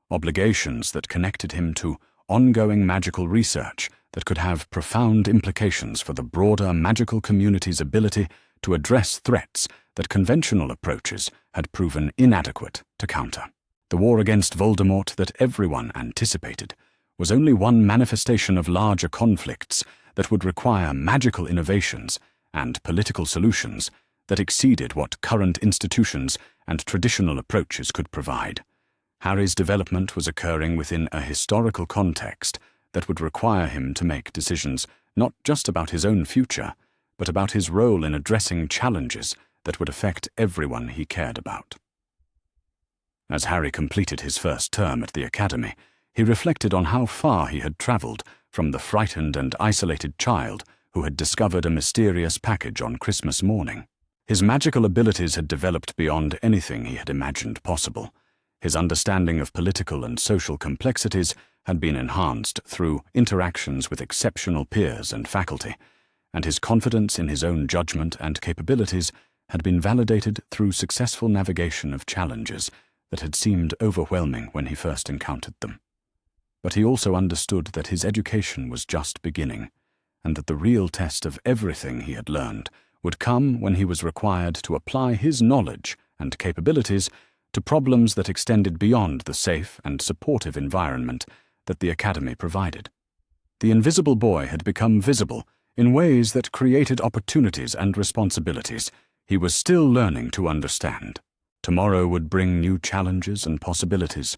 obligations that connected him to ongoing magical research that could have profound implications for the broader magical community's ability to address threats that conventional approaches had proven inadequate to counter. The war against Voldemort that everyone anticipated was only one manifestation of larger conflicts that would require magical innovations and political solutions that exceeded what current institutions and traditional approaches could provide. Harry's development was occurring within a historical context that would require him to make decisions not just about his own future, but about his role in addressing challenges that would affect everyone he cared about. As Harry completed his first term at the academy, he reflected on how far he had traveled from the frightened and isolated child who had discovered a mysterious package on Christmas morning. His magical abilities had developed beyond anything he had imagined possible. His understanding of political and social complexities had been enhanced through interactions with exceptional peers and faculty, and his confidence in his own judgment and capabilities had been validated through successful navigation of challenges that had seemed overwhelming when he first encountered them. But he also understood that his education was just beginning, and that the real test of everything he had learned would come when he was required to apply his knowledge and capabilities to problems that extended beyond the safe and supportive environment that the academy provided. The invisible boy had become visible in ways that created opportunities and responsibilities he was still learning to understand. Tomorrow would bring new challenges and possibilities,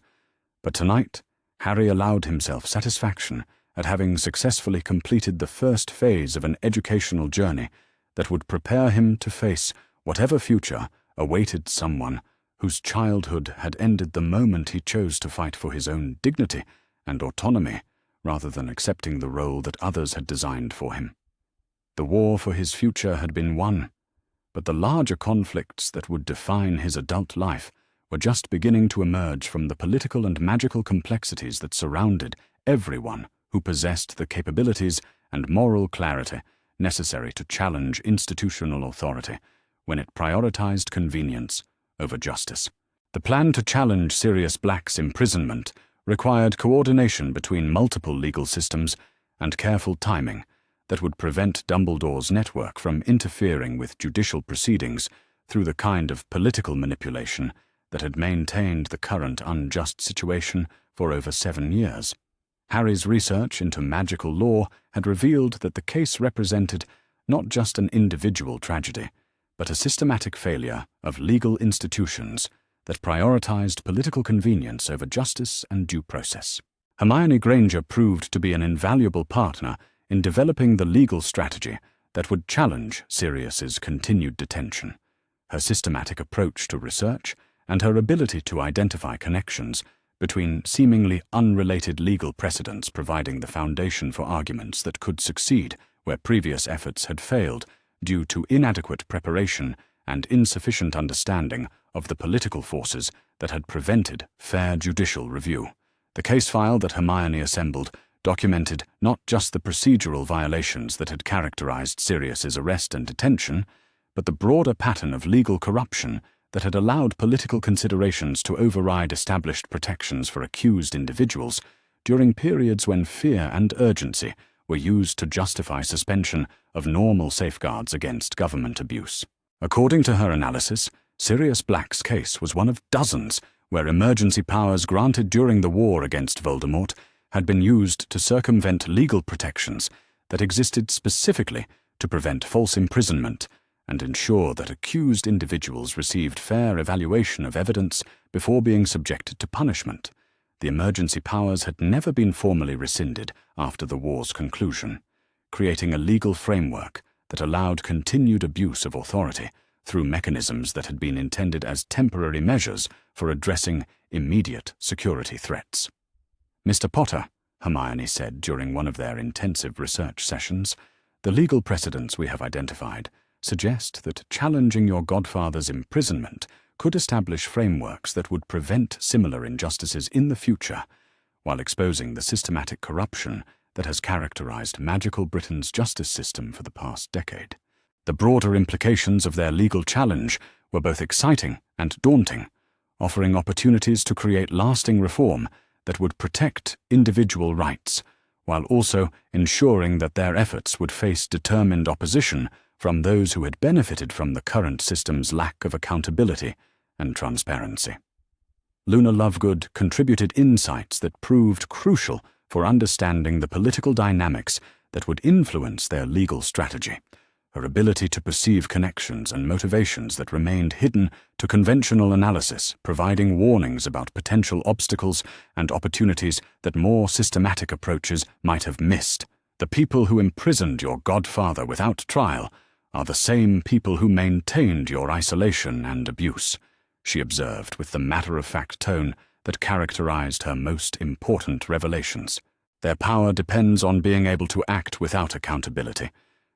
but tonight Harry allowed himself satisfaction at having successfully completed the first phase of an educational journey that would prepare him to face whatever future awaited someone whose childhood had ended the moment he chose to fight for his own dignity and autonomy rather than accepting the role that others had designed for him. The war for his future had been won, but the larger conflicts that would define his adult life were just beginning to emerge from the political and magical complexities that surrounded everyone who possessed the capabilities and moral clarity necessary to challenge institutional authority when it prioritized convenience over justice. The plan to challenge Sirius Black's imprisonment required coordination between multiple legal systems and careful timing that would prevent Dumbledore's network from interfering with judicial proceedings through the kind of political manipulation that had maintained the current unjust situation for over 7 years. Harry's research into magical law had revealed that the case represented not just an individual tragedy, but a systematic failure of legal institutions that prioritized political convenience over justice and due process. Hermione Granger proved to be an invaluable partner in developing the legal strategy that would challenge Sirius's continued detention. Her systematic approach to research and her ability to identify connections between seemingly unrelated legal precedents providing the foundation for arguments that could succeed where previous efforts had failed due to inadequate preparation and insufficient understanding of the political forces that had prevented fair judicial review. The case file that Hermione assembled documented not just the procedural violations that had characterized Sirius's arrest and detention, but the broader pattern of legal corruption that had allowed political considerations to override established protections for accused individuals during periods when fear and urgency were used to justify suspension of normal safeguards against government abuse. According to her analysis, Sirius Black's case was one of dozens where emergency powers granted during the war against Voldemort had been used to circumvent legal protections that existed specifically to prevent false imprisonment and ensure that accused individuals received fair evaluation of evidence before being subjected to punishment. The emergency powers had never been formally rescinded after the war's conclusion, creating a legal framework that allowed continued abuse of authority through mechanisms that had been intended as temporary measures for addressing immediate security threats. "Mr. Potter," Hermione said during one of their intensive research sessions, "the legal precedents we have identified suggest that challenging your godfather's imprisonment could establish frameworks that would prevent similar injustices in the future, while exposing the systematic corruption that has characterized magical Britain's justice system for the past decade." The broader implications of their legal challenge were both exciting and daunting, offering opportunities to create lasting reform that would protect individual rights, while also ensuring that their efforts would face determined opposition from those who had benefited from the current system's lack of accountability and transparency. Luna Lovegood contributed insights that proved crucial for understanding the political dynamics that would influence their legal strategy. Her ability to perceive connections and motivations that remained hidden to conventional analysis, providing warnings about potential obstacles and opportunities that more systematic approaches might have missed. "The people who imprisoned your godfather without trial are the same people who maintained your isolation and abuse," she observed with the matter-of-fact tone that characterized her most important revelations. "Their power depends on being able to act without accountability,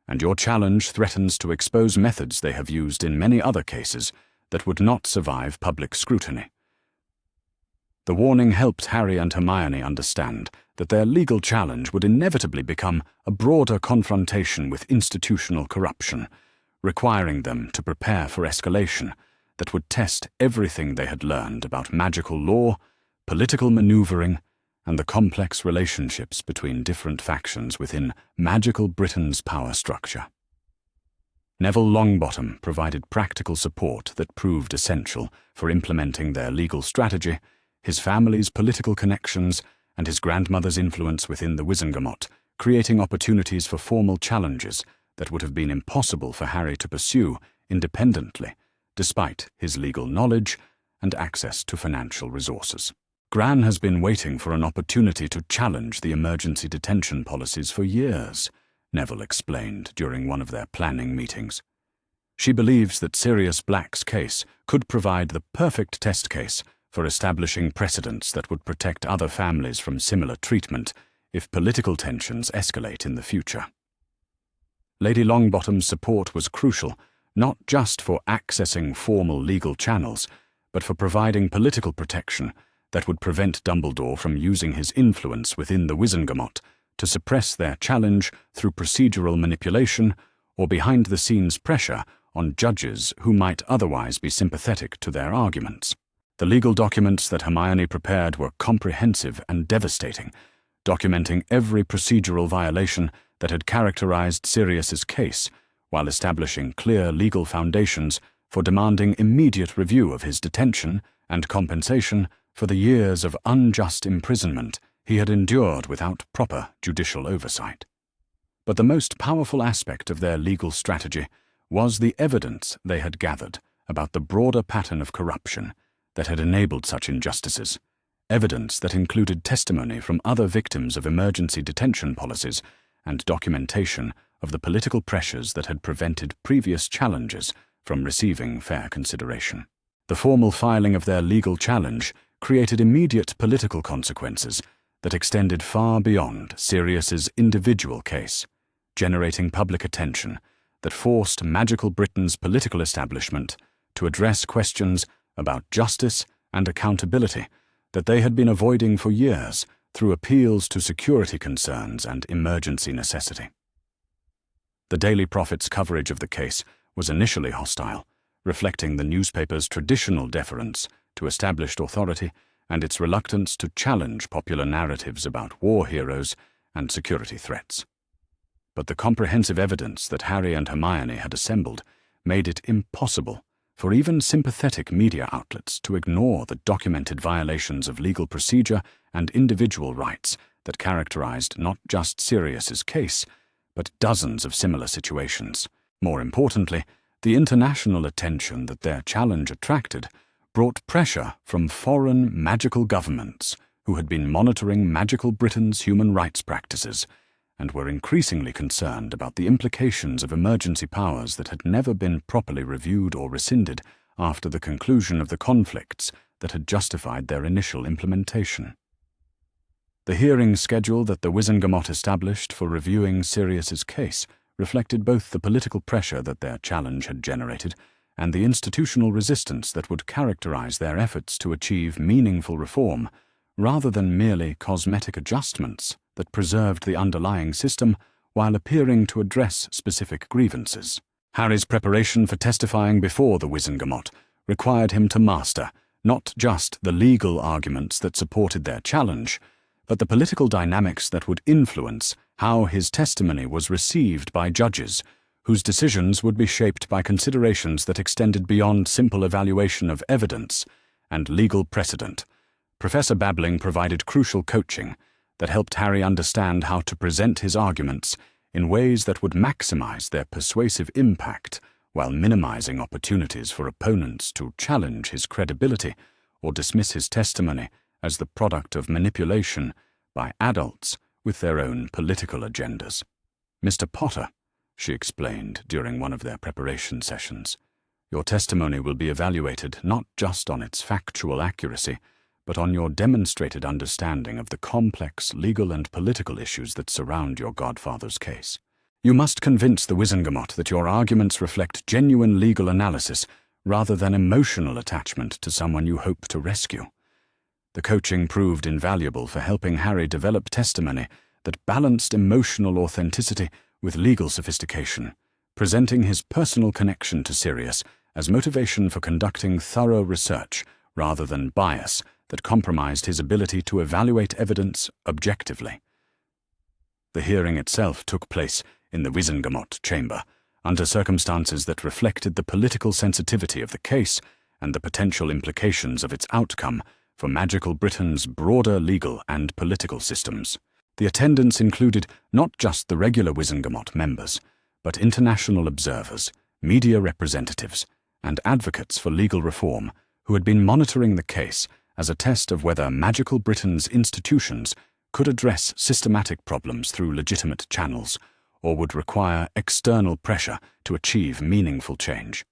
and your challenge threatens to expose methods they have used in many other cases that would not survive public scrutiny." The warning helped Harry and Hermione understand that their legal challenge would inevitably become a broader confrontation with institutional corruption, requiring them to prepare for escalation that would test everything they had learned about magical law, political maneuvering, and the complex relationships between different factions within magical Britain's power structure. Neville Longbottom provided practical support that proved essential for implementing their legal strategy. His family's political connections and his grandmother's influence within the Wizengamot, creating opportunities for formal challenges that would have been impossible for Harry to pursue independently, despite his legal knowledge and access to financial resources. "Gran has been waiting for an opportunity to challenge the emergency detention policies for years," Neville explained during one of their planning meetings. "She believes that Sirius Black's case could provide the perfect test case for establishing precedents that would protect other families from similar treatment if political tensions escalate in the future." Lady Longbottom's support was crucial, not just for accessing formal legal channels, but for providing political protection that would prevent Dumbledore from using his influence within the Wizengamot to suppress their challenge through procedural manipulation or behind-the-scenes pressure on judges who might otherwise be sympathetic to their arguments. The legal documents that Hermione prepared were comprehensive and devastating, documenting every procedural violation that had characterized Sirius's case, while establishing clear legal foundations for demanding immediate review of his detention and compensation for the years of unjust imprisonment he had endured without proper judicial oversight. But the most powerful aspect of their legal strategy was the evidence they had gathered about the broader pattern of corruption that had enabled such injustices, evidence that included testimony from other victims of emergency detention policies and documentation of the political pressures that had prevented previous challenges from receiving fair consideration. The formal filing of their legal challenge created immediate political consequences that extended far beyond Sirius's individual case, generating public attention that forced magical Britain's political establishment to address questions about justice and accountability that they had been avoiding for years through appeals to security concerns and emergency necessity. The Daily Prophet's coverage of the case was initially hostile, reflecting the newspaper's traditional deference to established authority and its reluctance to challenge popular narratives about war heroes and security threats. But the comprehensive evidence that Harry and Hermione had assembled made it impossible for even sympathetic media outlets to ignore the documented violations of legal procedure and individual rights that characterized not just Sirius's case, but dozens of similar situations. More importantly, the international attention that their challenge attracted brought pressure from foreign magical governments who had been monitoring Magical Britain's human rights practices and were increasingly concerned about the implications of emergency powers that had never been properly reviewed or rescinded after the conclusion of the conflicts that had justified their initial implementation. The hearing schedule that the Wizengamot established for reviewing Sirius's case reflected both the political pressure that their challenge had generated and the institutional resistance that would characterize their efforts to achieve meaningful reform, rather than merely cosmetic adjustments that preserved the underlying system while appearing to address specific grievances. Harry's preparation for testifying before the Wizengamot required him to master not just the legal arguments that supported their challenge, but the political dynamics that would influence how his testimony was received by judges, whose decisions would be shaped by considerations that extended beyond simple evaluation of evidence and legal precedent. Professor Babbling provided crucial coaching that helped Harry understand how to present his arguments in ways that would maximize their persuasive impact while minimizing opportunities for opponents to challenge his credibility or dismiss his testimony as the product of manipulation by adults with their own political agendas. "Mr. Potter," she explained during one of their preparation sessions, "your testimony will be evaluated not just on its factual accuracy, but on your demonstrated understanding of the complex legal and political issues that surround your godfather's case. You must convince the Wizengamot that your arguments reflect genuine legal analysis rather than emotional attachment to someone you hope to rescue." The coaching proved invaluable for helping Harry develop testimony that balanced emotional authenticity with legal sophistication, presenting his personal connection to Sirius as motivation for conducting thorough research rather than bias that compromised his ability to evaluate evidence objectively. The hearing itself took place in the Wizengamot chamber, under circumstances that reflected the political sensitivity of the case and the potential implications of its outcome for Magical Britain's broader legal and political systems. The attendance included not just the regular Wizengamot members, but international observers, media representatives, and advocates for legal reform who had been monitoring the case as a test of whether Magical Britain's institutions could address systematic problems through legitimate channels or would require external pressure to achieve meaningful change.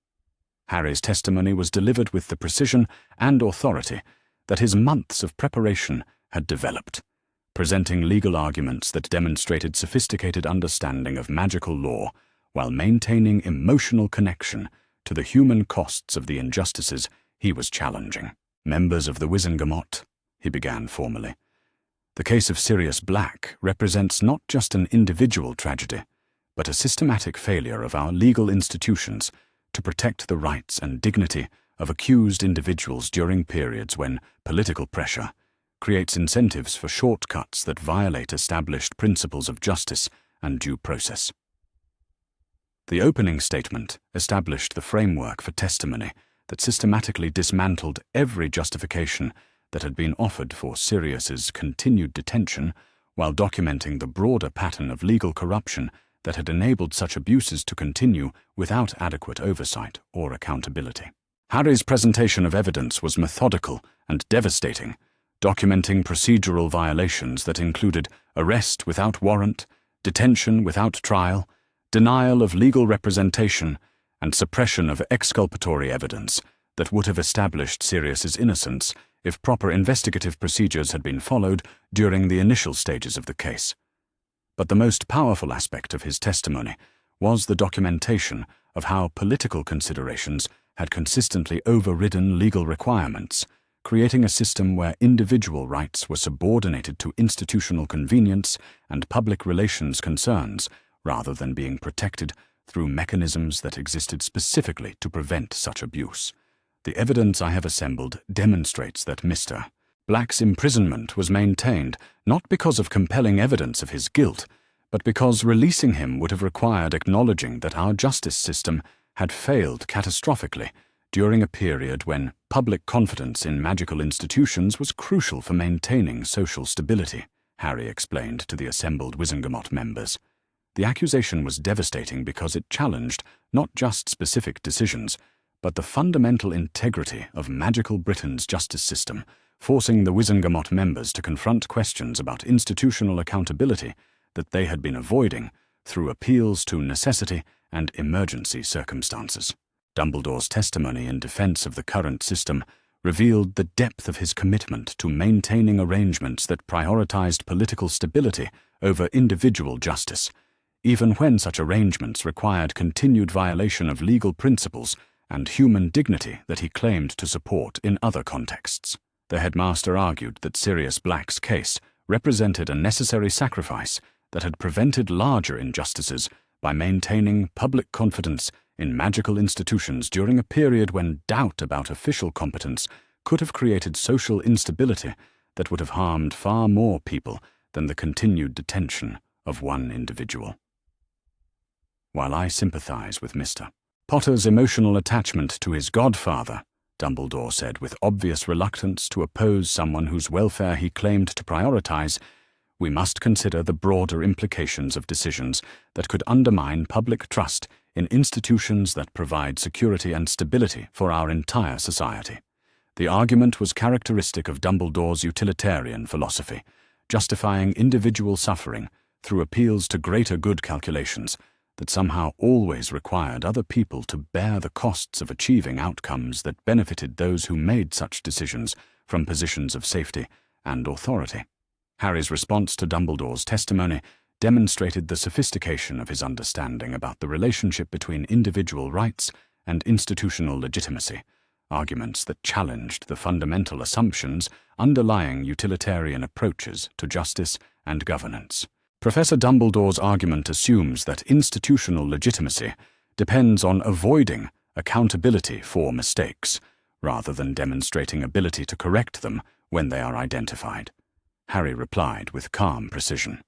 Harry's testimony was delivered with the precision and authority that his months of preparation had developed, presenting legal arguments that demonstrated sophisticated understanding of magical law while maintaining emotional connection to the human costs of the injustices he was challenging. "Members of the Wizengamot," he began formally, "the case of Sirius Black represents not just an individual tragedy, but a systematic failure of our legal institutions to protect the rights and dignity of accused individuals during periods when political pressure creates incentives for shortcuts that violate established principles of justice and due process." The opening statement established the framework for testimony that systematically dismantled every justification that had been offered for Sirius's continued detention, while documenting the broader pattern of legal corruption that had enabled such abuses to continue without adequate oversight or accountability. Harry's presentation of evidence was methodical and devastating, documenting procedural violations that included arrest without warrant, detention without trial, denial of legal representation, and suppression of exculpatory evidence that would have established Sirius's innocence if proper investigative procedures had been followed during the initial stages of the case. But the most powerful aspect of his testimony was the documentation of how political considerations had consistently overridden legal requirements, creating a system where individual rights were subordinated to institutional convenience and public relations concerns, rather than being protected through mechanisms that existed specifically to prevent such abuse. "The evidence I have assembled demonstrates that Mr. Black's imprisonment was maintained not because of compelling evidence of his guilt, but because releasing him would have required acknowledging that our justice system had failed catastrophically during a period when public confidence in magical institutions was crucial for maintaining social stability, Harry explained to the assembled Wizengamot members. The accusation was devastating because it challenged not just specific decisions, but the fundamental integrity of magical Britain's justice system, forcing the Wizengamot members to confront questions about institutional accountability that they had been avoiding through appeals to necessity and emergency circumstances. Dumbledore's testimony in defense of the current system revealed the depth of his commitment to maintaining arrangements that prioritized political stability over individual justice, even when such arrangements required continued violation of legal principles and human dignity that he claimed to support in other contexts. The headmaster argued that Sirius Black's case represented a necessary sacrifice that had prevented larger injustices by maintaining public confidence in magical institutions during a period when doubt about official competence could have created social instability that would have harmed far more people than the continued detention of one individual. While I sympathize with Mr. Potter's emotional attachment to his godfather, Dumbledore said with obvious reluctance to oppose someone whose welfare he claimed to prioritize, we must consider the broader implications of decisions that could undermine public trust in institutions that provide security and stability for our entire society. The argument was characteristic of Dumbledore's utilitarian philosophy, justifying individual suffering through appeals to greater good calculations that somehow always required other people to bear the costs of achieving outcomes that benefited those who made such decisions from positions of safety and authority. Harry's response to Dumbledore's testimony demonstrated the sophistication of his understanding about the relationship between individual rights and institutional legitimacy, arguments that challenged the fundamental assumptions underlying utilitarian approaches to justice and governance. Professor Dumbledore's argument assumes that institutional legitimacy depends on avoiding accountability for mistakes, rather than demonstrating ability to correct them when they are identified. Harry replied with calm precision.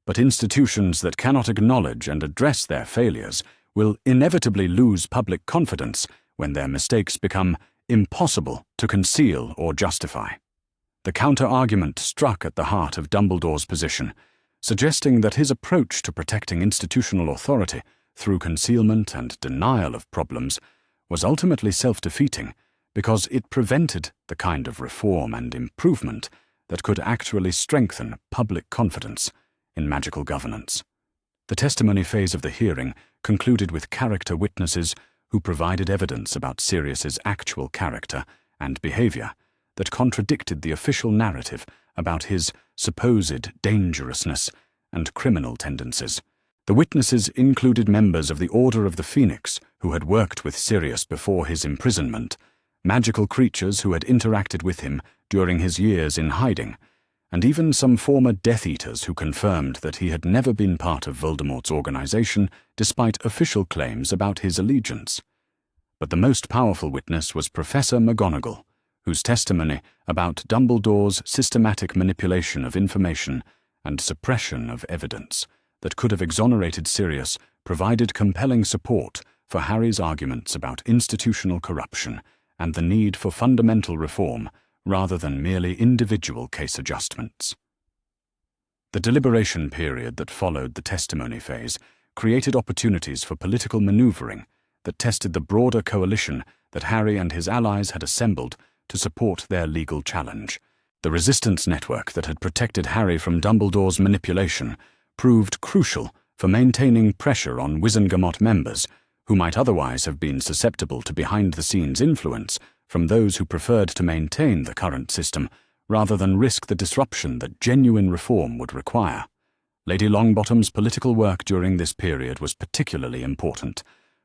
But institutions that cannot acknowledge and address their failures will inevitably lose public confidence when their mistakes become impossible to conceal or justify. The counter-argument struck at the heart of Dumbledore's position, suggesting that his approach to protecting institutional authority through concealment and denial of problems was ultimately self-defeating because it prevented the kind of reform and improvement that could actually strengthen public confidence in magical governance. The testimony phase of the hearing concluded with character witnesses who provided evidence about Sirius's actual character and behavior that contradicted the official narrative about his supposed dangerousness and criminal tendencies. The witnesses included members of the Order of the Phoenix who had worked with Sirius before his imprisonment, magical creatures who had interacted with him during his years in hiding, and even some former Death Eaters who confirmed that he had never been part of Voldemort's organization despite official claims about his allegiance. But the most powerful witness was Professor McGonagall, whose testimony about Dumbledore's systematic manipulation of information and suppression of evidence that could have exonerated Sirius provided compelling support for Harry's arguments about institutional corruption and the need for fundamental reform rather than merely individual case adjustments. The deliberation period that followed the testimony phase created opportunities for political maneuvering that tested the broader coalition that Harry and his allies had assembled to support their legal challenge. The resistance network that had protected Harry from Dumbledore's manipulation proved crucial for maintaining pressure on Wizengamot members, who might otherwise have been susceptible to behind-the-scenes influence from those who preferred to maintain the current system rather than risk the disruption that genuine reform would require. Lady Longbottom's political work during this period was particularly important.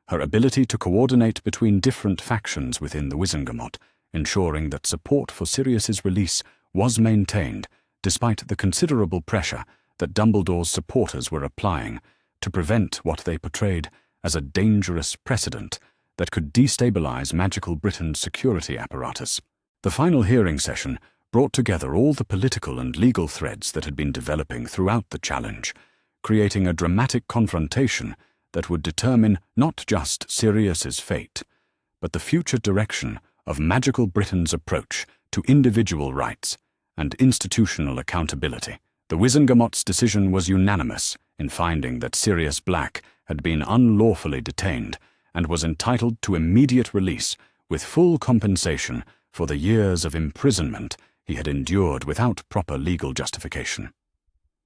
Her ability to coordinate between different factions within the Wizengamot, ensuring that support for Sirius's release was maintained despite the considerable pressure that Dumbledore's supporters were applying to prevent what they portrayed as a dangerous precedent that could destabilize magical Britain's security apparatus. The final hearing session brought together all the political and legal threads that had been developing throughout the challenge, creating a dramatic confrontation that would determine not just Sirius's fate, but the future direction of magical Britain's approach to individual rights and institutional accountability. The Wizengamot's decision was unanimous in finding that Sirius Black had been unlawfully detained and was entitled to immediate release with full compensation for the years of imprisonment he had endured without proper legal justification.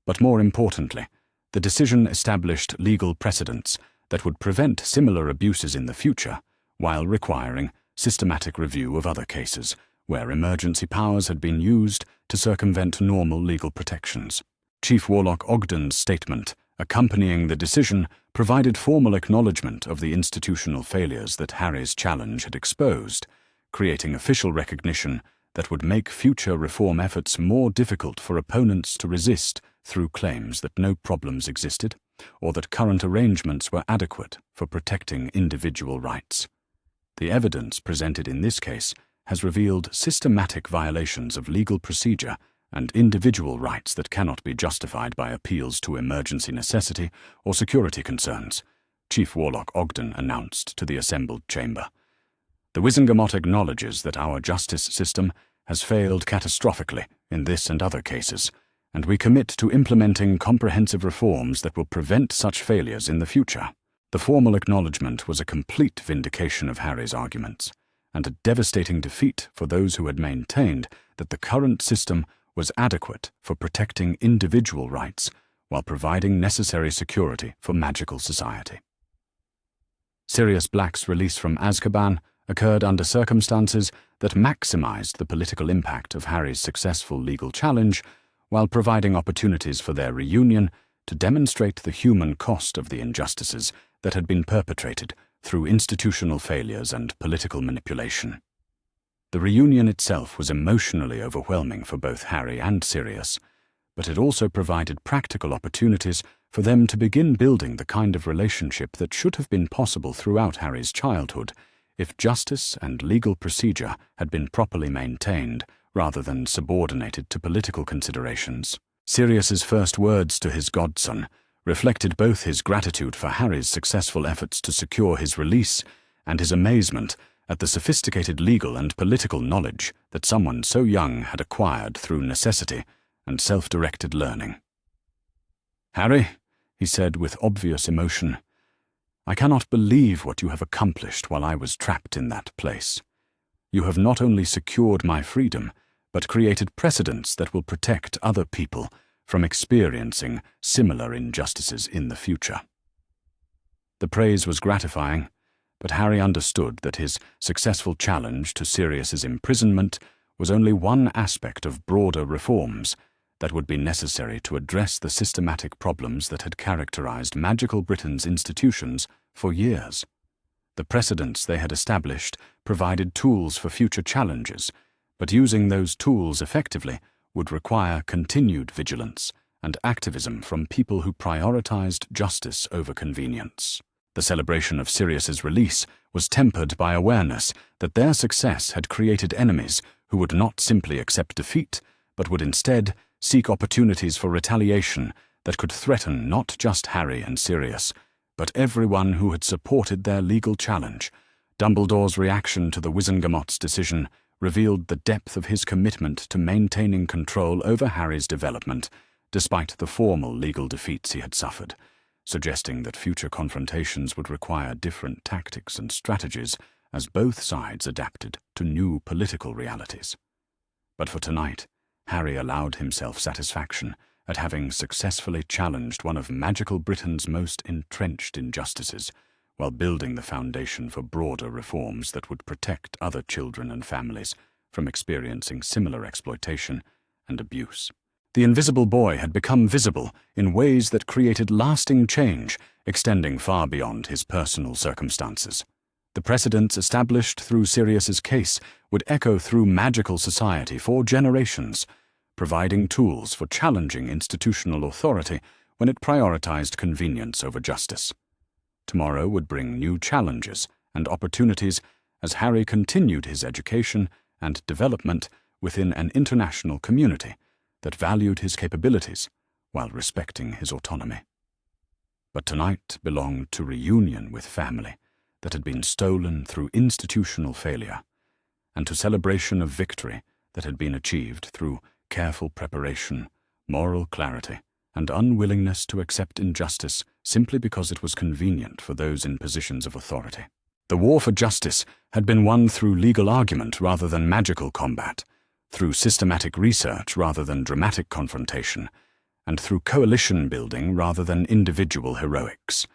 But more importantly, the decision established legal precedents that would prevent similar abuses in the future, while requiring systematic review of other cases where emergency powers had been used to circumvent normal legal protections. Chief Warlock Ogden's statement accompanying the decision provided formal acknowledgement of the institutional failures that Harry's challenge had exposed, creating official recognition that would make future reform efforts more difficult for opponents to resist through claims that no problems existed or that current arrangements were adequate for protecting individual rights. The evidence presented in this case has revealed systematic violations of legal procedure and individual rights that cannot be justified by appeals to emergency necessity or security concerns, Chief Warlock Ogden announced to the assembled chamber. The Wizengamot acknowledges that our justice system has failed catastrophically in this and other cases, and we commit to implementing comprehensive reforms that will prevent such failures in the future. The formal acknowledgement was a complete vindication of Harry's arguments, and a devastating defeat for those who had maintained that the current system was adequate for protecting individual rights while providing necessary security for magical society. Sirius Black's release from Azkaban occurred under circumstances that maximized the political impact of Harry's successful legal challenge while providing opportunities for their reunion to demonstrate the human cost of the injustices that had been perpetrated through institutional failures and political manipulation. The reunion itself was emotionally overwhelming for both Harry and Sirius, but it also provided practical opportunities for them to begin building the kind of relationship that should have been possible throughout Harry's childhood if justice and legal procedure had been properly maintained rather than subordinated to political considerations. Sirius's first words to his godson reflected both his gratitude for Harry's successful efforts to secure his release and his amazement at the sophisticated legal and political knowledge that someone so young had acquired through necessity and self-directed learning. "Harry," he said with obvious emotion, "I cannot believe what you have accomplished while I was trapped in that place. You have not only secured my freedom, but created precedents that will protect other people from experiencing similar injustices in the future." The praise was gratifying, but Harry understood that his successful challenge to Sirius's imprisonment was only one aspect of broader reforms that would be necessary to address the systematic problems that had characterized magical Britain's institutions for years. The precedents they had established provided tools for future challenges, but using those tools effectively would require continued vigilance and activism from people who prioritized justice over convenience. The celebration of Sirius's release was tempered by awareness that their success had created enemies who would not simply accept defeat, but would instead seek opportunities for retaliation that could threaten not just Harry and Sirius, but everyone who had supported their legal challenge. Dumbledore's reaction to the Wizengamot's decision revealed the depth of his commitment to maintaining control over Harry's development, despite the formal legal defeats he had suffered, suggesting that future confrontations would require different tactics and strategies as both sides adapted to new political realities. But for tonight, Harry allowed himself satisfaction at having successfully challenged one of magical Britain's most entrenched injustices, while building the foundation for broader reforms that would protect other children and families from experiencing similar exploitation and abuse. The invisible boy had become visible in ways that created lasting change, extending far beyond his personal circumstances. The precedents established through Sirius's case would echo through magical society for generations, providing tools for challenging institutional authority when it prioritized convenience over justice. Tomorrow would bring new challenges and opportunities as Harry continued his education and development within an international community that valued his capabilities while respecting his autonomy. But tonight belonged to reunion with family that had been stolen through institutional failure, and to celebration of victory that had been achieved through careful preparation, moral clarity, and unwillingness to accept injustice simply because it was convenient for those in positions of authority. The war for justice had been won through legal argument rather than magical combat, through systematic research rather than dramatic confrontation, and through coalition building rather than individual heroics.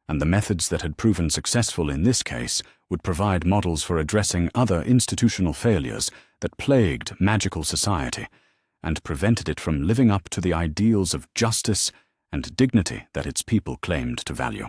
And the methods that had proven successful in this case would provide models for addressing other institutional failures that plagued magical society and prevented it from living up to the ideals of justice and dignity that its people claimed to value.